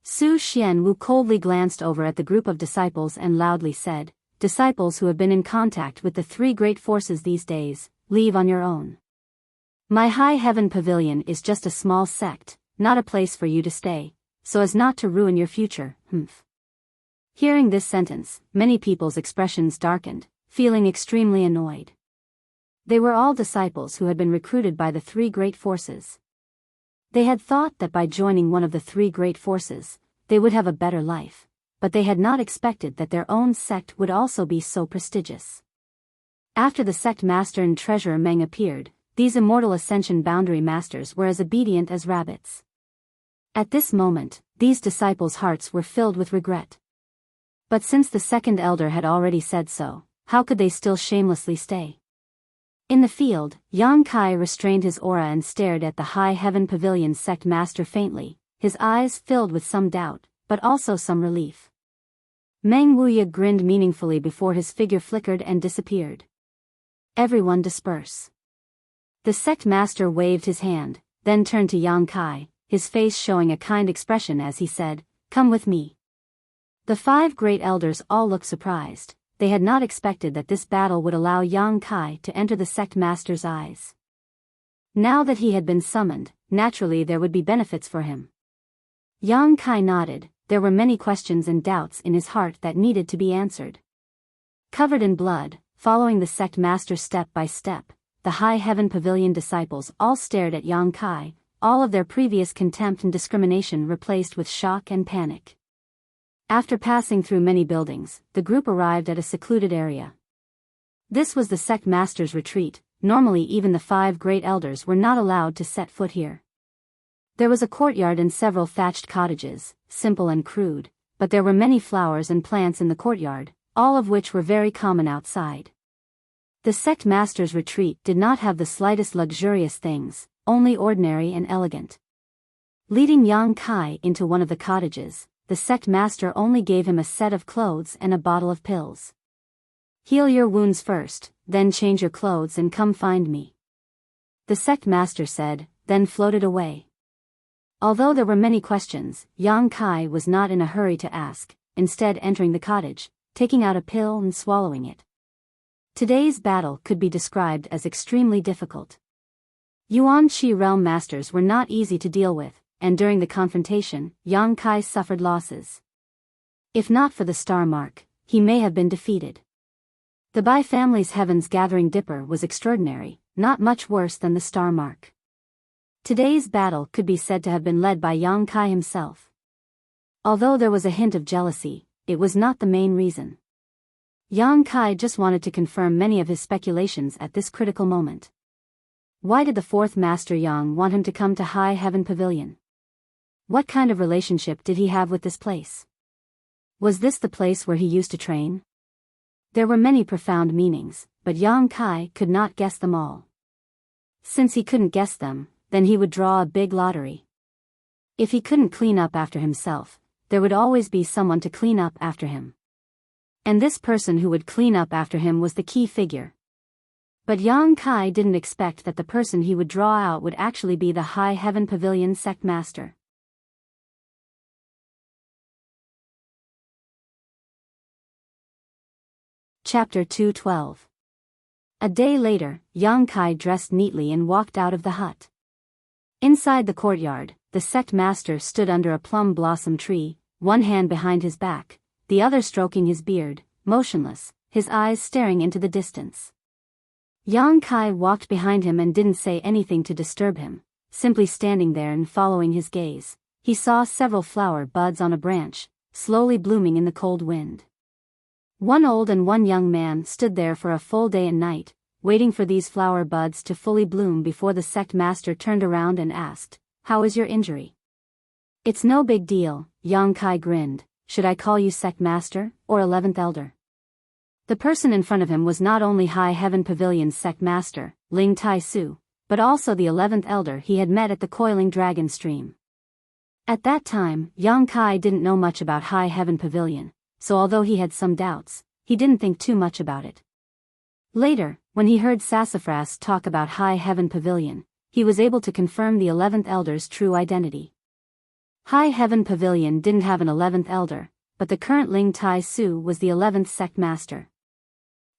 Su Xianwu coldly glanced over at the group of disciples and loudly said, "Disciples who have been in contact with the 3 great forces these days, leave on your own. My High Heaven Pavilion is just a small sect, not a place for you to stay, so as not to ruin your future." Hearing this sentence, many people's expressions darkened, feeling extremely annoyed. They were all disciples who had been recruited by the 3 great forces. They had thought that by joining one of the 3 great forces, they would have a better life, but they had not expected that their own sect would also be so prestigious. After the sect master and treasurer Meng appeared, these Immortal Ascension Boundary Masters were as obedient as rabbits. At this moment, these disciples' hearts were filled with regret. But since the second elder had already said so, how could they still shamelessly stay? In the field, Yang Kai restrained his aura and stared at the High Heaven Pavilion sect master faintly, his eyes filled with some doubt, but also some relief. Meng Wuya grinned meaningfully before his figure flickered and disappeared. Everyone disperse. The sect master waved his hand, then turned to Yang Kai, his face showing a kind expression as he said, "Come with me." The 5 great elders all looked surprised. They had not expected that this battle would allow Yang Kai to enter the sect master's eyes. Now that he had been summoned, naturally there would be benefits for him. Yang Kai nodded. There were many questions and doubts in his heart that needed to be answered. Covered in blood, following the sect master step by step, the High Heaven Pavilion disciples all stared at Yang Kai, all of their previous contempt and discrimination replaced with shock and panic. After passing through many buildings, the group arrived at a secluded area. This was the sect master's retreat. Normally even the 5 great elders were not allowed to set foot here. There was a courtyard and several thatched cottages, simple and crude, but there were many flowers and plants in the courtyard, all of which were very common outside. The sect master's retreat did not have the slightest luxurious things, only ordinary and elegant. Leading Yang Kai into one of the cottages, the sect master only gave him a set of clothes and a bottle of pills. "Heal your wounds first, then change your clothes and come find me," the sect master said, then floated away. Although there were many questions, Yang Kai was not in a hurry to ask, instead entering the cottage, taking out a pill and swallowing it. Today's battle could be described as extremely difficult. Yuan Qi realm masters were not easy to deal with, and during the confrontation, Yang Kai suffered losses. If not for the star mark, he may have been defeated. The Bai family's Heaven's Gathering Dipper was extraordinary, not much worse than the star mark. Today's battle could be said to have been led by Yang Kai himself. Although there was a hint of jealousy, it was not the main reason. Yang Kai just wanted to confirm many of his speculations at this critical moment. Why did the 4th Master Yang want him to come to High Heaven Pavilion? What kind of relationship did he have with this place? Was this the place where he used to train? There were many profound meanings, but Yang Kai could not guess them all. Since he couldn't guess them, then he would draw a big lottery. If he couldn't clean up after himself, there would always be someone to clean up after him. And this person who would clean up after him was the key figure. But Yang Kai didn't expect that the person he would draw out would actually be the High Heaven Pavilion sect master. Chapter 212. A day later, Yang Kai dressed neatly and walked out of the hut. Inside the courtyard, the sect master stood under a plum blossom tree, one hand behind his back, the other stroking his beard, motionless, his eyes staring into the distance. Yang Kai walked behind him and didn't say anything to disturb him, simply standing there and following his gaze. He saw several flower buds on a branch, slowly blooming in the cold wind. One old and one young man stood there for a full day and night, waiting for these flower buds to fully bloom before the sect master turned around and asked, "How is your injury?" "It's no big deal," Yang Kai grinned. "Should I call you sect master, or 11th elder?" The person in front of him was not only High Heaven Pavilion's sect master, Ling Tai Su, but also the 11th elder he had met at the Coiling Dragon Stream. At that time, Yang Kai didn't know much about High Heaven Pavilion, so although he had some doubts, he didn't think too much about it. Later, when he heard Sassafras talk about High Heaven Pavilion, he was able to confirm the 11th elder's true identity. High Heaven Pavilion didn't have an 11th elder, but the current Ling Tai Su was the 11th sect master.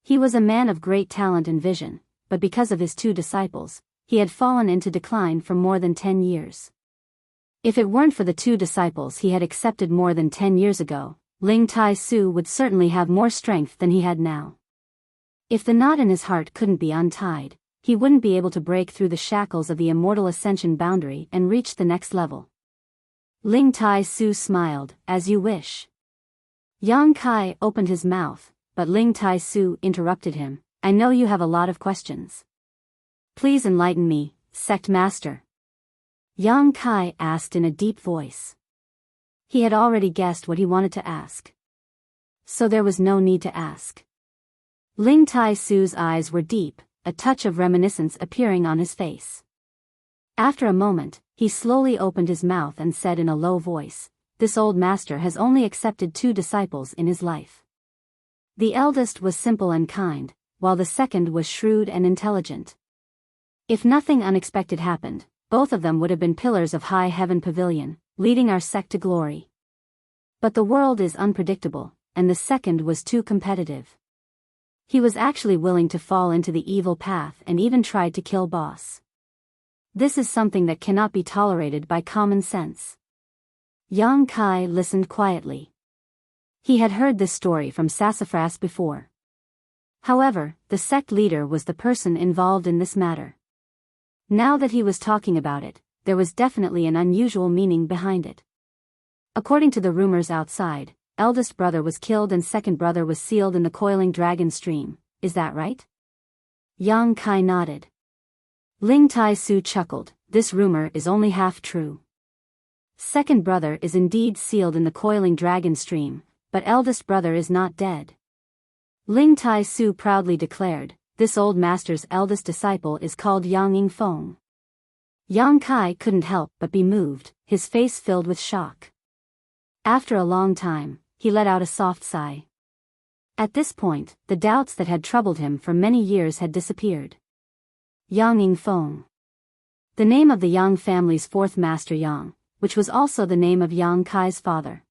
He was a man of great talent and vision, but because of his 2 disciples, he had fallen into decline for more than 10 years. If it weren't for the 2 disciples he had accepted more than 10 years ago, Ling Tai Su would certainly have more strength than he had now. If the knot in his heart couldn't be untied, he wouldn't be able to break through the shackles of the immortal ascension boundary and reach the next level. Ling Tai Su smiled, "As you wish." Yang Kai opened his mouth, but Ling Tai Su interrupted him. "I know you have a lot of questions. Please enlighten me, sect master." Yang Kai asked in a deep voice. He had already guessed what he wanted to ask, so there was no need to ask. Ling Tai Su's eyes were deep, a touch of reminiscence appearing on his face. After a moment, he slowly opened his mouth and said in a low voice, "This old master has only accepted 2 disciples in his life. The eldest was simple and kind, while the second was shrewd and intelligent. If nothing unexpected happened, both of them would have been pillars of High Heaven Pavilion, leading our sect to glory. But the world is unpredictable, and the second was too competitive. He was actually willing to fall into the evil path and even tried to kill boss. This is something that cannot be tolerated by common sense." Yang Kai listened quietly. He had heard this story from Sassafras before. However, the sect leader was the person involved in this matter. Now that he was talking about it, there was definitely an unusual meaning behind it. According to the rumors outside, eldest brother was killed and second brother was sealed in the coiling dragon stream, is that right? Yang Kai nodded. Ling Tai Su chuckled, this rumor is only half true. Second brother is indeed sealed in the coiling dragon stream, but eldest brother is not dead. Ling Tai Su proudly declared, this old master's eldest disciple is called Yang Yingfeng. Yang Kai couldn't help but be moved, his face filled with shock. After a long time, he let out a soft sigh. At this point, the doubts that had troubled him for many years had disappeared. Yang Yingfeng. The name of the Yang family's fourth master Yang, which was also the name of Yang Kai's father.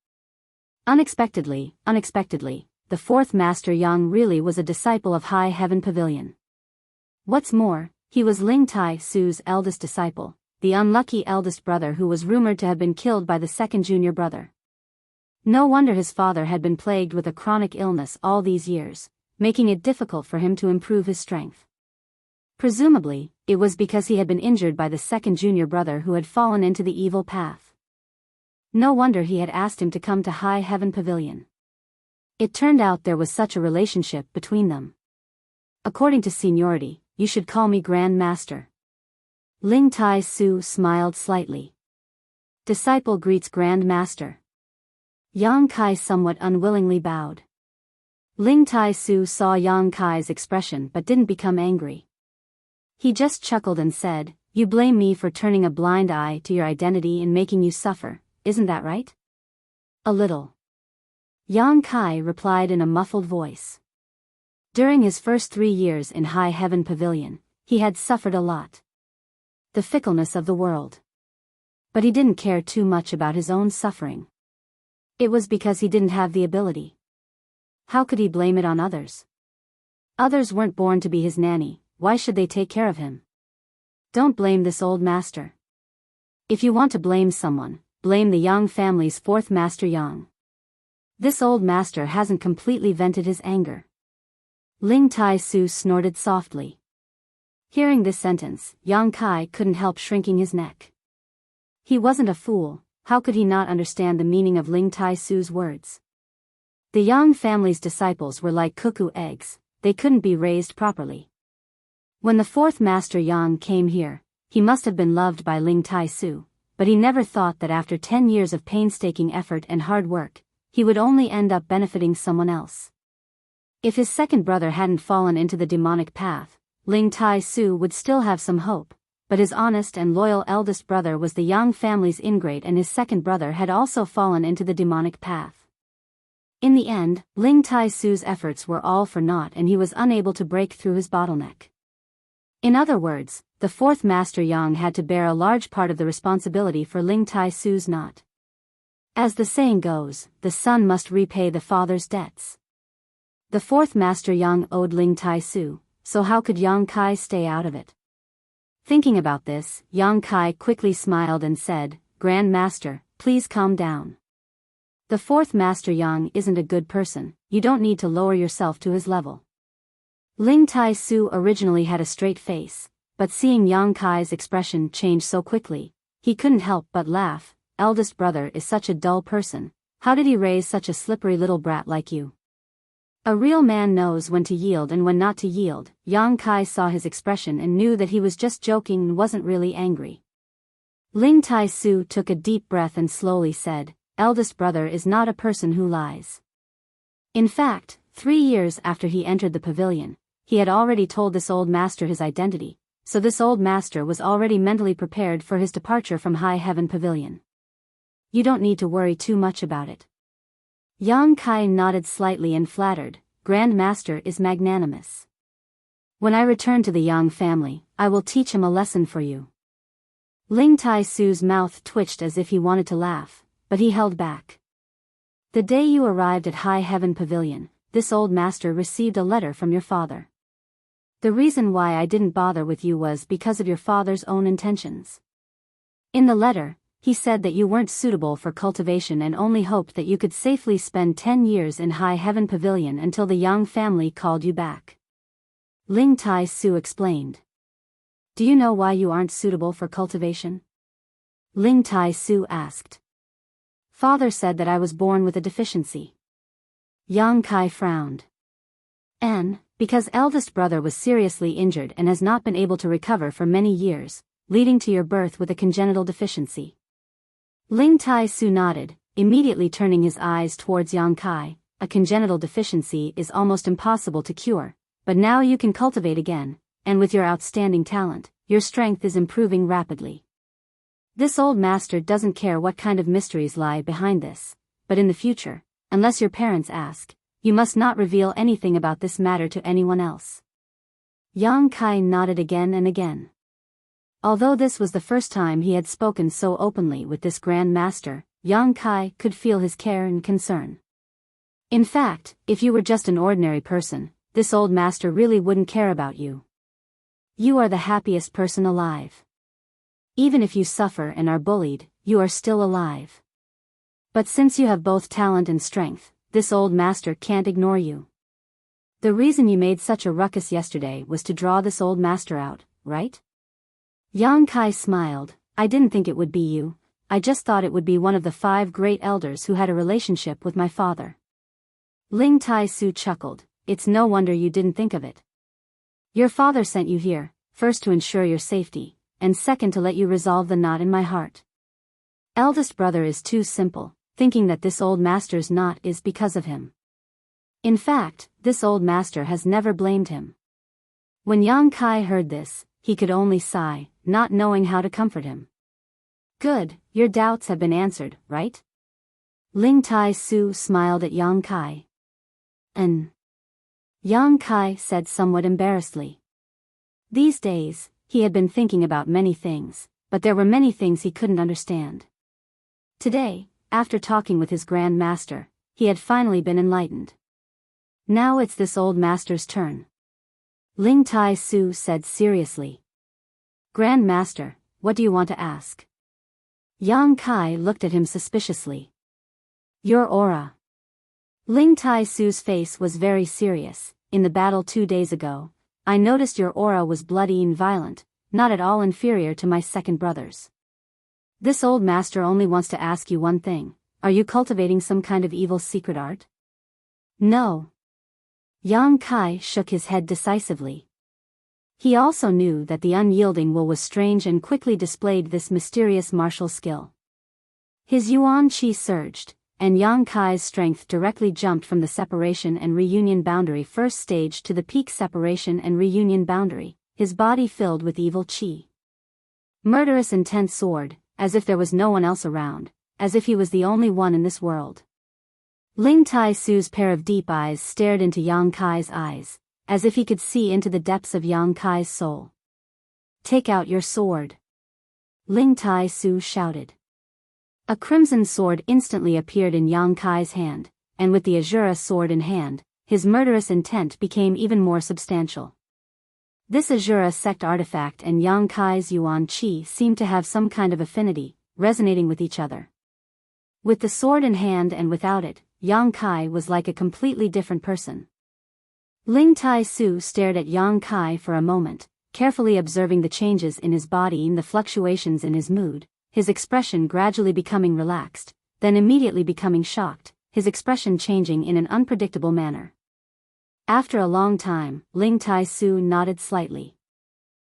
Unexpectedly, the fourth master Yang really was a disciple of High Heaven Pavilion. What's more, he was Ling Tai Su's eldest disciple, the unlucky eldest brother who was rumored to have been killed by the second junior brother. No wonder his father had been plagued with a chronic illness all these years, making it difficult for him to improve his strength. Presumably, it was because he had been injured by the second junior brother who had fallen into the evil path. No wonder he had asked him to come to High Heaven Pavilion. It turned out there was such a relationship between them. According to seniority, you should call me Grand Master. Ling Tai Su smiled slightly. Disciple greets Grand Master. Yang Kai somewhat unwillingly bowed. Ling Tai Su saw Yang Kai's expression but didn't become angry. He just chuckled and said, you blame me for turning a blind eye to your identity and making you suffer, isn't that right? A little. Yang Kai replied in a muffled voice. During his first 3 years in High Heaven Pavilion, he had suffered a lot. The fickleness of the world. But he didn't care too much about his own suffering. It was because he didn't have the ability. How could he blame it on others? Others weren't born to be his nanny, why should they take care of him? Don't blame this old master. If you want to blame someone, blame the Yang family's fourth master Yang. This old master hasn't completely vented his anger. Ling Tai Su snorted softly. Hearing this sentence, Yang Kai couldn't help shrinking his neck. He wasn't a fool, how could he not understand the meaning of Ling Tai Su's words? The Yang family's disciples were like cuckoo eggs, they couldn't be raised properly. When the fourth master Yang came here, he must have been loved by Ling Tai Su, but he never thought that after 10 years of painstaking effort and hard work, he would only end up benefiting someone else. If his second brother hadn't fallen into the demonic path, Ling Tai Su would still have some hope, but his honest and loyal eldest brother was the Yang family's ingrate and his second brother had also fallen into the demonic path. In the end, Ling Tai Su's efforts were all for naught and he was unable to break through his bottleneck. In other words, the fourth master Yang had to bear a large part of the responsibility for Ling Tai Su's knot. As the saying goes, the son must repay the father's debts. The fourth master Yang owed Ling Tai Su, so how could Yang Kai stay out of it? Thinking about this, Yang Kai quickly smiled and said, Grand Master, please calm down. The fourth master Yang isn't a good person, you don't need to lower yourself to his level. Ling Tai Su originally had a straight face, but seeing Yang Kai's expression change so quickly, he couldn't help but laugh. Eldest brother is such a dull person, how did he raise such a slippery little brat like you? A real man knows when to yield and when not to yield. Yang Kai saw his expression and knew that he was just joking and wasn't really angry. Ling Tai Su took a deep breath and slowly said, eldest brother is not a person who lies. In fact, 3 years after he entered the pavilion, he had already told this old master his identity, so this old master was already mentally prepared for his departure from High Heaven Pavilion. You don't need to worry too much about it. Yang Kai nodded slightly and flattered, Grand Master is magnanimous. When I return to the Yang family, I will teach him a lesson for you. Ling Tai Su's mouth twitched as if he wanted to laugh, but he held back. The day you arrived at High Heaven Pavilion, this old master received a letter from your father. The reason why I didn't bother with you was because of your father's own intentions. In the letter, he said that you weren't suitable for cultivation and only hoped that you could safely spend 10 years in High Heaven Pavilion until the Yang family called you back. Ling Tai Su explained. Do you know why you aren't suitable for cultivation? Ling Tai Su asked. Father said that I was born with a deficiency. Yang Kai frowned. Because eldest brother was seriously injured and has not been able to recover for many years, leading to your birth with a congenital deficiency. Ling Tai Su nodded, immediately turning his eyes towards Yang Kai. A congenital deficiency is almost impossible to cure, but now you can cultivate again, and with your outstanding talent, your strength is improving rapidly. This old master doesn't care what kind of mysteries lie behind this, but in the future, unless your parents ask, you must not reveal anything about this matter to anyone else. Yang Kai nodded again and again. Although this was the first time he had spoken so openly with this Grand Master, Yang Kai could feel his care and concern. In fact, if you were just an ordinary person, this old master really wouldn't care about you. You are the happiest person alive. Even if you suffer and are bullied, you are still alive. But since you have both talent and strength, this old master can't ignore you. The reason you made such a ruckus yesterday was to draw this old master out, right? Yang Kai smiled. I didn't think it would be you. I just thought it would be one of the 5 great elders who had a relationship with my father. Ling Tai Su chuckled. It's no wonder you didn't think of it. Your father sent you here, first to ensure your safety, and second to let you resolve the knot in my heart. Eldest brother is too simple, thinking that this old master's knot is because of him. In fact, this old master has never blamed him. When Yang Kai heard this, he could only sigh, not knowing how to comfort him. Good, your doubts have been answered, right? Ling Tai Su smiled at Yang Kai. Yang Kai said somewhat embarrassedly. These days, he had been thinking about many things, but there were many things he couldn't understand. Today, after talking with his Grand Master, he had finally been enlightened. Now it's this old master's turn. Ling Tai Su said seriously. Grand Master, what do you want to ask? Yang Kai looked at him suspiciously. Your aura. Ling Tai Su's face was very serious. In the battle 2 days ago, I noticed your aura was bloody and violent, not at all inferior to my second brother's. This old master only wants to ask you one thing. Are you cultivating some kind of evil secret art? No. Yang Kai shook his head decisively. He also knew that the unyielding will was strange and quickly displayed this mysterious martial skill. His yuan qi surged, and Yang Kai's strength directly jumped from the separation and reunion boundary first stage to the peak separation and reunion boundary, his body filled with evil qi. Murderous intense sword, as if there was no one else around, as if he was the only one in this world. Ling Tai Su's pair of deep eyes stared into Yang Kai's eyes, as if he could see into the depths of Yang Kai's soul. Take out your sword. Ling Tai Su shouted. A crimson sword instantly appeared in Yang Kai's hand, and with the Azura sword in hand, his murderous intent became even more substantial. This Azura sect artifact and Yang Kai's yuan qi seemed to have some kind of affinity, resonating with each other. With the sword in hand and without it, Yang Kai was like a completely different person. Ling Tai Su stared at Yang Kai for a moment, carefully observing the changes in his body and the fluctuations in his mood, his expression gradually becoming relaxed, then immediately becoming shocked, his expression changing in an unpredictable manner. After a long time, Ling Tai Su nodded slightly.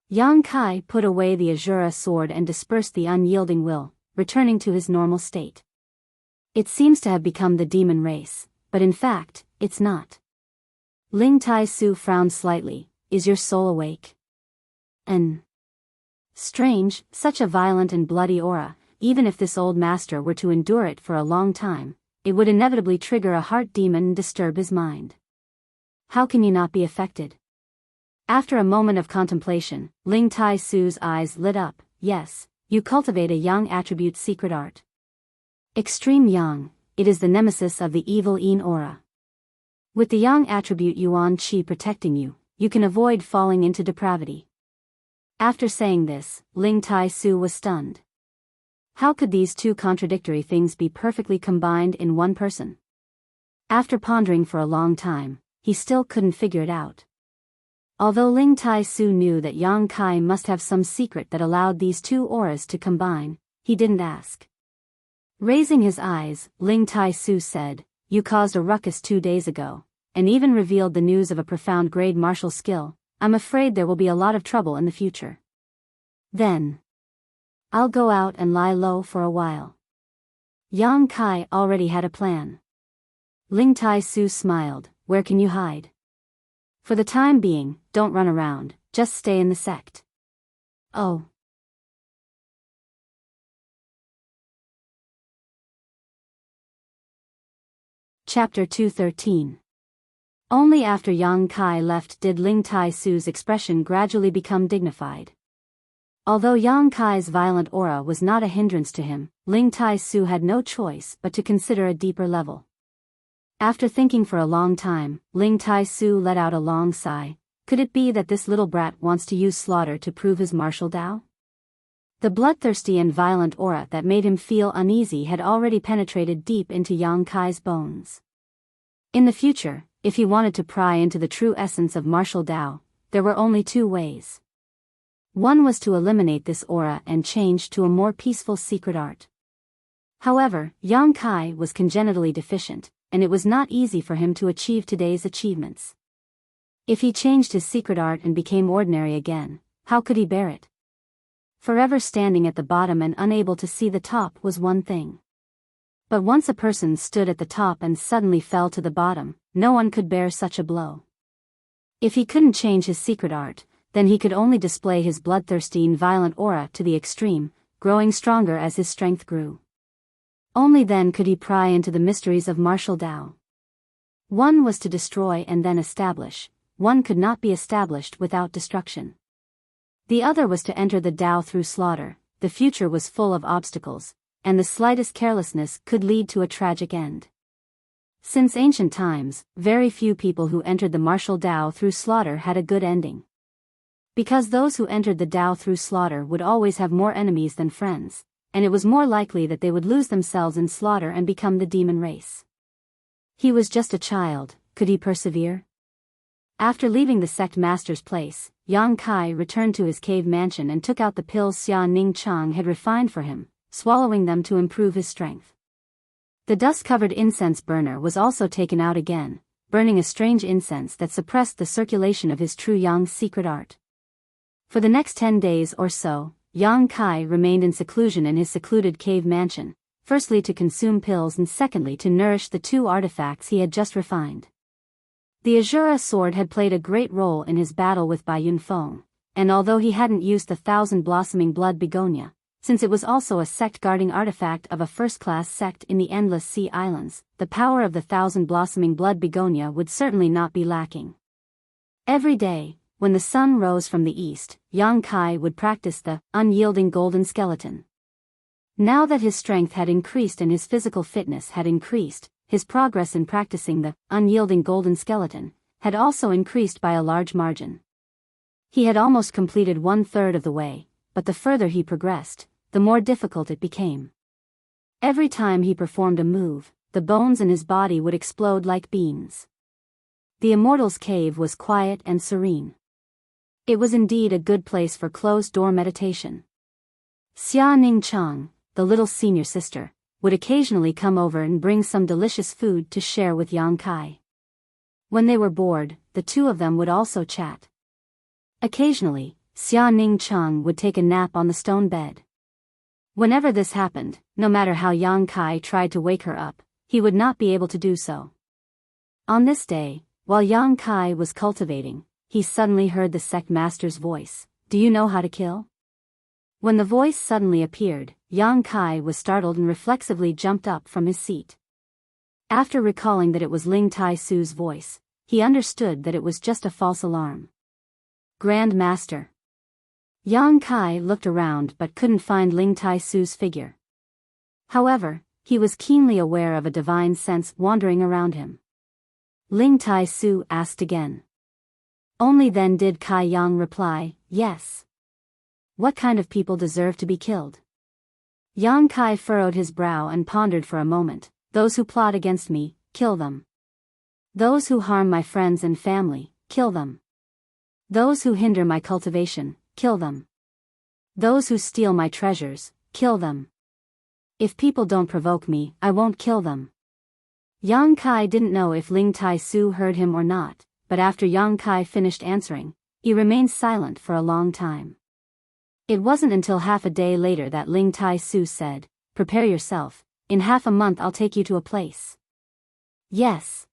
Yang Kai put away the Azura sword and dispersed the unyielding will, returning to his normal state. It seems to have become the demon race, but in fact, it's not. Ling Tai Su frowned slightly. Is your soul awake? Strange, such a violent and bloody aura, even if this old master were to endure it for a long time, it would inevitably trigger a heart demon and disturb his mind. How can you not be affected? After a moment of contemplation, Ling Tai Su's eyes lit up. Yes, you cultivate a yang attribute secret art. Extreme yang, it is the nemesis of the evil yin aura. With the yang attribute yuan qi protecting you, you can avoid falling into depravity. After saying this, Ling Tai Su was stunned. How could these two contradictory things be perfectly combined in one person? After pondering for a long time, he still couldn't figure it out. Although Ling Tai Su knew that Yang Kai must have some secret that allowed these two auras to combine, he didn't ask. Raising his eyes, Ling Tai Su said, "You caused a ruckus 2 days ago, and even revealed the news of a profound grade martial skill. I'm afraid there will be a lot of trouble in the future. Then I'll go out and lie low for a while." Yang Kai already had a plan. Ling Tai Su smiled, "Where can you hide?" "For the time being, don't run around, just stay in the sect." "Oh." Chapter 213. Only after Yang Kai left did Ling Tai Su's expression gradually become dignified. Although Yang Kai's violent aura was not a hindrance to him, Ling Tai Su had no choice but to consider a deeper level. After thinking for a long time, Ling Tai Su let out a long sigh. Could it be that this little brat wants to use slaughter to prove his martial Tao? The bloodthirsty and violent aura that made him feel uneasy had already penetrated deep into Yang Kai's bones. In the future, if he wanted to pry into the true essence of martial Tao, there were only 2 ways. One was to eliminate this aura and change to a more peaceful secret art. However, Yang Kai was congenitally deficient, and it was not easy for him to achieve today's achievements. If he changed his secret art and became ordinary again, how could he bear it? Forever standing at the bottom and unable to see the top was one thing. But once a person stood at the top and suddenly fell to the bottom, no one could bear such a blow. If he couldn't change his secret art, then he could only display his bloodthirsty and violent aura to the extreme, growing stronger as his strength grew. Only then could he pry into the mysteries of martial Tao. One was to destroy and then establish. One could not be established without destruction. The other was to enter the Tao through slaughter. The future was full of obstacles, and the slightest carelessness could lead to a tragic end. Since ancient times, very few people who entered the martial Tao through slaughter had a good ending. Because those who entered the Tao through slaughter would always have more enemies than friends, and it was more likely that they would lose themselves in slaughter and become the demon race. He was just a child. Could he persevere? After leaving the sect master's place, Yang Kai returned to his cave mansion and took out the pills Xia Ning Chang had refined for him, swallowing them to improve his strength. The dust-covered incense burner was also taken out again, burning a strange incense that suppressed the circulation of his true Yang's secret art. For the next 10 days or so, Yang Kai remained in seclusion in his secluded cave mansion, firstly to consume pills and secondly to nourish the 2 artifacts he had just refined. The Azura sword had played a great role in his battle with Bai Yunfeng, and although he hadn't used the 1,000-blossoming blood begonia, since it was also a sect-guarding artifact of a first-class sect in the Endless Sea Islands, the power of the 1,000-blossoming blood begonia would certainly not be lacking. Every day, when the sun rose from the east, Yang Kai would practice the unyielding golden skeleton. Now that his strength had increased and his physical fitness had increased, his progress in practicing the unyielding golden skeleton had also increased by a large margin. He had almost completed 1/3 of the way, but the further he progressed, the more difficult it became. Every time he performed a move, the bones in his body would explode like beans. The Immortal's Cave was quiet and serene. It was indeed a good place for closed-door meditation. Xia Ning Chang, the little senior sister, would occasionally come over and bring some delicious food to share with Yang Kai. When they were bored, the 2 of them would also chat. Occasionally, Xia Ning Chang would take a nap on the stone bed. Whenever this happened, no matter how Yang Kai tried to wake her up, he would not be able to do so. On this day, while Yang Kai was cultivating, he suddenly heard the sect master's voice. "Do you know how to kill?" When the voice suddenly appeared, Yang Kai was startled and reflexively jumped up from his seat. After recalling that it was Ling Tai Su's voice, he understood that it was just a false alarm. "Grand Master." Yang Kai looked around but couldn't find Ling Tai Su's figure. However, he was keenly aware of a divine sense wandering around him. Ling Tai Su asked again. Only then did Kai Yang reply, "Yes." "What kind of people deserve to be killed?" Yang Kai furrowed his brow and pondered for a moment. "Those who plot against me, kill them. Those who harm my friends and family, kill them. Those who hinder my cultivation, kill them. Those who steal my treasures, kill them. If people don't provoke me, I won't kill them. Yang Kai didn't know if Ling Tai Su heard him or not, but after Yang Kai finished answering, he remained silent for a long time. It wasn't until half a day later that Ling Tai Su said, "Prepare yourself, in half a month I'll take you to a place." Yes.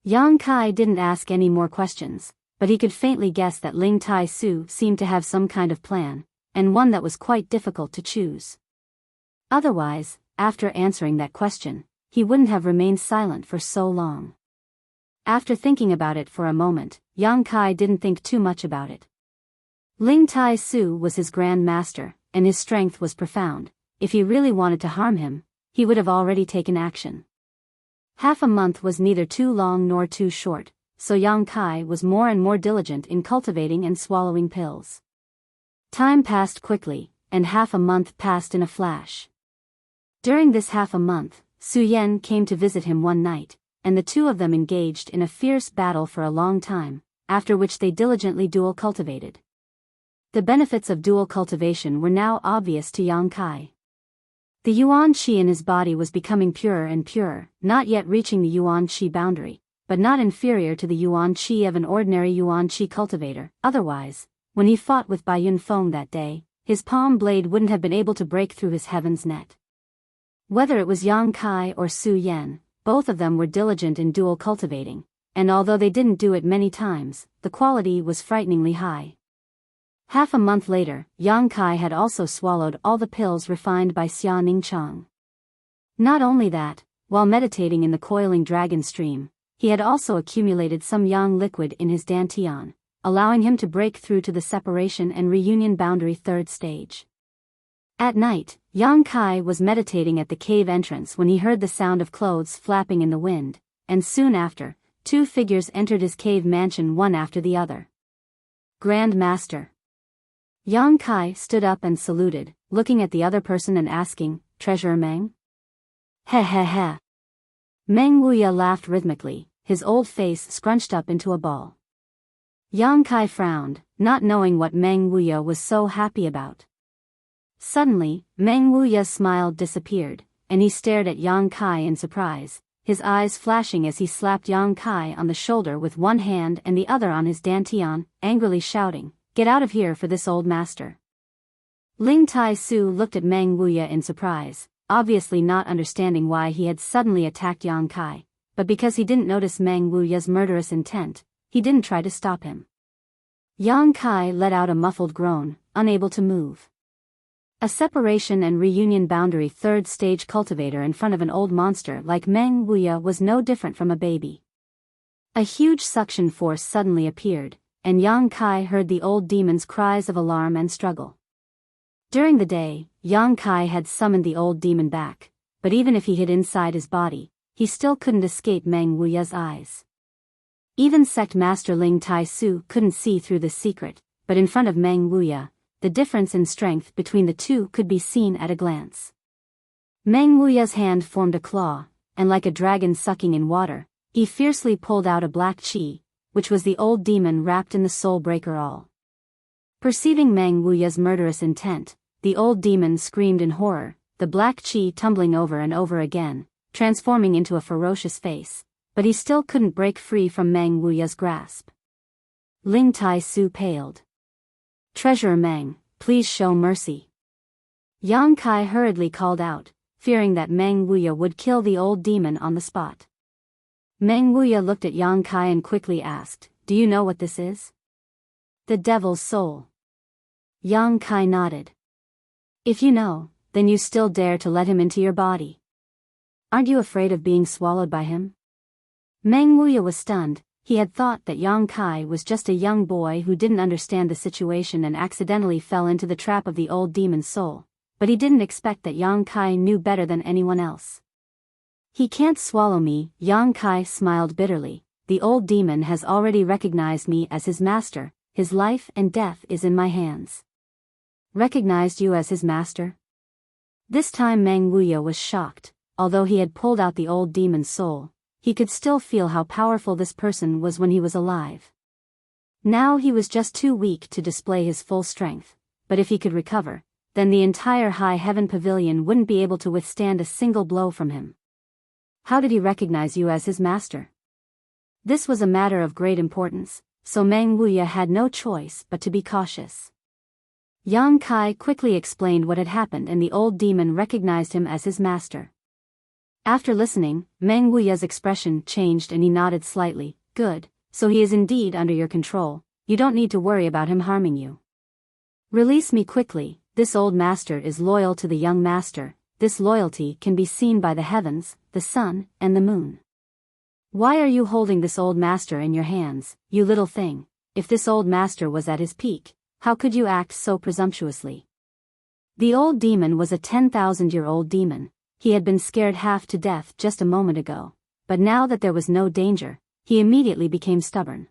Yang Kai didn't ask any more questions, but he could faintly guess that Ling Tai Su seemed to have some kind of plan, and one that was quite difficult to choose. Otherwise, after answering that question, he wouldn't have remained silent for so long. After thinking about it for a moment, Yang Kai didn't think too much about it. Ling Tai Su was his grand master, and his strength was profound. If he really wanted to harm him, he would have already taken action. Half a month was neither too long nor too short, so Yang Kai was more and more diligent in cultivating and swallowing pills. Time passed quickly, and half a month passed in a flash. During this half a month, Su Yan came to visit him one night, and the two of them engaged in a fierce battle for a long time, after which they diligently dual cultivated. The benefits of dual cultivation were now obvious to Yang Kai. The yuan qi in his body was becoming purer and purer, not yet reaching the yuan qi boundary, but not inferior to the yuan qi of an ordinary yuan qi cultivator. Otherwise, when he fought with Bai Yun Feng that day, his palm blade wouldn't have been able to break through his heaven's net. Whether it was Yang Kai or Su Yan, both of them were diligent in dual cultivating, and although they didn't do it many times, the quality was frighteningly high. Half a month later, Yang Kai had also swallowed all the pills refined by Xia Ningchang. Not only that, while meditating in the coiling dragon stream, he had also accumulated some yang liquid in his dantian, allowing him to break through to the separation and reunion boundary third stage. At night, Yang Kai was meditating at the cave entrance when he heard the sound of clothes flapping in the wind, and soon after, two figures entered his cave mansion one after the other. Grand Master. Yang Kai stood up and saluted, looking at the other person and asking, "Treasurer Meng?" "He he he." Meng Wuya laughed rhythmically, his old face scrunched up into a ball. Yang Kai frowned, not knowing what Meng Wuya was so happy about. Suddenly, Meng Wuya's smile disappeared, and he stared at Yang Kai in surprise, his eyes flashing as he slapped Yang Kai on the shoulder with one hand and the other on his dantian, angrily shouting, "Get out of here for this old master." Ling Tai Su looked at Meng Wuya in surprise, obviously not understanding why he had suddenly attacked Yang Kai, but because he didn't notice Meng Wuya's murderous intent, he didn't try to stop him. Yang Kai let out a muffled groan, unable to move. A separation and reunion boundary third stage cultivator in front of an old monster like Meng Wuya was no different from a baby. A huge suction force suddenly appeared, and Yang Kai heard the old demon's cries of alarm and struggle. During the day, Yang Kai had summoned the old demon back, but even if he hid inside his body, he still couldn't escape Meng Wuya's eyes. Even Sect Master Ling Tai Su couldn't see through this secret, but in front of Meng Wuya, the difference in strength between the two could be seen at a glance. Meng Wuya's hand formed a claw, and like a dragon sucking in water, he fiercely pulled out a black chi, which was the old demon wrapped in the soul breaker all. Perceiving Meng Wuya's murderous intent, the old demon screamed in horror, the black chi tumbling over and over again, transforming into a ferocious face, but he still couldn't break free from Meng Wuya's grasp. Ling Tai Su paled. "Treasurer Meng, please show mercy." Yang Kai hurriedly called out, fearing that Meng Wuya would kill the old demon on the spot. Meng Wuya looked at Yang Kai and quickly asked, "Do you know what this is?" "The devil's soul." Yang Kai nodded. "If you know, then you still dare to let him into your body. Aren't you afraid of being swallowed by him?" Meng Wuya was stunned. He had thought that Yang Kai was just a young boy who didn't understand the situation and accidentally fell into the trap of the old demon's soul, but he didn't expect that Yang Kai knew better than anyone else. "He can't swallow me," Yang Kai smiled bitterly. "The old demon has already recognized me as his master, his life and death is in my hands." "Recognized you as his master?" This time Meng Wuya was shocked. Although he had pulled out the old demon's soul, he could still feel how powerful this person was when he was alive. Now he was just too weak to display his full strength, but if he could recover, then the entire High Heaven Pavilion wouldn't be able to withstand a single blow from him. How did he recognize you as his master? This was a matter of great importance, so Meng Wuya had no choice but to be cautious. Yang Kai quickly explained what had happened and the old demon recognized him as his master. After listening, Meng Wuya's expression changed and he nodded slightly. Good, so he is indeed under your control, you don't need to worry about him harming you. Release me quickly, this old master is loyal to the young master, this loyalty can be seen by the heavens, the sun, and the moon. Why are you holding this old master in your hands, you little thing? If this old master was at his peak, how could you act so presumptuously? The old demon was a 10,000-year-old demon. He had been scared half to death just a moment ago, but now that there was no danger, he immediately became stubborn.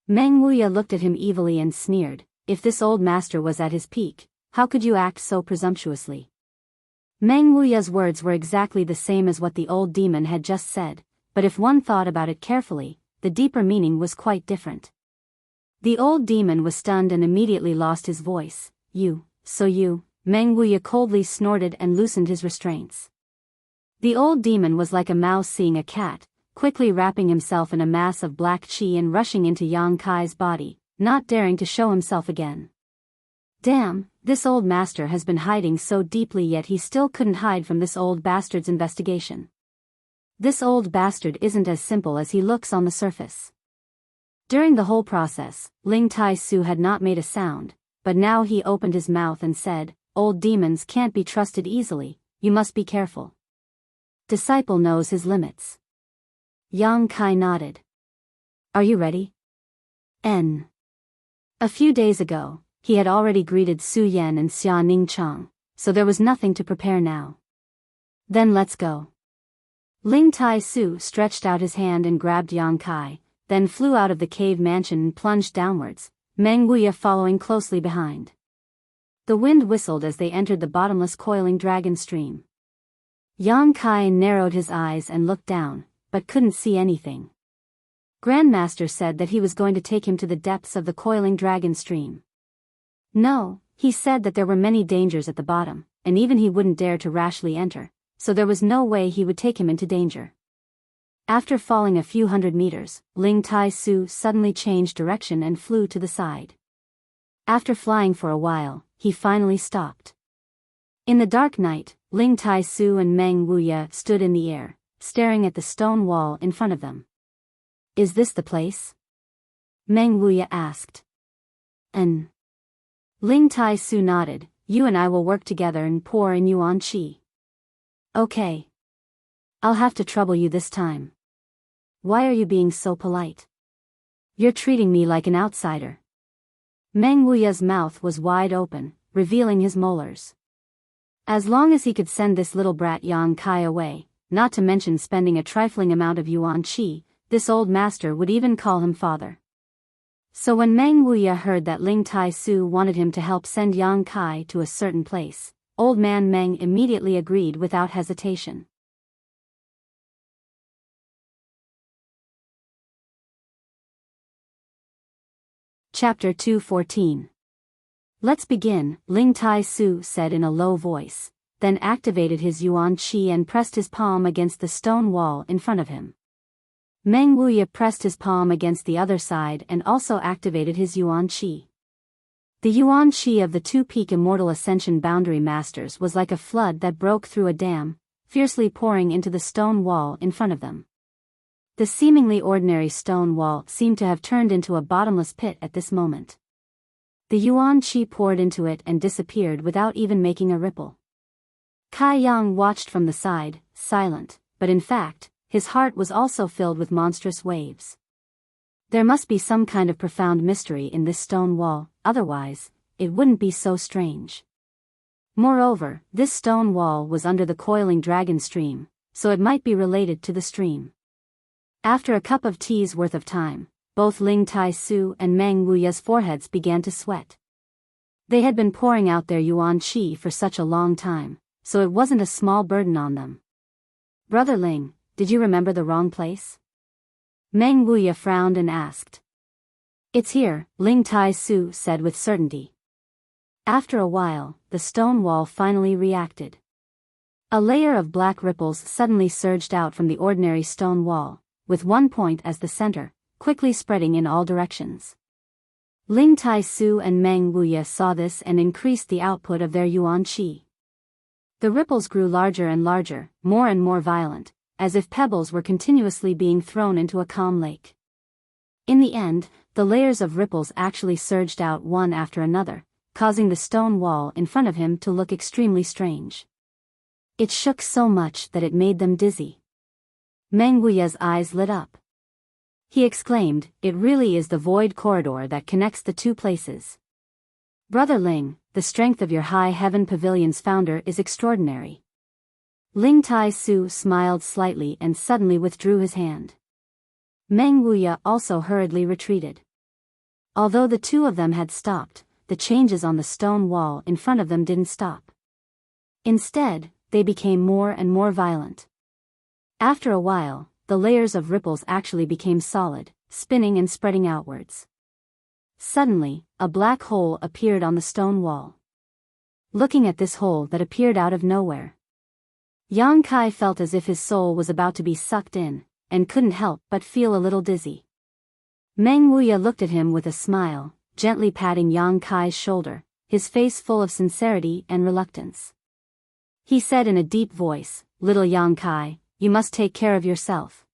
Meng Wuya looked at him evilly and sneered, if this old master was at his peak, how could you act so presumptuously? Meng Wuya's words were exactly the same as what the old demon had just said, but if one thought about it carefully, the deeper meaning was quite different. The old demon was stunned and immediately lost his voice. You, Meng Wuya coldly snorted and loosened his restraints. The old demon was like a mouse seeing a cat, quickly wrapping himself in a mass of black qi and rushing into Yang Kai's body, not daring to show himself again. Damn, this old master has been hiding so deeply yet he still couldn't hide from this old bastard's investigation. This old bastard isn't as simple as he looks on the surface. During the whole process, Ling Tai Su had not made a sound, but now he opened his mouth and said, old demons can't be trusted easily, you must be careful. Disciple knows his limits. Yang Kai nodded. Are you ready? N. A few days ago, he had already greeted Su Yan and Xia Ning Chang, so there was nothing to prepare now. Then let's go. Ling Tai Su stretched out his hand and grabbed Yang Kai, then flew out of the cave mansion and plunged downwards, Meng Wuya following closely behind. The wind whistled as they entered the bottomless coiling dragon stream. Yang Kai narrowed his eyes and looked down, but couldn't see anything. Grandmaster said that he was going to take him to the depths of the coiling dragon stream. No, he said that there were many dangers at the bottom, and even he wouldn't dare to rashly enter, so there was no way he would take him into danger. After falling a few hundred meters, Ling Tai Su suddenly changed direction and flew to the side. After flying for a while, he finally stopped. In the dark night, Ling Tai Su and Meng Wuya stood in the air, staring at the stone wall in front of them. Is this the place? Meng Wuya asked. Ling Tai Su nodded, you and I will work together and pour in Yuan Qi. Okay. I'll have to trouble you this time. Why are you being so polite? You're treating me like an outsider. Meng Wuya's mouth was wide open, revealing his molars. As long as he could send this little brat Yang Kai away, not to mention spending a trifling amount of Yuan Qi, this old master would even call him father. So when Meng Wuya heard that Ling Tai Su wanted him to help send Yang Kai to a certain place, old man Meng immediately agreed without hesitation. Chapter 214. Let's begin, Ling Tai Su said in a low voice, then activated his Yuan Qi and pressed his palm against the stone wall in front of him. Meng Wuya pressed his palm against the other side and also activated his Yuan Qi. The Yuan Qi of the two-peak Immortal Ascension Boundary Masters was like a flood that broke through a dam, fiercely pouring into the stone wall in front of them. The seemingly ordinary stone wall seemed to have turned into a bottomless pit at this moment. The Yuan Qi poured into it and disappeared without even making a ripple. Kai Yang watched from the side, silent, but in fact, his heart was also filled with monstrous waves. There must be some kind of profound mystery in this stone wall, otherwise, it wouldn't be so strange. Moreover, this stone wall was under the coiling dragon stream, so it might be related to the stream. After a cup of tea's worth of time, both Ling Tai Su and Meng Wuya's foreheads began to sweat. They had been pouring out their Yuan Qi for such a long time, so it wasn't a small burden on them. Brother Ling, did you remember the wrong place? Meng Wuya frowned and asked. It's here, Ling Tai Su said with certainty. After a while, the stone wall finally reacted. A layer of black ripples suddenly surged out from the ordinary stone wall, with one point as the center, quickly spreading in all directions. Ling Tai Su and Meng Wuya saw this and increased the output of their yuan qi. The ripples grew larger and larger, more and more violent, as if pebbles were continuously being thrown into a calm lake. In the end, the layers of ripples actually surged out one after another, causing the stone wall in front of him to look extremely strange. It shook so much that it made them dizzy. Meng Wuya's eyes lit up. He exclaimed, "It really is the void corridor that connects the two places. Brother Ling, the strength of your High Heaven Pavilion's founder is extraordinary." Ling Tai Su smiled slightly and suddenly withdrew his hand. Meng Wuya also hurriedly retreated. Although the two of them had stopped, the changes on the stone wall in front of them didn't stop. Instead, they became more and more violent. After a while, the layers of ripples actually became solid, spinning and spreading outwards. Suddenly, a black hole appeared on the stone wall. Looking at this hole that appeared out of nowhere, Yang Kai felt as if his soul was about to be sucked in, and couldn't help but feel a little dizzy. Meng Wuya looked at him with a smile, gently patting Yang Kai's shoulder, his face full of sincerity and reluctance. He said in a deep voice, "Little Yang Kai, you must take care of yourself."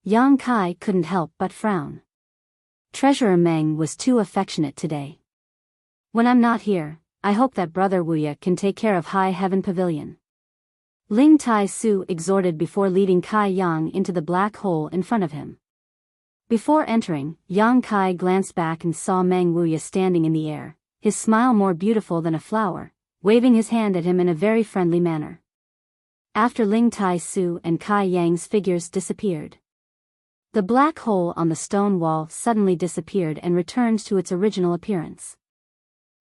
Yang Kai couldn't help but frown. Treasurer Meng was too affectionate today. "When I'm not here, I hope that Brother Wuya can take care of High Heaven Pavilion," Ling Tai Su exhorted before leading Kai Yang into the black hole in front of him. Before entering, Yang Kai glanced back and saw Meng Wuya standing in the air, his smile more beautiful than a flower, waving his hand at him in a very friendly manner. After Ling Tai Su and Kai Yang's figures disappeared, the black hole on the stone wall suddenly disappeared and returned to its original appearance.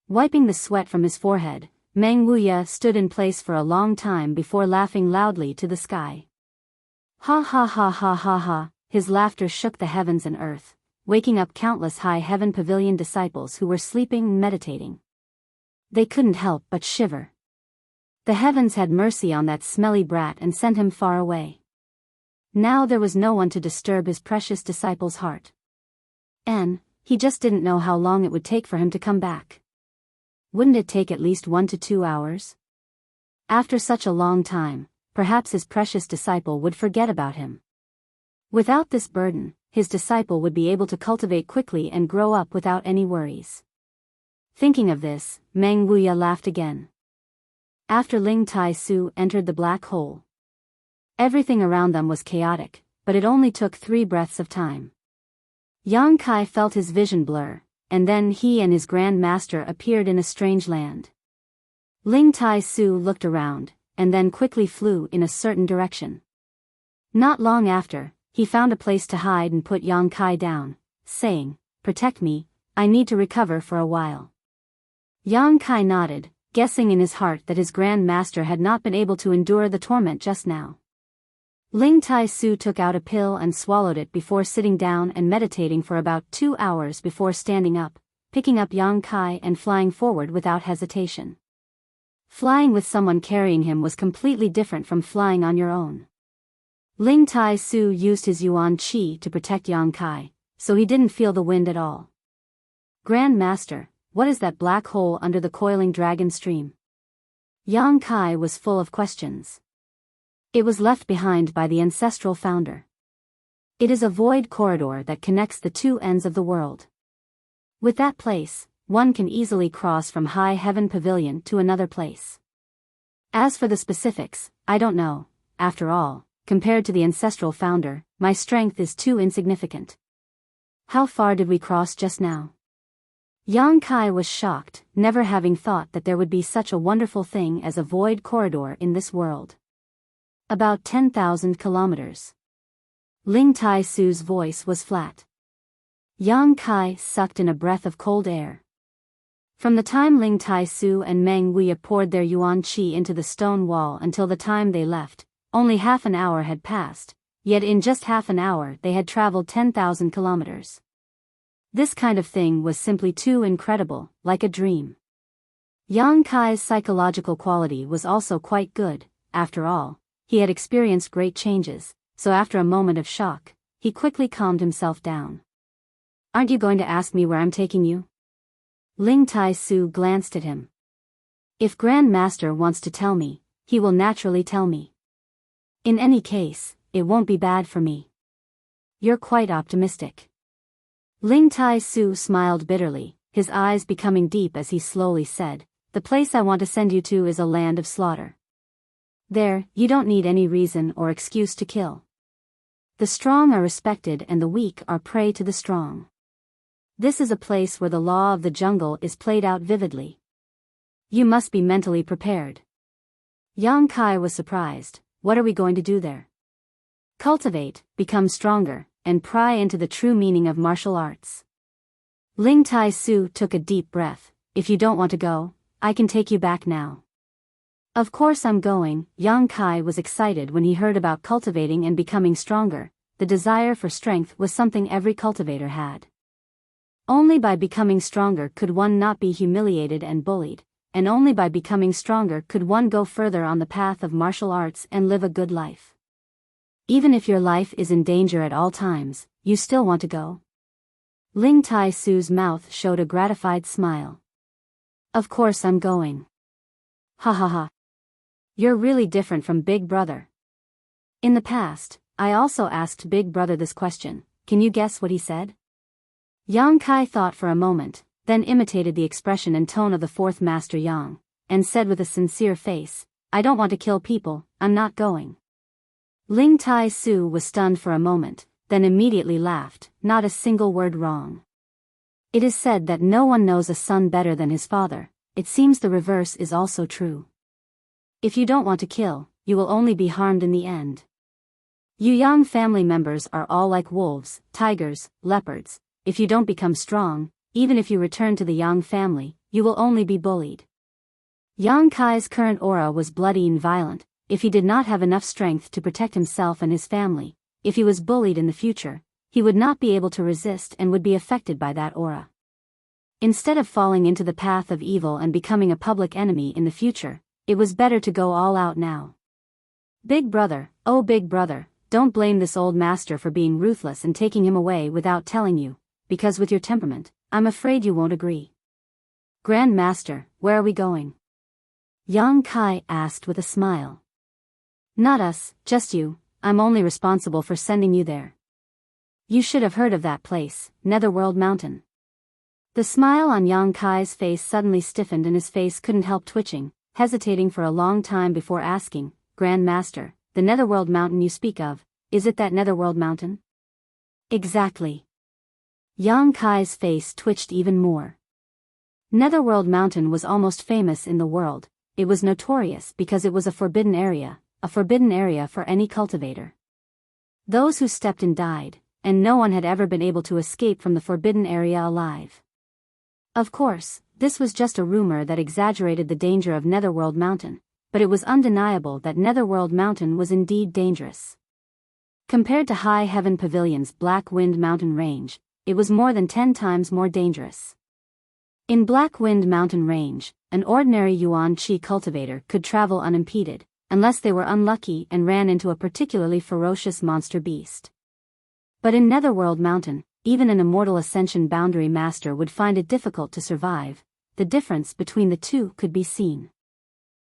Wiping the sweat from his forehead, Meng Wuya stood in place for a long time before laughing loudly to the sky. Ha ha ha ha ha ha, his laughter shook the heavens and earth, waking up countless High Heaven Pavilion disciples who were sleeping and meditating. They couldn't help but shiver. The heavens had mercy on that smelly brat and sent him far away. Now there was no one to disturb his precious disciple's heart. And he just didn't know how long it would take for him to come back. Wouldn't it take at least 1 to 2 hours? After such a long time, perhaps his precious disciple would forget about him. Without this burden, his disciple would be able to cultivate quickly and grow up without any worries. Thinking of this, Meng Wuya laughed again. After Ling Tai Su entered the black hole, everything around them was chaotic, but it only took 3 breaths of time. Yang Kai felt his vision blur, and then he and his Grand Master appeared in a strange land. Ling Tai Su looked around, and then quickly flew in a certain direction. Not long after, he found a place to hide and put Yang Kai down, saying, "Protect me, I need to recover for a while." Yang Kai nodded, guessing in his heart that his Grand Master had not been able to endure the torment just now. Ling Tai Su took out a pill and swallowed it before sitting down and meditating for about 2 hours before standing up, picking up Yang Kai and flying forward without hesitation. Flying with someone carrying him was completely different from flying on your own. Ling Tai Su used his yuan qi to protect Yang Kai, so he didn't feel the wind at all. "Grand Master, what is that black hole under the coiling dragon stream?" Yang Kai was full of questions. It was left behind by the ancestral founder. It is a void corridor that connects the two ends of the world. With that place, one can easily cross from High Heaven Pavilion to another place. As for the specifics, I don't know. After all, compared to the ancestral founder, my strength is too insignificant. How far did we cross just now? Yang Kai was shocked, never having thought that there would be such a wonderful thing as a void corridor in this world. About 10,000 kilometers. Ling Tai Su's voice was flat. Yang Kai sucked in a breath of cold air. From the time Ling Tai Su and Meng Wuya poured their yuan qi into the stone wall until the time they left, only half an hour had passed, yet in just half an hour they had traveled 10,000 kilometers. This kind of thing was simply too incredible, like a dream. Yang Kai's psychological quality was also quite good. After all, he had experienced great changes, so after a moment of shock, he quickly calmed himself down. Aren't you going to ask me where I'm taking you? Ling Tai Su glanced at him. If Grand Master wants to tell me, he will naturally tell me. In any case, it won't be bad for me. You're quite optimistic. Ling Tai Su smiled bitterly, his eyes becoming deep as he slowly said, "The place I want to send you to is a land of slaughter. There, you don't need any reason or excuse to kill. The strong are respected and the weak are prey to the strong. This is a place where the law of the jungle is played out vividly. You must be mentally prepared." Yang Kai was surprised. What are we going to do there? Cultivate, become stronger, and pry into the true meaning of martial arts. Ling Tai Su took a deep breath. If you don't want to go, I can take you back now. Of course I'm going. Yang Kai was excited when he heard about cultivating and becoming stronger. The desire for strength was something every cultivator had. Only by becoming stronger could one not be humiliated and bullied, and only by becoming stronger could one go further on the path of martial arts and live a good life. Even if your life is in danger at all times, you still want to go? Ling Tai Su's mouth showed a gratified smile. Of course I'm going. Ha ha ha. You're really different from Big Brother. In the past, I also asked Big Brother this question. Can you guess what he said? Yang Kai thought for a moment, then imitated the expression and tone of the fourth master Yang, and said with a sincere face, "I don't want to kill people, I'm not going." Ling Tai Su was stunned for a moment, then immediately laughed, not a single word wrong. It is said that no one knows a son better than his father. It seems the reverse is also true. If you don't want to kill, you will only be harmed in the end. You Yang family members are all like wolves, tigers, leopards. If you don't become strong, even if you return to the Yang family, you will only be bullied. Yang Kai's current aura was bloody and violent. If he did not have enough strength to protect himself and his family, if he was bullied in the future, he would not be able to resist and would be affected by that aura. Instead of falling into the path of evil and becoming a public enemy in the future, it was better to go all out now. Big Brother, oh Big Brother, don't blame this old master for being ruthless and taking him away without telling you, because with your temperament, I'm afraid you won't agree. Grand Master, where are we going? Yang Kai asked with a smile. Not us, just you. I'm only responsible for sending you there. You should have heard of that place, Netherworld Mountain. The smile on Yang Kai's face suddenly stiffened and his face couldn't help twitching, hesitating for a long time before asking, Grand Master, the Netherworld Mountain you speak of, is it that Netherworld Mountain? Exactly. Yang Kai's face twitched even more. Netherworld Mountain was almost famous in the world. It was notorious because it was a forbidden area for any cultivator. Those who stepped in died, and no one had ever been able to escape from the forbidden area alive. Of course, this was just a rumor that exaggerated the danger of Netherworld Mountain, but it was undeniable that Netherworld Mountain was indeed dangerous. Compared to High Heaven Pavilion's Black Wind Mountain Range, it was more than 10 times more dangerous. In Black Wind Mountain Range, an ordinary Yuan Qi cultivator could travel unimpeded, unless they were unlucky and ran into a particularly ferocious monster beast. But in Netherworld Mountain, even an immortal Ascension Boundary Master would find it difficult to survive. The difference between the two could be seen.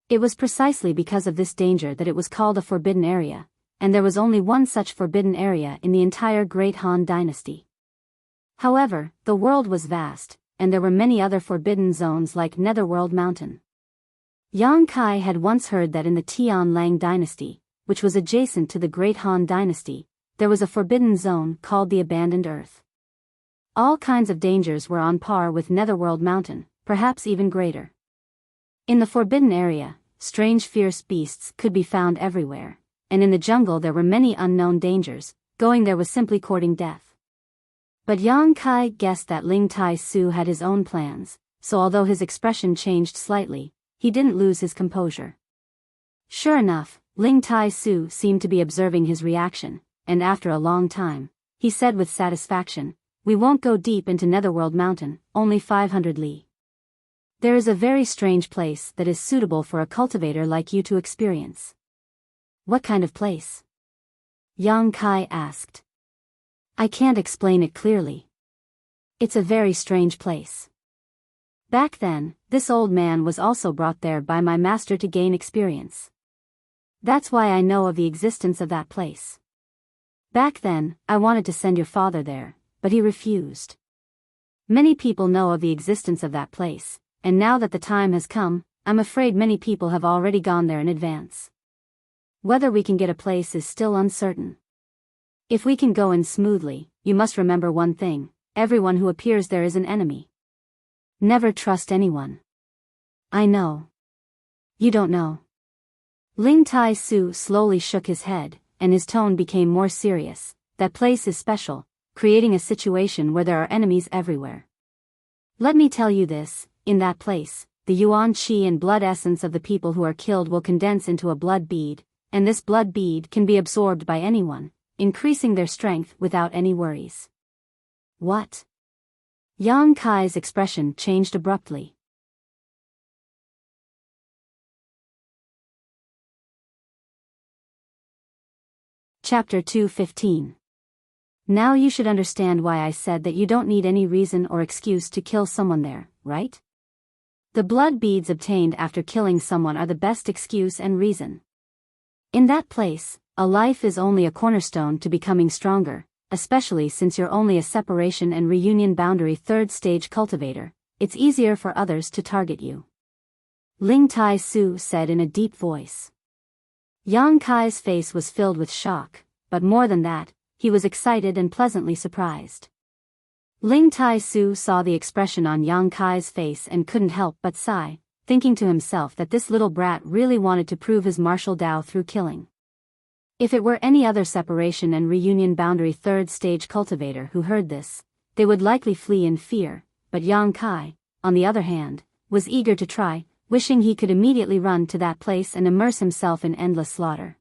It was precisely because of this danger that it was called a forbidden area, and there was only one such forbidden area in the entire Great Han Dynasty. However, the world was vast, and there were many other forbidden zones like Netherworld Mountain. Yang Kai had once heard that in the Tian Lang Dynasty, which was adjacent to the Great Han Dynasty, there was a forbidden zone called the Abandoned Earth. All kinds of dangers were on par with Netherworld Mountain, perhaps even greater. In the forbidden area, strange fierce beasts could be found everywhere, and in the jungle there were many unknown dangers. Going there was simply courting death. But Yang Kai guessed that Ling Tai Su had his own plans, so although his expression changed slightly, he didn't lose his composure. Sure enough, Ling Tai Su seemed to be observing his reaction, and after a long time, he said with satisfaction, We won't go deep into Netherworld Mountain, only 500 li. There is a very strange place that is suitable for a cultivator like you to experience. What kind of place? Yang Kai asked. I can't explain it clearly. It's a very strange place. Back then, this old man was also brought there by my master to gain experience. That's why I know of the existence of that place. Back then, I wanted to send your father there, but he refused. Many people know of the existence of that place, and now that the time has come, I'm afraid many people have already gone there in advance. Whether we can get a place is still uncertain. If we can go in smoothly, you must remember one thing: everyone who appears there is an enemy. Never trust anyone. I know. You don't know. Ling Tai Su slowly shook his head, and his tone became more serious. That place is special, creating a situation where there are enemies everywhere. Let me tell you this, in that place, the yuan qi and blood essence of the people who are killed will condense into a blood bead, and this blood bead can be absorbed by anyone, increasing their strength without any worries. What? Yang Kai's expression changed abruptly. Chapter 2:15. Now you should understand why I said that you don't need any reason or excuse to kill someone there, right? The blood beads obtained after killing someone are the best excuse and reason. In that place, a life is only a cornerstone to becoming stronger, especially since you're only a separation and reunion boundary third stage cultivator. It's easier for others to target you. Ling Tai Su said in a deep voice. Yang Kai's face was filled with shock, but more than that, he was excited and pleasantly surprised. Ling Tai Su saw the expression on Yang Kai's face and couldn't help but sigh, thinking to himself that this little brat really wanted to prove his martial Dao through killing. If it were any other separation and reunion boundary third stage cultivator who heard this, they would likely flee in fear, but Yang Kai, on the other hand, was eager to try, wishing he could immediately run to that place and immerse himself in endless slaughter.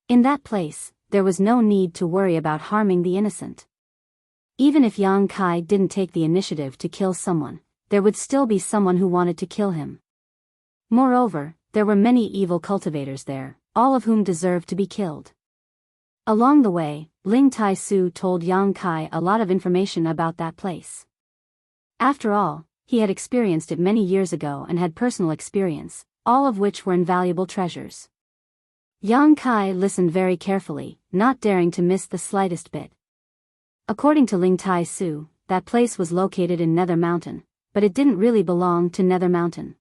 In that place, there was no need to worry about harming the innocent. Even if Yang Kai didn't take the initiative to kill someone, there would still be someone who wanted to kill him. Moreover, there were many evil cultivators there, all of whom deserved to be killed. Along the way, Ling Tai Su told Yang Kai a lot of information about that place. After all, he had experienced it many years ago and had personal experience, all of which were invaluable treasures. Yang Kai listened very carefully, not daring to miss the slightest bit. According to Ling Tai Su, that place was located in Nether Mountain, but it didn't really belong to Nether Mountain.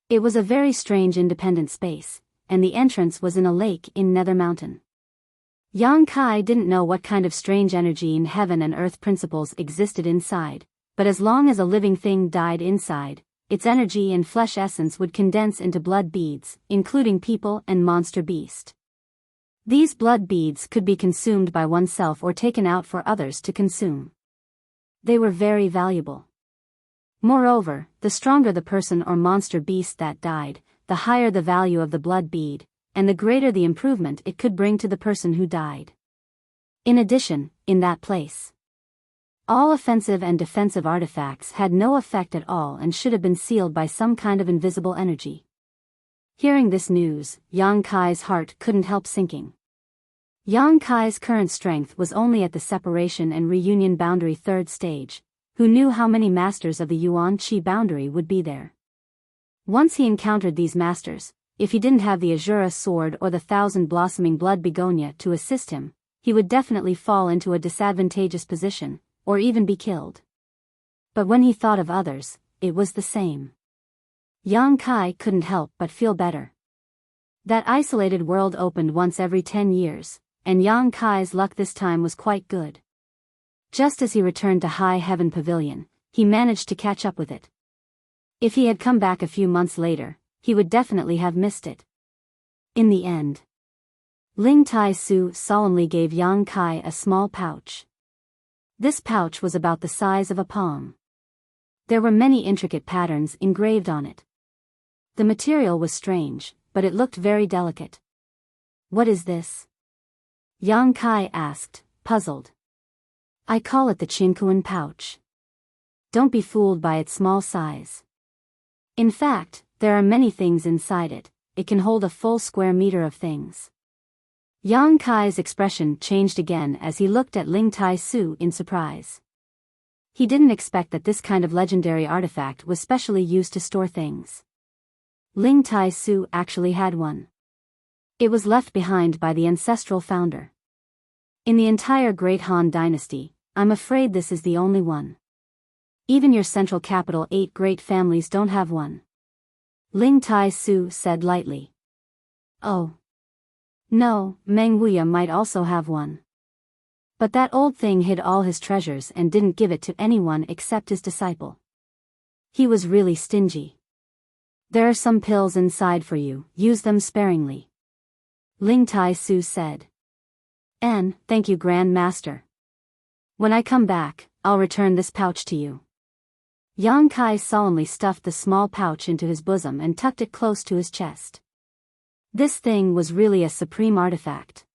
It was a very strange independent space, and the entrance was in a lake in Nether Mountain. Yang Kai didn't know what kind of strange energy in heaven and earth principles existed inside, but as long as a living thing died inside, its energy and flesh essence would condense into blood beads, including people and monster beast. These blood beads could be consumed by oneself or taken out for others to consume. They were very valuable. Moreover, the stronger the person or monster beast that died, the higher the value of the blood bead, and the greater the improvement it could bring to the person who died. In addition, in that place, all offensive and defensive artifacts had no effect at all and should have been sealed by some kind of invisible energy. Hearing this news, Yang Kai's heart couldn't help sinking. Yang Kai's current strength was only at the separation and reunion boundary third stage. Who knew how many masters of the Yuan Qi boundary would be there? Once he encountered these masters, if he didn't have the Azura sword or the 1,000 blossoming blood begonia to assist him, he would definitely fall into a disadvantageous position, or even be killed. But when he thought of others, it was the same. Yang Kai couldn't help but feel better. That isolated world opened once every 10 years, and Yang Kai's luck this time was quite good. Just as he returned to High Heaven Pavilion, he managed to catch up with it. If he had come back a few months later, he would definitely have missed it. In the end, Ling Tai Su solemnly gave Yang Kai a small pouch. This pouch was about the size of a palm. There were many intricate patterns engraved on it. The material was strange, but it looked very delicate. What is this? Yang Kai asked, puzzled. I call it the Qinkuan pouch. Don't be fooled by its small size. In fact, there are many things inside it. It can hold a full square meter of things. Yang Kai's expression changed again as he looked at Ling Tai Su in surprise. He didn't expect that this kind of legendary artifact was specially used to store things. Ling Tai Su actually had one. It was left behind by the ancestral founder. In the entire Great Han dynasty, I'm afraid this is the only one. Even your central capital 8 great families don't have one. Ling Tai Su said lightly. Oh. No, Meng Wuya might also have one. But that old thing hid all his treasures and didn't give it to anyone except his disciple. He was really stingy. There are some pills inside for you, use them sparingly. Ling Tai Su said. And, thank you Grand Master. When I come back, I'll return this pouch to you. Yang Kai solemnly stuffed the small pouch into his bosom and tucked it close to his chest. This thing was really a supreme artifact.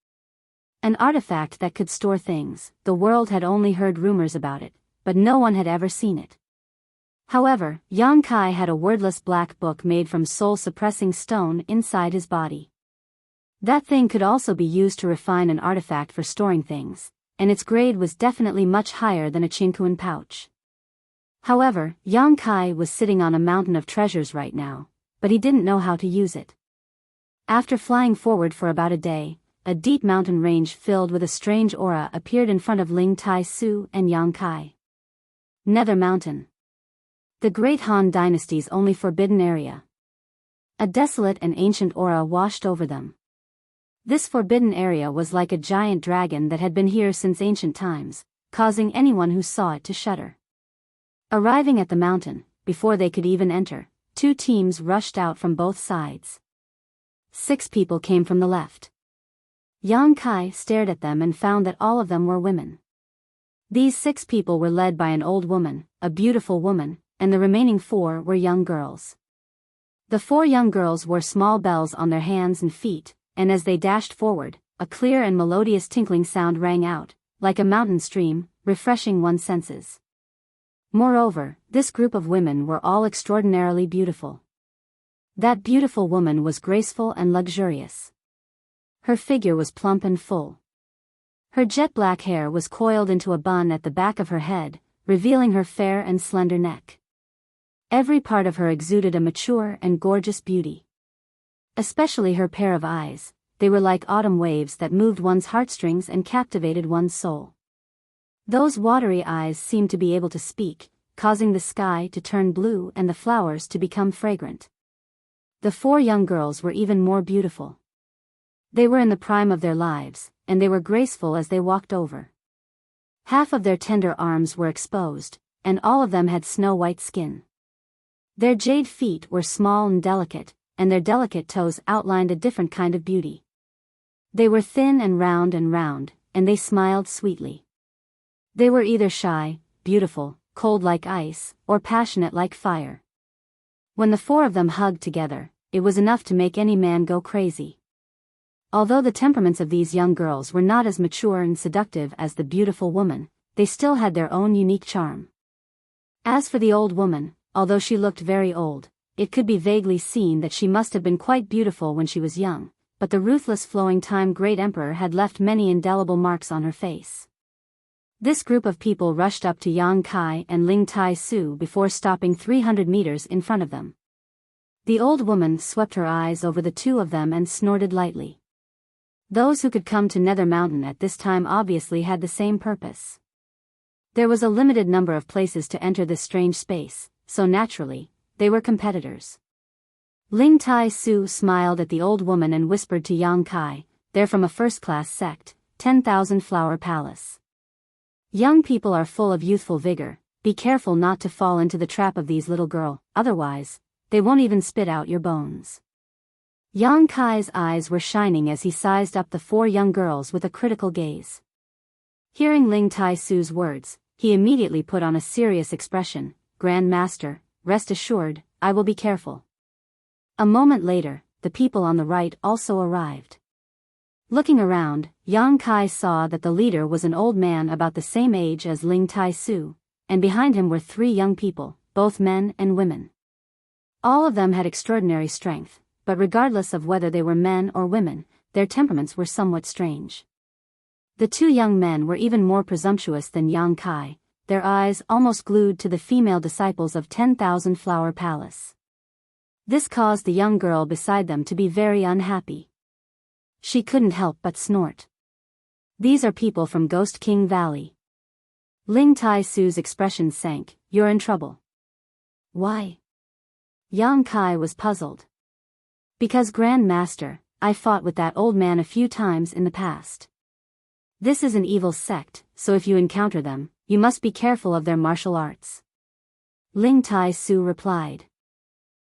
An artifact that could store things. The world had only heard rumors about it, but no one had ever seen it. However, Yang Kai had a wordless black book made from soul-suppressing stone inside his body. That thing could also be used to refine an artifact for storing things, and its grade was definitely much higher than a Qinkuan pouch. However, Yang Kai was sitting on a mountain of treasures right now, but he didn't know how to use it. After flying forward for about a day, a deep mountain range filled with a strange aura appeared in front of Ling Tai Su and Yang Kai. Nether Mountain. The Great Han Dynasty's only forbidden area. A desolate and ancient aura washed over them. This forbidden area was like a giant dragon that had been here since ancient times, causing anyone who saw it to shudder. Arriving at the mountain, before they could even enter, 2 teams rushed out from both sides. 6 people came from the left. Yang Kai stared at them and found that all of them were women. These 6 people were led by an old woman, a beautiful woman, and the remaining 4 were young girls. The 4 young girls wore small bells on their hands and feet, and as they dashed forward, a clear and melodious tinkling sound rang out, like a mountain stream, refreshing one's senses. Moreover, this group of women were all extraordinarily beautiful. That beautiful woman was graceful and luxurious. Her figure was plump and full. Her jet black hair was coiled into a bun at the back of her head, revealing her fair and slender neck. Every part of her exuded a mature and gorgeous beauty. Especially her pair of eyes, they were like autumn waves that moved one's heartstrings and captivated one's soul. Those watery eyes seemed to be able to speak, causing the sky to turn blue and the flowers to become fragrant. The 4 young girls were even more beautiful. They were in the prime of their lives, and they were graceful as they walked over. Half of their tender arms were exposed, and all of them had snow-white skin. Their jade feet were small and delicate, and their delicate toes outlined a different kind of beauty. They were thin and round, and they smiled sweetly. They were either shy, beautiful, cold like ice, or passionate like fire. When the 4 of them hugged together, it was enough to make any man go crazy. Although the temperaments of these young girls were not as mature and seductive as the beautiful woman, they still had their own unique charm. As for the old woman, although she looked very old, it could be vaguely seen that she must have been quite beautiful when she was young, but the ruthless flowing time great emperor had left many indelible marks on her face. This group of people rushed up to Yang Kai and Ling Tai Su before stopping 300 meters in front of them. The old woman swept her eyes over the 2 of them and snorted lightly. Those who could come to Nether Mountain at this time obviously had the same purpose. There was a limited number of places to enter this strange space, so naturally, they were competitors. Ling Tai Su smiled at the old woman and whispered to Yang Kai, "They're from a first-class sect, 10,000 Flower Palace. Young people are full of youthful vigor, be careful not to fall into the trap of these little girls, otherwise, they won't even spit out your bones." Yang Kai's eyes were shining as he sized up the 4 young girls with a critical gaze. Hearing Ling Tai Su's words, he immediately put on a serious expression. "Grand Master, rest assured, I will be careful." A moment later, the people on the right also arrived. Looking around, Yang Kai saw that the leader was an old man about the same age as Ling Tai Su, and behind him were 3 young people, both men and women. All of them had extraordinary strength, but regardless of whether they were men or women, their temperaments were somewhat strange. The 2 young men were even more presumptuous than Yang Kai, their eyes almost glued to the female disciples of 10,000 Flower Palace. This caused the young girl beside them to be very unhappy. She couldn't help but snort. These are people from Ghost King Valley. Ling Tai Su's expression sank. You're in trouble. Why? Yang Kai was puzzled. Because Grand Master, I fought with that old man a few times in the past. This is an evil sect, so if you encounter them, you must be careful of their martial arts. Ling Tai Su replied.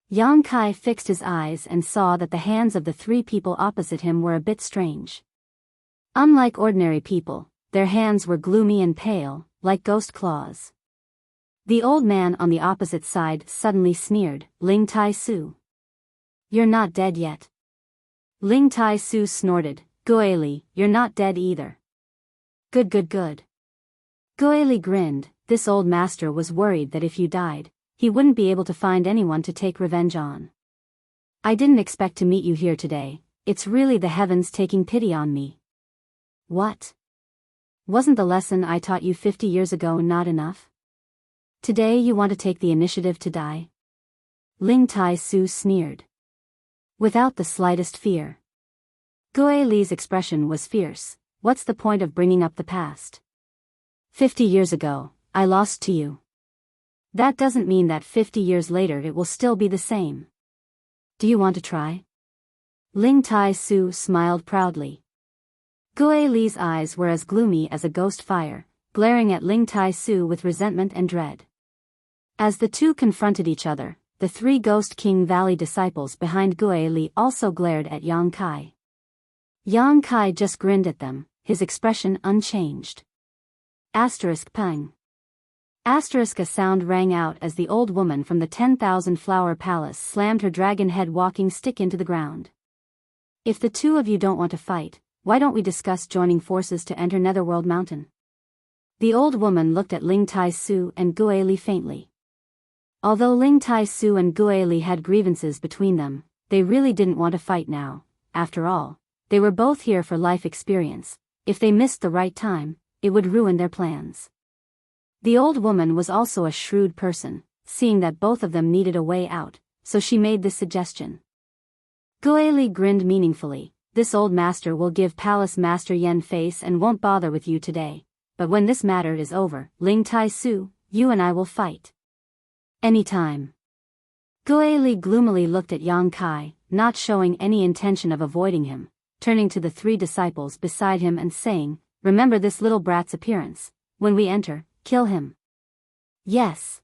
Yang Kai fixed his eyes and saw that the hands of the 3 people opposite him were a bit strange. Unlike ordinary people, their hands were gloomy and pale, like ghost claws. The old man on the opposite side suddenly sneered, Ling Tai Su. You're not dead yet. Ling Tai Su snorted, Guili, you're not dead either. Good. Guili grinned. This old master was worried that if you died, he wouldn't be able to find anyone to take revenge on. I didn't expect to meet you here today. It's really the heavens taking pity on me. What? Wasn't the lesson I taught you 50 years ago not enough? Today you want to take the initiative to die? Ling Tai Su sneered. Without the slightest fear. Guili's expression was fierce. What's the point of bringing up the past? 50 years ago, I lost to you. That doesn't mean that 50 years later it will still be the same. Do you want to try? Ling Tai Su smiled proudly. Guili's eyes were as gloomy as a ghost fire, glaring at Ling Tai Su with resentment and dread. As the 2 confronted each other, the 3 Ghost King Valley disciples behind Guili also glared at Yang Kai. Yang Kai just grinned at them, his expression unchanged. Pang. A sound rang out as the old woman from the 10,000 Flower Palace slammed her dragon head walking stick into the ground. If the 2 of you don't want to fight, why don't we discuss joining forces to enter Netherworld Mountain? The old woman looked at Ling Tai Su and Guili faintly. Although Ling Tai Su and Guili had grievances between them, they really didn't want to fight now. After all, they were both here for life experience. If they missed the right time, it would ruin their plans. The old woman was also a shrewd person, seeing that both of them needed a way out, so she made this suggestion. Guili grinned meaningfully. This old master will give Palace Master Yen face and won't bother with you today. But when this matter is over, Ling Tai Su, you and I will fight. Anytime. Guili gloomily looked at Yang Kai, not showing any intention of avoiding him, turning to the 3 disciples beside him and saying, remember this little brat's appearance. When we enter, kill him. Yes.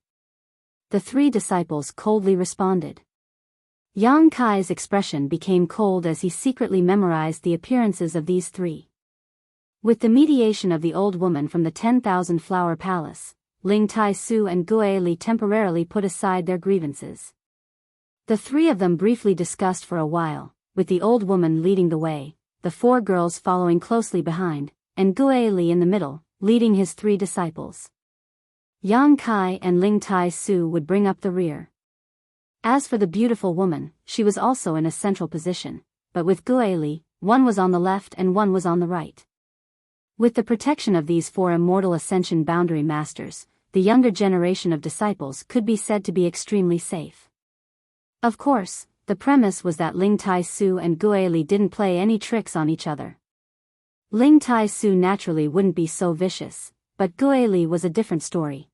The 3 disciples coldly responded. Yang Kai's expression became cold as he secretly memorized the appearances of these 3. With the mediation of the old woman from the 10,000 Flower Palace, Ling Tai Su and Guili temporarily put aside their grievances. The 3 of them briefly discussed for a while, with the old woman leading the way, the 4 girls following closely behind, and Guili in the middle, leading his 3 disciples. Yang Kai and Ling Tai Su would bring up the rear. As for the beautiful woman, she was also in a central position, but with Guili, one was on the left and one was on the right. With the protection of these 4 immortal Ascension Boundary Masters, the younger generation of disciples could be said to be extremely safe. Of course, the premise was that Ling Tai Su and Guili didn't play any tricks on each other. Ling Tai Su naturally wouldn't be so vicious, but Guili was a different story.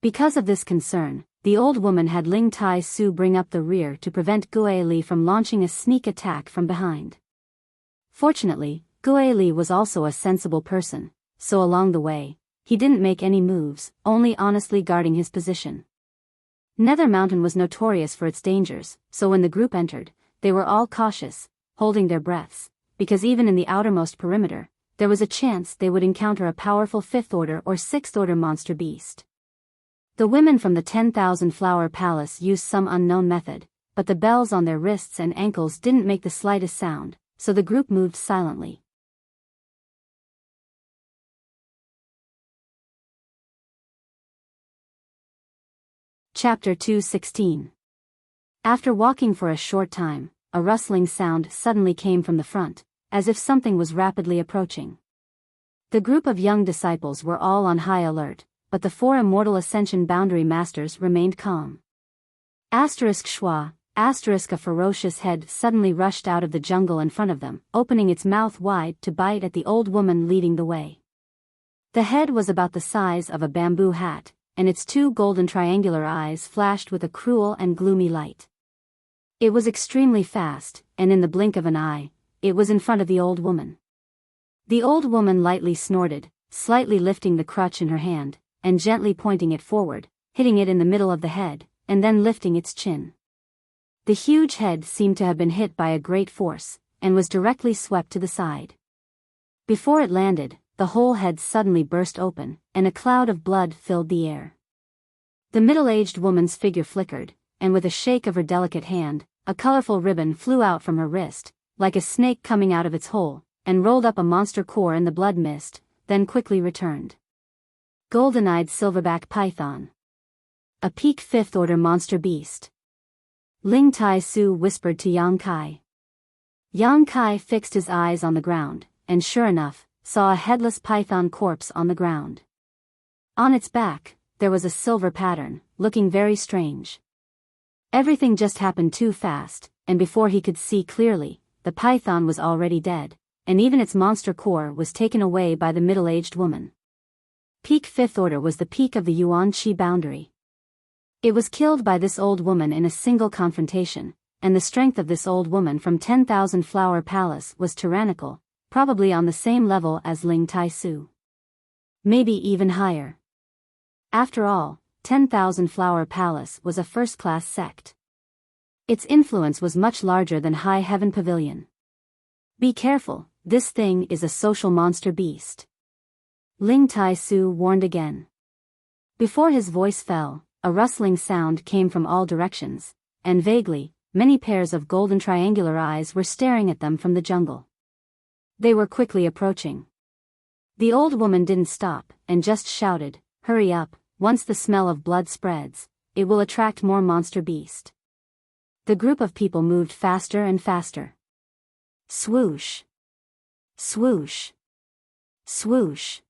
Because of this concern, the old woman had Ling Tai Su bring up the rear to prevent Guili from launching a sneak attack from behind. Fortunately, Guili was also a sensible person, so along the way, he didn't make any moves, only honestly guarding his position. Nether Mountain was notorious for its dangers, so when the group entered, they were all cautious, holding their breaths, because even in the outermost perimeter, there was a chance they would encounter a powerful 5th order or 6th order monster beast. The women from the 10,000 Flower Palace used some unknown method, but the bells on their wrists and ankles didn't make the slightest sound, so the group moved silently. Chapter 2:16. After walking for a short time, a rustling sound suddenly came from the front, as if something was rapidly approaching. The group of young disciples were all on high alert, but the four immortal ascension boundary masters remained calm. Schwa, a ferocious head suddenly rushed out of the jungle in front of them, opening its mouth wide to bite at the old woman leading the way. The head was about the size of a bamboo hat, and its two golden triangular eyes flashed with a cruel and gloomy light. It was extremely fast, and in the blink of an eye, it was in front of the old woman. The old woman lightly snorted, slightly lifting the crutch in her hand, and gently pointing it forward, hitting it in the middle of the head, and then lifting its chin. The huge head seemed to have been hit by a great force, and was directly swept to the side. Before it landed, the whole head suddenly burst open, and a cloud of blood filled the air. The middle-aged woman's figure flickered, and with a shake of her delicate hand, a colorful ribbon flew out from her wrist, like a snake coming out of its hole, and rolled up a monster core in the blood mist, then quickly returned. Golden-eyed silverback python. A peak 5th order monster beast. Ling Tai Su whispered to Yang Kai. Yang Kai fixed his eyes on the ground, and sure enough, saw a headless python corpse on the ground. On its back, there was a silver pattern, looking very strange. Everything just happened too fast, and before he could see clearly, the python was already dead, and even its monster core was taken away by the middle-aged woman. Peak 5th order was the peak of the Yuan Qi boundary. It was killed by this old woman in a single confrontation, and the strength of this old woman from 10,000 Flower Palace was tyrannical, probably on the same level as Ling Tai Su. Maybe even higher. After all, 10,000 Flower Palace was a first-class sect. Its influence was much larger than High Heaven Pavilion. Be careful, this thing is a social monster beast. Ling Tai Su warned again. Before his voice fell, a rustling sound came from all directions, and vaguely, many pairs of golden triangular eyes were staring at them from the jungle. They were quickly approaching. The old woman didn't stop, and just shouted, "Hurry up, once the smell of blood spreads, it will attract more monster beast." The group of people moved faster and faster. Swoosh! Swoosh! Swoosh!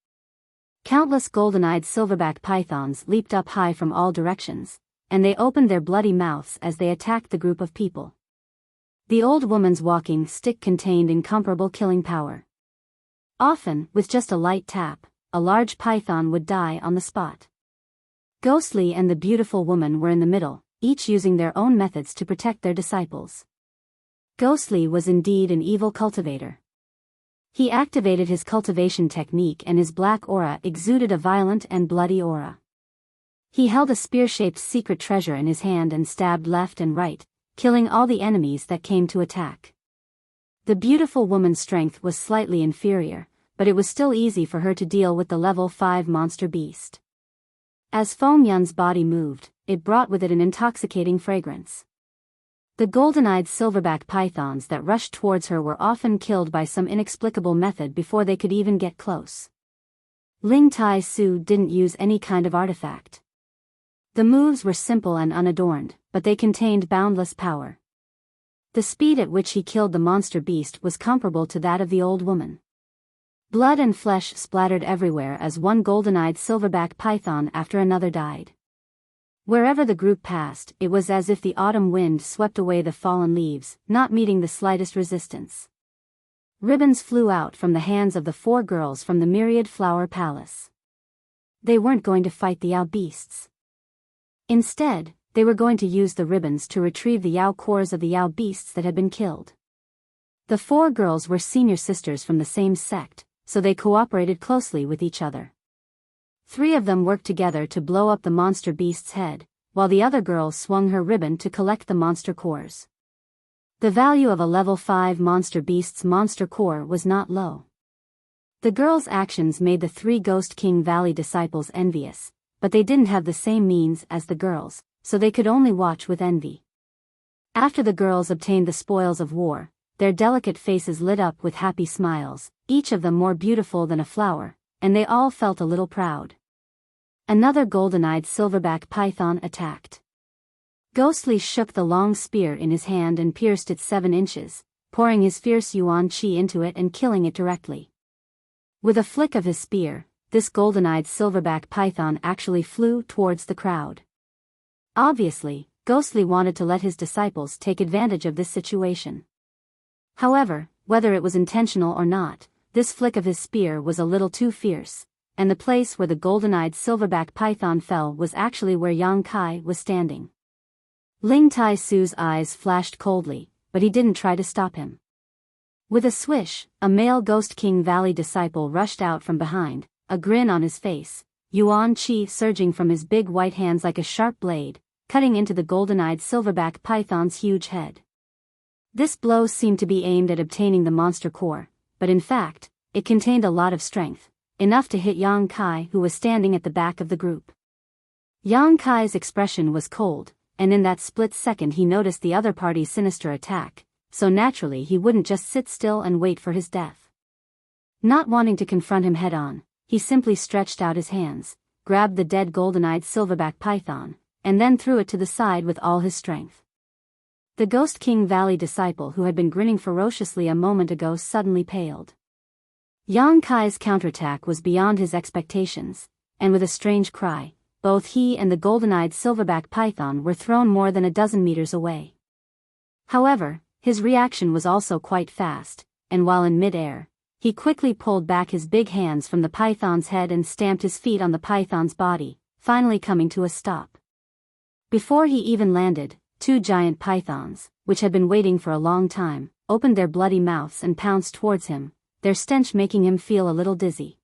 Countless golden-eyed silverback pythons leaped up high from all directions, and they opened their bloody mouths as they attacked the group of people. The old woman's walking stick contained incomparable killing power. Often, with just a light tap, a large python would die on the spot. Ghostly and the beautiful woman were in the middle, each using their own methods to protect their disciples. Ghostly was indeed an evil cultivator. He activated his cultivation technique and his black aura exuded a violent and bloody aura. He held a spear-shaped secret treasure in his hand and stabbed left and right, killing all the enemies that came to attack. The beautiful woman's strength was slightly inferior, but it was still easy for her to deal with the level 5 monster beast. As Feng Yun's body moved, it brought with it an intoxicating fragrance. The golden-eyed silverback pythons that rushed towards her were often killed by some inexplicable method before they could even get close. Ling Tai Su didn't use any kind of artifact. The moves were simple and unadorned, but they contained boundless power. The speed at which he killed the monster beast was comparable to that of the old woman. Blood and flesh splattered everywhere as one golden-eyed silverback python after another died. Wherever the group passed, it was as if the autumn wind swept away the fallen leaves, not meeting the slightest resistance. Ribbons flew out from the hands of the 4 girls from the myriad Flower Palace. They weren't going to fight the Yao beasts. Instead, they were going to use the ribbons to retrieve the Yao cores of the Yao beasts that had been killed. The 4 girls were senior sisters from the same sect, so they cooperated closely with each other. 3 of them worked together to blow up the monster beast's head, while the other girl swung her ribbon to collect the monster cores. The value of a level 5 monster beast's monster core was not low. The girls' actions made the 3 Ghost King Valley disciples envious, but they didn't have the same means as the girls, so they could only watch with envy. After the girls obtained the spoils of war, their delicate faces lit up with happy smiles, each of them more beautiful than a flower, and they all felt a little proud. Another golden-eyed silverback python attacked. Ghostly shook the long spear in his hand and pierced it 7 inches, pouring his fierce yuan qi into it and killing it directly. With a flick of his spear, this golden-eyed silverback python actually flew towards the crowd. Obviously, Ghostly wanted to let his disciples take advantage of this situation. However, whether it was intentional or not, this flick of his spear was a little too fierce, and the place where the golden-eyed silverback python fell was actually where Yang Kai was standing. Ling Tai Su's eyes flashed coldly, but he didn't try to stop him. With a swish, a male Ghost King Valley disciple rushed out from behind, a grin on his face, yuan qi surging from his big white hands like a sharp blade, cutting into the golden-eyed silverback python's huge head. This blow seemed to be aimed at obtaining the monster core, but in fact, it contained a lot of strength, enough to hit Yang Kai, who was standing at the back of the group. Yang Kai's expression was cold, and in that split second he noticed the other party's sinister attack, so naturally he wouldn't just sit still and wait for his death. Not wanting to confront him head-on, he simply stretched out his hands, grabbed the dead golden-eyed silverback python, and then threw it to the side with all his strength. The Ghost King Valley disciple who had been grinning ferociously a moment ago suddenly paled. Yang Kai's counterattack was beyond his expectations, and with a strange cry, both he and the golden-eyed silverback python were thrown more than a dozen meters away. However, his reaction was also quite fast, and while in mid-air, he quickly pulled back his big hands from the python's head and stamped his feet on the python's body, finally coming to a stop. Before he even landed, 2 giant pythons, which had been waiting for a long time, opened their bloody mouths and pounced towards him, their stench making him feel a little dizzy.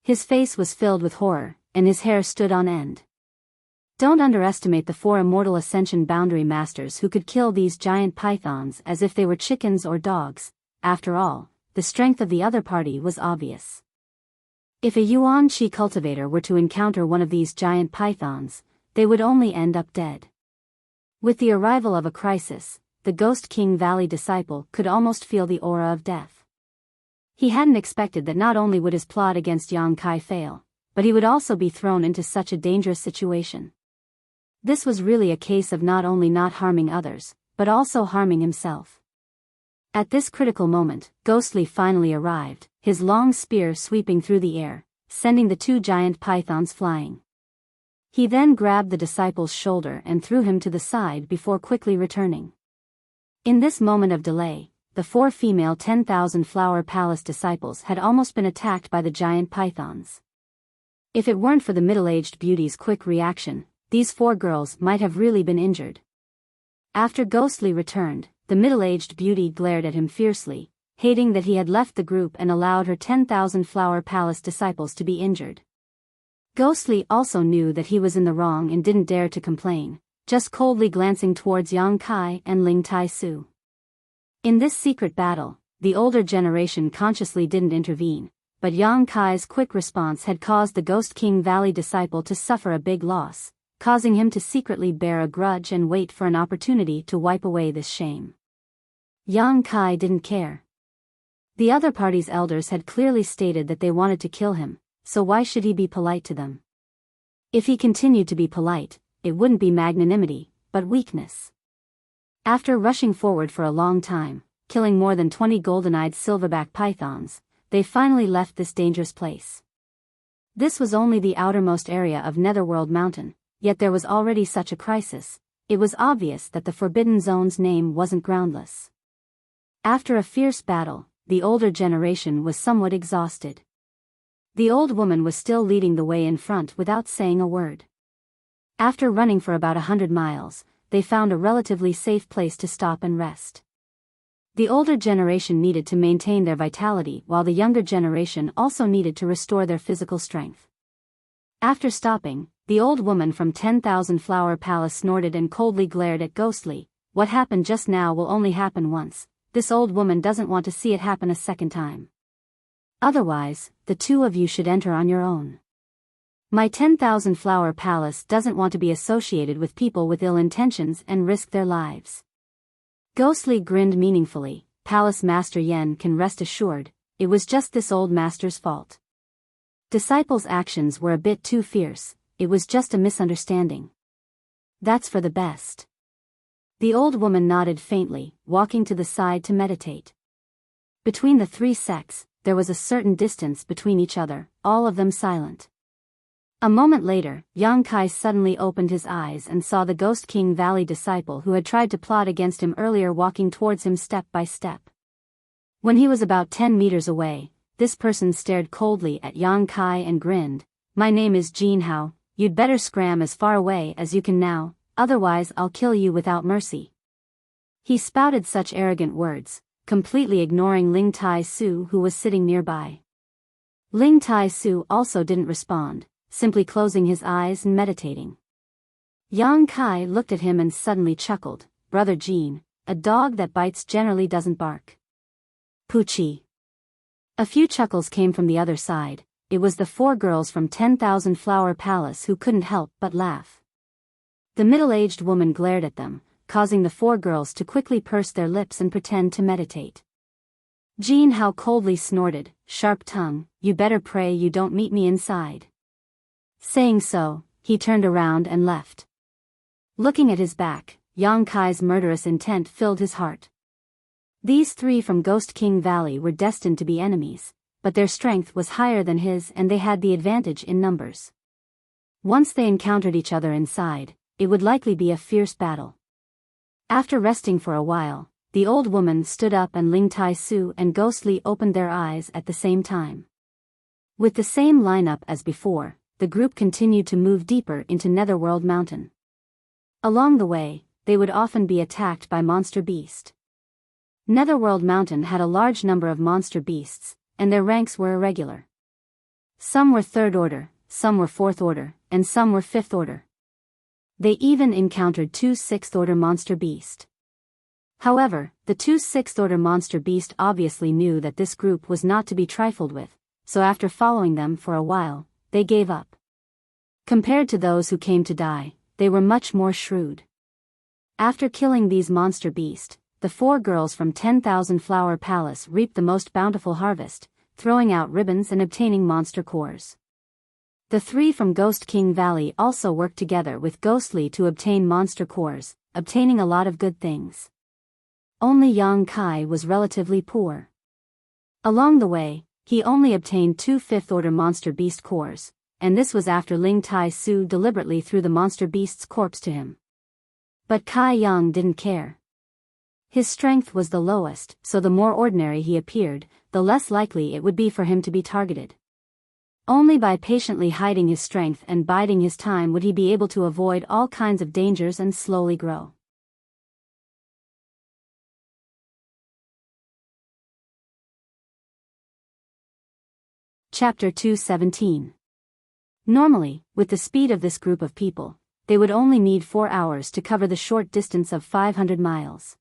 His face was filled with horror, and his hair stood on end. Don't underestimate the 4 immortal Ascension Boundary Masters who could kill these giant pythons as if they were chickens or dogs. After all, the strength of the other party was obvious. If a yuan qi cultivator were to encounter one of these giant pythons, they would only end up dead. With the arrival of a crisis, the Ghost King Valley disciple could almost feel the aura of death. He hadn't expected that not only would his plot against Yang Kai fail, but he would also be thrown into such a dangerous situation. This was really a case of not only not harming others, but also harming himself. At this critical moment, Ghostly finally arrived, his long spear sweeping through the air, sending the 2 giant pythons flying. He then grabbed the disciple's shoulder and threw him to the side before quickly returning. In this moment of delay, the 4 female 10,000 Flower Palace disciples had almost been attacked by the giant pythons. If it weren't for the middle-aged beauty's quick reaction, these 4 girls might have really been injured. After Ghostly returned, the middle-aged beauty glared at him fiercely, hating that he had left the group and allowed her 10,000 Flower Palace disciples to be injured. Ghostly also knew that he was in the wrong and didn't dare to complain, just coldly glancing towards Yang Kai and Ling Tai Su. In this secret battle, the older generation consciously didn't intervene, but Yang Kai's quick response had caused the Ghost King Valley disciple to suffer a big loss, causing him to secretly bear a grudge and wait for an opportunity to wipe away this shame. Yang Kai didn't care. The other party's elders had clearly stated that they wanted to kill him, so why should he be polite to them? If he continued to be polite, it wouldn't be magnanimity, but weakness. After rushing forward for a long time, killing more than 20 golden-eyed silverback pythons, they finally left this dangerous place. This was only the outermost area of Netherworld Mountain, yet there was already such a crisis. It was obvious that the Forbidden Zone's name wasn't groundless. After a fierce battle, the older generation was somewhat exhausted. The old woman was still leading the way in front without saying a word. After running for about 100 miles, they found a relatively safe place to stop and rest. The older generation needed to maintain their vitality while the younger generation also needed to restore their physical strength. After stopping, the old woman from 10,000 Flower Palace snorted and coldly glared at Ghostly. What happened just now will only happen once. This old woman doesn't want to see it happen a second time. Otherwise, the 2 of you should enter on your own. My 10,000 Flower Palace doesn't want to be associated with people with ill intentions and risk their lives. Ghostly grinned meaningfully, Palace Master Yen can rest assured, it was just this old master's fault. Disciples' actions were a bit too fierce, it was just a misunderstanding. That's for the best. The old woman nodded faintly, walking to the side to meditate. Between the three sects, there was a certain distance between each other, all of them silent. A moment later, Yang Kai suddenly opened his eyes and saw the Ghost King Valley disciple who had tried to plot against him earlier walking towards him step by step. When he was about 10 meters away, this person stared coldly at Yang Kai and grinned. "My name is Jin Hao, you'd better scram as far away as you can now, otherwise I'll kill you without mercy." He spouted such arrogant words, completely ignoring Ling Tai Su who was sitting nearby. Ling Tai Su also didn't respond, simply closing his eyes and meditating. Yang Kai looked at him and suddenly chuckled. "Brother Jin, a dog that bites generally doesn't bark." Poochie. A few chuckles came from the other side. It was the 4 girls from 10,000 Flower Palace who couldn't help but laugh. The middle-aged woman glared at them, causing the 4 girls to quickly purse their lips and pretend to meditate. Jin Hao coldly snorted, "Sharp tongue, you better pray you don't meet me inside." Saying so, he turned around and left. Looking at his back, Yang Kai's murderous intent filled his heart. These 3 from Ghost King Valley were destined to be enemies, but their strength was higher than his and they had the advantage in numbers. Once they encountered each other inside, it would likely be a fierce battle. After resting for a while, the old woman stood up and Ling Tai Su and Ghostly opened their eyes at the same time. With the same lineup as before, the group continued to move deeper into Netherworld Mountain. Along the way, they would often be attacked by monster beasts. Netherworld Mountain had a large number of monster beasts, and their ranks were irregular. Some were 3rd order, some were 4th order, and some were 5th order. They even encountered 2 6th order monster beasts. However, the 2 6th order monster beasts obviously knew that this group was not to be trifled with, so after following them for a while, they gave up. Compared to those who came to die, they were much more shrewd. After killing these monster beasts, the 4 girls from 10,000 Flower Palace reaped the most bountiful harvest, throwing out ribbons and obtaining monster cores. The 3 from Ghost King Valley also worked together with Ghostly to obtain monster cores, obtaining a lot of good things. Only Yang Kai was relatively poor. Along the way, he only obtained 2 5th order monster beast cores, and this was after Ling Tai Su deliberately threw the monster beast's corpse to him. But Kai Yang didn't care. His strength was the lowest, so the more ordinary he appeared, the less likely it would be for him to be targeted. Only by patiently hiding his strength and biding his time would he be able to avoid all kinds of dangers and slowly grow. Chapter 217. Normally, with the speed of this group of people, they would only need 4 hours to cover the short distance of 500 miles.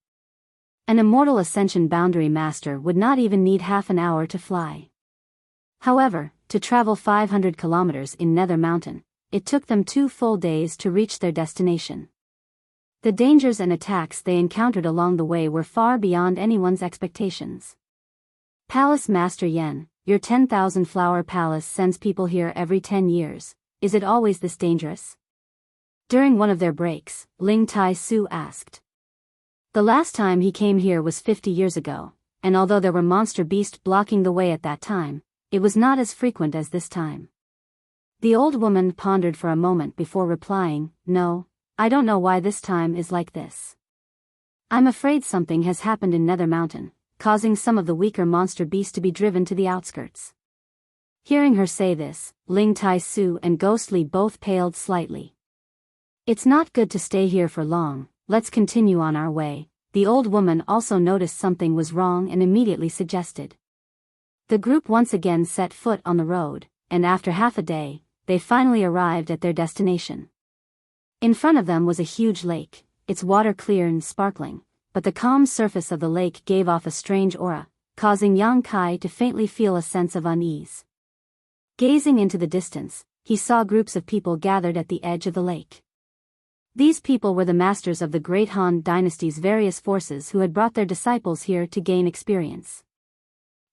An immortal Ascension Boundary Master would not even need half an hour to fly. However, to travel 500 kilometers in Nether Mountain, it took them 2 full days to reach their destination. The dangers and attacks they encountered along the way were far beyond anyone's expectations. Palace Master Yen, your 10,000 Flower Palace sends people here every 10 years, is it always this dangerous? During one of their breaks, Ling Tai Su asked. The last time he came here was 50 years ago, and although there were monster beasts blocking the way at that time, it was not as frequent as this time. The old woman pondered for a moment before replying, "No, I don't know why this time is like this. I'm afraid something has happened in Nether Mountain, causing some of the weaker monster beasts to be driven to the outskirts." Hearing her say this, Ling Tai Su and Ghostly both paled slightly. "It's not good to stay here for long, let's continue on our way." The old woman also noticed something was wrong and immediately suggested. The group once again set foot on the road, and after half a day, they finally arrived at their destination. In front of them was a huge lake, its water clear and sparkling, but the calm surface of the lake gave off a strange aura, causing Yang Kai to faintly feel a sense of unease. Gazing into the distance, he saw groups of people gathered at the edge of the lake. These people were the masters of the Great Han Dynasty's various forces who had brought their disciples here to gain experience.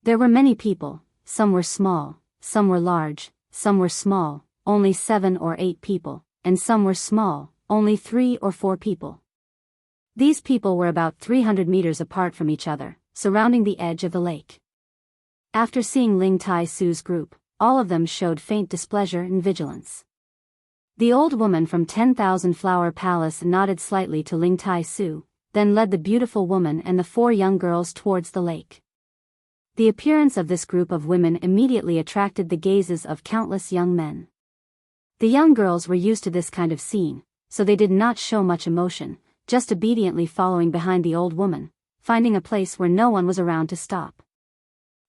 There were many people, some were small, some were large, some were small, only 7 or 8 people, and some were small, only 3 or 4 people. These people were about 300 meters apart from each other, surrounding the edge of the lake. After seeing Ling Tai Su's group, all of them showed faint displeasure and vigilance. The old woman from 10,000 Flower Palace nodded slightly to Ling Tai Su, then led the beautiful woman and the 4 young girls towards the lake. The appearance of this group of women immediately attracted the gazes of countless young men. The young girls were used to this kind of scene, so they did not show much emotion, just obediently following behind the old woman, finding a place where no one was around to stop.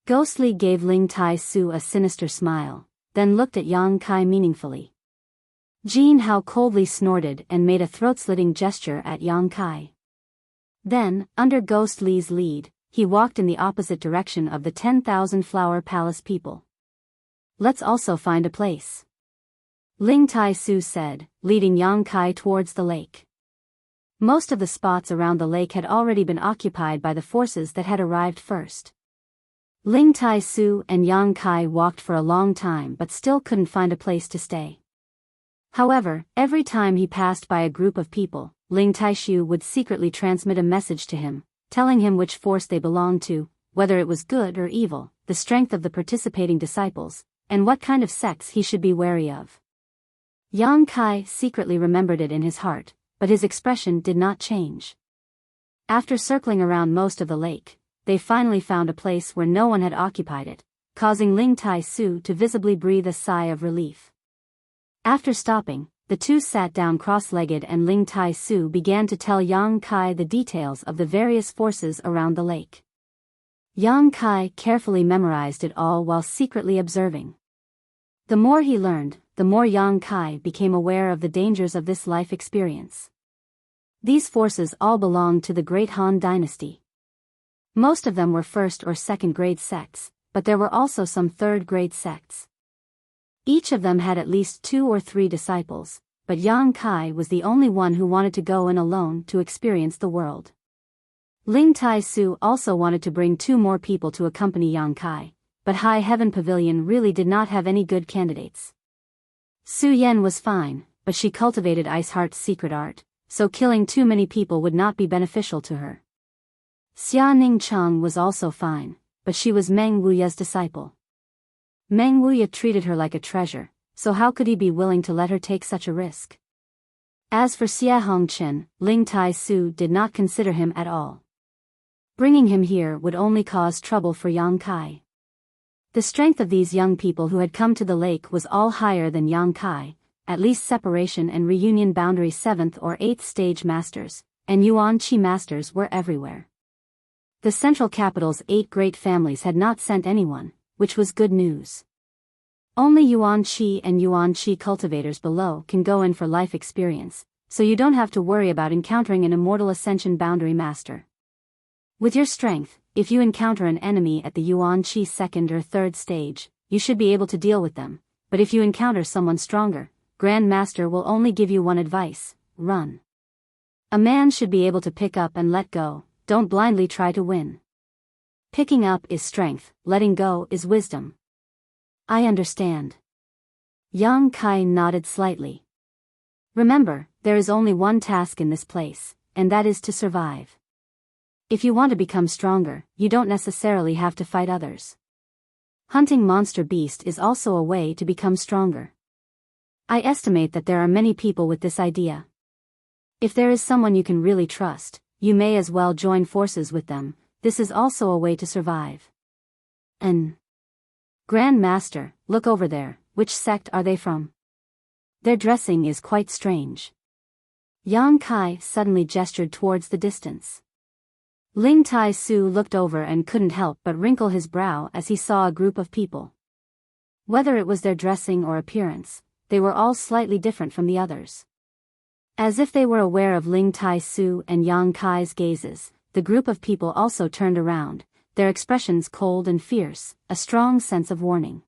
Ghostly gave Ling Tai Su a sinister smile, then looked at Yang Kai meaningfully. Jin Hao coldly snorted and made a throat-slitting gesture at Yang Kai. Then, under Ghost Li's lead, he walked in the opposite direction of the 10,000 Flower Palace people. Let's also find a place, Ling Tai Su said, leading Yang Kai towards the lake. Most of the spots around the lake had already been occupied by the forces that had arrived first. Ling Tai Su and Yang Kai walked for a long time but still couldn't find a place to stay. However, every time he passed by a group of people, Ling Taishu would secretly transmit a message to him, telling him which force they belonged to, whether it was good or evil, the strength of the participating disciples, and what kind of sects he should be wary of. Yang Kai secretly remembered it in his heart, but his expression did not change. After circling around most of the lake, they finally found a place where no one had occupied it, causing Ling Tai Su to visibly breathe a sigh of relief. After stopping, the two sat down cross-legged and Ling Tai Su began to tell Yang Kai the details of the various forces around the lake. Yang Kai carefully memorized it all while secretly observing. The more he learned, the more Yang Kai became aware of the dangers of this life experience. These forces all belonged to the Great Han Dynasty. Most of them were first or second grade sects, but there were also some third grade sects. Each of them had at least 2 or 3 disciples, but Yang Kai was the only one who wanted to go in alone to experience the world. Ling Tai Su also wanted to bring 2 more people to accompany Yang Kai, but High Heaven Pavilion really did not have any good candidates. Su Yan was fine, but she cultivated Ice Heart's secret art, so killing too many people would not be beneficial to her. Xia Ning Chang was also fine, but she was Meng Wuya's disciple. Meng Wuya treated her like a treasure, so how could he be willing to let her take such a risk? As for Xia Hongchen, Ling Tai Su did not consider him at all. Bringing him here would only cause trouble for Yang Kai. The strength of these young people who had come to the lake was all higher than Yang Kai, at least separation and reunion boundary 7th or 8th stage masters, and Yuan Qi masters were everywhere. The central capital's 8 great families had not sent anyone, which was good news. Only Yuan Qi and Yuan Qi cultivators below can go in for life experience, so you don't have to worry about encountering an immortal ascension boundary master. With your strength, if you encounter an enemy at the Yuan Qi 2nd or 3rd stage, you should be able to deal with them, but if you encounter someone stronger, Grand Master will only give you one advice: run. A man should be able to pick up and let go, don't blindly try to win. Picking up is strength, letting go is wisdom. I understand. Yang Kai nodded slightly. Remember, there is only one task in this place, and that is to survive. If you want to become stronger, you don't necessarily have to fight others. Hunting monster beast is also a way to become stronger. I estimate that there are many people with this idea. If there is someone you can really trust, you may as well join forces with them. This is also a way to survive. Grand Master, look over there, which sect are they from? Their dressing is quite strange. Yang Kai suddenly gestured towards the distance. Ling Tai Su looked over and couldn't help but wrinkle his brow as he saw a group of people. Whether it was their dressing or appearance, they were all slightly different from the others. As if they were aware of Ling Tai Su and Yang Kai's gazes, the group of people also turned around, their expressions cold and fierce, a strong sense of warning.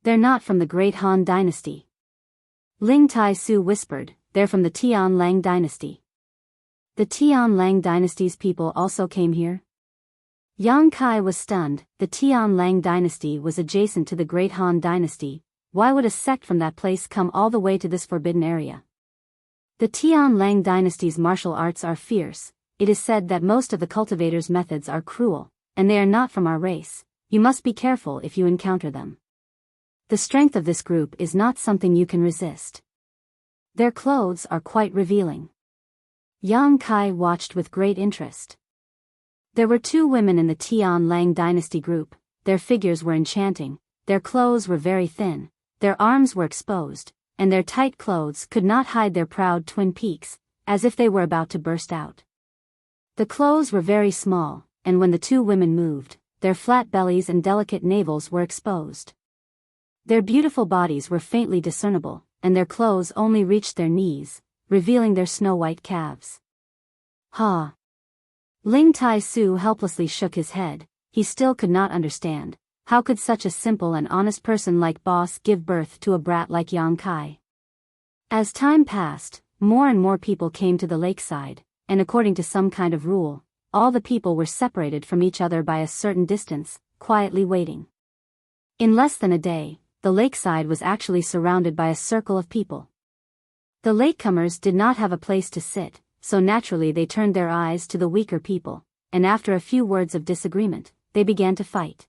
They're not from the Great Han Dynasty. Ling Tai Su whispered, they're from the Tian Lang dynasty. The Tian Lang dynasty's people also came here? Yang Kai was stunned. The Tian Lang dynasty was adjacent to the Great Han dynasty. Why would a sect from that place come all the way to this forbidden area? The Tian Lang dynasty's martial arts are fierce. It is said that most of the cultivators' methods are cruel, and they are not from our race. You must be careful if you encounter them. The strength of this group is not something you can resist. Their clothes are quite revealing. Yang Kai watched with great interest. There were 2 women in the Tian Lang dynasty group. Their figures were enchanting, their clothes were very thin, their arms were exposed, and their tight clothes could not hide their proud twin peaks, as if they were about to burst out. The clothes were very small, and when the 2 women moved, their flat bellies and delicate navels were exposed. Their beautiful bodies were faintly discernible, and their clothes only reached their knees, revealing their snow-white calves. Ha! Ling Tai Su helplessly shook his head. He still could not understand. How could such a simple and honest person like Boss give birth to a brat like Yang Kai? As time passed, more and more people came to the lakeside, and according to some kind of rule, all the people were separated from each other by a certain distance, quietly waiting. In less than a day, the lakeside was actually surrounded by a circle of people. The latecomers did not have a place to sit, so naturally they turned their eyes to the weaker people, and after a few words of disagreement, they began to fight.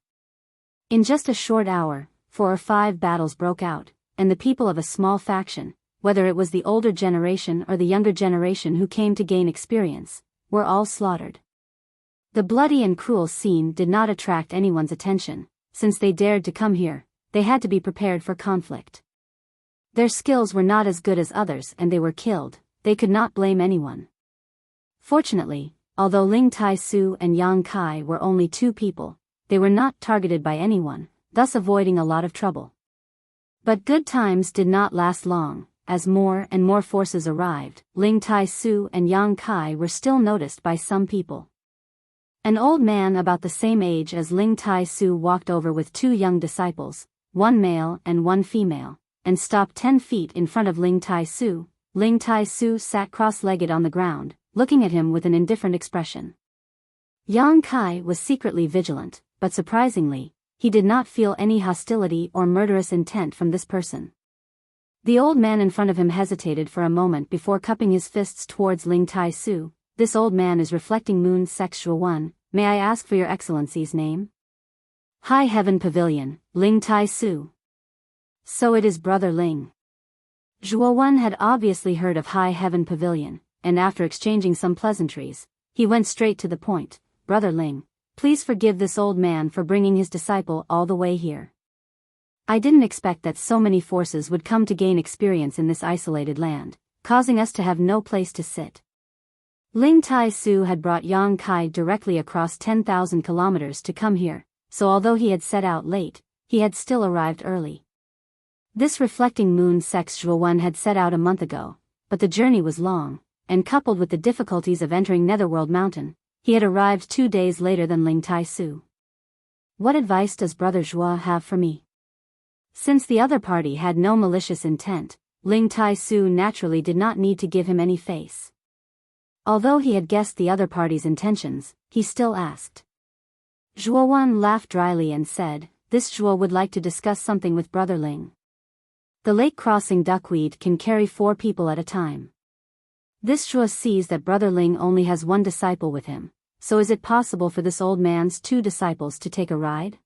In just a short hour, 4 or 5 battles broke out, and the people of a small faction, whether it was the older generation or the younger generation who came to gain experience, were all slaughtered. The bloody and cruel scene did not attract anyone's attention. Since they dared to come here, they had to be prepared for conflict. Their skills were not as good as others and they were killed. They could not blame anyone. Fortunately, although Ling Tai Su and Yang Kai were only 2 people, they were not targeted by anyone, thus avoiding a lot of trouble. But good times did not last long. As more and more forces arrived, Ling Tai Su and Yang Kai were still noticed by some people. An old man about the same age as Ling Tai Su walked over with 2 young disciples, 1 male and 1 female, and stopped 10 feet in front of Ling Tai Su. Ling Tai Su sat cross-legged on the ground, looking at him with an indifferent expression. Yang Kai was secretly vigilant, but surprisingly, he did not feel any hostility or murderous intent from this person. The old man in front of him hesitated for a moment before cupping his fists towards Ling Tai Su. This old man is Reflecting Moon Sect Zhuo Wan. May I ask for your excellency's name? High Heaven Pavilion, Ling Tai Su. So it is Brother Ling. Zhuo Wan had obviously heard of High Heaven Pavilion, and after exchanging some pleasantries, he went straight to the point. Brother Ling, please forgive this old man for bringing his disciple all the way here. I didn't expect that so many forces would come to gain experience in this isolated land, causing us to have no place to sit. Ling Tai Su had brought Yang Kai directly across 10,000 kilometers to come here, so although he had set out late, he had still arrived early. This Reflecting Moon Sect Zhuo Wan had set out a month ago, but the journey was long, and coupled with the difficulties of entering Netherworld Mountain, he had arrived 2 days later than Ling Tai Su. What advice does Brother Zhuo have for me? Since the other party had no malicious intent, Ling Tai Su naturally did not need to give him any face. Although he had guessed the other party's intentions, he still asked. Zhuo Wan laughed dryly and said, "This Zhuo would like to discuss something with Brother Ling. The lake-crossing duckweed can carry 4 people at a time. This Zhuo sees that Brother Ling only has 1 disciple with him, so is it possible for this old man's 2 disciples to take a ride?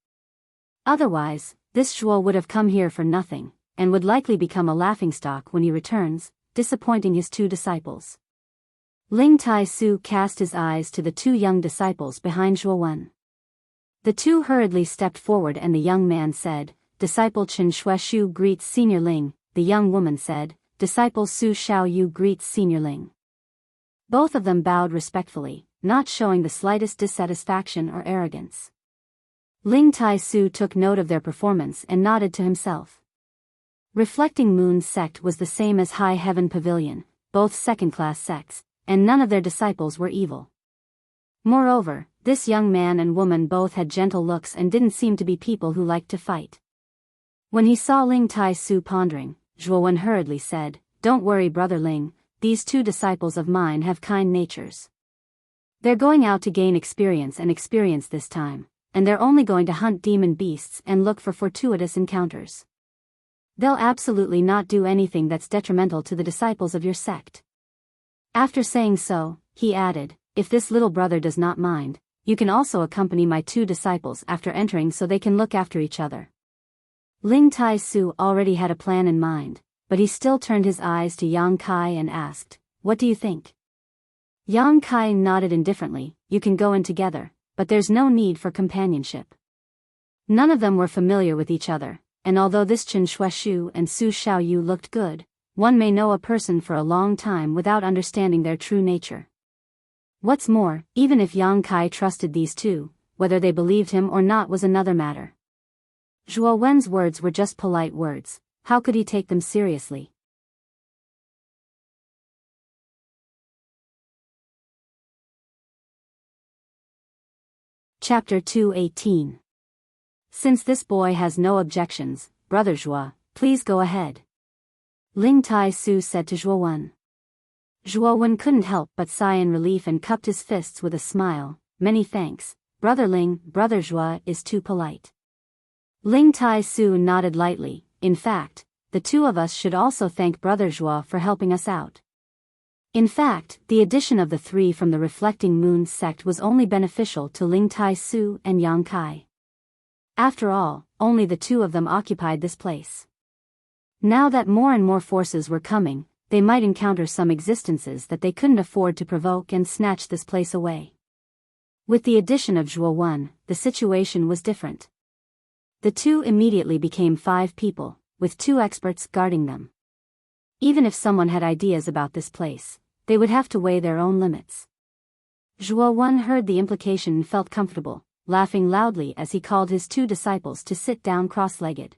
Otherwise, this Zhuo would have come here for nothing, and would likely become a laughingstock when he returns, disappointing his 2 disciples." Ling Tai Su cast his eyes to the 2 young disciples behind Zhuo Wan. The 2 hurriedly stepped forward and the young man said, "Disciple Chen Shueshu greets Senior Ling." The young woman said, "Disciple Su Xiaoyu greets Senior Ling." Both of them bowed respectfully, not showing the slightest dissatisfaction or arrogance. Ling Tai Su took note of their performance and nodded to himself. Reflecting Moon Sect was the same as High Heaven Pavilion, both second-class sects, and none of their disciples were evil. Moreover, this young man and woman both had gentle looks and didn't seem to be people who liked to fight. When he saw Ling Tai Su pondering, Zhuo Wan hurriedly said, "Don't worry, Brother Ling, these two disciples of mine have kind natures. They're going out to gain experience this time, and they're only going to hunt demon beasts and look for fortuitous encounters. They'll absolutely not do anything that's detrimental to the disciples of your sect." After saying so, he added, "If this little brother does not mind, you can also accompany my two disciples after entering so they can look after each other." Ling Tai Su already had a plan in mind, but he still turned his eyes to Yang Kai and asked, "What do you think?" Yang Kai nodded indifferently. "You can go in together, but there's no need for companionship." None of them were familiar with each other, and although this Chen Shueshu and Su Xiaoyu looked good, one may know a person for a long time without understanding their true nature. What's more, even if Yang Kai trusted these two, whether they believed him or not was another matter. Zhuo Wen's words were just polite words. How could he take them seriously? Chapter 218. Since this boy has no objections, Brother Zhuo, please go ahead. Ling Tai Su said to Zhuo Wen. Zhuo Wen couldn't help but sigh in relief and cupped his fists with a smile. "Many thanks, Brother Ling. Brother Zhuo is too polite." Ling Tai Su nodded lightly. "In fact, the two of us should also thank Brother Zhuo for helping us out." In fact, the addition of the three from the Reflecting Moon sect was only beneficial to Ling Tai Su and Yang Kai. After all, only the two of them occupied this place. Now that more and more forces were coming, they might encounter some existences that they couldn't afford to provoke and snatch this place away. With the addition of Zhuo Wen, the situation was different. The two immediately became 5 people, with 2 experts guarding them. Even if someone had ideas about this place, they would have to weigh their own limits. Zhuo Wen heard the implication and felt comfortable, laughing loudly as he called his 2 disciples to sit down cross-legged.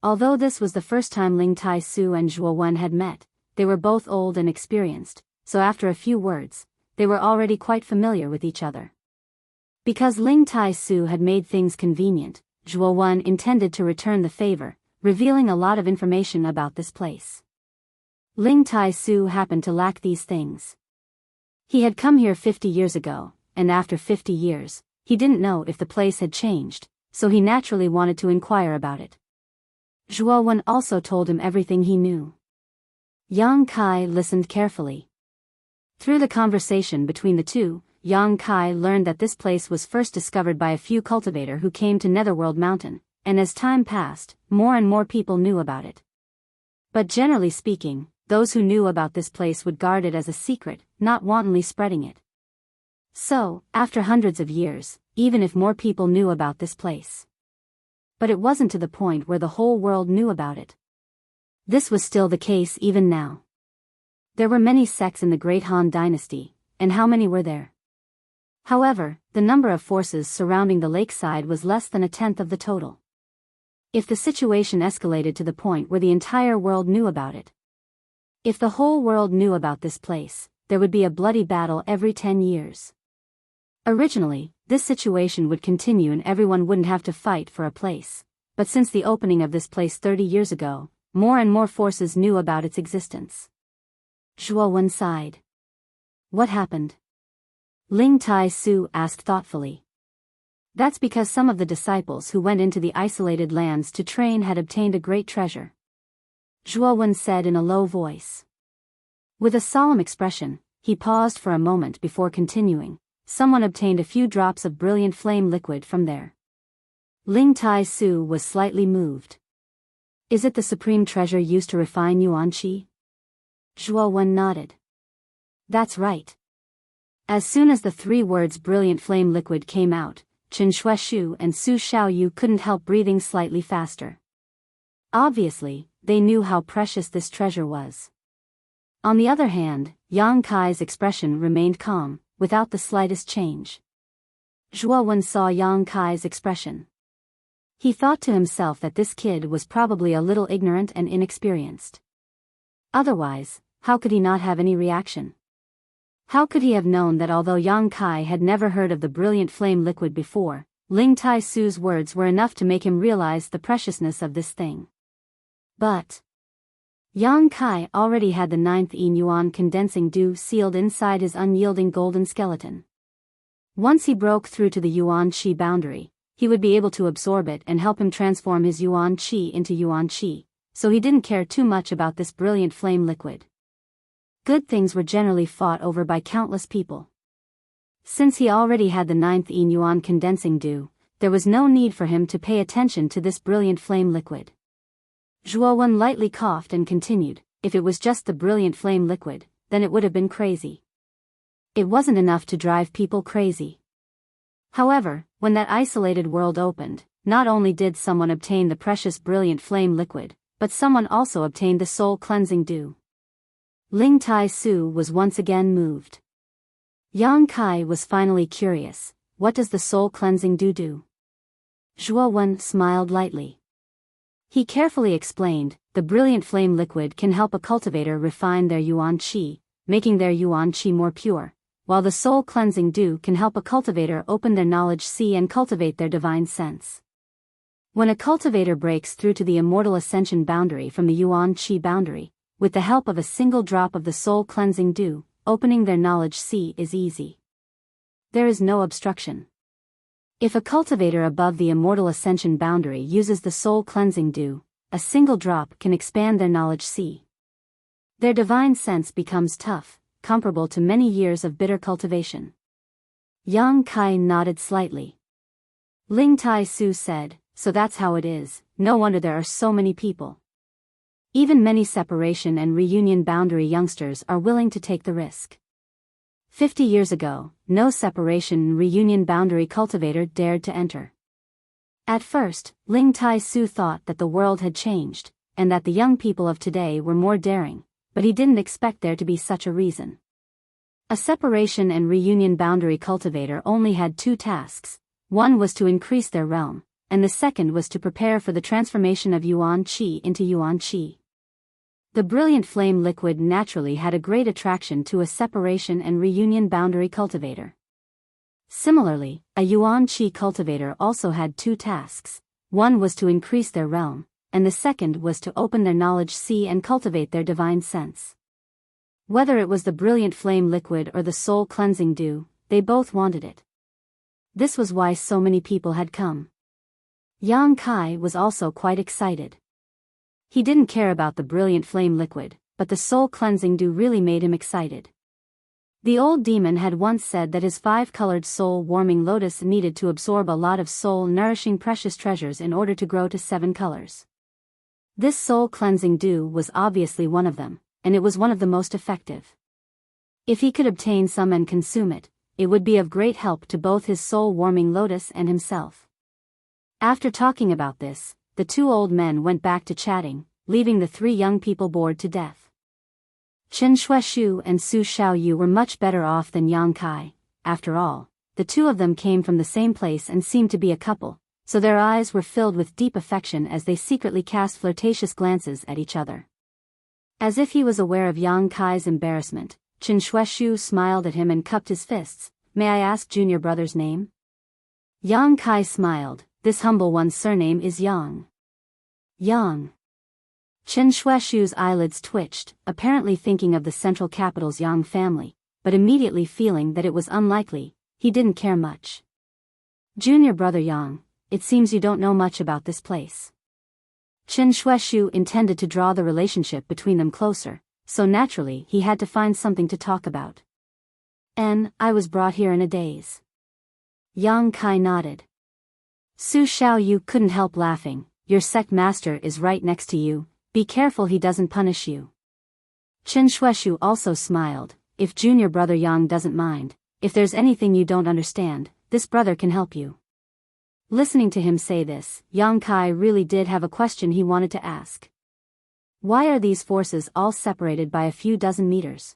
Although this was the first time Ling Tai Su and Zhuo Wen had met, they were both old and experienced, so after a few words, they were already quite familiar with each other. Because Ling Tai Su had made things convenient, Zhuo Wen intended to return the favor, revealing a lot of information about this place. Ling Tai Su happened to lack these things. He had come here 50 years ago, and after 50 years, he didn't know if the place had changed, so he naturally wanted to inquire about it. Zhuo Wen also told him everything he knew. Yang Kai listened carefully. Through the conversation between the two, Yang Kai learned that this place was first discovered by a few cultivators who came to Netherworld Mountain, and as time passed, more and more people knew about it. But generally speaking, those who knew about this place would guard it as a secret, not wantonly spreading it. So, after hundreds of years, even if more people knew about this place. But it wasn't to the point where the whole world knew about it. This was still the case even now. There were many sects in the Great Han Dynasty, and how many were there? However, the number of forces surrounding the lakeside was less than 1/10 of the total. If the situation escalated to the point where the entire world knew about it. If the whole world knew about this place, there would be a bloody battle every 10 years. Originally, this situation would continue and everyone wouldn't have to fight for a place, but since the opening of this place 30 years ago, more and more forces knew about its existence. Zhuo Wen sighed. What happened? Ling Tai Su asked thoughtfully. That's because some of the disciples who went into the isolated lands to train had obtained a great treasure. Zhuo Wen said in a low voice. With a solemn expression, he paused for a moment before continuing. Someone obtained a few drops of brilliant flame liquid from there. Ling Tai Su was slightly moved. Is it the supreme treasure used to refine Yuan Qi? Zhuo Wen nodded. That's right. As soon as the 3 words brilliant flame liquid came out, Chen Shueshu and Su Xiaoyu couldn't help breathing slightly faster. Obviously, they knew how precious this treasure was. On the other hand, Yang Kai's expression remained calm, without the slightest change. Zhuo Wen saw Yang Kai's expression. He thought to himself that this kid was probably a little ignorant and inexperienced. Otherwise, how could he not have any reaction? How could he have known that although Yang Kai had never heard of the brilliant flame liquid before, Ling Tai Su's words were enough to make him realize the preciousness of this thing? But Yang Kai already had the 9th yuan condensing dew sealed inside his unyielding golden skeleton. Once he broke through to the yuan qi boundary, he would be able to absorb it and help him transform his yuan qi into yuan qi, so he didn't care too much about this brilliant flame liquid. Good things were generally fought over by countless people. Since he already had the 9th yuan condensing dew, there was no need for him to pay attention to this brilliant flame liquid. Zhuo Wen lightly coughed and continued, if it was just the brilliant flame liquid, then it would have been crazy. It wasn't enough to drive people crazy. However, when that isolated world opened, not only did someone obtain the precious brilliant flame liquid, but someone also obtained the soul cleansing dew. Ling Tai Su was once again moved. Yang Kai was finally curious, what does the soul cleansing dew do? Zhuo Wen smiled lightly. He carefully explained, the brilliant flame liquid can help a cultivator refine their yuan qi, making their yuan qi more pure, while the soul cleansing dew can help a cultivator open their knowledge see and cultivate their divine sense. When a cultivator breaks through to the immortal ascension boundary from the yuan qi boundary, with the help of a single drop of the soul cleansing dew, opening their knowledge see is easy. There is no obstruction. If a cultivator above the immortal ascension boundary uses the soul cleansing dew, a single drop can expand their knowledge see. Their divine sense becomes tough, comparable to many years of bitter cultivation. Yang Kai nodded slightly. Ling Tai Su said, so that's how it is, no wonder there are so many people. Even many separation and reunion boundary youngsters are willing to take the risk. 50 years ago, no separation and reunion boundary cultivator dared to enter. At first, Ling Tai Su thought that the world had changed, and that the young people of today were more daring, but he didn't expect there to be such a reason. A separation and reunion boundary cultivator only had 2 tasks, one was to increase their realm, and the second was to prepare for the transformation of yuan qi into yuan qi. The brilliant flame liquid naturally had a great attraction to a separation and reunion boundary cultivator. Similarly, a yuan qi cultivator also had 2 tasks, one was to increase their realm, and the second was to open their knowledge see and cultivate their divine sense. Whether it was the brilliant flame liquid or the soul cleansing dew, they both wanted it. This was why so many people had come. Yang Kai was also quite excited. He didn't care about the brilliant flame liquid, but the soul cleansing dew really made him excited. The old demon had once said that his 5-colored soul-warming lotus needed to absorb a lot of soul-nourishing precious treasures in order to grow to 7 colors. This soul-cleansing dew was obviously one of them, and it was one of the most effective. If he could obtain some and consume it, it would be of great help to both his soul-warming lotus and himself. After talking about this, the 2 old men went back to chatting, leaving the 3 young people bored to death. Chen Shueshu and Su Xiaoyu were much better off than Yang Kai. After all, the 2 of them came from the same place and seemed to be a couple, so their eyes were filled with deep affection as they secretly cast flirtatious glances at each other. As if he was aware of Yang Kai's embarrassment, Chen Shueshu smiled at him and cupped his fists. May I ask junior brother's name? Yang Kai smiled. This humble one's surname is Yang. Yang. Chen Shueshu's eyelids twitched, apparently thinking of the central capital's Yang family, but immediately feeling that it was unlikely, he didn't care much. Junior brother Yang, it seems you don't know much about this place. Chen Shueshu intended to draw the relationship between them closer, so naturally he had to find something to talk about. I was brought here in a daze. Yang Kai nodded. Su Xiaoyu couldn't help laughing. Your sect master is right next to you, be careful he doesn't punish you. Chen Shueshu also smiled. If junior brother Yang doesn't mind, if there's anything you don't understand, this brother can help you. Listening to him say this, Yang Kai really did have a question he wanted to ask. Why are these forces all separated by a few dozen meters?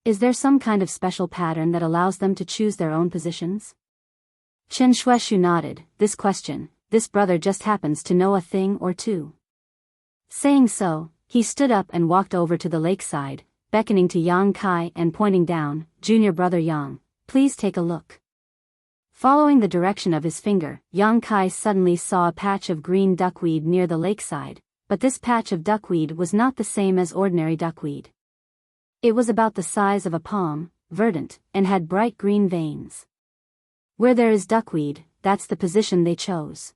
Is there some kind of special pattern that allows them to choose their own positions? Chen Shueshu nodded. This brother just happens to know a thing or two. Saying so, he stood up and walked over to the lakeside, beckoning to Yang Kai and pointing down. Junior brother Yang, please take a look. Following the direction of his finger, Yang Kai suddenly saw a patch of green duckweed near the lakeside, but this patch of duckweed was not the same as ordinary duckweed. It was about the size of a palm, verdant, and had bright green veins. Where there is duckweed, that's the position they chose.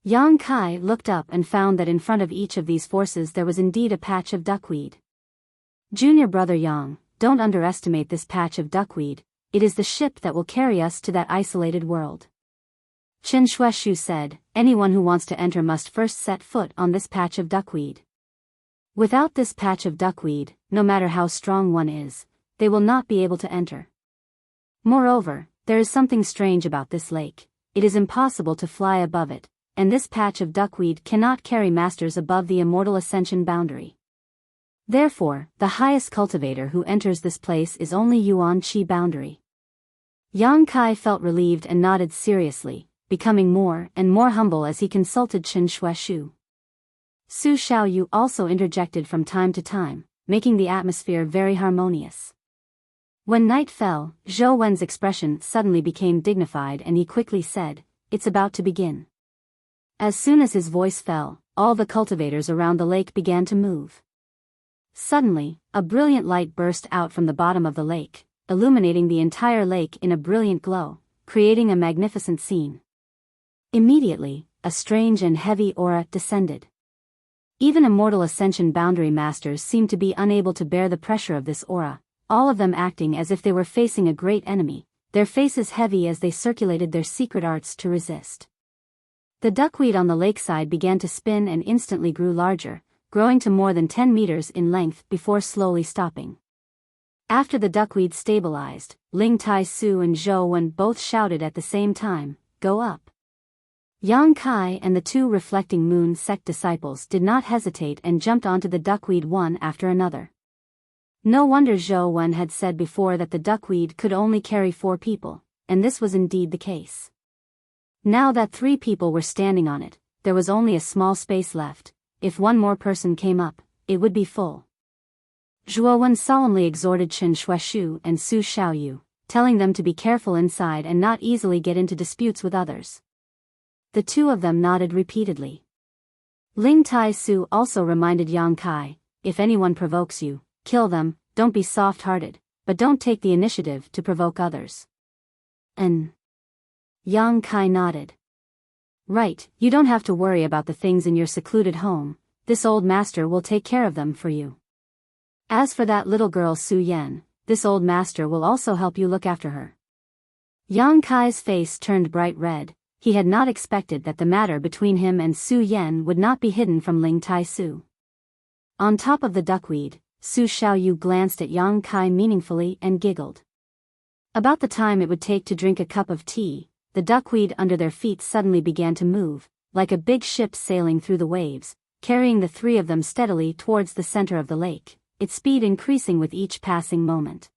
Yang Kai looked up and found that in front of each of these forces there was indeed a patch of duckweed. Junior brother Yang, don't underestimate this patch of duckweed, it is the ship that will carry us to that isolated world. Chen Shueshu said, anyone who wants to enter must first set foot on this patch of duckweed. Without this patch of duckweed, no matter how strong one is, they will not be able to enter. Moreover, there is something strange about this lake, it is impossible to fly above it, and this patch of duckweed cannot carry masters above the immortal ascension boundary. Therefore, the highest cultivator who enters this place is only Yuan Qi boundary. Yang Kai felt relieved and nodded seriously, becoming more and more humble as he consulted Chen Shueshu. Su Xiaoyu also interjected from time to time, making the atmosphere very harmonious. When night fell, Zhou Wen's expression suddenly became dignified and he quickly said, "It's about to begin." As soon as his voice fell, all the cultivators around the lake began to move. Suddenly, a brilliant light burst out from the bottom of the lake, illuminating the entire lake in a brilliant glow, creating a magnificent scene. Immediately, a strange and heavy aura descended. Even immortal ascension boundary masters seemed to be unable to bear the pressure of this aura, all of them acting as if they were facing a great enemy, their faces heavy as they circulated their secret arts to resist. The duckweed on the lakeside began to spin and instantly grew larger, growing to more than 10 meters in length before slowly stopping. After the duckweed stabilized, Ling Tai Su and Zhou Wen both shouted at the same time, "Go up!" Yang Kai and the two reflecting moon sect disciples did not hesitate and jumped onto the duckweed one after another. No wonder Zhou Wen had said before that the duckweed could only carry 4 people, and this was indeed the case. Now that 3 people were standing on it, there was only a small space left. If one more person came up, it would be full. Zhou Wen solemnly exhorted Chen Shueshu and Su Xiaoyu, telling them to be careful inside and not easily get into disputes with others. The two of them nodded repeatedly. Ling Tai Su also reminded Yang Kai, if anyone provokes you, kill them, don't be soft-hearted, but don't take the initiative to provoke others. Yang Kai nodded. Right, you don't have to worry about the things in your secluded home, this old master will take care of them for you. As for that little girl Su Yan, this old master will also help you look after her. Yang Kai's face turned bright red, he had not expected that the matter between him and Su Yan would not be hidden from Ling Tai Su. On top of the duckweed, Su Xiaoyu glanced at Yang Kai meaningfully and giggled. About the time it would take to drink a cup of tea, the duckweed under their feet suddenly began to move, like a big ship sailing through the waves, carrying the 3 of them steadily towards the center of the lake, its speed increasing with each passing moment.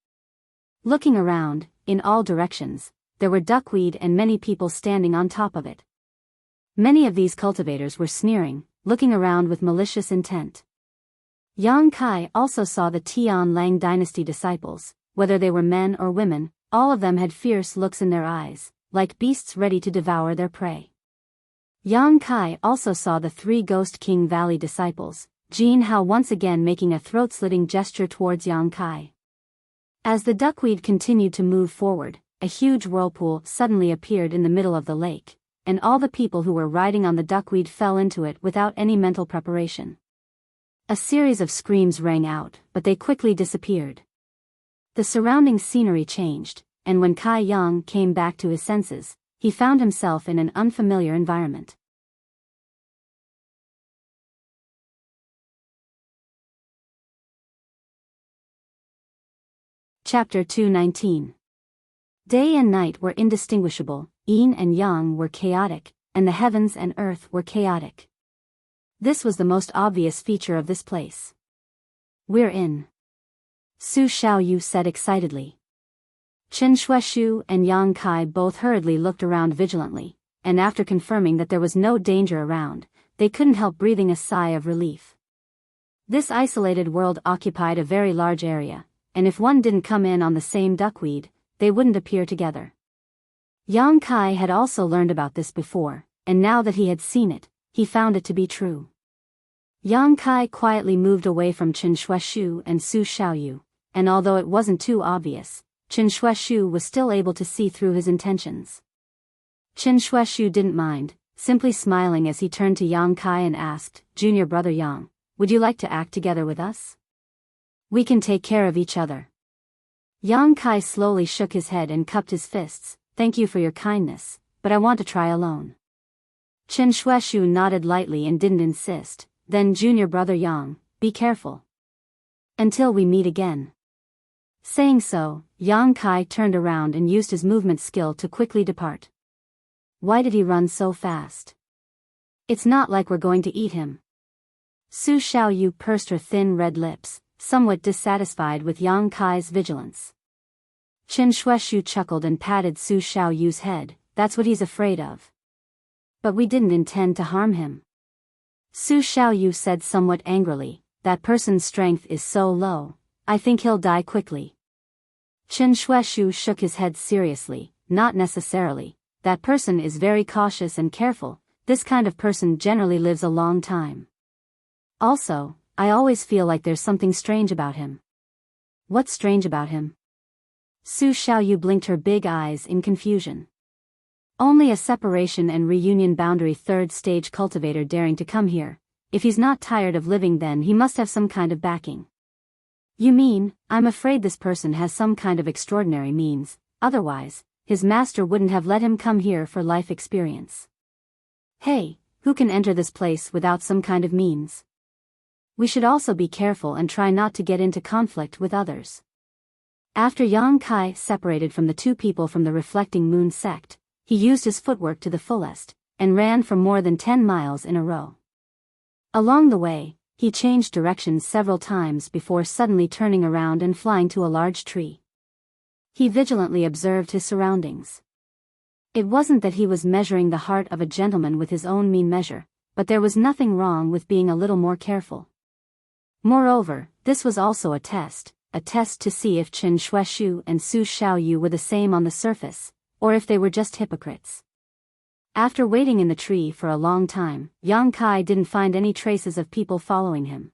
Looking around, in all directions, there were duckweed and many people standing on top of it. Many of these cultivators were sneering, looking around with malicious intent. Yang Kai also saw the Tian Lang dynasty disciples, whether they were men or women, all of them had fierce looks in their eyes, like beasts ready to devour their prey. Yang Kai also saw the 3 Ghost King Valley disciples, Jin Hao once again making a throat-slitting gesture towards Yang Kai. As the duckweed continued to move forward, a huge whirlpool suddenly appeared in the middle of the lake, and all the people who were riding on the duckweed fell into it without any mental preparation. A series of screams rang out, but they quickly disappeared. The surrounding scenery changed, and when Kai Yang came back to his senses, he found himself in an unfamiliar environment. Chapter 219. Day and night were indistinguishable, yin and yang were chaotic, and the heavens and earth were chaotic. This was the most obvious feature of this place. "We're in," Su Xiaoyu said excitedly. Chen Shueshu and Yang Kai both hurriedly looked around vigilantly, and after confirming that there was no danger around, they couldn't help breathing a sigh of relief. This isolated world occupied a very large area, and if one didn't come in on the same duckweed, they wouldn't appear together. Yang Kai had also learned about this before, and now that he had seen it, he found it to be true. Yang Kai quietly moved away from Chen Shuaishu and Su Xiaoyu, and although it wasn't too obvious, Chen Shuaishu was still able to see through his intentions. Chen Shuaishu didn't mind, simply smiling as he turned to Yang Kai and asked, "Junior brother Yang, would you like to act together with us? We can take care of each other." Yang Kai slowly shook his head and cupped his fists. "Thank you for your kindness, but I want to try alone." Chen Shuaishu nodded lightly and didn't insist. "Then junior brother Yang, be careful. Until we meet again." Saying so, Yang Kai turned around and used his movement skill to quickly depart. Why did he run so fast? It's not like we're going to eat him. Su Xiaoyu pursed her thin red lips, somewhat dissatisfied with Yang Kai's vigilance. Chen Shuaishu chuckled and patted Su Xiaoyu's head. "That's what he's afraid of. But we didn't intend to harm him." Su Xiaoyu said somewhat angrily, "That person's strength is so low, I think he'll die quickly." Chen Shuaishu shook his head seriously. "Not necessarily. That person is very cautious and careful. This kind of person generally lives a long time. Also, I always feel like there's something strange about him." "What's strange about him?" Su Xiaoyu blinked her big eyes in confusion. "Only a separation and reunion boundary third stage cultivator daring to come here. If he's not tired of living, then he must have some kind of backing." "You mean, I'm afraid this person has some kind of extraordinary means, otherwise, his master wouldn't have let him come here for life experience." "Hey, who can enter this place without some kind of means? We should also be careful and try not to get into conflict with others." After Yang Kai separated from the two people from the Reflecting Moon sect, he used his footwork to the fullest, and ran for more than 10 miles in a row. Along the way, he changed directions several times before suddenly turning around and flying to a large tree. He vigilantly observed his surroundings. It wasn't that he was measuring the heart of a gentleman with his own mean measure, but there was nothing wrong with being a little more careful. Moreover, this was also a test to see if Chen Shuaishu and Su Xiaoyu were the same on the surface, or if they were just hypocrites. After waiting in the tree for a long time, Yang Kai didn't find any traces of people following him.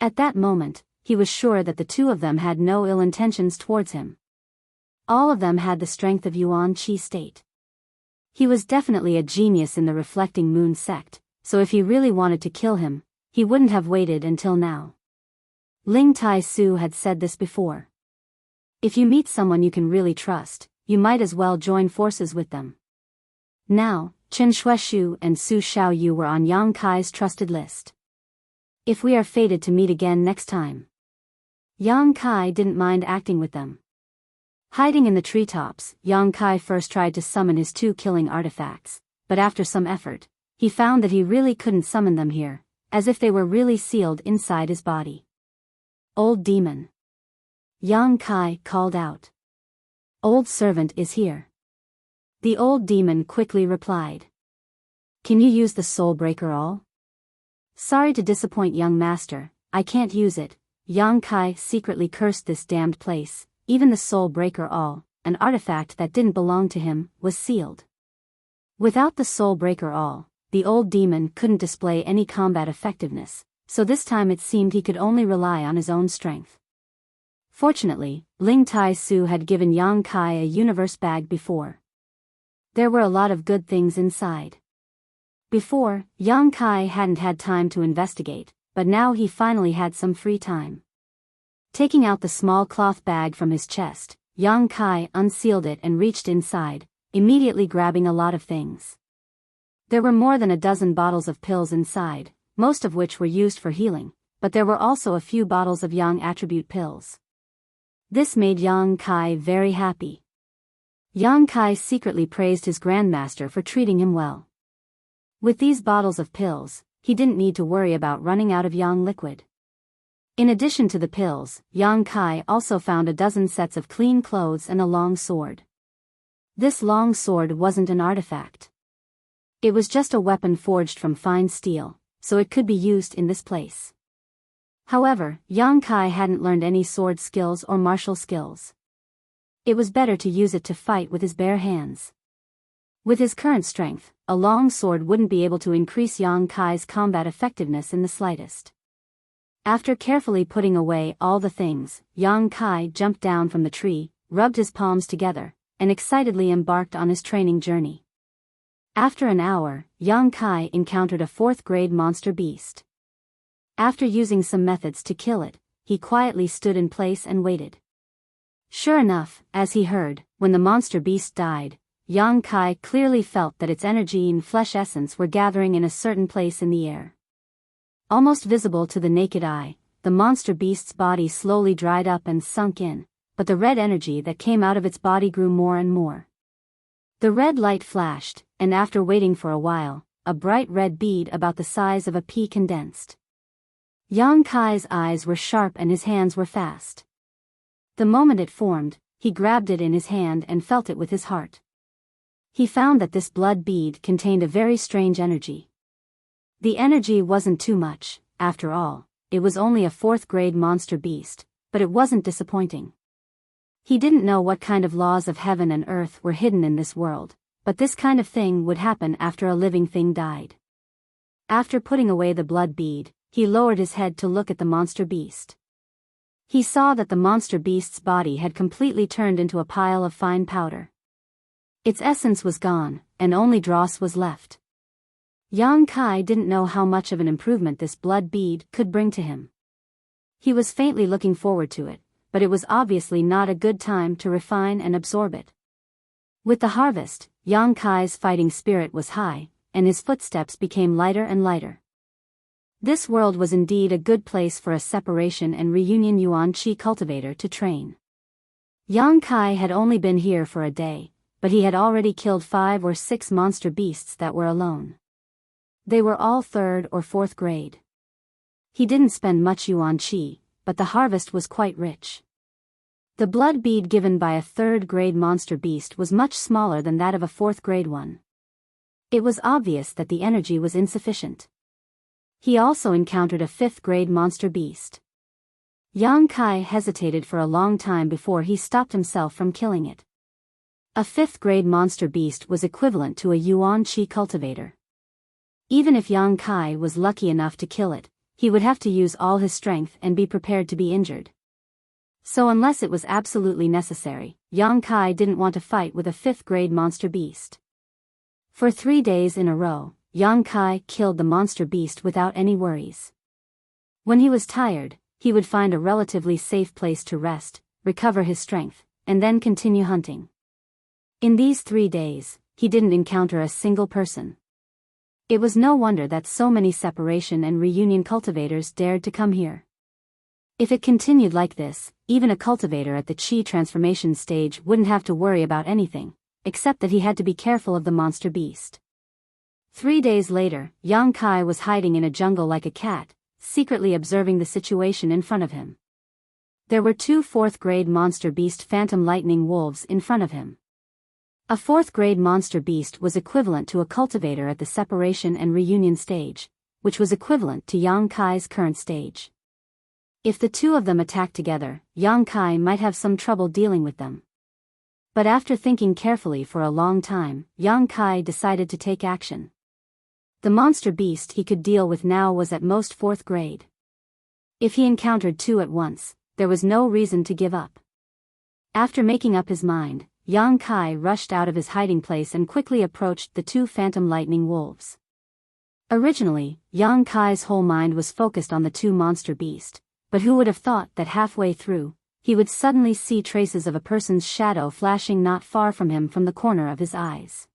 At that moment, he was sure that the two of them had no ill intentions towards him. All of them had the strength of Yuan Qi state. He was definitely a genius in the Reflecting Moon sect, so if he really wanted to kill him, he wouldn't have waited until now. Ling Tai Su had said this before. If you meet someone you can really trust, you might as well join forces with them. Now, Chen Shuaishu and Su Xiaoyu were on Yang Kai's trusted list. If we are fated to meet again next time. Yang Kai didn't mind acting with them. Hiding in the treetops, Yang Kai first tried to summon his 2 killing artifacts, but after some effort, he found that he really couldn't summon them here, as if they were really sealed inside his body. "Old demon!" Yang Kai called out. "Old servant is here." The old demon quickly replied. "Can you use the soul breaker all?" "Sorry to disappoint young master, I can't use it." Yang Kai secretly cursed this damned place. Even the soul breaker all, an artifact that didn't belong to him, was sealed. Without the soul breaker all, the old demon couldn't display any combat effectiveness, so this time it seemed he could only rely on his own strength. Fortunately, Ling Tai Su had given Yang Kai a universe bag before. There were a lot of good things inside. Before, Yang Kai hadn't had time to investigate, but now he finally had some free time. Taking out the small cloth bag from his chest, Yang Kai unsealed it and reached inside, immediately grabbing a lot of things. There were more than a dozen bottles of pills inside, most of which were used for healing, but there were also a few bottles of Yang attribute pills. This made Yang Kai very happy. Yang Kai secretly praised his grandmaster for treating him well. With these bottles of pills, he didn't need to worry about running out of Yang liquid. In addition to the pills, Yang Kai also found a dozen sets of clean clothes and a long sword. This long sword wasn't an artifact. It was just a weapon forged from fine steel, so it could be used in this place. However, Yang Kai hadn't learned any sword skills or martial skills. It was better to use it to fight with his bare hands. With his current strength, a long sword wouldn't be able to increase Yang Kai's combat effectiveness in the slightest. After carefully putting away all the things, Yang Kai jumped down from the tree, rubbed his palms together, and excitedly embarked on his training journey. After an hour, Yang Kai encountered a fourth-grade monster beast. After using some methods to kill it, he quietly stood in place and waited. Sure enough, as he heard, when the monster beast died, Yang Kai clearly felt that its energy and flesh essence were gathering in a certain place in the air. Almost visible to the naked eye, the monster beast's body slowly dried up and sunk in, but the red energy that came out of its body grew more and more. The red light flashed, and after waiting for a while, a bright red bead about the size of a pea condensed. Yang Kai's eyes were sharp and his hands were fast. The moment it formed, he grabbed it in his hand and felt it with his heart. He found that this blood bead contained a very strange energy. The energy wasn't too much, after all, it was only a fourth-grade monster beast, but it wasn't disappointing. He didn't know what kind of laws of heaven and earth were hidden in this world, but this kind of thing would happen after a living thing died. After putting away the blood bead, he lowered his head to look at the monster beast. He saw that the monster beast's body had completely turned into a pile of fine powder. Its essence was gone, and only dross was left. Yang Kai didn't know how much of an improvement this blood bead could bring to him. He was faintly looking forward to it, but it was obviously not a good time to refine and absorb it. With the harvest, Yang Kai's fighting spirit was high, and his footsteps became lighter and lighter. This world was indeed a good place for a separation and reunion Yuan Qi cultivator to train. Yang Kai had only been here for a day, but he had already killed 5 or 6 monster beasts that were alone. They were all 3rd or 4th grade. He didn't spend much Yuan Qi, but the harvest was quite rich. The blood bead given by a 3rd grade monster beast was much smaller than that of a 4th grade one. It was obvious that the energy was insufficient. He also encountered a 5th grade monster beast. Yang Kai hesitated for a long time before he stopped himself from killing it. A 5th grade monster beast was equivalent to a Yuan Qi cultivator. Even if Yang Kai was lucky enough to kill it, he would have to use all his strength and be prepared to be injured. So unless it was absolutely necessary, Yang Kai didn't want to fight with a 5th grade monster beast. For 3 days in a row, Yang Kai killed the monster beast without any worries. When he was tired, he would find a relatively safe place to rest, recover his strength, and then continue hunting. In these 3 days, he didn't encounter a single person. It was no wonder that so many separation and reunion cultivators dared to come here. If it continued like this, even a cultivator at the Qi transformation stage wouldn't have to worry about anything, except that he had to be careful of the monster beast. 3 days later, Yang Kai was hiding in a jungle like a cat, secretly observing the situation in front of him. There were 2 4th grade monster beast phantom lightning wolves in front of him. A 4th grade monster beast was equivalent to a cultivator at the separation and reunion stage, which was equivalent to Yang Kai's current stage. If the 2 of them attacked together, Yang Kai might have some trouble dealing with them. But after thinking carefully for a long time, Yang Kai decided to take action. The monster beast he could deal with now was at most 4th grade. If he encountered 2 at once, there was no reason to give up. After making up his mind, Yang Kai rushed out of his hiding place and quickly approached the 2 phantom lightning wolves. Originally, Yang Kai's whole mind was focused on the 2 monster beast, but who would have thought that halfway through, he would suddenly see traces of a person's shadow flashing not far from him from the corner of his eyes.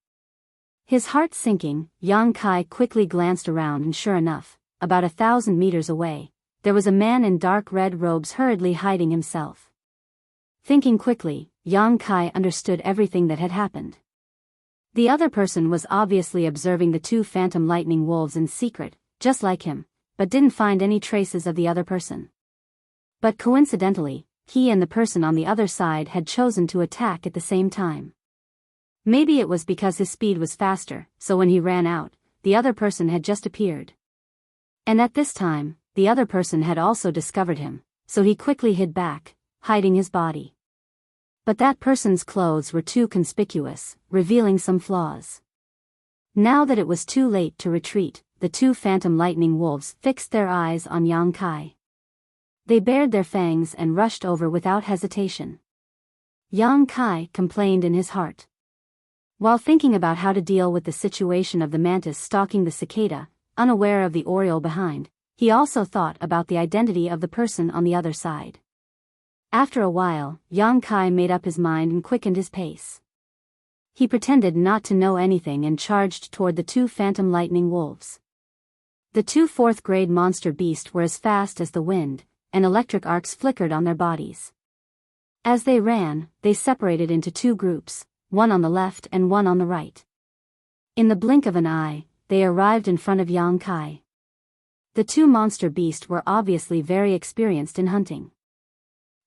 His heart sinking, Yang Kai quickly glanced around and sure enough, about 1,000 meters away, there was a man in dark red robes hurriedly hiding himself. Thinking quickly, Yang Kai understood everything that had happened. The other person was obviously observing the 2 phantom lightning wolves in secret, just like him, but didn't find any traces of the other person. But coincidentally, he and the person on the other side had chosen to attack at the same time. Maybe it was because his speed was faster, so when he ran out, the other person had just appeared. And at this time, the other person had also discovered him, so he quickly hid back, hiding his body. But that person's clothes were too conspicuous, revealing some flaws. Now that it was too late to retreat, the two phantom lightning wolves fixed their eyes on Yang Kai. They bared their fangs and rushed over without hesitation. Yang Kai complained in his heart. While thinking about how to deal with the situation of the mantis stalking the cicada, unaware of the oriole behind, he also thought about the identity of the person on the other side. After a while, Yang Kai made up his mind and quickened his pace. He pretended not to know anything and charged toward the two phantom lightning wolves. The two fourth-grade monster beasts were as fast as the wind, and electric arcs flickered on their bodies. As they ran, they separated into two groups, one on the left and one on the right. In the blink of an eye, they arrived in front of Yang Kai. The two monster beasts were obviously very experienced in hunting.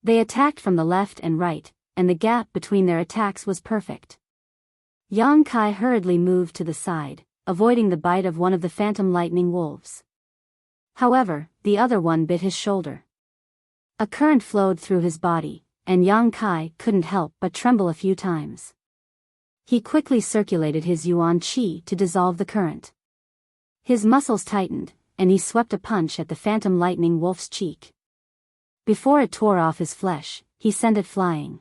They attacked from the left and right, and the gap between their attacks was perfect. Yang Kai hurriedly moved to the side, avoiding the bite of one of the phantom lightning wolves. However, the other one bit his shoulder. A current flowed through his body, and Yang Kai couldn't help but tremble a few times. He quickly circulated his yuan qi to dissolve the current. His muscles tightened, and he swept a punch at the phantom lightning wolf's cheek. Before it tore off his flesh, he sent it flying.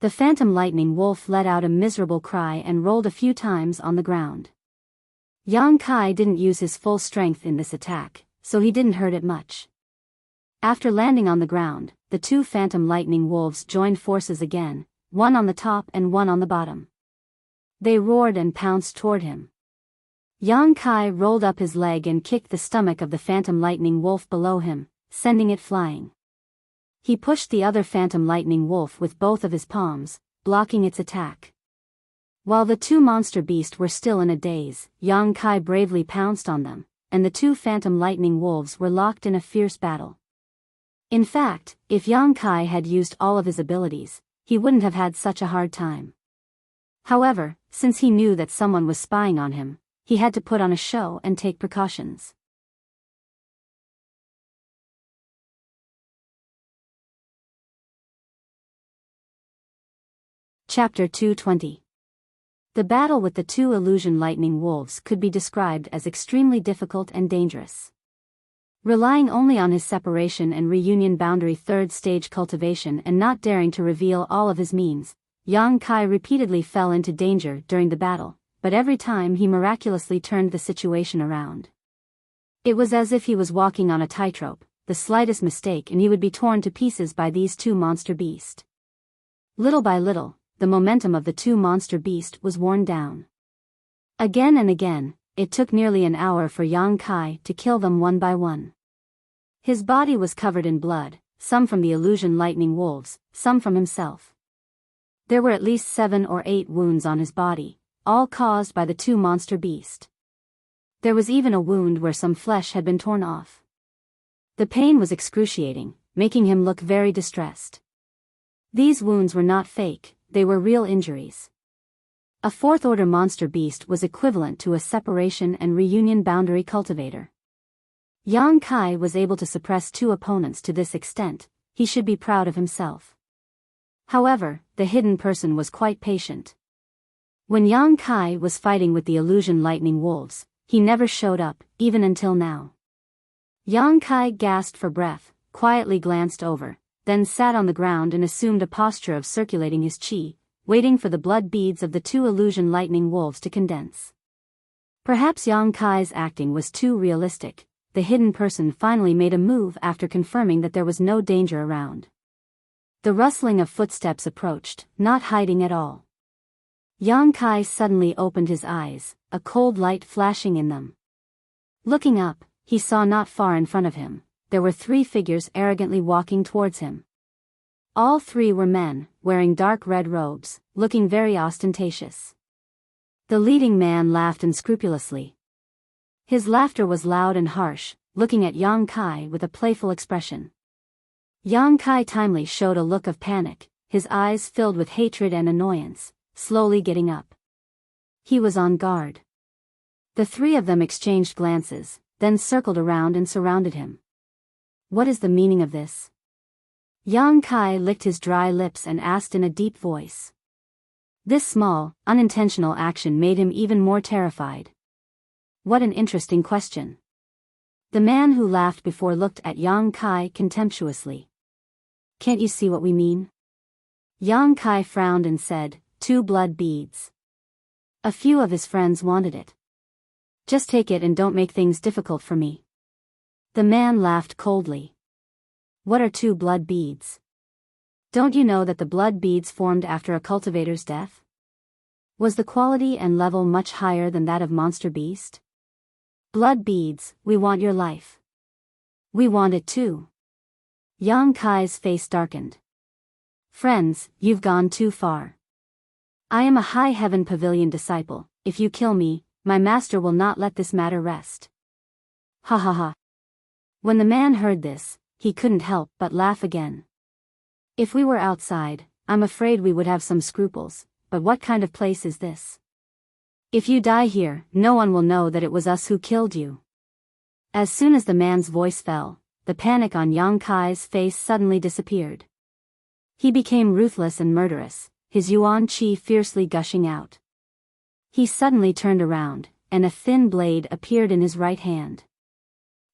The phantom lightning wolf let out a miserable cry and rolled a few times on the ground. Yang Kai didn't use his full strength in this attack, so he didn't hurt it much. After landing on the ground, the two phantom lightning wolves joined forces again, one on the top and one on the bottom. They roared and pounced toward him. Yang Kai rolled up his leg and kicked the stomach of the phantom lightning wolf below him, sending it flying. He pushed the other phantom lightning wolf with both of his palms, blocking its attack. While the two monster beasts were still in a daze, Yang Kai bravely pounced on them, and the two phantom lightning wolves were locked in a fierce battle. In fact, if Yang Kai had used all of his abilities, he wouldn't have had such a hard time. However, since he knew that someone was spying on him, he had to put on a show and take precautions. Chapter 220. The battle with the two illusion lightning wolves could be described as extremely difficult and dangerous. Relying only on his separation and reunion boundary third stage cultivation and not daring to reveal all of his means, Yang Kai repeatedly fell into danger during the battle, but every time he miraculously turned the situation around. It was as if he was walking on a tightrope, the slightest mistake and he would be torn to pieces by these two monster beasts. Little by little, the momentum of the two monster beasts was worn down. Again and again, it took nearly an hour for Yang Kai to kill them one by one. His body was covered in blood, some from the illusion lightning wolves, some from himself. There were at least 7 or 8 wounds on his body, all caused by the two monster beasts. There was even a wound where some flesh had been torn off. The pain was excruciating, making him look very distressed. These wounds were not fake, they were real injuries. A fourth-order monster beast was equivalent to a separation and reunion boundary cultivator. Yang Kai was able to suppress 2 opponents to this extent, he should be proud of himself. However, the hidden person was quite patient. When Yang Kai was fighting with the illusion lightning wolves, he never showed up, even until now. Yang Kai gasped for breath, quietly glanced over, then sat on the ground and assumed a posture of circulating his qi, waiting for the blood beads of the two illusion lightning wolves to condense. Perhaps Yang Kai's acting was too realistic. The hidden person finally made a move after confirming that there was no danger around. The rustling of footsteps approached, not hiding at all. Yang Kai suddenly opened his eyes, a cold light flashing in them. Looking up, he saw not far in front of him, there were 3 figures arrogantly walking towards him. All 3 were men, wearing dark red robes, looking very ostentatious. The leading man laughed unscrupulously. His laughter was loud and harsh, looking at Yang Kai with a playful expression. Yang Kai timely showed a look of panic, his eyes filled with hatred and annoyance, slowly getting up. He was on guard. The 3 of them exchanged glances, then circled around and surrounded him. What is the meaning of this? Yang Kai licked his dry lips and asked in a deep voice. This small, unintentional action made him even more terrified. What an interesting question. The man who laughed before looked at Yang Kai contemptuously. Can't you see what we mean? Yang Kai frowned and said, 2 blood beads. A few of his friends wanted it. Just take it and don't make things difficult for me. The man laughed coldly. What are 2 blood beads? Don't you know that the blood beads formed after a cultivator's death? Was the quality and level much higher than that of monster beast? Blood beads, we want your life. We want it too. Yang Kai's face darkened. Friends, you've gone too far. I am a High Heaven Pavilion disciple. If you kill me, my master will not let this matter rest. Ha ha ha. When the man heard this, he couldn't help but laugh again. If we were outside, I'm afraid we would have some scruples, but what kind of place is this? If you die here, no one will know that it was us who killed you. As soon as the man's voice fell, the panic on Yang Kai's face suddenly disappeared. He became ruthless and murderous, his yuan qi fiercely gushing out. He suddenly turned around, and a thin blade appeared in his right hand.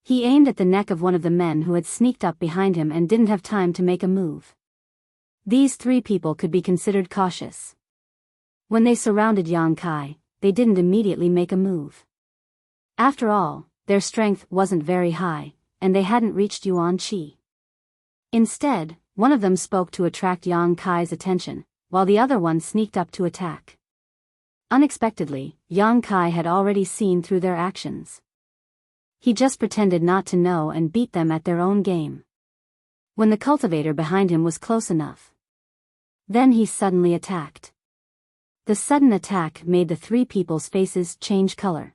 He aimed at the neck of one of the men who had sneaked up behind him and didn't have time to make a move. These 3 people could be considered cautious. When they surrounded Yang Kai, they didn't immediately make a move. After all, their strength wasn't very high, and they hadn't reached yuan qi. Instead, one of them spoke to attract Yang Kai's attention, while the other one sneaked up to attack. Unexpectedly, Yang Kai had already seen through their actions. He just pretended not to know and beat them at their own game. When the cultivator behind him was close enough, then he suddenly attacked. The sudden attack made the 3 people's faces change color.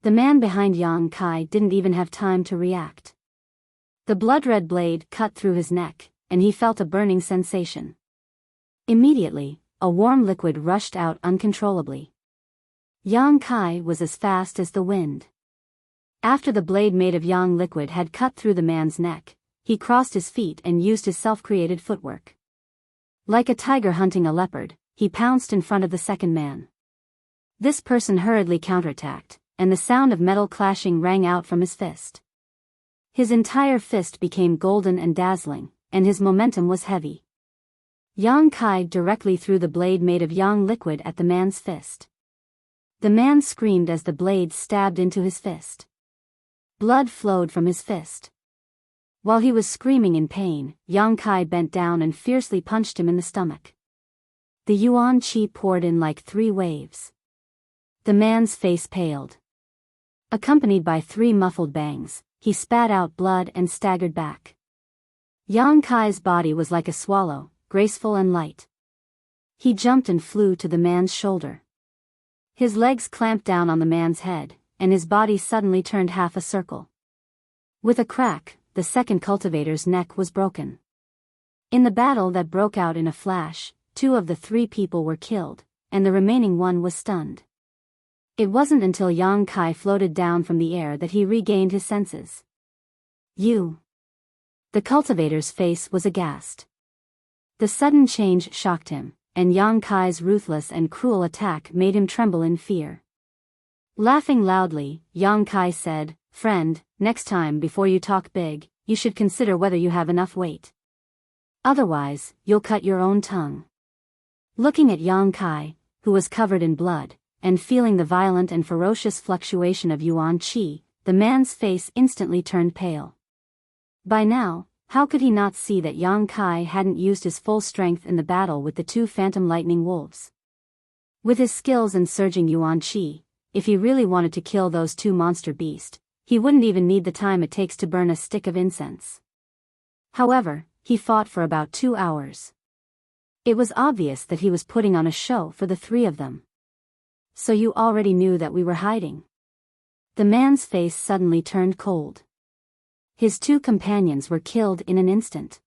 The man behind Yang Kai didn't even have time to react. The blood-red blade cut through his neck, and he felt a burning sensation. Immediately, a warm liquid rushed out uncontrollably. Yang Kai was as fast as the wind. After the blade made of yang liquid had cut through the man's neck, he crossed his feet and used his self-created footwork. Like a tiger hunting a leopard, he pounced in front of the second man. This person hurriedly counterattacked, and the sound of metal clashing rang out from his fist. His entire fist became golden and dazzling, and his momentum was heavy. Yang Kai directly threw the blade made of yang liquid at the man's fist. The man screamed as the blade stabbed into his fist. Blood flowed from his fist. While he was screaming in pain, Yang Kai bent down and fiercely punched him in the stomach. The yuan qi poured in like 3 waves. The man's face paled. Accompanied by 3 muffled bangs, he spat out blood and staggered back. Yang Kai's body was like a swallow, graceful and light. He jumped and flew to the man's shoulder. His legs clamped down on the man's head, and his body suddenly turned half a circle. With a crack, the second cultivator's neck was broken. In the battle that broke out in a flash, 2 of the 3 people were killed, and the remaining one was stunned. It wasn't until Yang Kai floated down from the air that he regained his senses. You. The cultivator's face was aghast. The sudden change shocked him, and Yang Kai's ruthless and cruel attack made him tremble in fear. Laughing loudly, Yang Kai said, "Friend, next time before you talk big, you should consider whether you have enough weight. Otherwise, you'll cut your own tongue." Looking at Yang Kai, who was covered in blood, and feeling the violent and ferocious fluctuation of yuan qi, the man's face instantly turned pale. By now, how could he not see that Yang Kai hadn't used his full strength in the battle with the 2 phantom lightning wolves? With his skills and surging yuan qi, if he really wanted to kill those 2 monster beasts, he wouldn't even need the time it takes to burn a stick of incense. However, he fought for about 2 hours. It was obvious that he was putting on a show for the 3 of them. "So you already knew that we were hiding?" The man's face suddenly turned cold. His 2 companions were killed in an instant.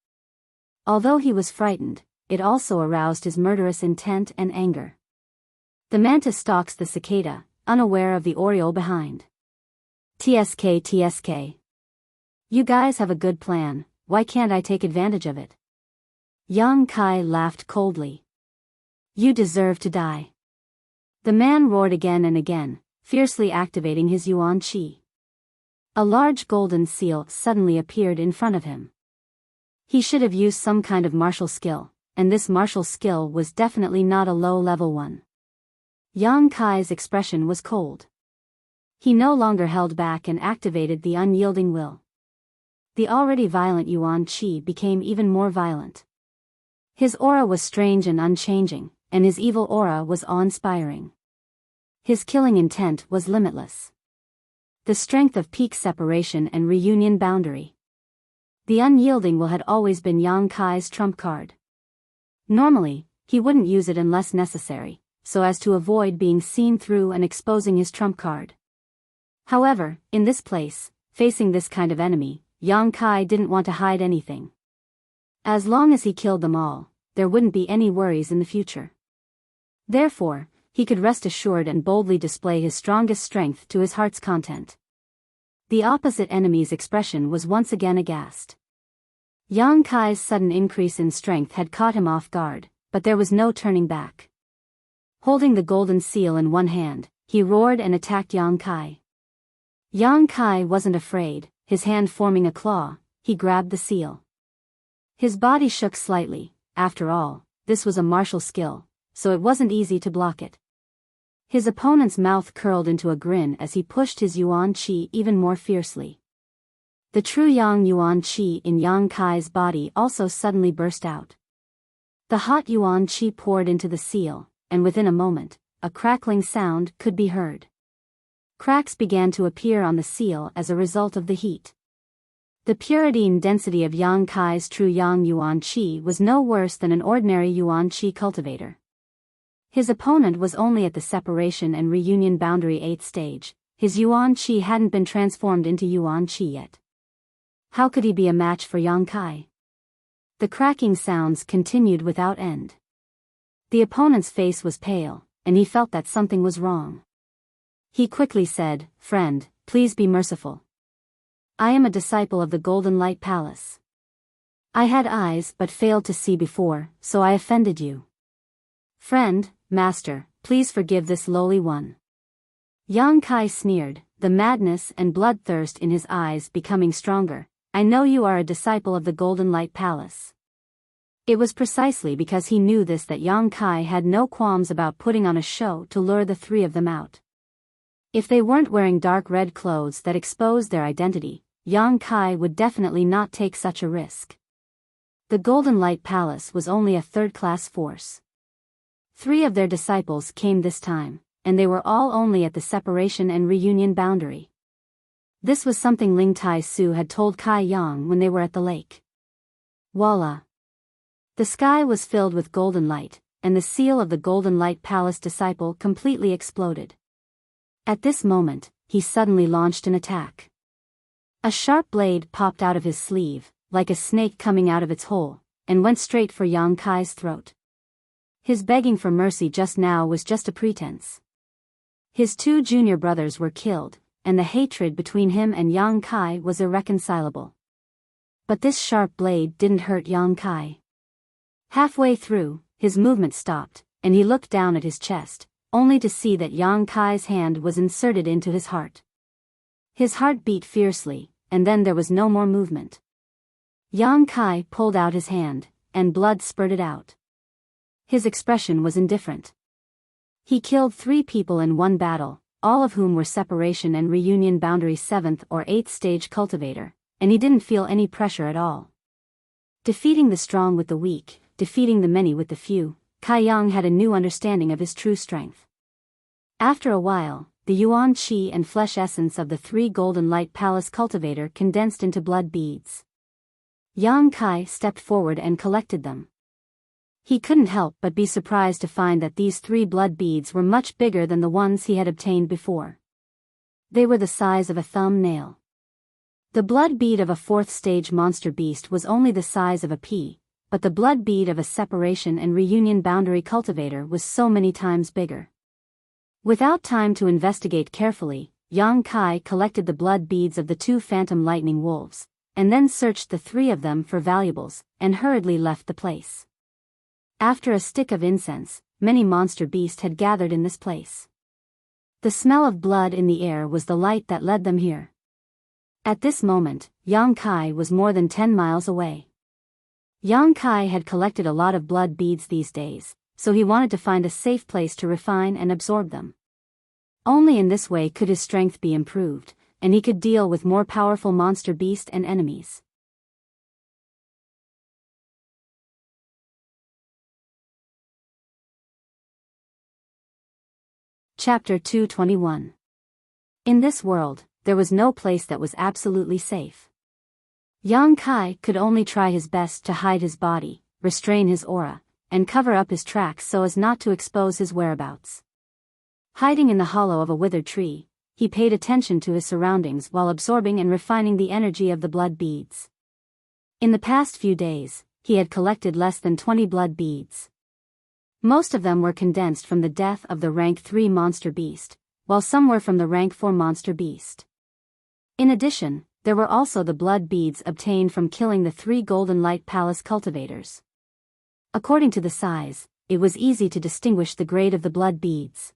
Although he was frightened, it also aroused his murderous intent and anger. The mantis stalks the cicada, unaware of the oriole behind. TSK. You guys have a good plan, why can't I take advantage of it? Yang Kai laughed coldly. You deserve to die. The man roared again and again, fiercely activating his yuan qi. A large golden seal suddenly appeared in front of him. He should have used some kind of martial skill, and this martial skill was definitely not a low-level one. Yang Kai's expression was cold. He no longer held back and activated the unyielding will. The already violent yuan qi became even more violent. His aura was strange and unchanging, and his evil aura was awe-inspiring. His killing intent was limitless. The strength of peak separation and reunion boundary. The unyielding will had always been Yang Kai's trump card. Normally, he wouldn't use it unless necessary, so as to avoid being seen through and exposing his trump card. However, in this place, facing this kind of enemy, Yang Kai didn't want to hide anything. As long as he killed them all, there wouldn't be any worries in the future. Therefore, he could rest assured and boldly display his strongest strength to his heart's content. The opposite enemy's expression was once again aghast. Yang Kai's sudden increase in strength had caught him off guard, but there was no turning back. Holding the golden seal in one hand, he roared and attacked Yang Kai. Yang Kai wasn't afraid, his hand forming a claw, he grabbed the seal. His body shook slightly. After all, this was a martial skill, so it wasn't easy to block it. His opponent's mouth curled into a grin as he pushed his yuan qi even more fiercely. The true yang yuan qi in Yang Kai's body also suddenly burst out. The hot yuan qi poured into the seal, and within a moment, a crackling sound could be heard. Cracks began to appear on the seal as a result of the heat. The purity and density of Yang Kai's true yang yuan qi was no worse than an ordinary yuan qi cultivator. His opponent was only at the separation and reunion boundary 8th stage. His yuan qi hadn't been transformed into yuan qi yet. How could he be a match for Yang Kai? The cracking sounds continued without end. The opponent's face was pale, and he felt that something was wrong. He quickly said, "Friend, please be merciful. I am a disciple of the Golden Light Palace. I had eyes but failed to see before, so I offended you. Friend, master, please forgive this lowly one." Yang Kai sneered, the madness and bloodthirst in his eyes becoming stronger. "I know you are a disciple of the Golden Light Palace." It was precisely because he knew this that Yang Kai had no qualms about putting on a show to lure the three of them out. If they weren't wearing dark red clothes that exposed their identity, Yang Kai would definitely not take such a risk. The Golden Light Palace was only a third-class force. 3 of their disciples came this time, and they were all only at the separation and reunion boundary. This was something Ling Tai Su had told Kai Yang when they were at the lake. Voila! The sky was filled with golden light, and the seal of the Golden Light Palace disciple completely exploded. At this moment, he suddenly launched an attack. A sharp blade popped out of his sleeve, like a snake coming out of its hole, and went straight for Yang Kai's throat. His begging for mercy just now was just a pretense. His 2 junior brothers were killed, and the hatred between him and Yang Kai was irreconcilable. But this sharp blade didn't hurt Yang Kai. Halfway through, his movement stopped, and he looked down at his chest, only to see that Yang Kai's hand was inserted into his heart. His heart beat fiercely, and then there was no more movement. Yang Kai pulled out his hand, and blood spurted out. His expression was indifferent. He killed 3 people in one battle, all of whom were separation and reunion boundary 7th or 8th stage cultivator, and he didn't feel any pressure at all. Defeating the strong with the weak, defeating the many with the few, Kai Yang had a new understanding of his true strength. After a while, the yuan qi and flesh essence of the 3 Golden Light Palace cultivator condensed into blood beads. Yang Kai stepped forward and collected them. He couldn't help but be surprised to find that these 3 blood beads were much bigger than the ones he had obtained before. They were the size of a thumbnail. The blood bead of a 4th stage monster beast was only the size of a pea, but the blood bead of a separation and reunion boundary cultivator was so many times bigger. Without time to investigate carefully, Yang Kai collected the blood beads of the 2 phantom lightning wolves, and then searched the 3 of them for valuables, and hurriedly left the place. After a stick of incense, many monster beasts had gathered in this place. The smell of blood in the air was the light that led them here. At this moment, Yang Kai was more than 10 miles away. Yang Kai had collected a lot of blood beads these days, so he wanted to find a safe place to refine and absorb them. Only in this way could his strength be improved, and he could deal with more powerful monster beasts and enemies. Chapter 221. In this world, there was no place that was absolutely safe. Yang Kai could only try his best to hide his body, restrain his aura, and cover up his tracks so as not to expose his whereabouts. Hiding in the hollow of a withered tree, he paid attention to his surroundings while absorbing and refining the energy of the blood beads. In the past few days, he had collected less than 20 blood beads. Most of them were condensed from the death of the rank 3 monster beast, while some were from the rank 4 monster beast. In addition, there were also the blood beads obtained from killing the 3 Golden Light Palace cultivators. According to the size, it was easy to distinguish the grade of the blood beads.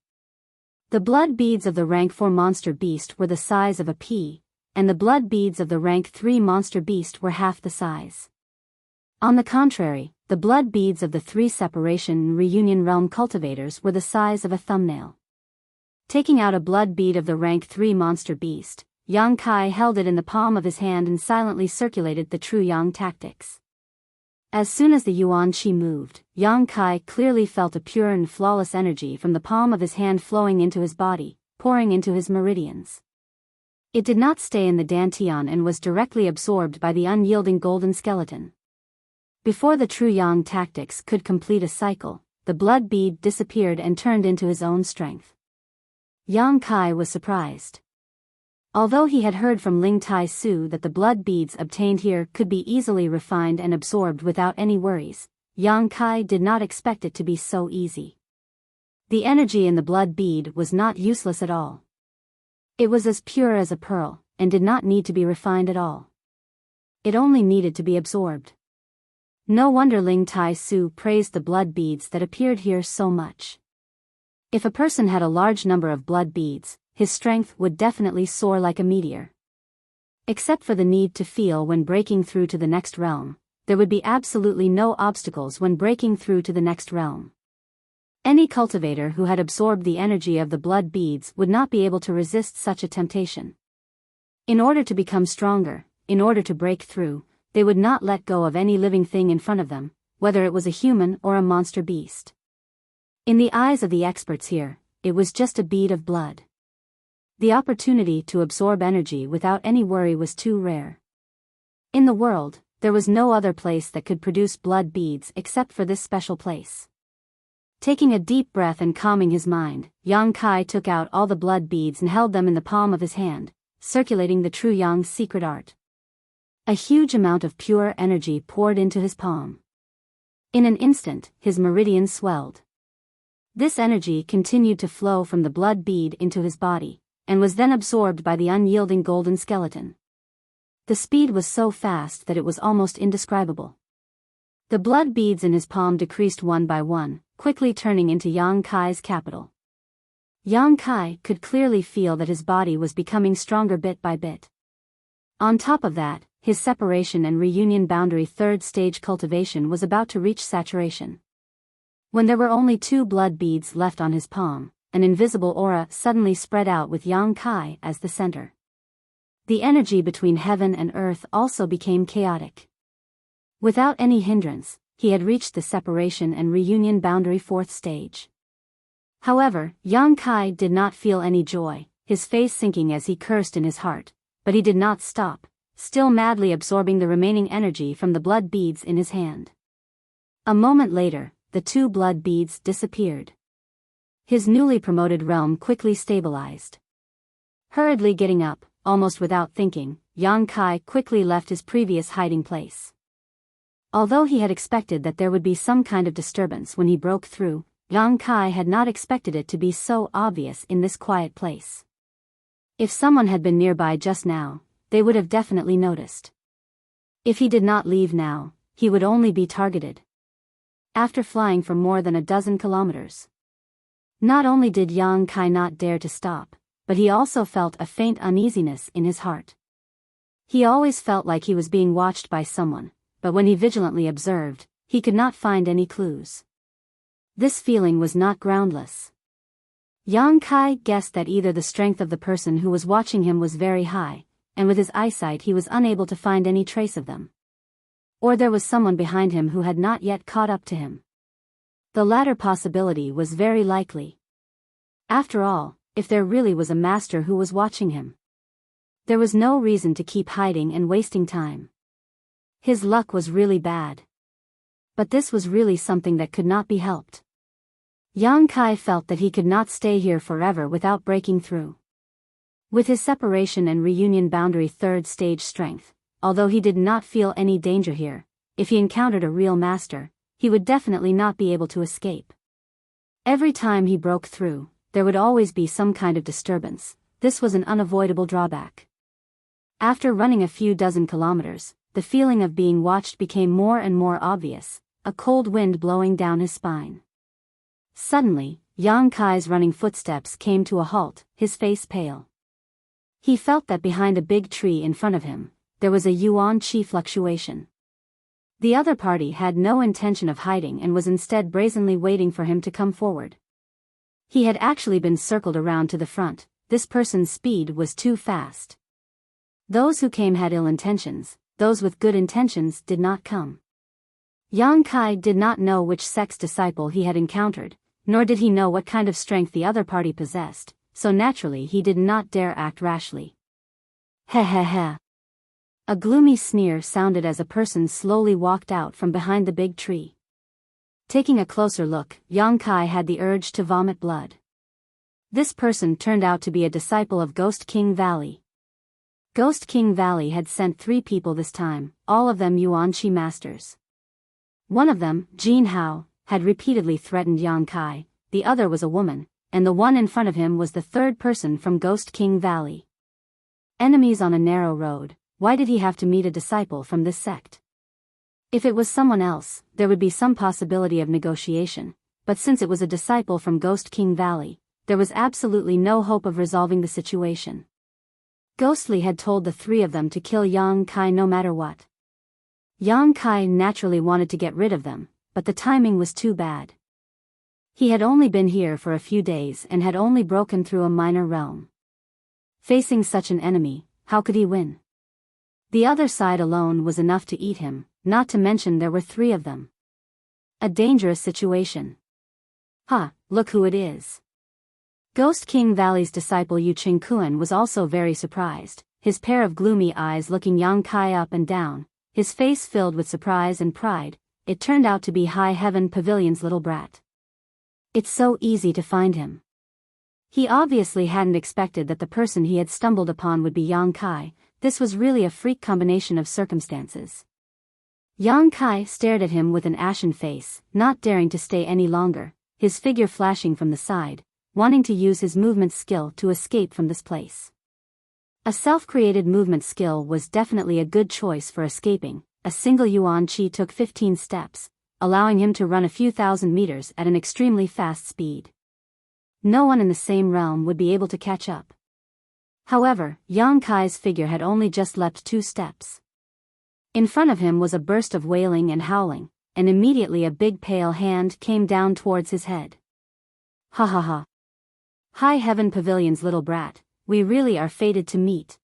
The blood beads of the rank 4 monster beast were the size of a pea, and the blood beads of the rank 3 monster beast were half the size. On the contrary, the blood beads of the 3 separation and reunion realm cultivators were the size of a thumbnail. Taking out a blood bead of the rank 3 monster beast, Yang Kai held it in the palm of his hand and silently circulated the true Yang tactics. As soon as the Yuan Qi moved, Yang Kai clearly felt a pure and flawless energy from the palm of his hand flowing into his body, pouring into his meridians. It did not stay in the dantian and was directly absorbed by the unyielding golden skeleton. Before the true Yang tactics could complete a cycle, the blood bead disappeared and turned into his own strength. Yang Kai was surprised. Although he had heard from Ling Tai Su that the blood beads obtained here could be easily refined and absorbed without any worries, Yang Kai did not expect it to be so easy. The energy in the blood bead was not useless at all. It was as pure as a pearl, and did not need to be refined at all. It only needed to be absorbed. No wonder Ling Tai Su praised the blood beads that appeared here so much. If a person had a large number of blood beads, his strength would definitely soar like a meteor. Except for the need to feel when breaking through to the next realm, there would be absolutely no obstacles when breaking through to the next realm. Any cultivator who had absorbed the energy of the blood beads would not be able to resist such a temptation. In order to become stronger, in order to break through, they would not let go of any living thing in front of them, whether it was a human or a monster beast. In the eyes of the experts here, it was just a bead of blood. The opportunity to absorb energy without any worry was too rare. In the world, there was no other place that could produce blood beads except for this special place. Taking a deep breath and calming his mind, Yang Kai took out all the blood beads and held them in the palm of his hand, circulating the true Yang's secret art. A huge amount of pure energy poured into his palm. In an instant, his meridians swelled. This energy continued to flow from the blood bead into his body, and was then absorbed by the unyielding golden skeleton. The speed was so fast that it was almost indescribable. The blood beads in his palm decreased one by one, quickly turning into Yang Kai's capital. Yang Kai could clearly feel that his body was becoming stronger bit by bit. On top of that, his separation and reunion boundary 3rd stage cultivation was about to reach saturation. When there were only 2 blood beads left on his palm, an invisible aura suddenly spread out with Yang Kai as the center. The energy between heaven and earth also became chaotic. Without any hindrance, he had reached the separation and reunion boundary 4th stage. However, Yang Kai did not feel any joy, his face sinking as he cursed in his heart, but he did not stop, still madly absorbing the remaining energy from the blood beads in his hand. A moment later, the 2 blood beads disappeared. His newly promoted realm quickly stabilized. Hurriedly getting up, almost without thinking, Yang Kai quickly left his previous hiding place. Although he had expected that there would be some kind of disturbance when he broke through, Yang Kai had not expected it to be so obvious in this quiet place. If someone had been nearby just now, they would have definitely noticed. If he did not leave now, he would only be targeted. after flying for more than a dozen kilometers. Not only did Yang Kai not dare to stop, but he also felt a faint uneasiness in his heart. He always felt like he was being watched by someone, but when he vigilantly observed, he could not find any clues. This feeling was not groundless. Yang Kai guessed that either the strength of the person who was watching him was very high, and with his eyesight he was unable to find any trace of them. Or there was someone behind him who had not yet caught up to him. The latter possibility was very likely. After all, if there really was a master who was watching him, there was no reason to keep hiding and wasting time. His luck was really bad. But this was really something that could not be helped. Yang Kai felt that he could not stay here forever without breaking through. With his separation and reunion boundary third stage strength, although he did not feel any danger here, if he encountered a real master, he would definitely not be able to escape. Every time he broke through, there would always be some kind of disturbance. This was an unavoidable drawback. After running a few dozen kilometers, the feeling of being watched became more and more obvious, a cold wind blowing down his spine. Suddenly, Yang Kai's running footsteps came to a halt, his face pale. He felt that behind a big tree in front of him, there was a yuan qi fluctuation. The other party had no intention of hiding and was instead brazenly waiting for him to come forward. He had actually been circled around to the front. This person's speed was too fast. Those who came had ill intentions, those with good intentions did not come. Yang Kai did not know which sect's disciple he had encountered, nor did he know what kind of strength the other party possessed, so naturally he did not dare act rashly. Heh heh heh. A gloomy sneer sounded as a person slowly walked out from behind the big tree. Taking a closer look, Yang Kai had the urge to vomit blood. This person turned out to be a disciple of Ghost King Valley. Ghost King Valley had sent 3 people this time, all of them yuan qi masters. One of them, Jin Hao, had repeatedly threatened Yang Kai, the other was a woman, and the one in front of him was the third person from Ghost King Valley. Enemies on a narrow road, why did he have to meet a disciple from this sect? If it was someone else, there would be some possibility of negotiation, but since it was a disciple from Ghost King Valley, there was absolutely no hope of resolving the situation. Ghostly had told the 3 of them to kill Yang Kai no matter what. Yang Kai naturally wanted to get rid of them, but the timing was too bad. He had only been here for a few days and had only broken through a minor realm. Facing such an enemy, how could he win? The other side alone was enough to eat him, not to mention there were 3 of them. A dangerous situation. Look who it is. Ghost King Valley's disciple Yu Qingkuan was also very surprised, his pair of gloomy eyes looking Yang Kai up and down, his face filled with surprise and pride. It turned out to be High Heaven Pavilion's little brat. It's so easy to find him. He obviously hadn't expected that the person he had stumbled upon would be Yang Kai. This was really a freak combination of circumstances. Yang Kai stared at him with an ashen face, not daring to stay any longer, his figure flashing from the side, wanting to use his movement skill to escape from this place. A self-created movement skill was definitely a good choice for escaping. A single yuan qi took 15 steps, allowing him to run a few thousand meters at an extremely fast speed. No one in the same realm would be able to catch up. However, Yang Kai's figure had only just leapt 2 steps. In front of him was a burst of wailing and howling, and immediately a big pale hand came down towards his head. Ha ha ha. High Heaven Pavilion's little brat, we really are fated to meet.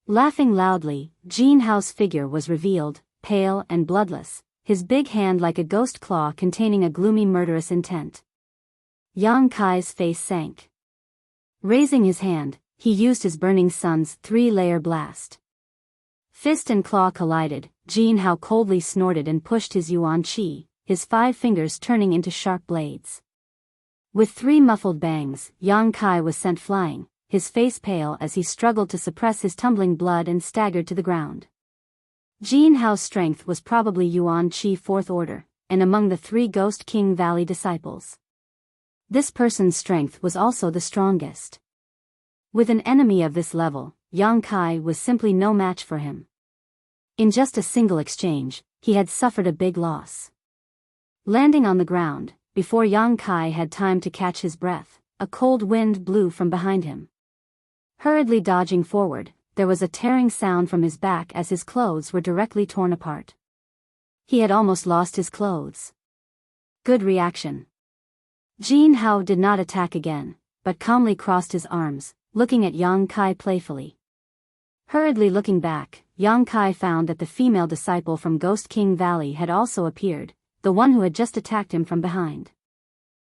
Laughing loudly, Jin Hao's figure was revealed, pale and bloodless, his big hand like a ghost claw containing a gloomy murderous intent. Yang Kai's face sank. Raising his hand, he used his Burning Sun's 3-layer blast. Fist and claw collided, Jin Hao coldly snorted and pushed his yuan qi, his 5 fingers turning into sharp blades. With 3 muffled bangs, Yang Kai was sent flying, his face pale as he struggled to suppress his tumbling blood and staggered to the ground. Jin Hao's strength was probably yuan qi 4th order, and among the 3 Ghost King Valley disciples, this person's strength was also the strongest. With an enemy of this level, Yang Kai was simply no match for him. In just a single exchange, he had suffered a big loss. Landing on the ground, before Yang Kai had time to catch his breath, a cold wind blew from behind him. Hurriedly dodging forward, there was a tearing sound from his back as his clothes were directly torn apart. He had almost lost his clothes. Good reaction. Jin Hao did not attack again, but calmly crossed his arms, looking at Yang Kai playfully. Hurriedly looking back, Yang Kai found that the female disciple from Ghost King Valley had also appeared, the one who had just attacked him from behind.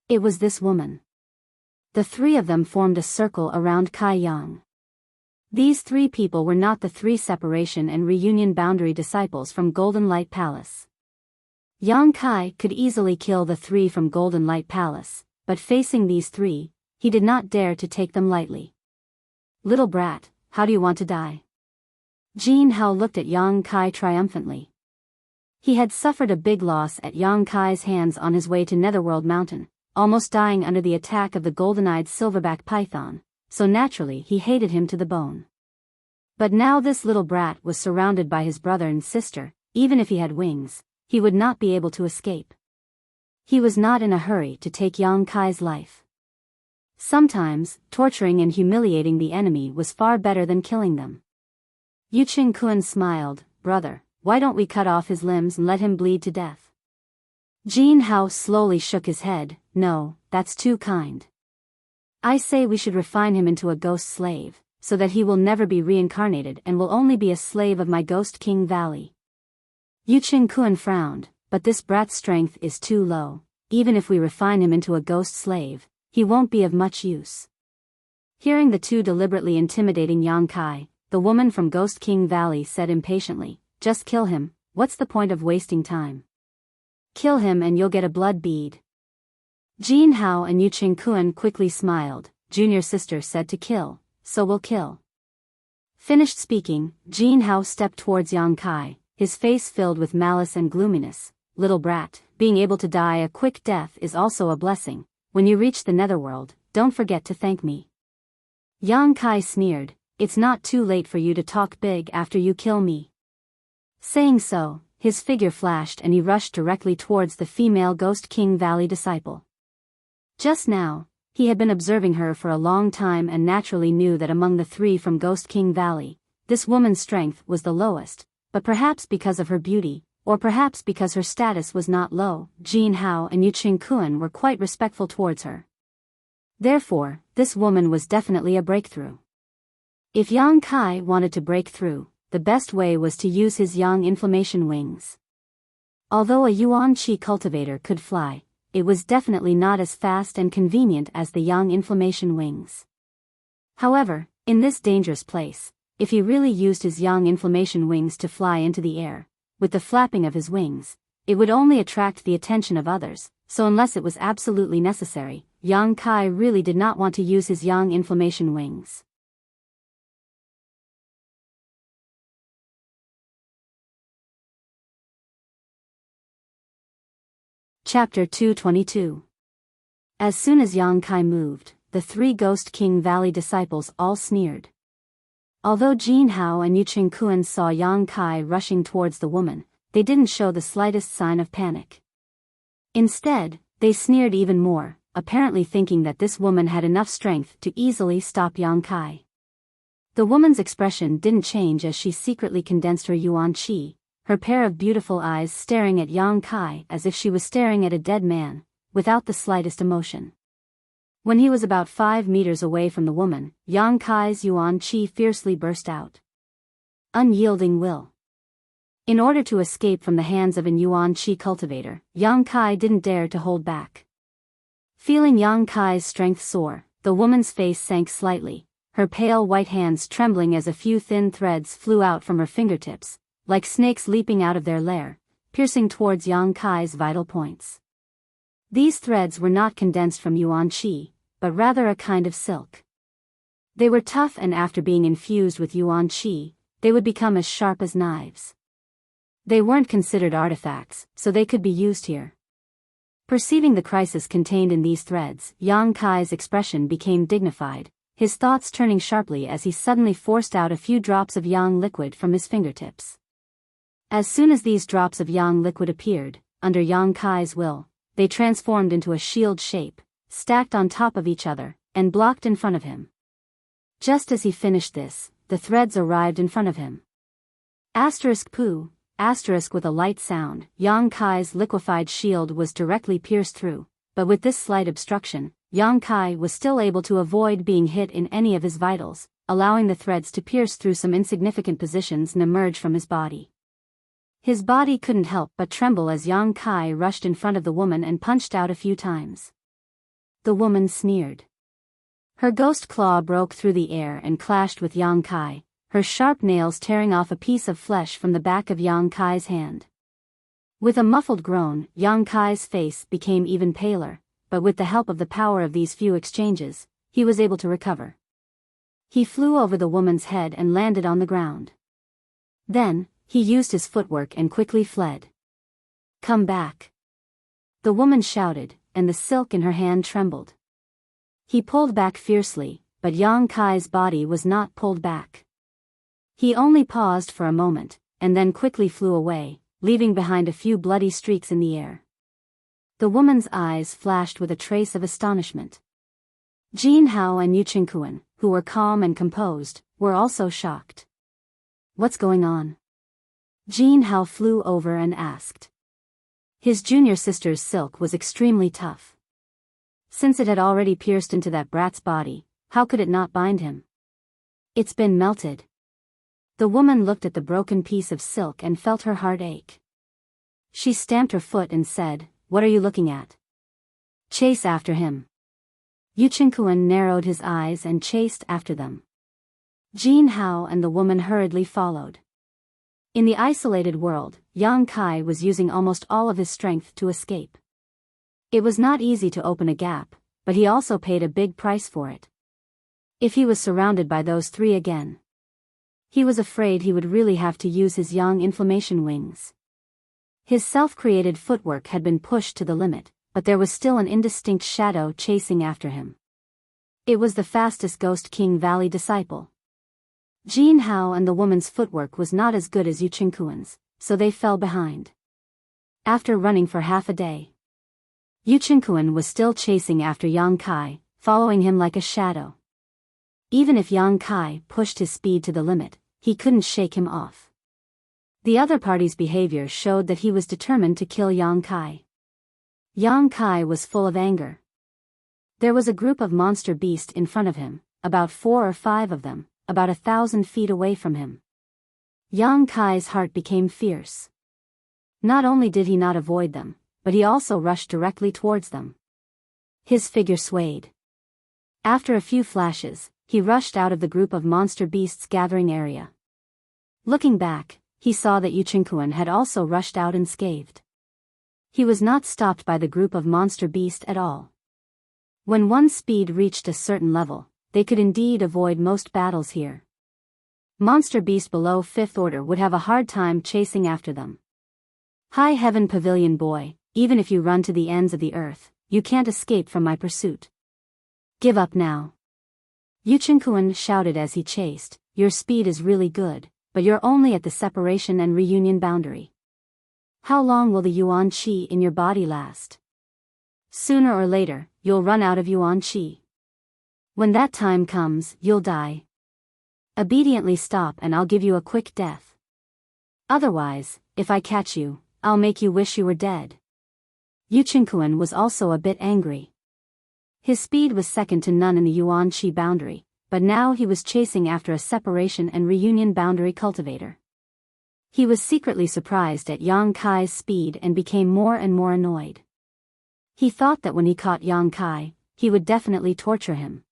It was this woman. The three of them formed a circle around Kai Yang. These three people were not the three separation and reunion boundary disciples from Golden Light Palace. Yang Kai could easily kill the three from Golden Light Palace, but facing these three, he did not dare to take them lightly. Little brat, how do you want to die? Jin Hao looked at Yang Kai triumphantly. He had suffered a big loss at Yang Kai's hands on his way to Netherworld Mountain, almost dying under the attack of the golden-eyed silverback python, so naturally he hated him to the bone. But now this little brat was surrounded by his brother and sister. Even if he had wings, he would not be able to escape. He was not in a hurry to take Yang Kai's life. Sometimes, torturing and humiliating the enemy was far better than killing them. Yu Qingquan smiled, brother, why don't we cut off his limbs and let him bleed to death? Jin Hao slowly shook his head, no, that's too kind. I say we should refine him into a ghost slave, so that he will never be reincarnated and will only be a slave of my Ghost King Valley. Yu Qingquan frowned, but this brat's strength is too low. Even if we refine him into a ghost slave, he won't be of much use. Hearing the two deliberately intimidating Yang Kai, the woman from Ghost King Valley said impatiently, just kill him, what's the point of wasting time? Kill him and you'll get a blood bead. Jin Hao and Yu Qingquan quickly smiled. Junior sister said to kill, so we'll kill. Finished speaking, Jin Hao stepped towards Yang Kai, his face filled with malice and gloominess. Little brat, being able to die a quick death is also a blessing. When you reach the netherworld, don't forget to thank me. Yang Kai sneered, it's not too late for you to talk big after you kill me. Saying so, his figure flashed and he rushed directly towards the female Ghost King Valley disciple. Just now, he had been observing her for a long time and naturally knew that among the three from Ghost King Valley, this woman's strength was the lowest, but perhaps because of her beauty, or perhaps because her status was not low, Jin Hao and Yu Qingquan were quite respectful towards her. Therefore, this woman was definitely a breakthrough. If Yang Kai wanted to break through, the best way was to use his Yang Inflammation wings. Although a Yuan Qi cultivator could fly, it was definitely not as fast and convenient as the Yang Inflammation wings. However, in this dangerous place, if he really used his Yang Inflammation wings to fly into the air, with the flapping of his wings, it would only attract the attention of others, so unless it was absolutely necessary, Yang Kai really did not want to use his Yang Inflammation wings. Chapter 222. As soon as Yang Kai moved, the three Ghost King Valley disciples all sneered. Although Jin Hao and Yu Qingquan saw Yang Kai rushing towards the woman, they didn't show the slightest sign of panic. Instead, they sneered even more, apparently thinking that this woman had enough strength to easily stop Yang Kai. The woman's expression didn't change as she secretly condensed her Yuan Qi, her pair of beautiful eyes staring at Yang Kai as if she was staring at a dead man, without the slightest emotion. When he was about 5 meters away from the woman, Yang Kai's Yuan Qi fiercely burst out. Unyielding will. In order to escape from the hands of an Yuan Qi cultivator, Yang Kai didn't dare to hold back. Feeling Yang Kai's strength soar, the woman's face sank slightly, her pale white hands trembling as a few thin threads flew out from her fingertips, like snakes leaping out of their lair, piercing towards Yang Kai's vital points. These threads were not condensed from Yuan Qi, but rather a kind of silk. They were tough and after being infused with Yuan Qi, they would become as sharp as knives. They weren't considered artifacts, so they could be used here. Perceiving the crisis contained in these threads, Yang Kai's expression became dignified, his thoughts turning sharply as he suddenly forced out a few drops of Yang liquid from his fingertips. As soon as these drops of Yang liquid appeared, under Yang Kai's will, they transformed into a shield shape, stacked on top of each other, and blocked in front of him. Just as he finished this, the threads arrived in front of him. Poo, with a light sound, Yang Kai's liquefied shield was directly pierced through, but with this slight obstruction, Yang Kai was still able to avoid being hit in any of his vitals, allowing the threads to pierce through some insignificant positions and emerge from his body. His body couldn't help but tremble as Yang Kai rushed in front of the woman and punched out a few times. The woman sneered. Her ghost claw broke through the air and clashed with Yang Kai, her sharp nails tearing off a piece of flesh from the back of Yang Kai's hand. With a muffled groan, Yang Kai's face became even paler, but with the help of the power of these few exchanges, he was able to recover. He flew over the woman's head and landed on the ground. Then, he used his footwork and quickly fled. "Come back!" the woman shouted, and the silk in her hand trembled. He pulled back fiercely, but Yang Kai's body was not pulled back. He only paused for a moment, and then quickly flew away, leaving behind a few bloody streaks in the air. The woman's eyes flashed with a trace of astonishment. Jin Hao and Yu Qingquan, who were calm and composed, were also shocked. "What's going on?" Jin Hao flew over and asked. His junior sister's silk was extremely tough. Since it had already pierced into that brat's body, how could it not bind him? "It's been melted." The woman looked at the broken piece of silk and felt her heart ache. She stamped her foot and said, "What are you looking at? Chase after him." Yu Qingquan narrowed his eyes and chased after them. Jin Hao and the woman hurriedly followed. In the isolated world, Yang Kai was using almost all of his strength to escape. It was not easy to open a gap, but he also paid a big price for it. If he was surrounded by those three again, he was afraid he would really have to use his yang inflammation wings. His self-created footwork had been pushed to the limit, but there was still an indistinct shadow chasing after him. It was the fastest Ghost King Valley disciple. Jin Hao and the woman's footwork was not as good as Yu Qingquan's, so they fell behind. After running for half a day, Yu Qingquan was still chasing after Yang Kai, following him like a shadow. Even if Yang Kai pushed his speed to the limit, he couldn't shake him off. The other party's behavior showed that he was determined to kill Yang Kai. Yang Kai was full of anger. There was a group of monster beasts in front of him, about 4 or 5 of them, about 1,000 feet away from him. Yang Kai's heart became fierce. Not only did he not avoid them, but he also rushed directly towards them. His figure swayed. After a few flashes, he rushed out of the group of monster beasts gathering area. Looking back, he saw that Yu Qingquan had also rushed out unscathed. He was not stopped by the group of monster beasts at all. When one's speed reached a certain level, they could indeed avoid most battles here. Monster beast below 5th order would have a hard time chasing after them. "High Heaven Pavilion boy, even if you run to the ends of the earth, you can't escape from my pursuit. Give up now." Yu Qingquan shouted as he chased, "Your speed is really good, but you're only at the separation and reunion boundary. How long will the Yuan Qi in your body last? Sooner or later, you'll run out of Yuan Qi. When that time comes, you'll die. Obediently stop and I'll give you a quick death. Otherwise, if I catch you, I'll make you wish you were dead." Yu Qingquan was also a bit angry. His speed was second to none in the Yuan Qi boundary, but now he was chasing after a separation and reunion boundary cultivator. He was secretly surprised at Yang Kai's speed and became more and more annoyed. He thought that when he caught Yang Kai, he would definitely torture him.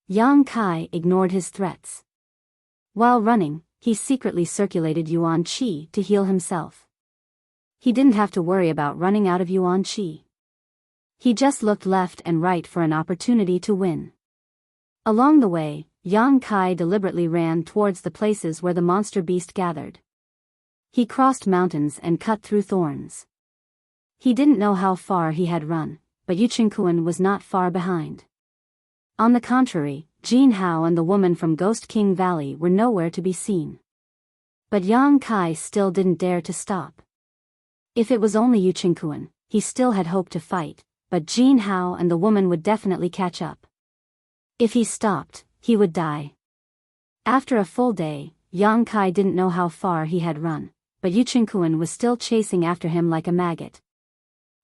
Yang Kai ignored his threats. While running, he secretly circulated Yuan Qi to heal himself. He didn't have to worry about running out of Yuan Qi. He just looked left and right for an opportunity to win. Along the way, Yang Kai deliberately ran towards the places where the monster beast gathered. He crossed mountains and cut through thorns. He didn't know how far he had run, but Yu Qingquan was not far behind. On the contrary, Jin Hao and the woman from Ghost King Valley were nowhere to be seen. But Yang Kai still didn't dare to stop. If it was only Yu Qingquan, he still had hope to fight, but Jin Hao and the woman would definitely catch up. If he stopped, he would die. After a full day, Yang Kai didn't know how far he had run, but Yu Qingquan was still chasing after him like a maggot.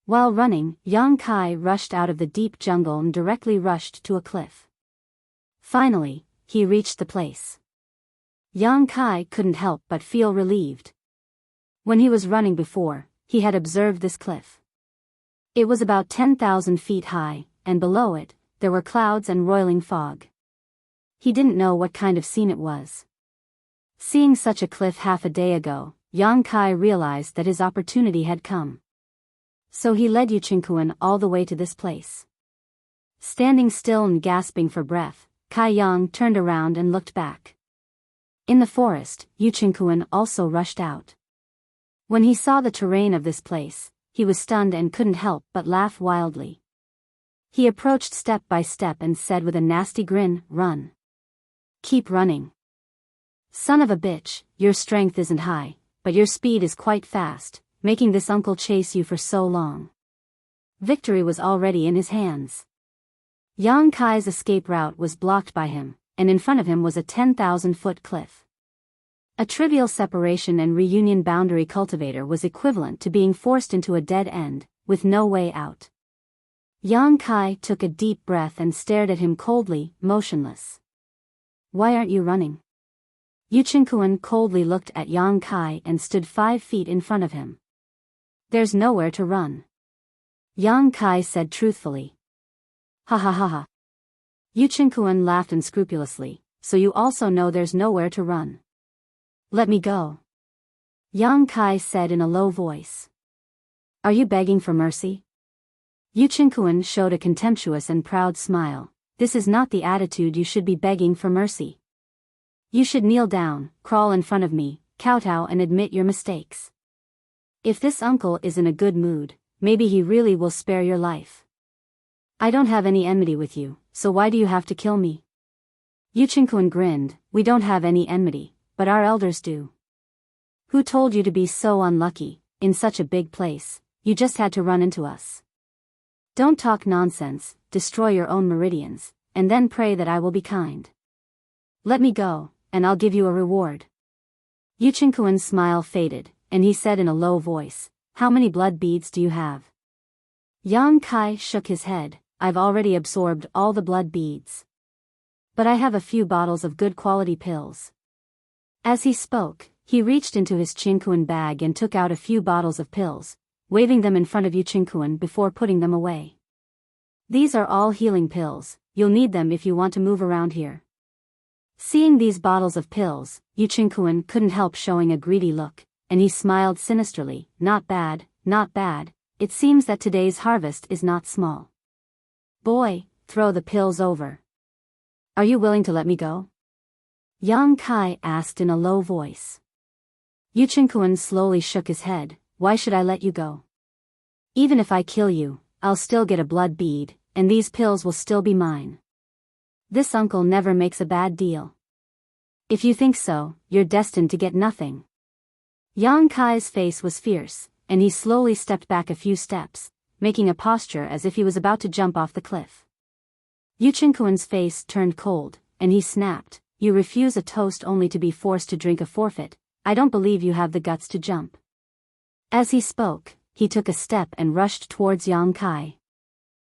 While running, Yang Kai rushed out of the deep jungle and directly rushed to a cliff. Finally, he reached the place. Yang Kai couldn't help but feel relieved. When he was running before, he had observed this cliff. It was about 10,000 feet high, and below it, there were clouds and roiling fog. He didn't know what kind of scene it was. Seeing such a cliff half a day ago, Yang Kai realized that his opportunity had come. So he led Yu Qingquan all the way to this place. Standing still and gasping for breath, Kai Yang turned around and looked back. In the forest, Yu Qingquan also rushed out. When he saw the terrain of this place, he was stunned and couldn't help but laugh wildly. He approached step by step and said with a nasty grin, "Run. Keep running. Son of a bitch, your strength isn't high, but your speed is quite fast, making this uncle chase you for so long." Victory was already in his hands. Yang Kai's escape route was blocked by him, and in front of him was a 10,000-foot cliff. A trivial separation and reunion boundary cultivator was equivalent to being forced into a dead end, with no way out. Yang Kai took a deep breath and stared at him coldly, motionless. "Why aren't you running?" Yu Qingquan coldly looked at Yang Kai and stood 5 feet in front of him. "There's nowhere to run," Yang Kai said truthfully. "Ha ha ha ha." Yu Qingquan laughed unscrupulously. "So you also know there's nowhere to run?" "Let me go," Yang Kai said in a low voice. "Are you begging for mercy?" Yu Qingquan showed a contemptuous and proud smile. "This is not the attitude you should be begging for mercy. You should kneel down, crawl in front of me, kowtow and admit your mistakes. If this uncle is in a good mood, maybe he really will spare your life. I don't have any enmity with you, so why do you have to kill me?" Yu Qingquan grinned. "We don't have any enmity, but our elders do. Who told you to be so unlucky? In such a big place, you just had to run into us. Don't talk nonsense, destroy your own meridians, and then pray that I will be kind. Let me go, and I'll give you a reward." Yu Qingquan's smile faded, and he said in a low voice, "How many blood beads do you have?" Yang Kai shook his head. "I've already absorbed all the blood beads. But I have a few bottles of good quality pills." As he spoke, he reached into his Qingquan bag and took out a few bottles of pills, waving them in front of Yu Qingquan before putting them away. "These are all healing pills, you'll need them if you want to move around here." Seeing these bottles of pills, Yu Qingquan couldn't help showing a greedy look, and he smiled sinisterly. "Not bad, not bad, it seems that today's harvest is not small. Boy, throw the pills over. Are you willing to let me go?" Yang Kai asked in a low voice. Yu Qingquan slowly shook his head. "Why should I let you go? Even if I kill you, I'll still get a blood bead, and these pills will still be mine. This uncle never makes a bad deal. If you think so, you're destined to get nothing." Yang Kai's face was fierce, and he slowly stepped back a few steps, making a posture as if he was about to jump off the cliff. Yu Qingquan's face turned cold, and he snapped, "You refuse a toast only to be forced to drink a forfeit. I don't believe you have the guts to jump." As he spoke, he took a step and rushed towards Yang Kai.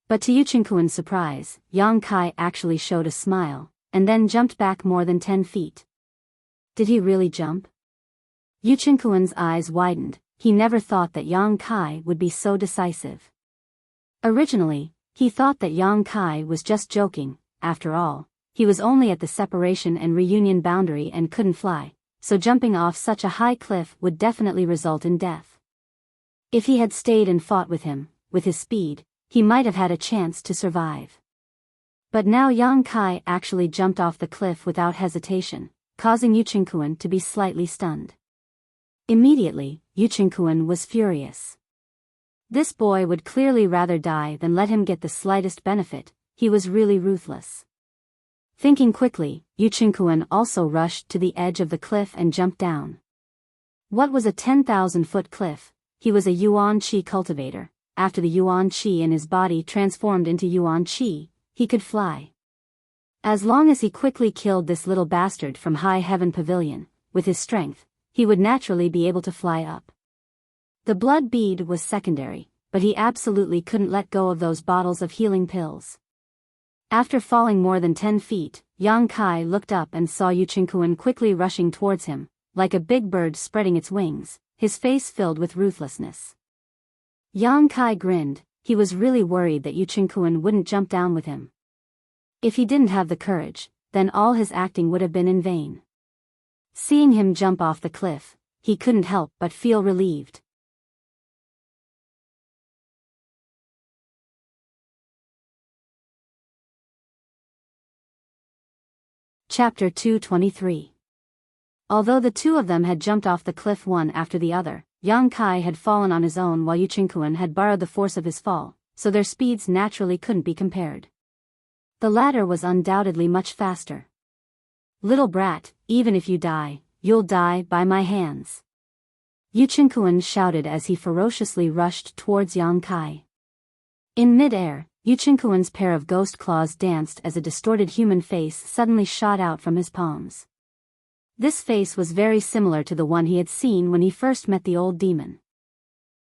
But to Yu Qingquan's surprise, Yang Kai actually showed a smile, and then jumped back more than 10 feet. Did he really jump? Yu Qingquan's eyes widened. He never thought that Yang Kai would be so decisive. Originally, he thought that Yang Kai was just joking. After all, he was only at the separation and reunion boundary and couldn't fly, so jumping off such a high cliff would definitely result in death. If he had stayed and fought with him, with his speed, he might have had a chance to survive. But now Yang Kai actually jumped off the cliff without hesitation, causing Yu Qingquan to be slightly stunned. Immediately, Yu Qingquan was furious. This boy would clearly rather die than let him get the slightest benefit. He was really ruthless. Thinking quickly, Yu Qingquan also rushed to the edge of the cliff and jumped down. What was a 10,000-foot cliff, he was a Yuan Qi cultivator. After the Yuan Qi in his body transformed into Yuan Qi, he could fly. As long as he quickly killed this little bastard from High Heaven Pavilion, with his strength, he would naturally be able to fly up. The blood bead was secondary, but he absolutely couldn't let go of those bottles of healing pills. After falling more than 10 feet, Yang Kai looked up and saw Yu Qingquan quickly rushing towards him, like a big bird spreading its wings, his face filled with ruthlessness. Yang Kai grinned. He was really worried that Yu Qingquan wouldn't jump down with him. If he didn't have the courage, then all his acting would have been in vain. Seeing him jump off the cliff, he couldn't help but feel relieved. Chapter 223. Although the two of them had jumped off the cliff one after the other, Yang Kai had fallen on his own while Yu Qingquan had borrowed the force of his fall, so their speeds naturally couldn't be compared. The latter was undoubtedly much faster. "Little brat, even if you die, you'll die by my hands," Yu Qingquan shouted as he ferociously rushed towards Yang Kai. In mid-air, Yu Qingquan's pair of ghost claws danced as a distorted human face suddenly shot out from his palms. This face was very similar to the one he had seen when he first met the old demon.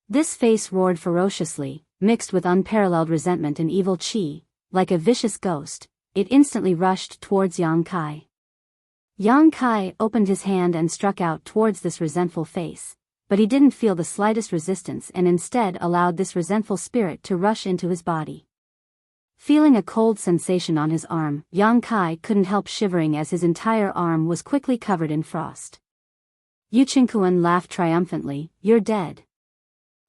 This face roared ferociously, mixed with unparalleled resentment and evil qi. Like a vicious ghost, it instantly rushed towards Yang Kai. Yang Kai opened his hand and struck out towards this resentful face, but he didn't feel the slightest resistance and instead allowed this resentful spirit to rush into his body. Feeling a cold sensation on his arm, Yang Kai couldn't help shivering as his entire arm was quickly covered in frost. Yu Qingquan laughed triumphantly. "You're dead."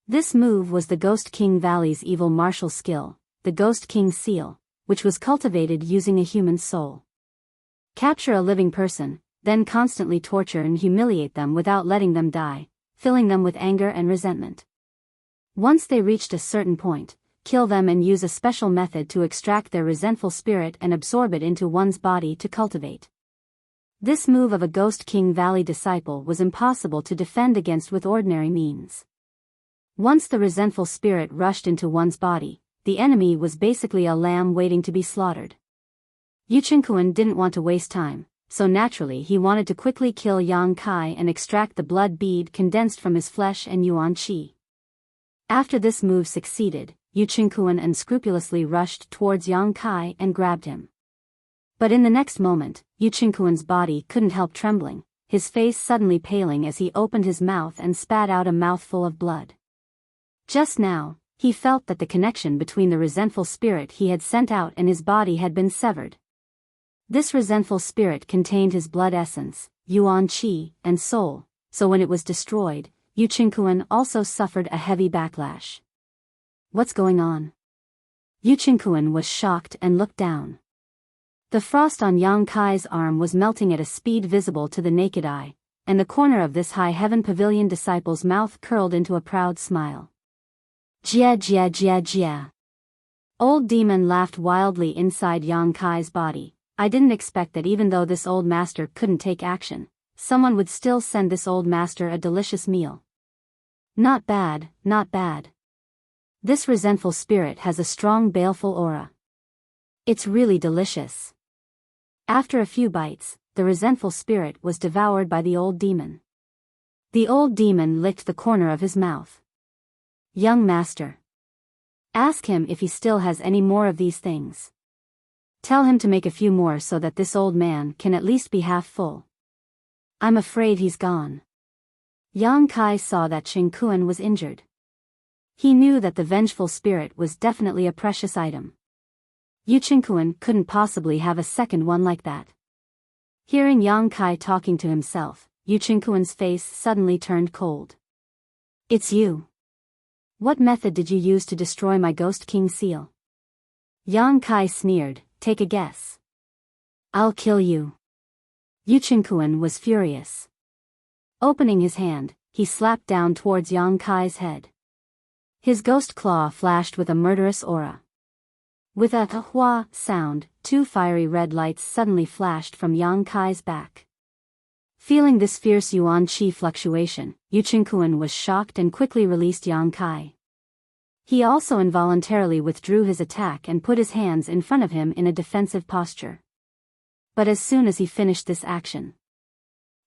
This move was the Ghost King Valley's evil martial skill, the Ghost King Seal, which was cultivated using a human soul. Capture a living person, then constantly torture and humiliate them without letting them die, filling them with anger and resentment. Once they reached a certain point, kill them and use a special method to extract their resentful spirit and absorb it into one's body to cultivate. This move of a Ghost King Valley disciple was impossible to defend against with ordinary means. Once the resentful spirit rushed into one's body, the enemy was basically a lamb waiting to be slaughtered. Yu Qingquan didn't want to waste time, so naturally he wanted to quickly kill Yang Kai and extract the blood bead condensed from his flesh and Yuan Qi. After this move succeeded, Yu Qingquan unscrupulously rushed towards Yang Kai and grabbed him. But in the next moment, Yu Qingquan's body couldn't help trembling, his face suddenly paling as he opened his mouth and spat out a mouthful of blood. Just now, he felt that the connection between the resentful spirit he had sent out and his body had been severed. This resentful spirit contained his blood essence, Yuan Qi, and soul, so when it was destroyed, Yu Qingquan also suffered a heavy backlash. "What's going on?" Yu Qingquan was shocked and looked down. The frost on Yang Kai's arm was melting at a speed visible to the naked eye, and the corner of this High Heaven Pavilion disciple's mouth curled into a proud smile. "Jia jia jia jia." Old Demon laughed wildly inside Yang Kai's body. "I didn't expect that even though this old master couldn't take action, someone would still send this old master a delicious meal. Not bad, not bad. This resentful spirit has a strong baleful aura. It's really delicious." After a few bites, the resentful spirit was devoured by the old demon. The old demon licked the corner of his mouth. "Young master. Ask him if he still has any more of these things. Tell him to make a few more so that this old man can at least be half full. I'm afraid he's gone." Yang Kai saw that Qingquan was injured. He knew that the vengeful spirit was definitely a precious item. Yu Qingquan couldn't possibly have a second one like that. Hearing Yang Kai talking to himself, Yu Qingquan's face suddenly turned cold. "It's you. What method did you use to destroy my Ghost King seal?" Yang Kai sneered. "Take a guess." "I'll kill you." Yu Qingquan was furious. Opening his hand, he slapped down towards Yang Kai's head. His ghost claw flashed with a murderous aura. With a hua sound, two fiery red lights suddenly flashed from Yang Kai's back. Feeling this fierce Yuan Qi fluctuation, Yuchengkuan was shocked and quickly released Yang Kai. He also involuntarily withdrew his attack and put his hands in front of him in a defensive posture. But as soon as he finished this action,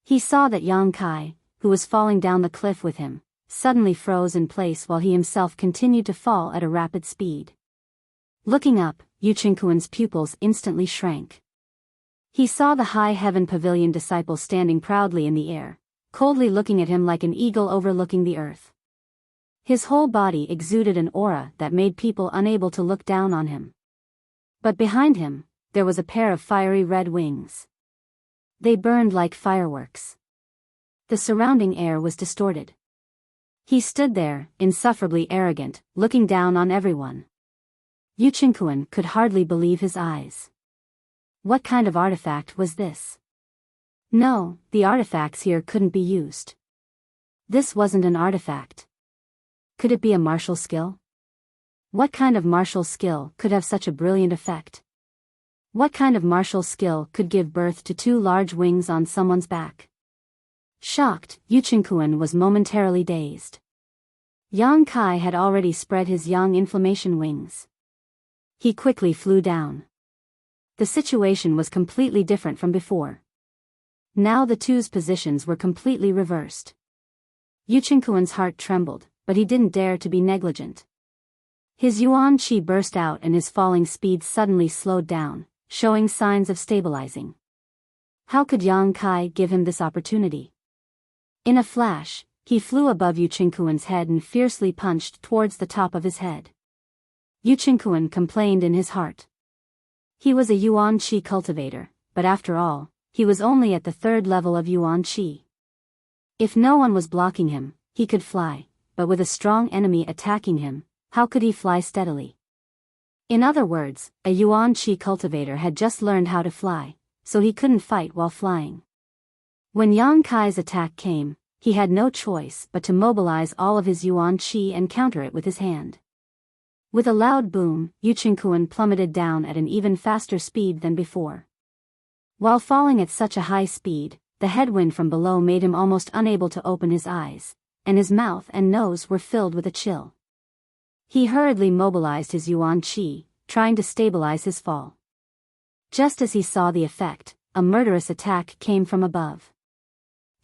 he saw that Yang Kai, who was falling down the cliff with him, suddenly froze in place while he himself continued to fall at a rapid speed. Looking up, Yuchengkuan's pupils instantly shrank. He saw the high heaven pavilion disciple standing proudly in the air, coldly looking at him like an eagle overlooking the earth. His whole body exuded an aura that made people unable to look down on him. But behind him, there was a pair of fiery red wings. They burned like fireworks. The surrounding air was distorted. He stood there, insufferably arrogant, looking down on everyone. Yuchengkuan could hardly believe his eyes. What kind of artifact was this? No, the artifacts here couldn't be used. This wasn't an artifact. Could it be a martial skill? What kind of martial skill could have such a brilliant effect? What kind of martial skill could give birth to two large wings on someone's back? Shocked, Yuchengkuan was momentarily dazed. Yang Kai had already spread his yang inflammation wings. He quickly flew down. The situation was completely different from before. Now the two's positions were completely reversed. Yuchengkuan's heart trembled, but he didn't dare to be negligent. His yuan qi burst out and his falling speed suddenly slowed down, showing signs of stabilizing. How could Yang Kai give him this opportunity? In a flash, he flew above Yuchengkuan's head and fiercely punched towards the top of his head. Yuchengkuan complained in his heart. He was a yuan qi cultivator, but after all, he was only at the 3rd level of yuan qi. If no one was blocking him, he could fly, but with a strong enemy attacking him, how could he fly steadily? In other words, a yuan qi cultivator had just learned how to fly, so he couldn't fight while flying. When Yang Kai's attack came, he had no choice but to mobilize all of his yuan qi and counter it with his hand. With a loud boom, Yuchengkuan plummeted down at an even faster speed than before. While falling at such a high speed, the headwind from below made him almost unable to open his eyes, and his mouth and nose were filled with a chill. He hurriedly mobilized his yuan qi, trying to stabilize his fall. Just as he saw the effect, a murderous attack came from above.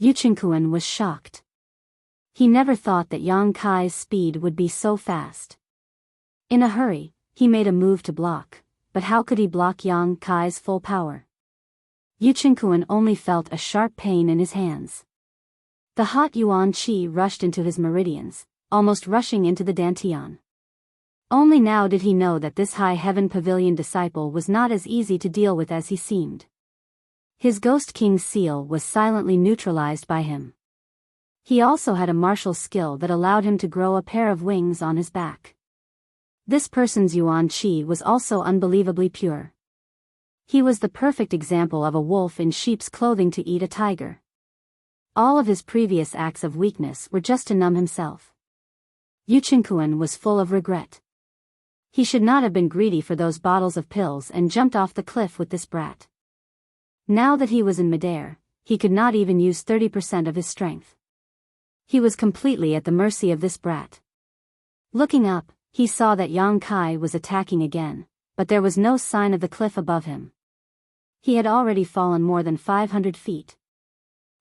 Yuchengkuan was shocked. He never thought that Yang Kai's speed would be so fast. In a hurry, he made a move to block, but how could he block Yang Kai's full power? Yuchengkuan only felt a sharp pain in his hands. The hot yuan qi rushed into his meridians, almost rushing into the dantian. Only now did he know that this high heaven pavilion disciple was not as easy to deal with as he seemed. His Ghost King's seal was silently neutralized by him. He also had a martial skill that allowed him to grow a pair of wings on his back. This person's yuan qi was also unbelievably pure. He was the perfect example of a wolf in sheep's clothing to eat a tiger. All of his previous acts of weakness were just to numb himself. Yuchengkuan was full of regret. He should not have been greedy for those bottles of pills and jumped off the cliff with this brat. Now that he was in midair, he could not even use 30% of his strength. He was completely at the mercy of this brat. Looking up, he saw that Yang Kai was attacking again, but there was no sign of the cliff above him. He had already fallen more than 500 feet.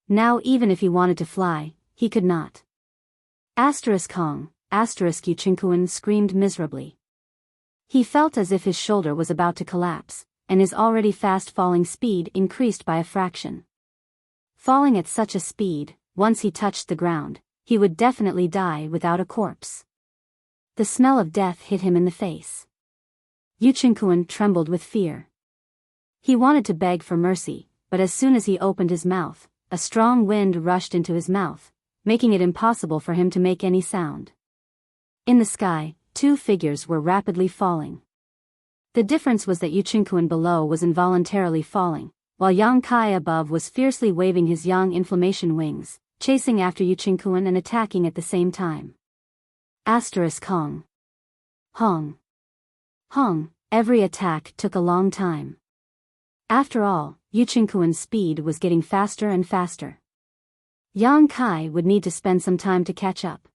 Now even if he wanted to fly, he could not. Hong, Yuchengkuan screamed miserably. He felt as if his shoulder was about to collapse, and his already fast-falling speed increased by a fraction. Falling at such a speed, once he touched the ground, he would definitely die without a corpse. The smell of death hit him in the face. Yuchengkuan trembled with fear. He wanted to beg for mercy, but as soon as he opened his mouth, a strong wind rushed into his mouth, making it impossible for him to make any sound. In the sky, two figures were rapidly falling. The difference was that Yuchengkuan below was involuntarily falling, while Yang Kai above was fiercely waving his yang inflammation wings, chasing after Yuchengkuan and attacking at the same time. Hong. Every attack took a long time. After all, Yuchengkuan's speed was getting faster and faster. Yang Kai would need to spend some time to catch up.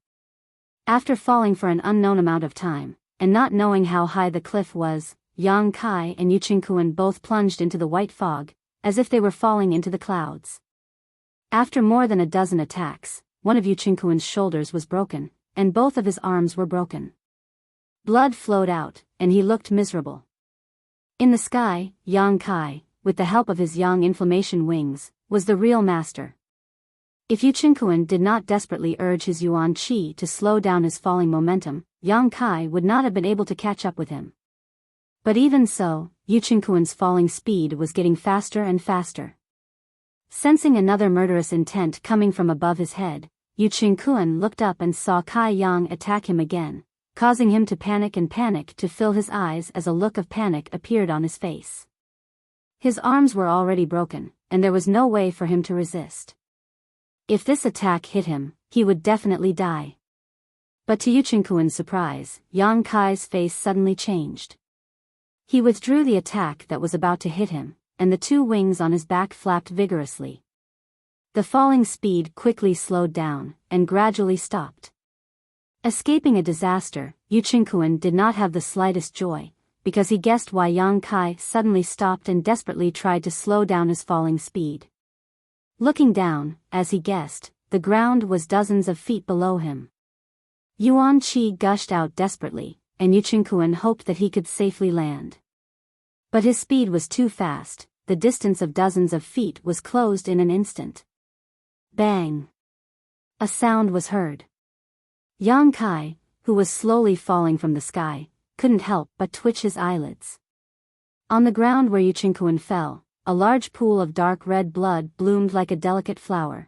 After falling for an unknown amount of time, and not knowing how high the cliff was, Yang Kai and Yu Qingkuan both plunged into the white fog, as if they were falling into the clouds. After more than a dozen attacks, one of Yu Qingkuan's shoulders was broken, and both of his arms were broken. Blood flowed out, and he looked miserable. In the sky, Yang Kai, with the help of his yang inflammation wings, was the real master. If Yu Qingkuan did not desperately urge his yuan qi to slow down his falling momentum, Yang Kai would not have been able to catch up with him. But even so, Yu Qingkuan's falling speed was getting faster and faster. Sensing another murderous intent coming from above his head, Yu Qingkuan looked up and saw Kai Yang attack him again, causing him to panic to fill his eyes as a look of panic appeared on his face. His arms were already broken, and there was no way for him to resist. If this attack hit him, he would definitely die. But to Yu Qingkuan's surprise, Yang Kai's face suddenly changed. He withdrew the attack that was about to hit him, and the two wings on his back flapped vigorously. The falling speed quickly slowed down, and gradually stopped. Escaping a disaster, Yu Qingkuan did not have the slightest joy, because he guessed why Yang Kai suddenly stopped and desperately tried to slow down his falling speed. Looking down, as he guessed, the ground was dozens of feet below him. Yuan Qi gushed out desperately, and Yu Qingkuan hoped that he could safely land. But his speed was too fast, the distance of dozens of feet was closed in an instant. Bang! A sound was heard. Yang Kai, who was slowly falling from the sky, couldn't help but twitch his eyelids. On the ground where Yu Qingkuan fell, a large pool of dark red blood bloomed like a delicate flower.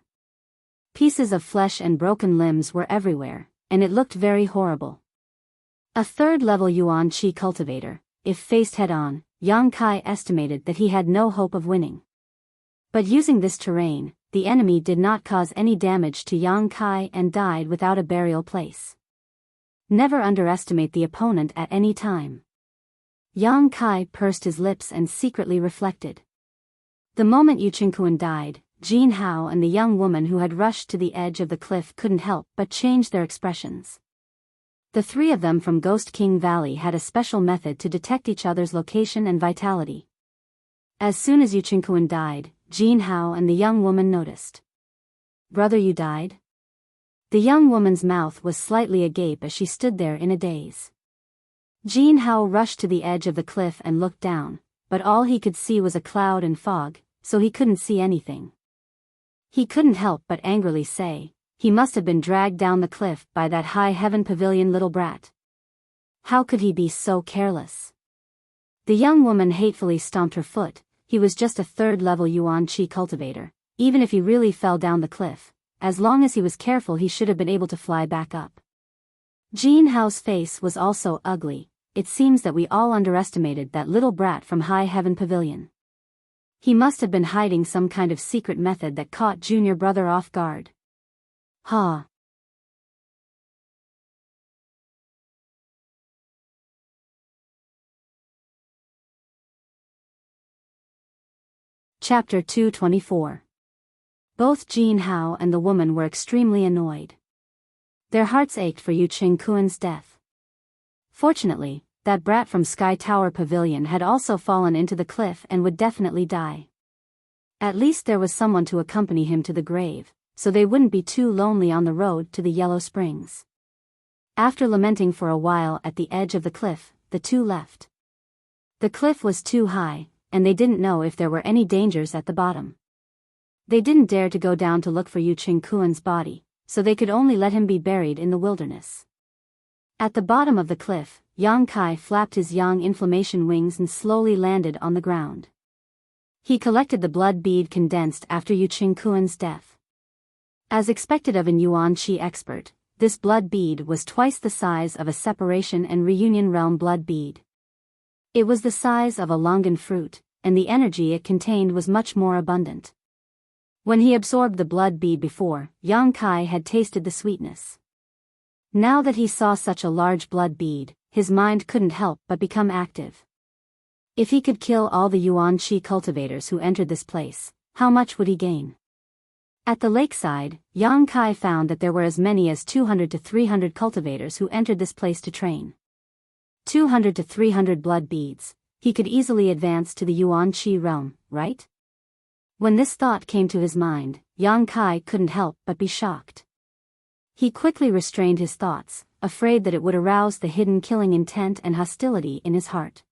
Pieces of flesh and broken limbs were everywhere, and it looked very horrible. A third-level Yuan Qi cultivator, if faced head-on, Yang Kai estimated that he had no hope of winning. But using this terrain, the enemy did not cause any damage to Yang Kai and died without a burial place. Never underestimate the opponent at any time. Yang Kai pursed his lips and secretly reflected. The moment Yu Qingkuan died, Jin Hao and the young woman who had rushed to the edge of the cliff couldn't help but change their expressions. The three of them from Ghost King Valley had a special method to detect each other's location and vitality. As soon as Yu Qingkuan died, Jin Hao and the young woman noticed. "Brother, you died?" The young woman's mouth was slightly agape as she stood there in a daze. Jin Hao rushed to the edge of the cliff and looked down, but all he could see was a cloud and fog, so he couldn't see anything. He couldn't help but angrily say, "He must have been dragged down the cliff by that high heaven pavilion little brat. How could he be so careless?" The young woman hatefully stomped her foot. He was just a third-level Yuan Qi cultivator. Even if he really fell down the cliff, as long as he was careful he should have been able to fly back up. Jin Hao's face was also ugly. It seems that we all underestimated that little brat from High Heaven Pavilion. He must have been hiding some kind of secret method that caught junior brother off guard. Ha! Chapter 224. Both Jin Hao and the woman were extremely annoyed. Their hearts ached for Yu Qingkuan's death. Fortunately, that brat from Sky Tower Pavilion had also fallen into the cliff and would definitely die. At least there was someone to accompany him to the grave, so they wouldn't be too lonely on the road to the Yellow Springs. After lamenting for a while at the edge of the cliff, the two left. The cliff was too high, and they didn't know if there were any dangers at the bottom. They didn't dare to go down to look for Yu Qingkuan's body, so they could only let him be buried in the wilderness. At the bottom of the cliff, Yang Kai flapped his yang inflammation wings and slowly landed on the ground. He collected the blood bead condensed after Yu Qingkuan's death. As expected of an Yuan Qi expert, this blood bead was twice the size of a separation and reunion realm blood bead. It was the size of a longan fruit, and the energy it contained was much more abundant. When he absorbed the blood bead before, Yang Kai had tasted the sweetness. Now that he saw such a large blood bead, his mind couldn't help but become active. If he could kill all the Yuan Qi cultivators who entered this place, how much would he gain? At the lakeside, Yang Kai found that there were as many as 200 to 300 cultivators who entered this place to train. 200 to 300 blood beads. He could easily advance to the Yuan Qi realm, right? When this thought came to his mind, Yang Kai couldn't help but be shocked. He quickly restrained his thoughts, afraid that it would arouse the hidden killing intent and hostility in his heart.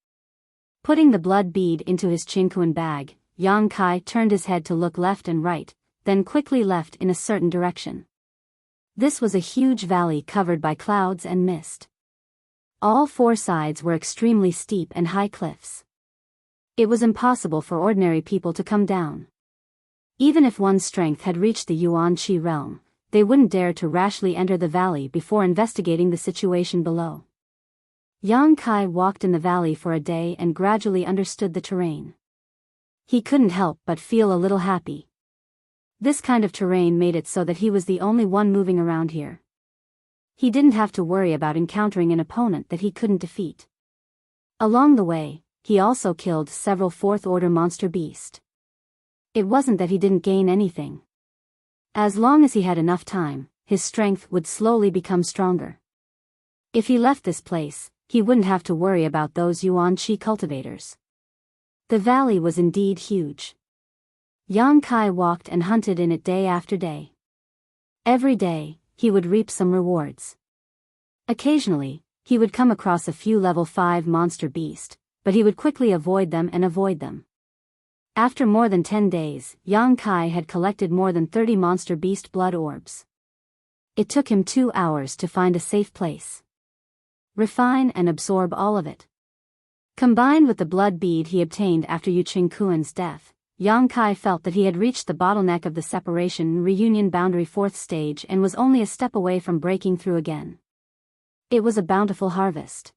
Putting the blood bead into his Qingkuan bag, Yang Kai turned his head to look left and right, then quickly left in a certain direction. This was a huge valley covered by clouds and mist. All four sides were extremely steep and high cliffs. It was impossible for ordinary people to come down. Even if one's strength had reached the Yuan Qi realm, they wouldn't dare to rashly enter the valley before investigating the situation below. Yang Kai walked in the valley for a day and gradually understood the terrain. He couldn't help but feel a little happy. This kind of terrain made it so that he was the only one moving around here. He didn't have to worry about encountering an opponent that he couldn't defeat. Along the way, he also killed several fourth-order monster beasts. It wasn't that he didn't gain anything. As long as he had enough time, his strength would slowly become stronger. If he left this place, he wouldn't have to worry about those Yuan Qi cultivators. The valley was indeed huge. Yang Kai walked and hunted in it day after day. Every day, he would reap some rewards. Occasionally, he would come across a few level 5 monster beasts, but he would quickly avoid them. After more than 10 days, Yang Kai had collected more than 30 monster beast blood orbs. It took him 2 hours to find a safe place. Refine and absorb all of it. Combined with the blood bead he obtained after Yu Qingkuan's death, Yang Kai felt that he had reached the bottleneck of the separation reunion boundary 4th stage and was only a step away from breaking through again. It was a bountiful harvest.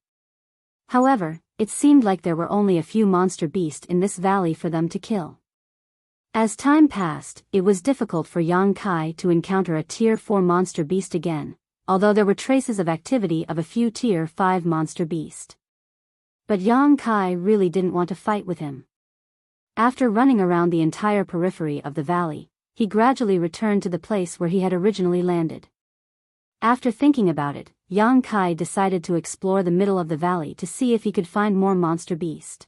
However, it seemed like there were only a few monster beasts in this valley for them to kill. As time passed, it was difficult for Yang Kai to encounter a Tier 4 monster beast again, although there were traces of activity of a few Tier 5 monster beasts. But Yang Kai really didn't want to fight with him. After running around the entire periphery of the valley, he gradually returned to the place where he had originally landed. After thinking about it, Yang Kai decided to explore the middle of the valley to see if he could find more monster beast.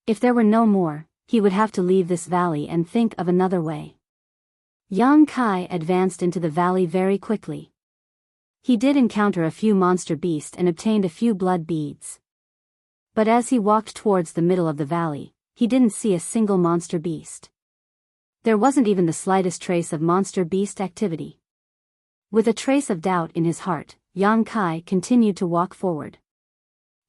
If there were no more, he would have to leave this valley and think of another way. Yang Kai advanced into the valley very quickly. He did encounter a few monster beasts and obtained a few blood beads. But as he walked towards the middle of the valley, he didn't see a single monster beast. There wasn't even the slightest trace of monster beast activity. With a trace of doubt in his heart, Yang Kai continued to walk forward.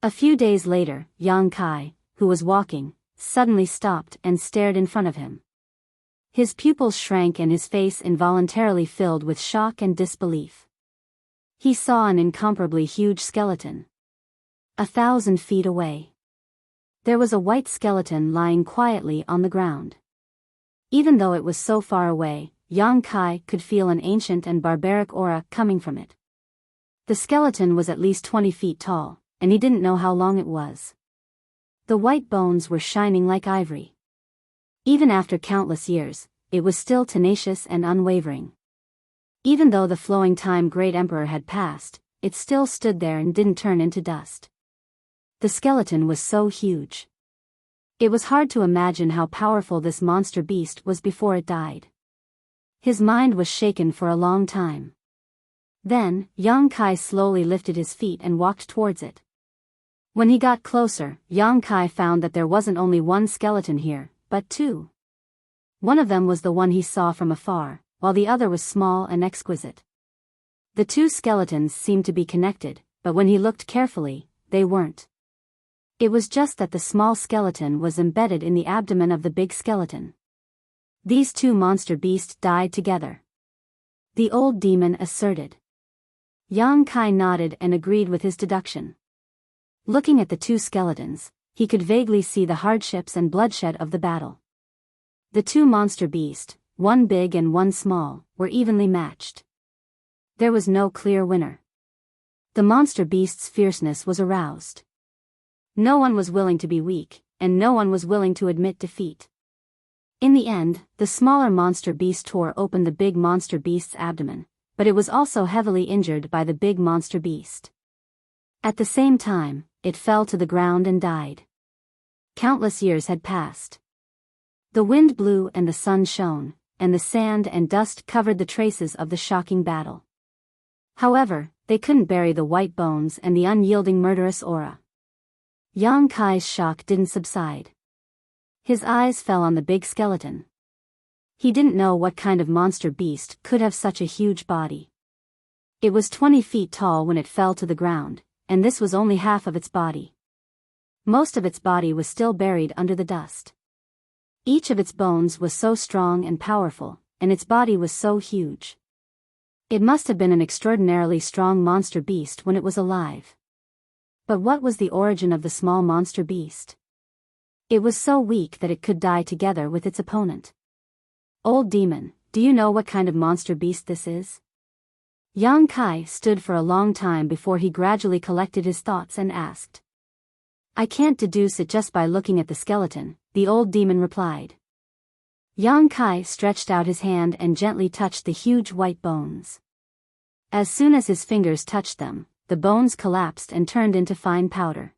A few days later, Yang Kai, who was walking, suddenly stopped and stared in front of him. His pupils shrank and his face involuntarily filled with shock and disbelief. He saw an incomparably huge skeleton. 1,000 feet away. There was a white skeleton lying quietly on the ground. Even though it was so far away, Yang Kai could feel an ancient and barbaric aura coming from it. The skeleton was at least 20 feet tall, and he didn't know how long it was. The white bones were shining like ivory. Even after countless years, it was still tenacious and unwavering. Even though the flowing time Great Emperor had passed, it still stood there and didn't turn into dust. The skeleton was so huge. It was hard to imagine how powerful this monster beast was before it died. His mind was shaken for a long time. Then, Yang Kai slowly lifted his feet and walked towards it. When he got closer, Yang Kai found that there wasn't only one skeleton here, but two. One of them was the one he saw from afar, while the other was small and exquisite. The two skeletons seemed to be connected, but when he looked carefully, they weren't. It was just that the small skeleton was embedded in the abdomen of the big skeleton. These two monster beasts died together. The old demon asserted. Yang Kai nodded and agreed with his deduction. Looking at the two skeletons, he could vaguely see the hardships and bloodshed of the battle. The two monster beasts, one big and one small, were evenly matched. There was no clear winner. The monster beast's fierceness was aroused. No one was willing to be weak, and no one was willing to admit defeat. In the end, the smaller monster beast tore open the big monster beast's abdomen, but it was also heavily injured by the big monster beast. At the same time, it fell to the ground and died. Countless years had passed. The wind blew and the sun shone, and the sand and dust covered the traces of the shocking battle. However, they couldn't bury the white bones and the unyielding murderous aura. Yang Kai's shock didn't subside. His eyes fell on the big skeleton. He didn't know what kind of monster beast could have such a huge body. It was 20 feet tall when it fell to the ground, and this was only half of its body. Most of its body was still buried under the dust. Each of its bones was so strong and powerful, and its body was so huge. It must have been an extraordinarily strong monster beast when it was alive. But what was the origin of the small monster beast? It was so weak that it could die together with its opponent. Old demon, do you know what kind of monster beast this is? Yang Kai stood for a long time before he gradually collected his thoughts and asked. I can't deduce it just by looking at the skeleton, the old demon replied. Yang Kai stretched out his hand and gently touched the huge white bones. As soon as his fingers touched them, the bones collapsed and turned into fine powder.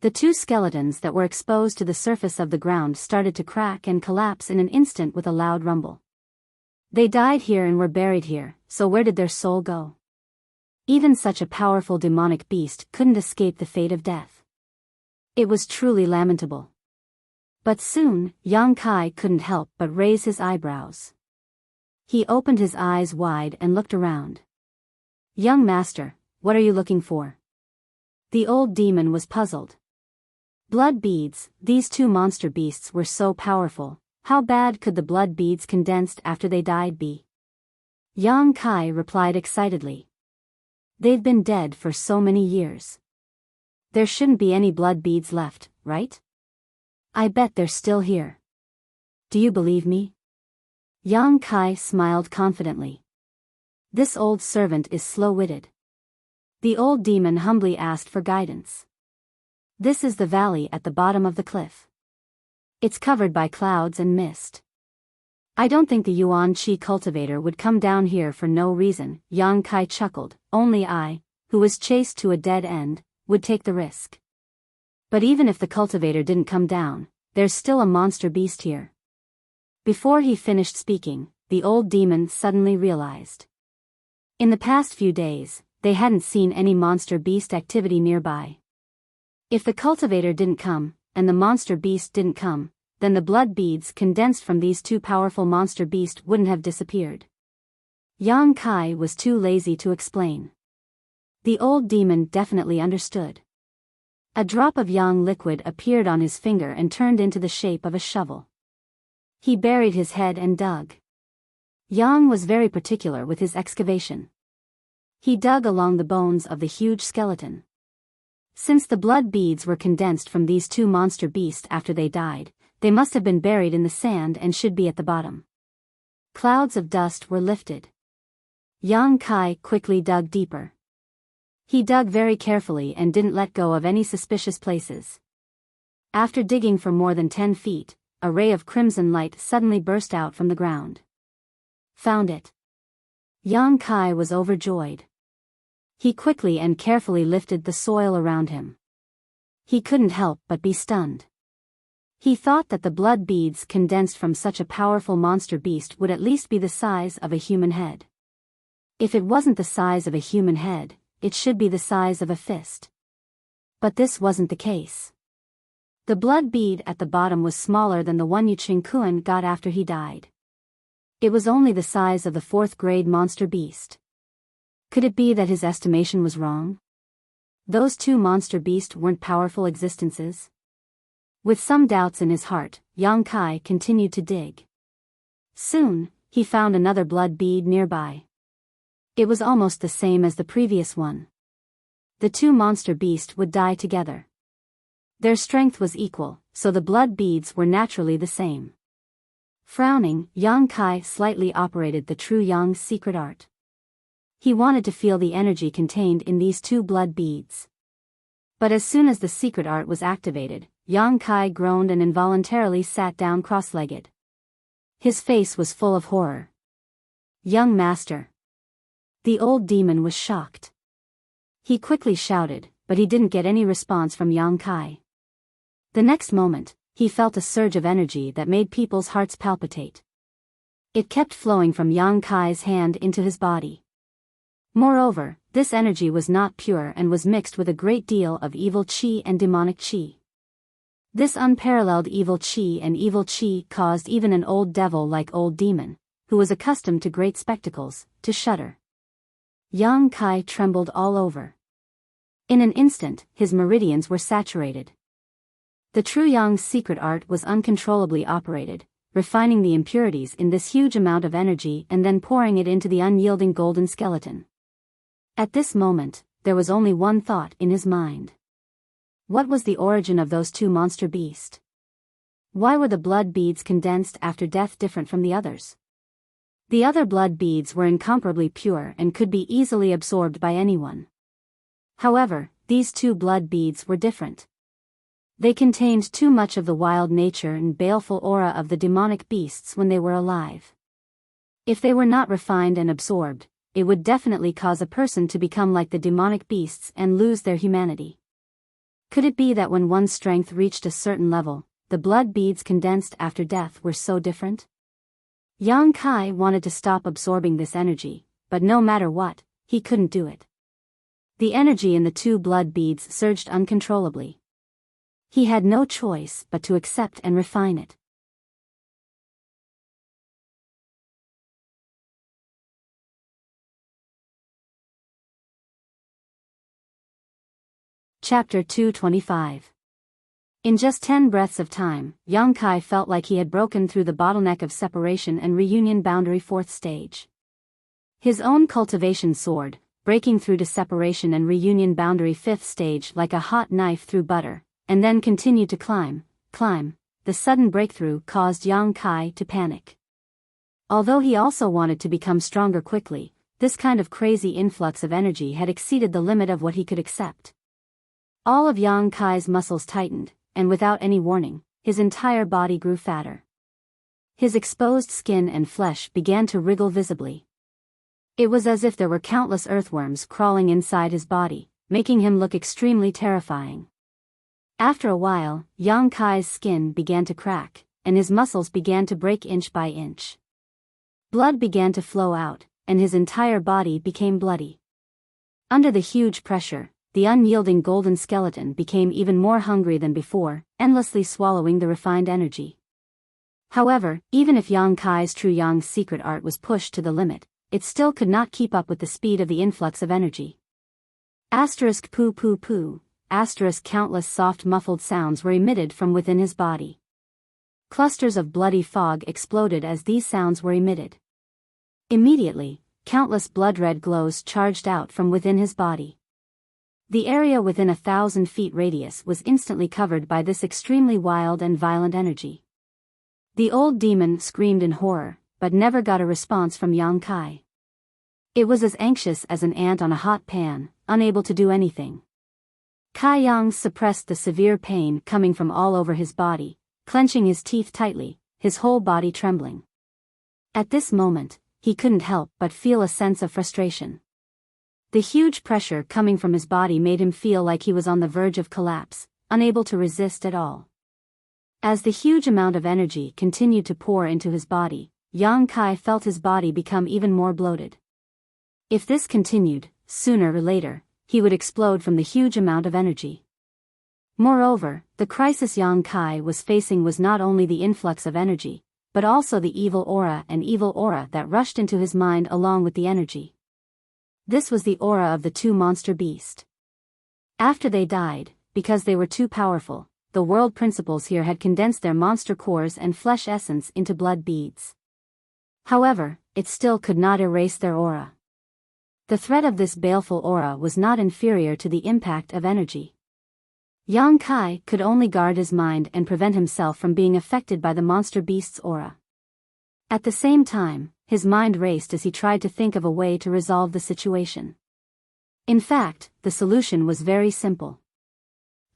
The two skeletons that were exposed to the surface of the ground started to crack and collapse in an instant with a loud rumble. They died here and were buried here, so where did their soul go? Even such a powerful demonic beast couldn't escape the fate of death. It was truly lamentable. But soon, Yang Kai couldn't help but raise his eyebrows. He opened his eyes wide and looked around. Young master, what are you looking for? The old demon was puzzled. Blood beads, these two monster beasts were so powerful, how bad could the blood beads condensed after they died be? Yang Kai replied excitedly. They've been dead for so many years. There shouldn't be any blood beads left, right? I bet they're still here. Do you believe me? Yang Kai smiled confidently. This old servant is slow-witted. The old demon humbly asked for guidance. This is the valley at the bottom of the cliff. It's covered by clouds and mist. I don't think the Yuan Qi cultivator would come down here for no reason, Yang Kai chuckled. Only I, who was chased to a dead end, would take the risk. But even if the cultivator didn't come down, there's still a monster beast here. Before he finished speaking, the old demon suddenly realized. In the past few days, they hadn't seen any monster beast activity nearby. If the cultivator didn't come, and the monster beast didn't come, then the blood beads condensed from these two powerful monster beasts wouldn't have disappeared. Yang Kai was too lazy to explain. The old demon definitely understood. A drop of yang liquid appeared on his finger and turned into the shape of a shovel. He buried his head and dug. Yang was very particular with his excavation. He dug along the bones of the huge skeleton. Since the blood beads were condensed from these two monster beasts after they died, they must have been buried in the sand and should be at the bottom. Clouds of dust were lifted. Yang Kai quickly dug deeper. He dug very carefully and didn't let go of any suspicious places. After digging for more than 10 feet, a ray of crimson light suddenly burst out from the ground. Found it. Yang Kai was overjoyed. He quickly and carefully lifted the soil around him. He couldn't help but be stunned. He thought that the blood beads condensed from such a powerful monster beast would at least be the size of a human head. If it wasn't the size of a human head, it should be the size of a fist. But this wasn't the case. The blood bead at the bottom was smaller than the one Yu Qingkuan got after he died. It was only the size of the 4th-grade monster beast. Could it be that his estimation was wrong? Those two monster beasts weren't powerful existences? With some doubts in his heart, Yang Kai continued to dig. Soon, he found another blood bead nearby. It was almost the same as the previous one. The two monster beasts would die together. Their strength was equal, so the blood beads were naturally the same. Frowning, Yang Kai slightly operated the true Yang's secret art. He wanted to feel the energy contained in these two blood beads. But as soon as the secret art was activated, Yang Kai groaned and involuntarily sat down cross-legged. His face was full of horror. "Young master." The old demon was shocked. He quickly shouted, but he didn't get any response from Yang Kai. The next moment, he felt a surge of energy that made people's hearts palpitate. It kept flowing from Yang Kai's hand into his body. Moreover, this energy was not pure and was mixed with a great deal of evil qi and demonic qi. This unparalleled evil qi and evil qi caused even an old devil like old demon, who was accustomed to great spectacles, to shudder. Yang Kai trembled all over. In an instant, his meridians were saturated. The true Yang's secret art was uncontrollably operated, refining the impurities in this huge amount of energy and then pouring it into the unyielding golden skeleton. At this moment, there was only one thought in his mind. What was the origin of those two monster beasts? Why were the blood beads condensed after death different from the others? The other blood beads were incomparably pure and could be easily absorbed by anyone. However, these two blood beads were different. They contained too much of the wild nature and baleful aura of the demonic beasts when they were alive. If they were not refined and absorbed, it would definitely cause a person to become like the demonic beasts and lose their humanity. Could it be that when one's strength reached a certain level, the blood beads condensed after death were so different? Yang Kai wanted to stop absorbing this energy, but no matter what, he couldn't do it. The energy in the two blood beads surged uncontrollably. He had no choice but to accept and refine it. Chapter 225. In just 10 breaths of time, Yang Kai felt like he had broken through the bottleneck of separation and reunion boundary 4th stage. His own cultivation soared, breaking through to separation and reunion boundary 5th stage like a hot knife through butter, and then continued to climb. The sudden breakthrough caused Yang Kai to panic. Although he also wanted to become stronger quickly, this kind of crazy influx of energy had exceeded the limit of what he could accept. All of Yang Kai's muscles tightened, and without any warning, his entire body grew fatter. His exposed skin and flesh began to wriggle visibly. It was as if there were countless earthworms crawling inside his body, making him look extremely terrifying. After a while, Yang Kai's skin began to crack, and his muscles began to break inch by inch. Blood began to flow out, and his entire body became bloody. Under the huge pressure, the unyielding golden skeleton became even more hungry than before, endlessly swallowing the refined energy. However, even if Yang Kai's true Yang's secret art was pushed to the limit, it still could not keep up with the speed of the influx of energy. Asterisk poo poo poo, asterisk countless soft muffled sounds were emitted from within his body. Clusters of bloody fog exploded as these sounds were emitted. Immediately, countless blood-red glows charged out from within his body. The area within 1,000 feet radius was instantly covered by this extremely wild and violent energy. The old demon screamed in horror, but never got a response from Yang Kai. It was as anxious as an ant on a hot pan, unable to do anything. Kai Yang suppressed the severe pain coming from all over his body, clenching his teeth tightly, his whole body trembling. At this moment, he couldn't help but feel a sense of frustration. The huge pressure coming from his body made him feel like he was on the verge of collapse, unable to resist at all. As the huge amount of energy continued to pour into his body, Yang Kai felt his body become even more bloated. If this continued, sooner or later, he would explode from the huge amount of energy. Moreover, the crisis Yang Kai was facing was not only the influx of energy, but also the evil aura that rushed into his mind along with the energy. This was the aura of the two monster beasts. After they died, because they were too powerful, the world principles here had condensed their monster cores and flesh essence into blood beads. However, it still could not erase their aura. The threat of this baleful aura was not inferior to the impact of energy. Yang Kai could only guard his mind and prevent himself from being affected by the monster beast's aura. At the same time, his mind raced as he tried to think of a way to resolve the situation. In fact, the solution was very simple.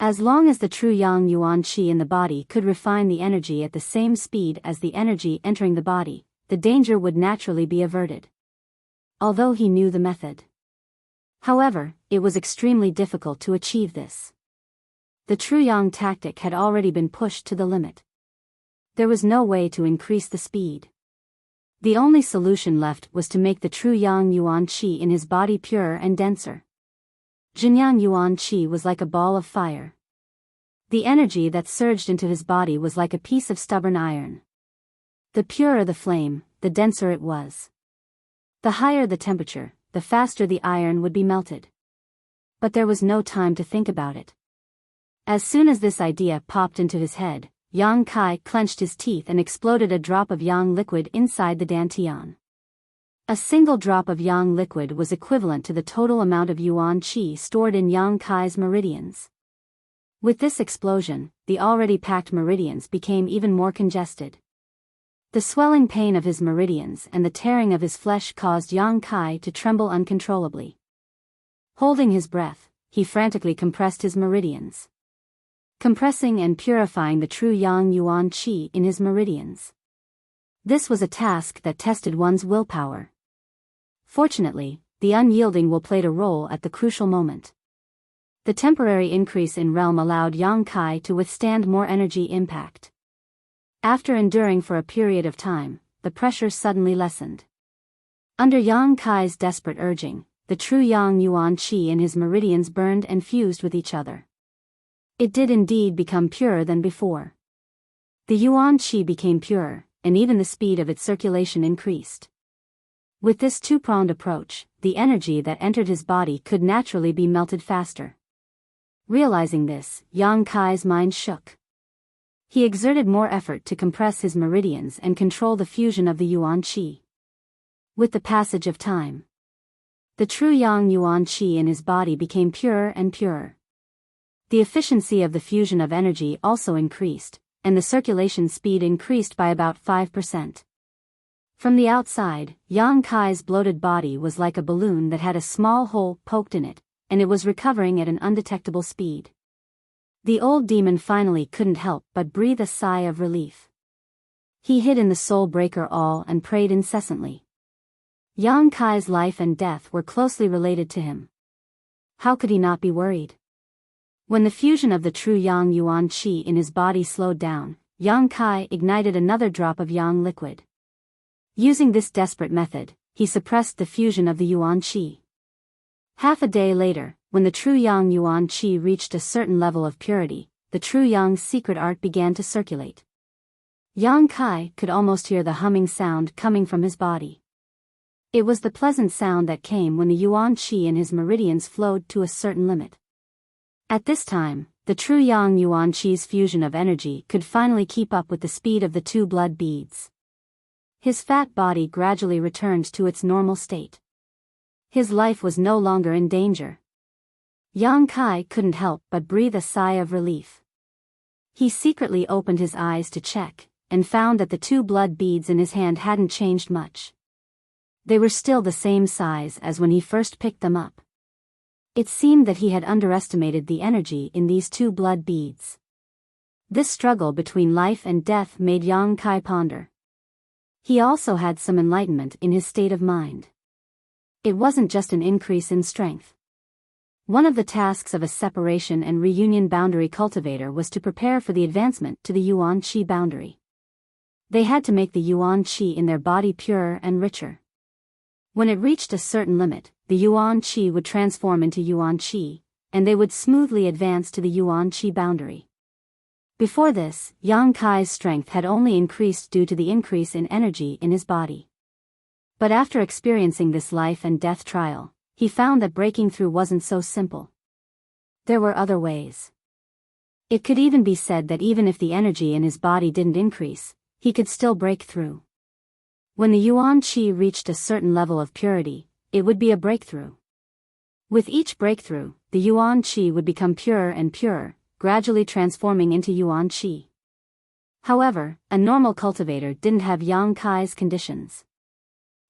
As long as the true yang yuan qi in the body could refine the energy at the same speed as the energy entering the body, the danger would naturally be averted. Although he knew the method. However, it was extremely difficult to achieve this. The true yang tactic had already been pushed to the limit. There was no way to increase the speed. The only solution left was to make the true yang yuan qi in his body purer and denser. Jinyang yuan qi was like a ball of fire. The energy that surged into his body was like a piece of stubborn iron. The purer the flame, the denser it was. The higher the temperature, the faster the iron would be melted. But there was no time to think about it. As soon as this idea popped into his head, Yang Kai clenched his teeth and exploded a drop of yang liquid inside the dantian. A single drop of yang liquid was equivalent to the total amount of yuan qi stored in Yang Kai's meridians. With this explosion, the already packed meridians became even more congested. The swelling pain of his meridians and the tearing of his flesh caused Yang Kai to tremble uncontrollably. Holding his breath, he frantically compressed his meridians. Compressing and purifying the true yang yuan qi in his meridians. This was a task that tested one's willpower. Fortunately, the unyielding will played a role at the crucial moment. The temporary increase in realm allowed Yang Kai to withstand more energy impact. After enduring for a period of time, the pressure suddenly lessened. Under Yang Kai's desperate urging, the true yang yuan qi in his meridians burned and fused with each other. It did indeed become purer than before. The yuan qi became purer, and even the speed of its circulation increased. With this two-pronged approach, the energy that entered his body could naturally be melted faster. Realizing this, Yang Kai's mind shook. He exerted more effort to compress his meridians and control the fusion of the yuan qi. With the passage of time, the true yang yuan qi in his body became purer and purer. The efficiency of the fusion of energy also increased, and the circulation speed increased by about 5%. From the outside, Yang Kai's bloated body was like a balloon that had a small hole poked in it, and it was recovering at an undetectable speed. The old demon finally couldn't help but breathe a sigh of relief. He hid in the soul breaker all and prayed incessantly. Yang Kai's life and death were closely related to him. How could he not be worried? When the fusion of the true yang yuan qi in his body slowed down, Yang Kai ignited another drop of yang liquid. Using this desperate method, he suppressed the fusion of the yuan qi. Half a day later, when the true yang yuan qi reached a certain level of purity, the true yang's secret art began to circulate. Yang Kai could almost hear the humming sound coming from his body. It was the pleasant sound that came when the yuan qi in his meridians flowed to a certain limit. At this time, the true yang yuan qi's fusion of energy could finally keep up with the speed of the two blood beads. His fat body gradually returned to its normal state. His life was no longer in danger. Yang Kai couldn't help but breathe a sigh of relief. He secretly opened his eyes to check, and found that the two blood beads in his hand hadn't changed much. They were still the same size as when he first picked them up. It seemed that he had underestimated the energy in these two blood beads. This struggle between life and death made Yang Kai ponder. He also had some enlightenment in his state of mind. It wasn't just an increase in strength. One of the tasks of a separation and reunion boundary cultivator was to prepare for the advancement to the yuan qi boundary. They had to make the yuan qi in their body purer and richer. When it reached a certain limit, the yuan qi would transform into yuan qi, and they would smoothly advance to the yuan qi boundary. Before this, Yang Kai's strength had only increased due to the increase in energy in his body. But after experiencing this life and death trial, he found that breaking through wasn't so simple. There were other ways. It could even be said that even if the energy in his body didn't increase, he could still break through. When the yuan qi reached a certain level of purity, it would be a breakthrough. With each breakthrough, the yuan qi would become purer and purer, gradually transforming into yuan qi. However, a normal cultivator didn't have Yang Kai's conditions.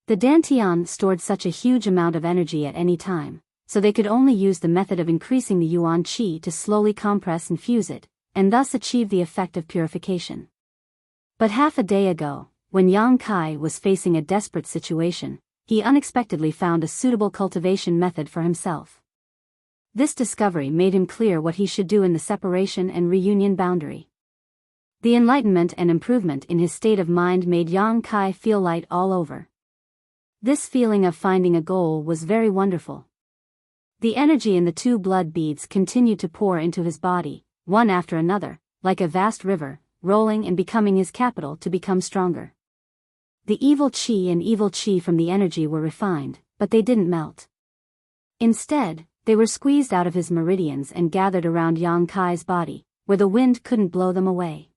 The dantian stored such a huge amount of energy at any time, so they could only use the method of increasing the yuan qi to slowly compress and fuse it, and thus achieve the effect of purification. But half a day ago, when Yang Kai was facing a desperate situation, he unexpectedly found a suitable cultivation method for himself. This discovery made him clear what he should do in the separation and reunion boundary. The enlightenment and improvement in his state of mind made Yang Kai feel light all over. This feeling of finding a goal was very wonderful. The energy in the 2 blood beads continued to pour into his body, one after another, like a vast river, rolling and becoming his capital to become stronger. The evil qi and evil qi from the energy were refined, but they didn't melt. Instead, they were squeezed out of his meridians and gathered around Yang Kai's body, where the wind couldn't blow them away.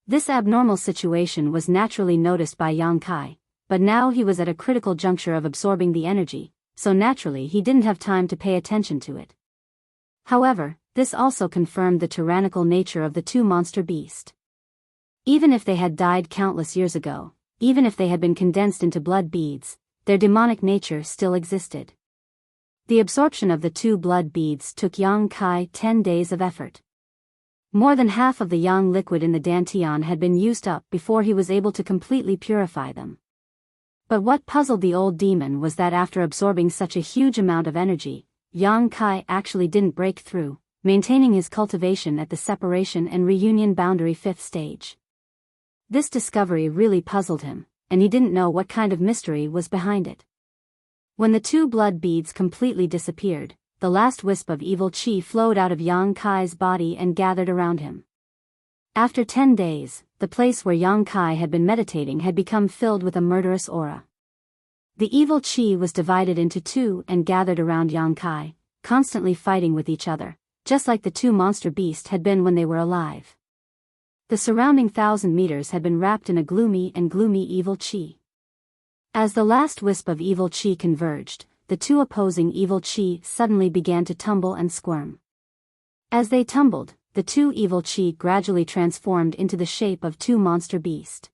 This abnormal situation was naturally noticed by Yang Kai, but now he was at a critical juncture of absorbing the energy, so naturally he didn't have time to pay attention to it. However, this also confirmed the tyrannical nature of the 2 monster beasts. Even if they had died countless years ago, even if they had been condensed into blood beads, their demonic nature still existed. The absorption of the 2 blood beads took Yang Kai 10 days of effort. More than half of the yang liquid in the dantian had been used up before he was able to completely purify them. But what puzzled the old demon was that after absorbing such a huge amount of energy, Yang Kai actually didn't break through, maintaining his cultivation at the separation and reunion boundary 5th stage. This discovery really puzzled him, and he didn't know what kind of mystery was behind it. When the 2 blood beads completely disappeared, the last wisp of evil qi flowed out of Yang Kai's body and gathered around him. After 10 days, the place where Yang Kai had been meditating had become filled with a murderous aura. The evil qi was divided into 2 and gathered around Yang Kai, constantly fighting with each other, just like the 2 monster beasts had been when they were alive. The surrounding 1,000 meters had been wrapped in a gloomy evil qi. As the last wisp of evil qi converged, the 2 opposing evil qi suddenly began to tumble and squirm. As they tumbled, the 2 evil qi gradually transformed into the shape of 2 monster beasts.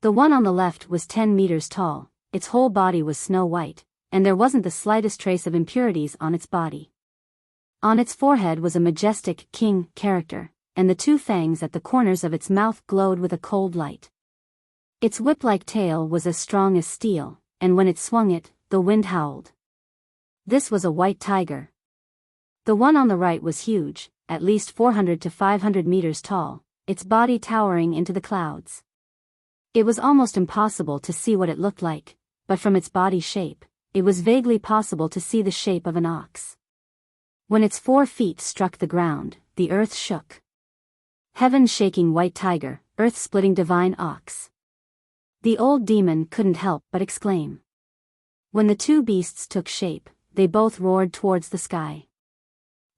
The one on the left was 10 meters tall, its whole body was snow white, and there wasn't the slightest trace of impurities on its body. On its forehead was a majestic king character, and the 2 fangs at the corners of its mouth glowed with a cold light. Its whip-like tail was as strong as steel, and when it swung it, the wind howled. This was a white tiger. The one on the right was huge, at least 400 to 500 meters tall, its body towering into the clouds. It was almost impossible to see what it looked like, but from its body shape, it was vaguely possible to see the shape of an ox. When its 4 feet struck the ground, the earth shook. Heaven-shaking white tiger, earth-splitting divine ox. The old demon couldn't help but exclaim. When the 2 beasts took shape, they both roared towards the sky.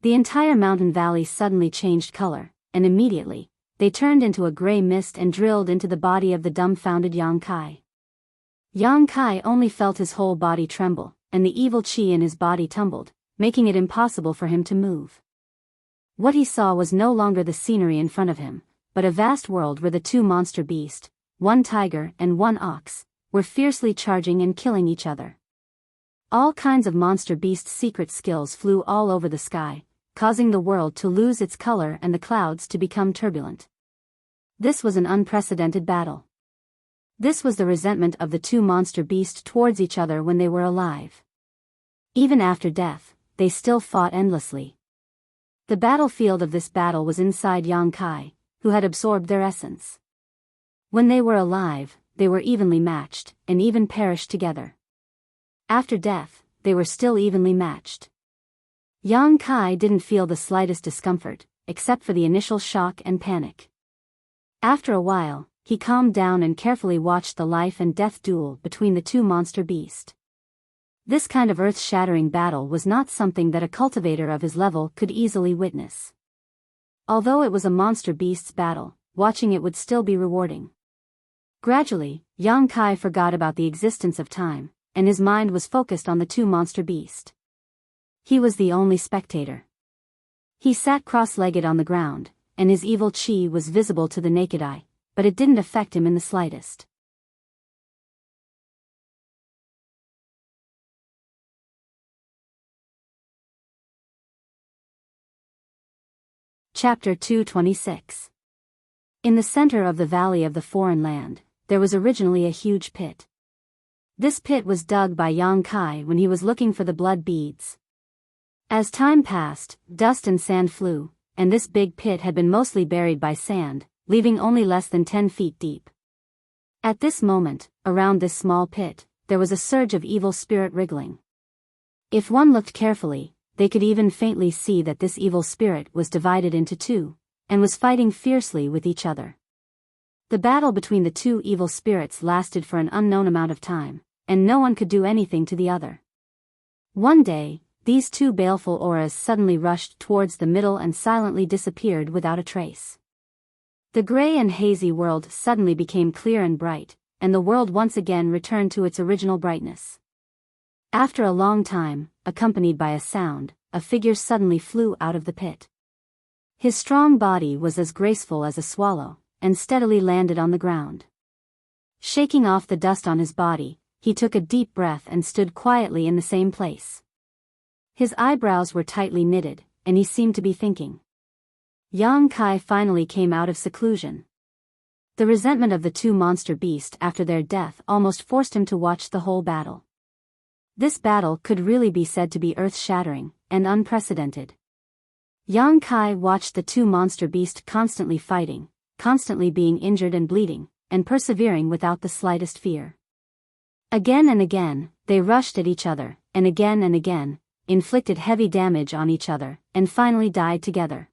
The entire mountain valley suddenly changed color, and immediately, they turned into a gray mist and drilled into the body of the dumbfounded Yang Kai. Yang Kai only felt his whole body tremble, and the evil qi in his body tumbled, making it impossible for him to move. What he saw was no longer the scenery in front of him, but a vast world where the 2 monster beasts, 1 tiger and 1 ox, were fiercely charging and killing each other. All kinds of monster beast secret skills flew all over the sky, causing the world to lose its color and the clouds to become turbulent. This was an unprecedented battle. This was the resentment of the 2 monster beasts towards each other when they were alive. Even after death, they still fought endlessly. The battlefield of this battle was inside Yang Kai, who had absorbed their essence. When they were alive, they were evenly matched, and even perished together. After death, they were still evenly matched. Yang Kai didn't feel the slightest discomfort, except for the initial shock and panic. After a while, he calmed down and carefully watched the life and death duel between the 2 monster beasts. This kind of earth-shattering battle was not something that a cultivator of his level could easily witness. Although it was a monster beasts battle, watching it would still be rewarding. Gradually, Yang Kai forgot about the existence of time, and his mind was focused on the 2 monster beasts. He was the only spectator. He sat cross-legged on the ground, and his evil qi was visible to the naked eye, but it didn't affect him in the slightest. Chapter 226. In the center of the valley of the foreign land, there was originally a huge pit. This pit was dug by Yang Kai when he was looking for the blood beads. As time passed, dust and sand flew, and this big pit had been mostly buried by sand, leaving only less than 10 feet deep. At this moment, around this small pit, there was a surge of evil spirit wriggling. If one looked carefully, they could even faintly see that this evil spirit was divided into two, and was fighting fiercely with each other. The battle between the two evil spirits lasted for an unknown amount of time, and no one could do anything to the other. One day, these two baleful auras suddenly rushed towards the middle and silently disappeared without a trace. The gray and hazy world suddenly became clear and bright, and the world once again returned to its original brightness. After a long time, accompanied by a sound, a figure suddenly flew out of the pit. His strong body was as graceful as a swallow, and steadily landed on the ground. Shaking off the dust on his body, he took a deep breath and stood quietly in the same place. His eyebrows were tightly knitted, and he seemed to be thinking. Yang Kai finally came out of seclusion. The resentment of the two monster beasts after their death almost forced him to watch the whole battle. This battle could really be said to be earth-shattering, and unprecedented. Yang Kai watched the two monster beasts constantly fighting, constantly being injured and bleeding, and persevering without the slightest fear. Again and again, they rushed at each other, and again, inflicted heavy damage on each other, and finally died together.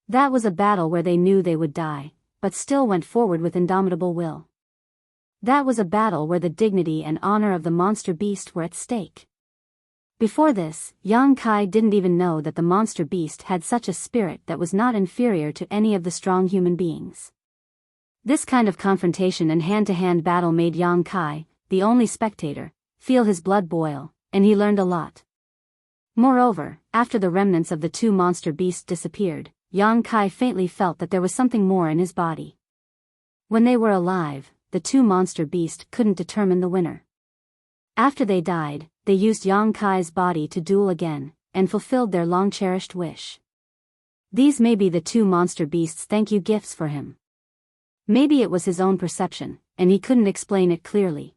That was a battle where they knew they would die, but still went forward with indomitable will. That was a battle where the dignity and honor of the monster beast were at stake. Before this, Yang Kai didn't even know that the monster beast had such a spirit that was not inferior to any of the strong human beings. This kind of confrontation and hand-to-hand battle made Yang Kai, the only spectator, feel his blood boil, and he learned a lot. Moreover, after the remnants of the two monster beasts disappeared, Yang Kai faintly felt that there was something more in his body. When they were alive, the two monster beasts couldn't determine the winner. After they died, they used Yang Kai's body to duel again, and fulfilled their long-cherished wish. These may be the two monster beasts' thank-you gifts for him. Maybe it was his own perception, and he couldn't explain it clearly.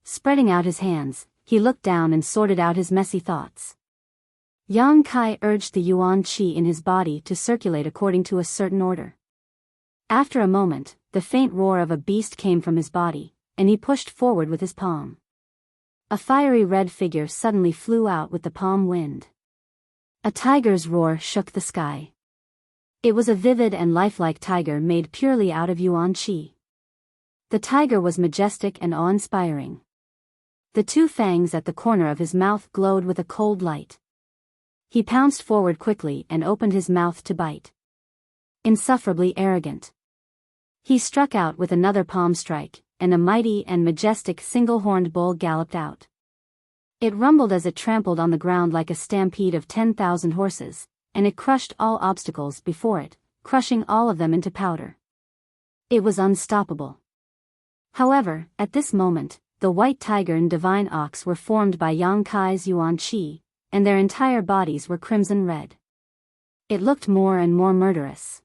Spreading out his hands, he looked down and sorted out his messy thoughts. Yang Kai urged the yuan qi in his body to circulate according to a certain order. After a moment, the faint roar of a beast came from his body, and he pushed forward with his palm. A fiery red figure suddenly flew out with the palm wind. A tiger's roar shook the sky. It was a vivid and lifelike tiger made purely out of yuan qi. The tiger was majestic and awe-inspiring. The two fangs at the corner of his mouth glowed with a cold light. He pounced forward quickly and opened his mouth to bite. Insufferably arrogant. He struck out with another palm strike, and a mighty and majestic single-horned bull galloped out. It rumbled as it trampled on the ground like a stampede of 10,000 horses, and it crushed all obstacles before it, crushing all of them into powder. It was unstoppable. However, at this moment, the white tiger and divine ox were formed by Yang Kai's yuan qi, and their entire bodies were crimson red. It looked more and more murderous.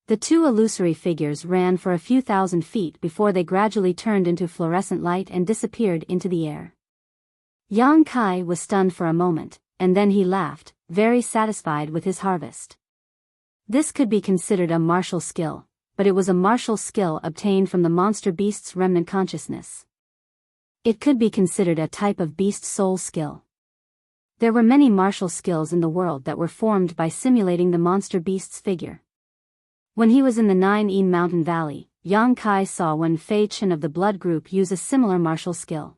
The two illusory figures ran for a few thousand feet before they gradually turned into fluorescent light and disappeared into the air. Yang Kai was stunned for a moment, and then he laughed, very satisfied with his harvest. This could be considered a martial skill, but it was a martial skill obtained from the monster beast's remnant consciousness. It could be considered a type of beast soul skill. There were many martial skills in the world that were formed by simulating the monster beast's figure. When he was in the Nine Mountain Valley, Yang Kai saw Wen Fei Chen of the blood group use a similar martial skill.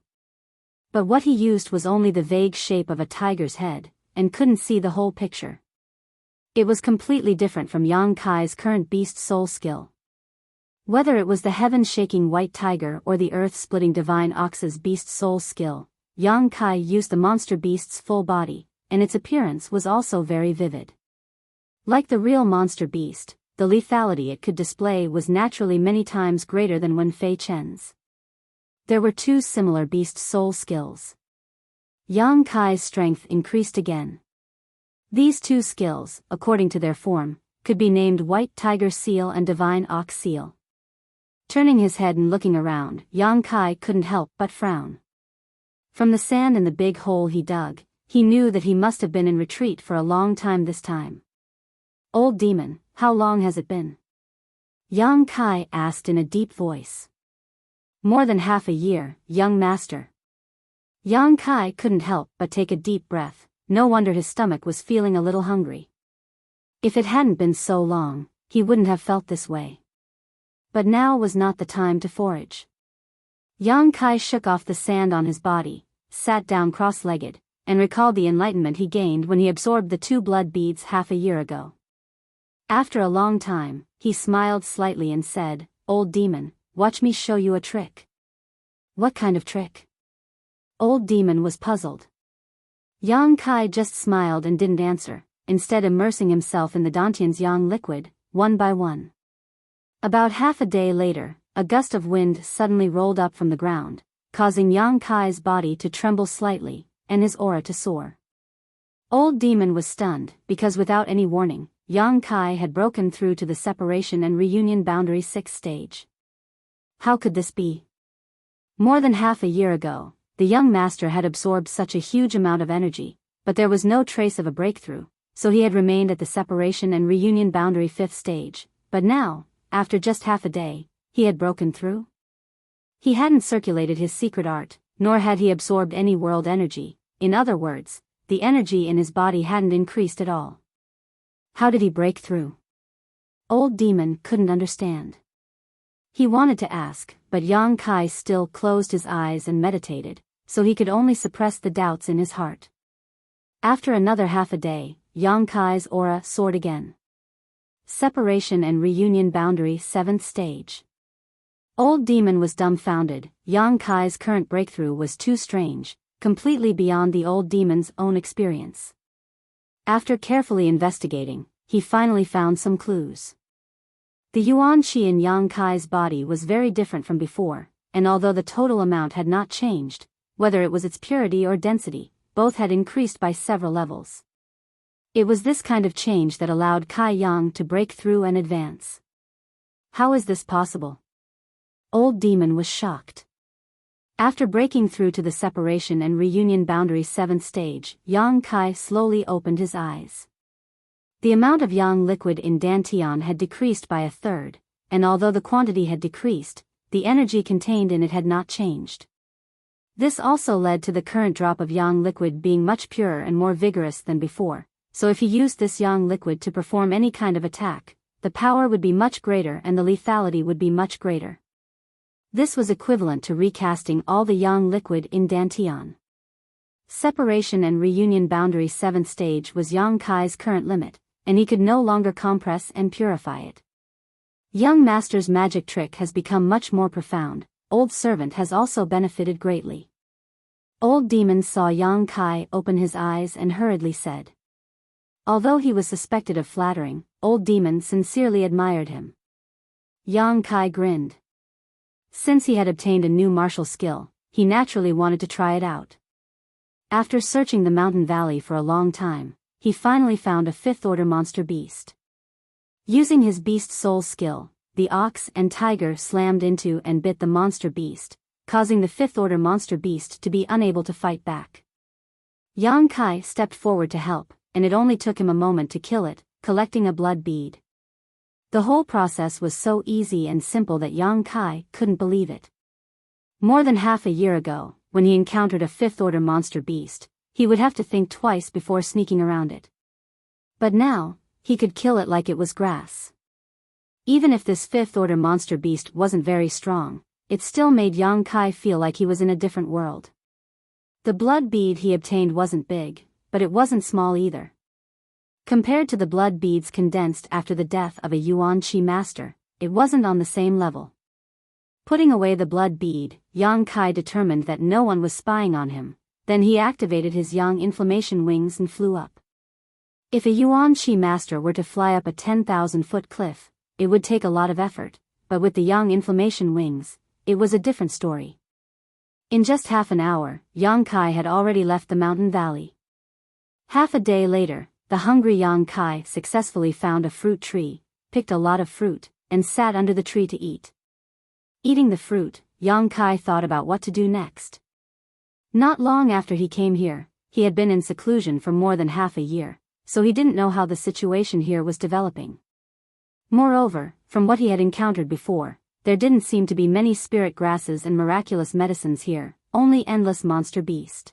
But what he used was only the vague shape of a tiger's head, and couldn't see the whole picture. It was completely different from Yang Kai's current beast soul skill. Whether it was the heaven-shaking white tiger or the earth-splitting divine ox's beast soul skill, Yang Kai used the monster beast's full body, and its appearance was also very vivid. Like the real monster beast, the lethality it could display was naturally many times greater than Wen Fei Chen's. There were two similar beast soul skills. Yang Kai's strength increased again. These two skills, according to their form, could be named White Tiger Seal and Divine Ox Seal. Turning his head and looking around, Yang Kai couldn't help but frown. From the sand in the big hole he dug, he knew that he must have been in retreat for a long time this time. "Old demon, how long has it been?" Yang Kai asked in a deep voice. "More than half a year, young master." Yang Kai couldn't help but take a deep breath. No wonder his stomach was feeling a little hungry. If it hadn't been so long, he wouldn't have felt this way. But now was not the time to forage. Yang Kai shook off the sand on his body, sat down cross-legged, and recalled the enlightenment he gained when he absorbed the 2 blood beads half a year ago. After a long time, he smiled slightly and said, "Old demon, watch me show you a trick." "What kind of trick?" Old demon was puzzled. Yang Kai just smiled and didn't answer, instead immersing himself in the Dantian's yang liquid, one by one. About half a day later, a gust of wind suddenly rolled up from the ground, causing Yang Kai's body to tremble slightly, and his aura to soar. Old demon was stunned, because without any warning, Yang Kai had broken through to the separation and reunion boundary 6th stage. How could this be? More than half a year ago, the young master had absorbed such a huge amount of energy, but there was no trace of a breakthrough, so he had remained at the separation and reunion boundary 5th stage, but now, after just half a day, he had broken through? He hadn't circulated his secret art, nor had he absorbed any world energy. In other words, the energy in his body hadn't increased at all. How did he break through? Old demon couldn't understand. He wanted to ask, but Yang Kai still closed his eyes and meditated, so he could only suppress the doubts in his heart. After another half a day, Yang Kai's aura soared again. Separation and reunion boundary 7th stage. Old demon was dumbfounded. Yang Kai's current breakthrough was too strange, completely beyond the old demon's own experience. After carefully investigating, he finally found some clues. The yuan qi in Yang Kai's body was very different from before, and although the total amount had not changed, whether it was its purity or density, both had increased by several levels. It was this kind of change that allowed Kai Yang to break through and advance. How is this possible? Old demon was shocked. After breaking through to the separation and reunion boundary 7th stage, Yang Kai slowly opened his eyes. The amount of yang liquid in Dantian had decreased by 1/3, and although the quantity had decreased, the energy contained in it had not changed. This also led to the current drop of yang liquid being much purer and more vigorous than before, so if he used this yang liquid to perform any kind of attack, the power would be much greater and the lethality would be much greater. This was equivalent to recasting all the yang liquid in Dantian. Separation and reunion boundary 7th stage was Yang Kai's current limit, and he could no longer compress and purify it. Young master's magic trick has become much more profound. Old servant has also benefited greatly. Old demon saw Yang Kai open his eyes and hurriedly said. Although he was suspected of flattering, old demon sincerely admired him. Yang Kai grinned. Since he had obtained a new martial skill, he naturally wanted to try it out. After searching the mountain valley for a long time, he finally found a 5th-order monster beast. Using his beast soul skill, the ox and tiger slammed into and bit the monster beast, causing the 5th-order monster beast to be unable to fight back. Yang Kai stepped forward to help, and it only took him a moment to kill it, collecting a blood bead. The whole process was so easy and simple that Yang Kai couldn't believe it. More than half a year ago, when he encountered a 5th-order monster beast, he would have to think twice before sneaking around it. But now, he could kill it like it was grass. Even if this 5th-order monster beast wasn't very strong, it still made Yang Kai feel like he was in a different world. The blood bead he obtained wasn't big, but it wasn't small either. Compared to the blood beads condensed after the death of a yuan qi master, it wasn't on the same level. Putting away the blood bead, Yang Kai determined that no one was spying on him. Then he activated his yang inflammation wings and flew up. If a yuan qi master were to fly up a 10,000-foot cliff, it would take a lot of effort, but with the yang inflammation wings, it was a different story. In just half an hour, Yang Kai had already left the mountain valley. Half a day later, the hungry Yang Kai successfully found a fruit tree, picked a lot of fruit, and sat under the tree to eat. Eating the fruit, Yang Kai thought about what to do next. Not long after he came here, he had been in seclusion for more than half a year, so he didn't know how the situation here was developing. Moreover, from what he had encountered before, there didn't seem to be many spirit grasses and miraculous medicines here, only endless monster beast.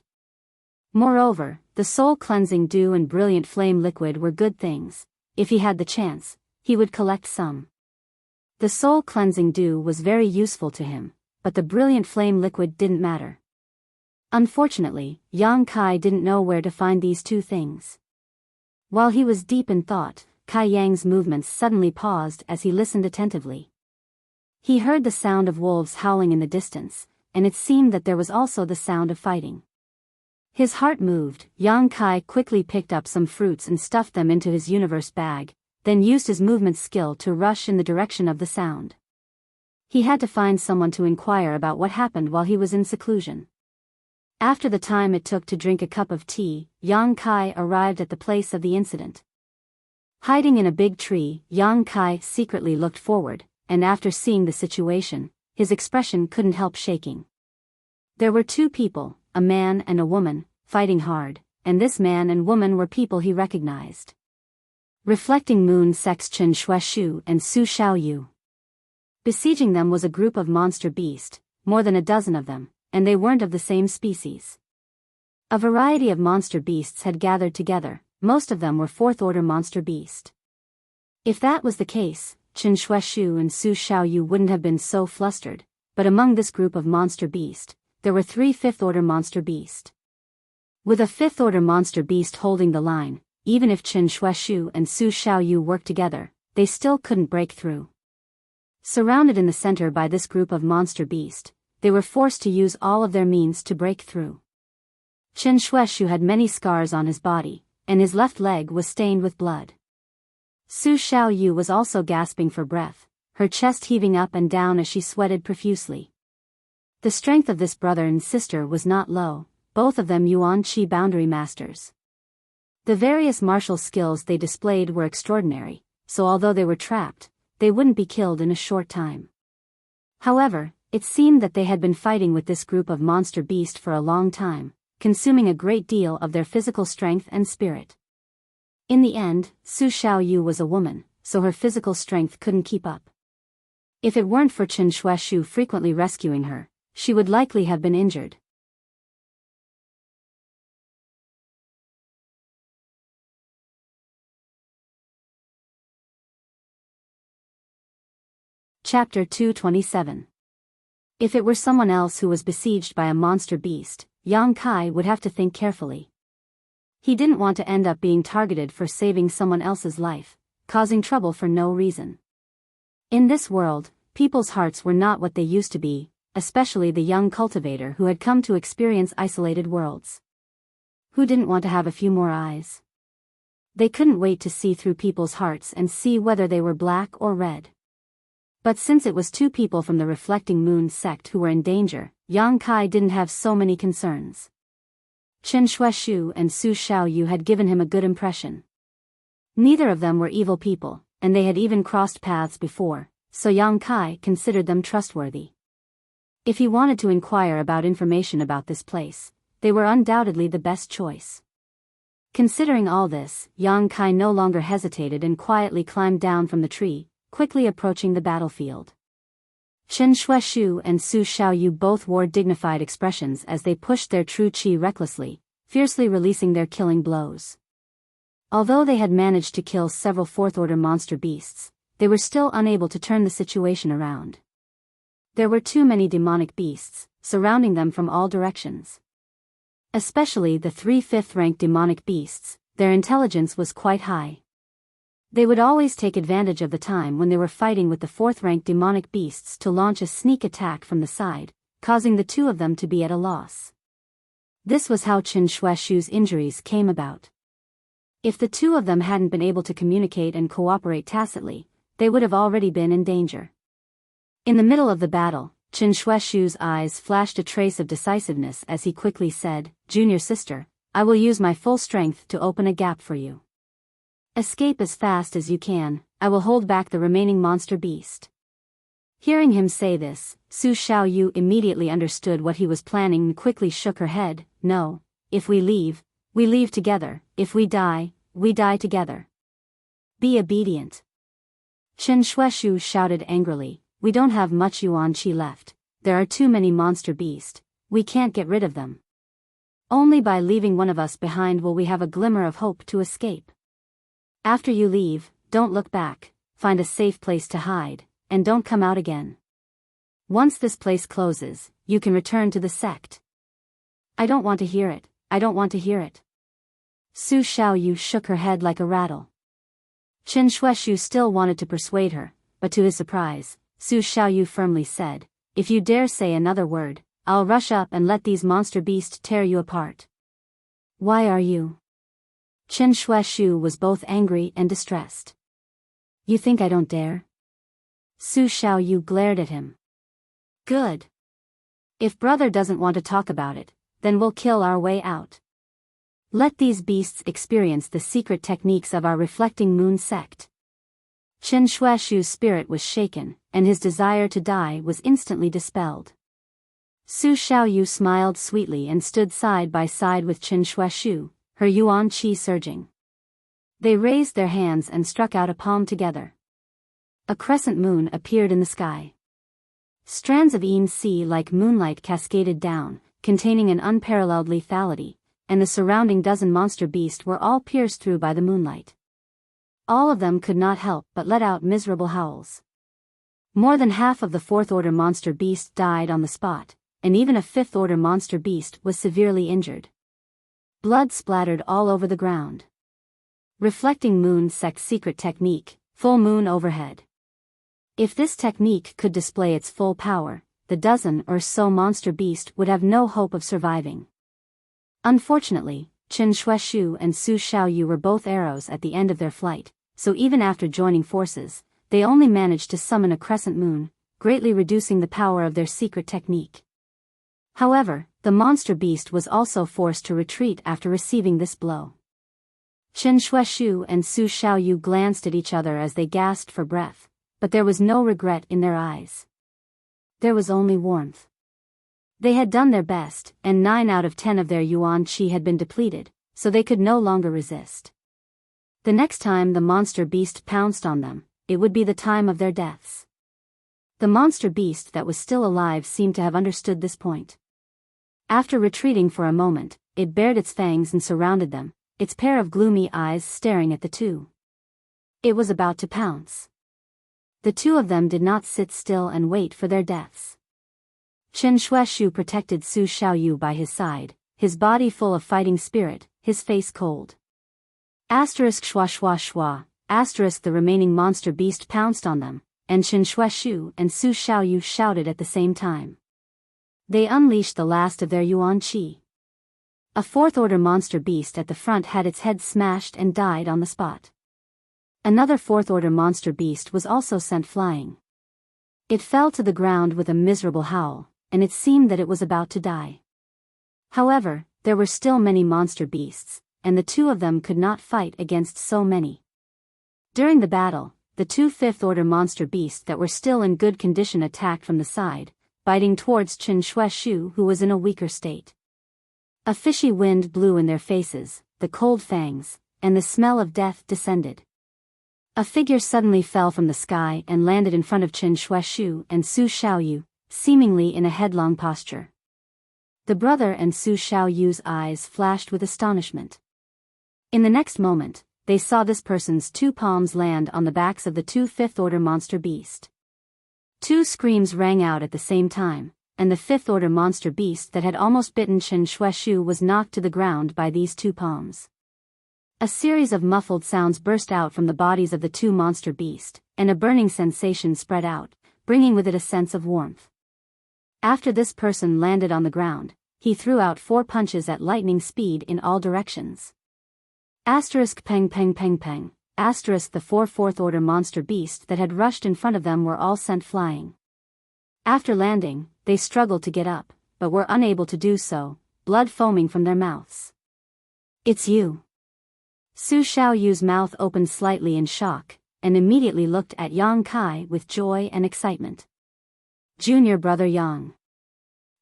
Moreover, the soul-cleansing dew and brilliant flame liquid were good things. If he had the chance, he would collect some. The soul-cleansing dew was very useful to him, but the brilliant flame liquid didn't matter. Unfortunately, Yang Kai didn't know where to find these two things. While he was deep in thought, Kai Yang's movements suddenly paused as he listened attentively. He heard the sound of wolves howling in the distance, and it seemed that there was also the sound of fighting. His heart moved. Yang Kai quickly picked up some fruits and stuffed them into his universe bag, then used his movement skill to rush in the direction of the sound. He had to find someone to inquire about what happened while he was in seclusion. After the time it took to drink a cup of tea, Yang Kai arrived at the place of the incident. Hiding in a big tree, Yang Kai secretly looked forward, and after seeing the situation, his expression couldn't help shaking. There were two people, a man and a woman, fighting hard, and this man and woman were people he recognized. Reflecting Moon Sect's Chen Shueshu and Su Xiaoyu. Besieging them was a group of monster beasts, more than a dozen of them, and they weren't of the same species. A variety of monster beasts had gathered together, most of them were fourth-order monster beast. If that was the case, Chen Shueshu and Su Xiaoyu wouldn't have been so flustered, but among this group of monster beast, there were 3 fifth-order monster beast. With a fifth-order monster beast holding the line, even if Chen Shueshu and Su Xiaoyu worked together, they still couldn't break through. Surrounded in the center by this group of monster beast, they were forced to use all of their means to break through. Chen Shueshu had many scars on his body, and his left leg was stained with blood. Su Xiaoyu was also gasping for breath, her chest heaving up and down as she sweated profusely. The strength of this brother and sister was not low, both of them Yuan Qi boundary masters. The various martial skills they displayed were extraordinary, so although they were trapped, they wouldn't be killed in a short time. However, it seemed that they had been fighting with this group of monster beast for a long time, consuming a great deal of their physical strength and spirit. In the end, Su Xiaoyu was a woman, so her physical strength couldn't keep up. If it weren't for Chen Shueshu frequently rescuing her, she would likely have been injured. Chapter 227. If it were someone else who was besieged by a monster beast, Yang Kai would have to think carefully. He didn't want to end up being targeted for saving someone else's life, causing trouble for no reason. In this world, people's hearts were not what they used to be, especially the young cultivator who had come to experience isolated worlds. Who didn't want to have a few more eyes? They couldn't wait to see through people's hearts and see whether they were black or red. But since it was 2 people from the Reflecting Moon sect who were in danger, Yang Kai didn't have so many concerns. Chen Shueshu and Su Xiaoyu had given him a good impression. Neither of them were evil people, and they had even crossed paths before, so Yang Kai considered them trustworthy. If he wanted to inquire about information about this place, they were undoubtedly the best choice. Considering all this, Yang Kai no longer hesitated and quietly climbed down from the tree, quickly approaching the battlefield. Chen Shueshu and Su Xiaoyu both wore dignified expressions as they pushed their true qi recklessly, fiercely releasing their killing blows. Although they had managed to kill several fourth-order monster beasts, they were still unable to turn the situation around. There were too many demonic beasts, surrounding them from all directions. Especially the 3 fifth-rank demonic beasts, their intelligence was quite high. They would always take advantage of the time when they were fighting with the 4th-rank demonic beasts to launch a sneak attack from the side, causing the 2 of them to be at a loss. This was how Chen Shueshu's injuries came about. If the 2 of them hadn't been able to communicate and cooperate tacitly, they would have already been in danger. In the middle of the battle, Chen Shueshu's eyes flashed a trace of decisiveness as he quickly said, "Junior sister, I will use my full strength to open a gap for you." Escape as fast as you can, I will hold back the remaining monster beast. Hearing him say this, Su Xiaoyu immediately understood what he was planning and quickly shook her head. No, if we leave together, if we die together. Be obedient. Chen Shueshu shouted angrily, we don't have much yuan qi left, there are too many monster beasts, we can't get rid of them. Only by leaving one of us behind will we have a glimmer of hope to escape. After you leave, don't look back, find a safe place to hide, and don't come out again. Once this place closes, you can return to the sect. I don't want to hear it, I don't want to hear it. Su Xiaoyu shook her head like a rattle. Chen Shueshu still wanted to persuade her, but to his surprise, Su Xiaoyu firmly said, if you dare say another word, I'll rush up and let these monster beasts tear you apart. Why are you? Chen Shueshu was both angry and distressed. You think I don't dare? Su Xiaoyu glared at him. Good. If brother doesn't want to talk about it, then we'll kill our way out. Let these beasts experience the secret techniques of our reflecting moon sect. Chen Shueshu's spirit was shaken, and his desire to die was instantly dispelled. Su Xiaoyu smiled sweetly and stood side by side with Chen Shueshu, her yuan qi surging. They raised their hands and struck out a palm together. A crescent moon appeared in the sky. Strands of yin si like moonlight cascaded down, containing an unparalleled lethality, and the surrounding dozen monster beasts were all pierced through by the moonlight. All of them could not help but let out miserable howls. More than half of the fourth-order monster beasts died on the spot, and even a fifth-order monster beast was severely injured. Blood splattered all over the ground. Reflecting moon sect secret technique, full moon overhead. If this technique could display its full power, the dozen or so monster beast would have no hope of surviving. Unfortunately, Chen Shueshu and Su Xiaoyu were both arrows at the end of their flight, so even after joining forces, they only managed to summon a crescent moon, greatly reducing the power of their secret technique. However, the monster beast was also forced to retreat after receiving this blow. Chen Shueshu and Su Xiaoyu glanced at each other as they gasped for breath, but there was no regret in their eyes. There was only warmth. They had done their best, and 9 out of 10 of their yuan qi had been depleted, so they could no longer resist. The next time the monster beast pounced on them, it would be the time of their deaths. The monster beast that was still alive seemed to have understood this point. After retreating for a moment, it bared its fangs and surrounded them, its pair of gloomy eyes staring at the two. It was about to pounce. The two of them did not sit still and wait for their deaths. Chen Shueshu protected Su Xiaoyu by his side, his body full of fighting spirit, his face cold. Asterisk shua shua shua, asterisk the remaining monster beast pounced on them, and Chen Shueshu and Su Xiaoyu shouted at the same time. They unleashed the last of their yuan qi. A fourth-order monster beast at the front had its head smashed and died on the spot. Another fourth-order monster beast was also sent flying. It fell to the ground with a miserable howl, and it seemed that it was about to die. However, there were still many monster beasts, and the two of them could not fight against so many. During the battle, the two fifth-order monster beasts that were still in good condition attacked from the side, biting towards Chen Shueshu who was in a weaker state. A fishy wind blew in their faces, the cold fangs, and the smell of death descended. A figure suddenly fell from the sky and landed in front of Chen Shueshu and Su Xiaoyu, seemingly in a headlong posture. The brother and Su Xiaoyu's eyes flashed with astonishment. In the next moment, they saw this person's 2 palms land on the backs of the 2 fifth-order monster beast. 2 screams rang out at the same time, and the fifth-order monster beast that had almost bitten Chen Shueshu was knocked to the ground by these 2 palms. A series of muffled sounds burst out from the bodies of the 2 monster beasts, and a burning sensation spread out, bringing with it a sense of warmth. After this person landed on the ground, he threw out 4 punches at lightning speed in all directions. Asterisk peng peng peng peng, asterisk the 4 fourth-order monster beasts that had rushed in front of them were all sent flying. After landing, they struggled to get up, but were unable to do so, blood foaming from their mouths. It's you. Su Xiaoyu's mouth opened slightly in shock, and immediately looked at Yang Kai with joy and excitement. Junior brother Yang.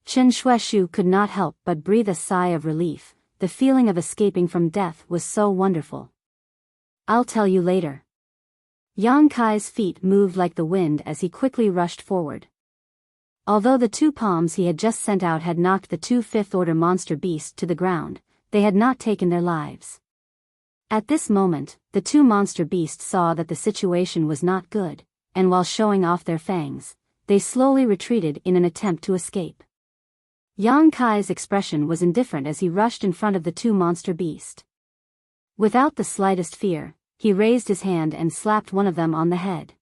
Chen Shueshu could not help but breathe a sigh of relief. The feeling of escaping from death was so wonderful. I'll tell you later. Yang Kai's feet moved like the wind as he quickly rushed forward. Although the 2 palms he had just sent out had knocked the 2 fifth-order monster beasts to the ground, they had not taken their lives. At this moment, the 2 monster beasts saw that the situation was not good, and while showing off their fangs, they slowly retreated in an attempt to escape. Yang Kai's expression was indifferent as he rushed in front of the 2 monster beasts. Without the slightest fear, he raised his hand and slapped one of them on the head.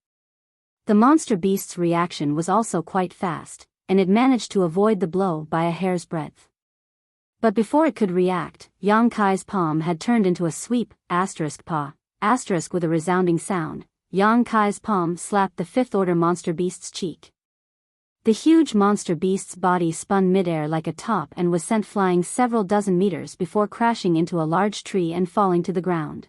The monster beast's reaction was also quite fast, and it managed to avoid the blow by a hair's breadth. But before it could react, Yang Kai's palm had turned into a sweep, paw, with a resounding sound. Yang Kai's palm slapped the 5th-order monster beast's cheek. The huge monster beast's body spun midair like a top and was sent flying several dozen meters before crashing into a large tree and falling to the ground.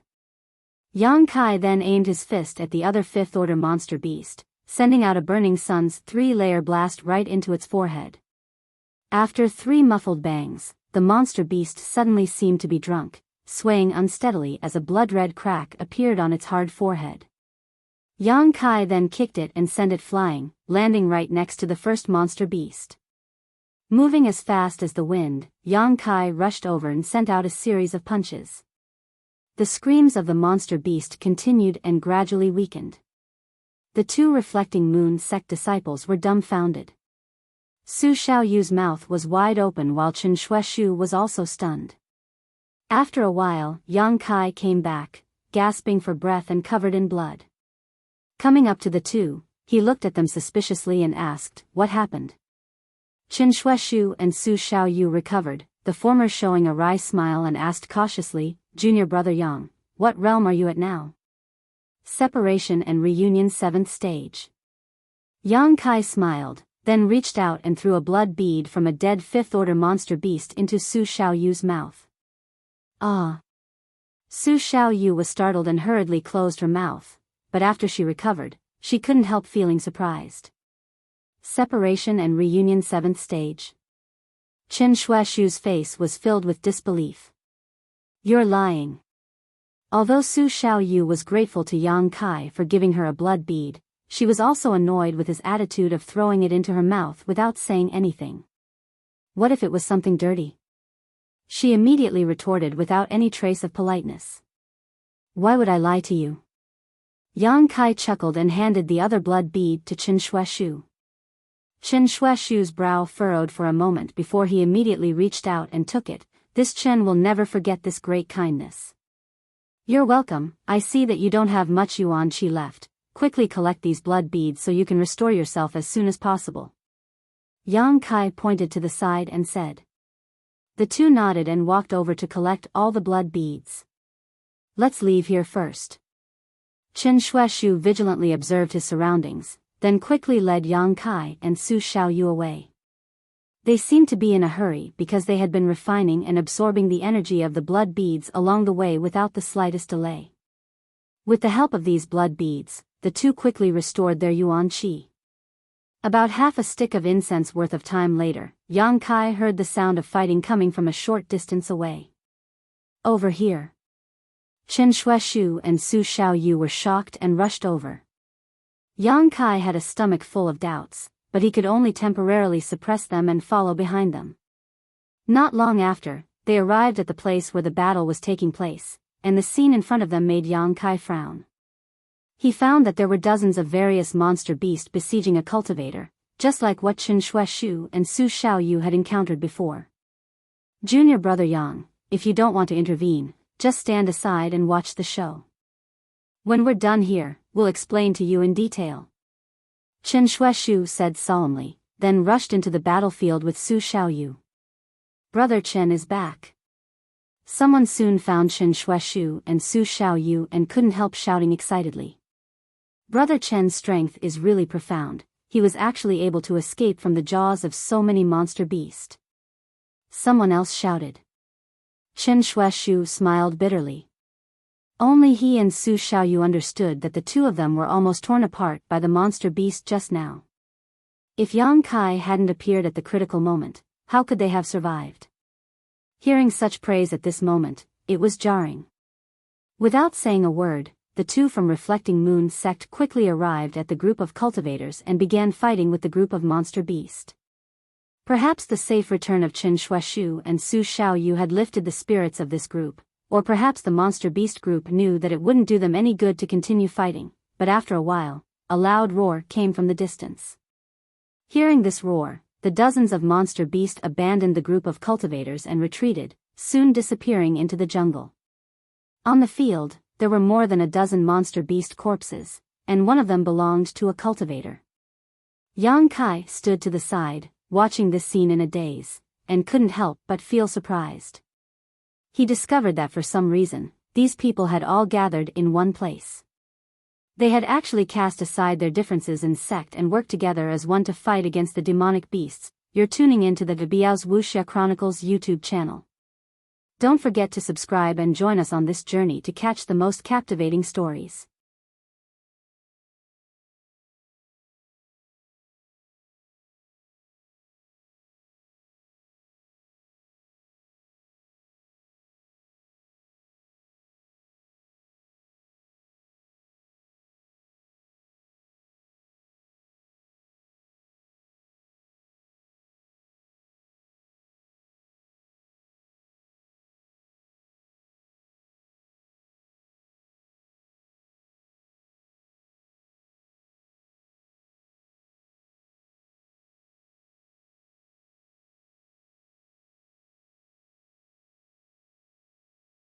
Yang Kai then aimed his fist at the other 5th-order monster beast, sending out a burning sun's 3-layer blast right into its forehead. After 3 muffled bangs, the monster beast suddenly seemed to be drunk, swaying unsteadily as a blood-red crack appeared on its hard forehead. Yang Kai then kicked it and sent it flying, landing right next to the first monster beast. Moving as fast as the wind, Yang Kai rushed over and sent out a series of punches. The screams of the monster beast continued and gradually weakened. The 2 reflecting moon sect disciples were dumbfounded. Su Xiaoyu's mouth was wide open while Chen Shueshu was also stunned. After a while, Yang Kai came back, gasping for breath and covered in blood. Coming up to the 2, he looked at them suspiciously and asked, "What happened?" Chen Shueshu and Su Xiaoyu recovered, the former showing a wry smile and asked cautiously, "Junior brother Yang, what realm are you at now?" Separation and reunion 7th stage. Yang Kai smiled, then reached out and threw a blood bead from a dead 5th-order monster beast into Su Xiaoyu's mouth. Ah! Su Xiaoyu was startled and hurriedly closed her mouth, but after she recovered, she couldn't help feeling surprised. Separation and reunion 7th stage. Chen Shueshu's face was filled with disbelief. "You're lying." Although Su Xiaoyu was grateful to Yang Kai for giving her a blood bead, she was also annoyed with his attitude of throwing it into her mouth without saying anything. What if it was something dirty? She immediately retorted without any trace of politeness. "Why would I lie to you?" Yang Kai chuckled and handed the other blood bead to Chen Shueshu. Chen Shueshu's brow furrowed for a moment before he immediately reached out and took it. "This Chen will never forget this great kindness." "You're welcome. I see that you don't have much yuan chi left. Quickly collect these blood beads so you can restore yourself as soon as possible." Yang Kai pointed to the side and said. The 2 nodded and walked over to collect all the blood beads. "Let's leave here first." Chen Shueshu vigilantly observed his surroundings, then quickly led Yang Kai and Su Xiaoyu away. They seemed to be in a hurry because they had been refining and absorbing the energy of the blood beads along the way without the slightest delay. With the help of these blood beads, the 2 quickly restored their yuan qi. About half a stick of incense worth of time later, Yang Kai heard the sound of fighting coming from a short distance away. "Over here." Chen Shueshu and Su Xiaoyu were shocked and rushed over. Yang Kai had a stomach full of doubts, but he could only temporarily suppress them and follow behind them. Not long after, they arrived at the place where the battle was taking place, and the scene in front of them made Yang Kai frown. He found that there were dozens of various monster beasts besieging a cultivator, just like what Chen Shueshu and Su Xiaoyu had encountered before. "Junior brother Yang, if you don't want to intervene, just stand aside and watch the show. When we're done here, we'll explain to you in detail." Chen Shueshu said solemnly, then rushed into the battlefield with Su Xiaoyu. "Brother Chen is back." Someone soon found Chen Shueshu and Su Xiaoyu and couldn't help shouting excitedly. Brother Chen's strength is really profound. He was actually able to escape from the jaws of so many monster beasts. Someone else shouted. Chen Shueshu smiled bitterly. Only he and Su Xiaoyu understood that the two of them were almost torn apart by the monster beast just now. If Yang Kai hadn't appeared at the critical moment, how could they have survived? Hearing such praise at this moment, it was jarring. Without saying a word, the two from Reflecting Moon sect quickly arrived at the group of cultivators and began fighting with the group of monster beast. Perhaps the safe return of Chen Shuaishu and Su Xiaoyu had lifted the spirits of this group, or perhaps the monster beast group knew that it wouldn't do them any good to continue fighting, but after a while, a loud roar came from the distance. Hearing this roar, the dozens of monster beast abandoned the group of cultivators and retreated, soon disappearing into the jungle. On the field, there were more than a dozen monster beast corpses, and one of them belonged to a cultivator. Yang Kai stood to the side, watching this scene in a daze, and couldn't help but feel surprised. He discovered that for some reason, these people had all gathered in one place. They had actually cast aside their differences in sect and worked together as one to fight against the demonic beasts. You're tuning into the Biyao's Wuxia Chronicles YouTube channel. Don't forget to subscribe and join us on this journey to catch the most captivating stories.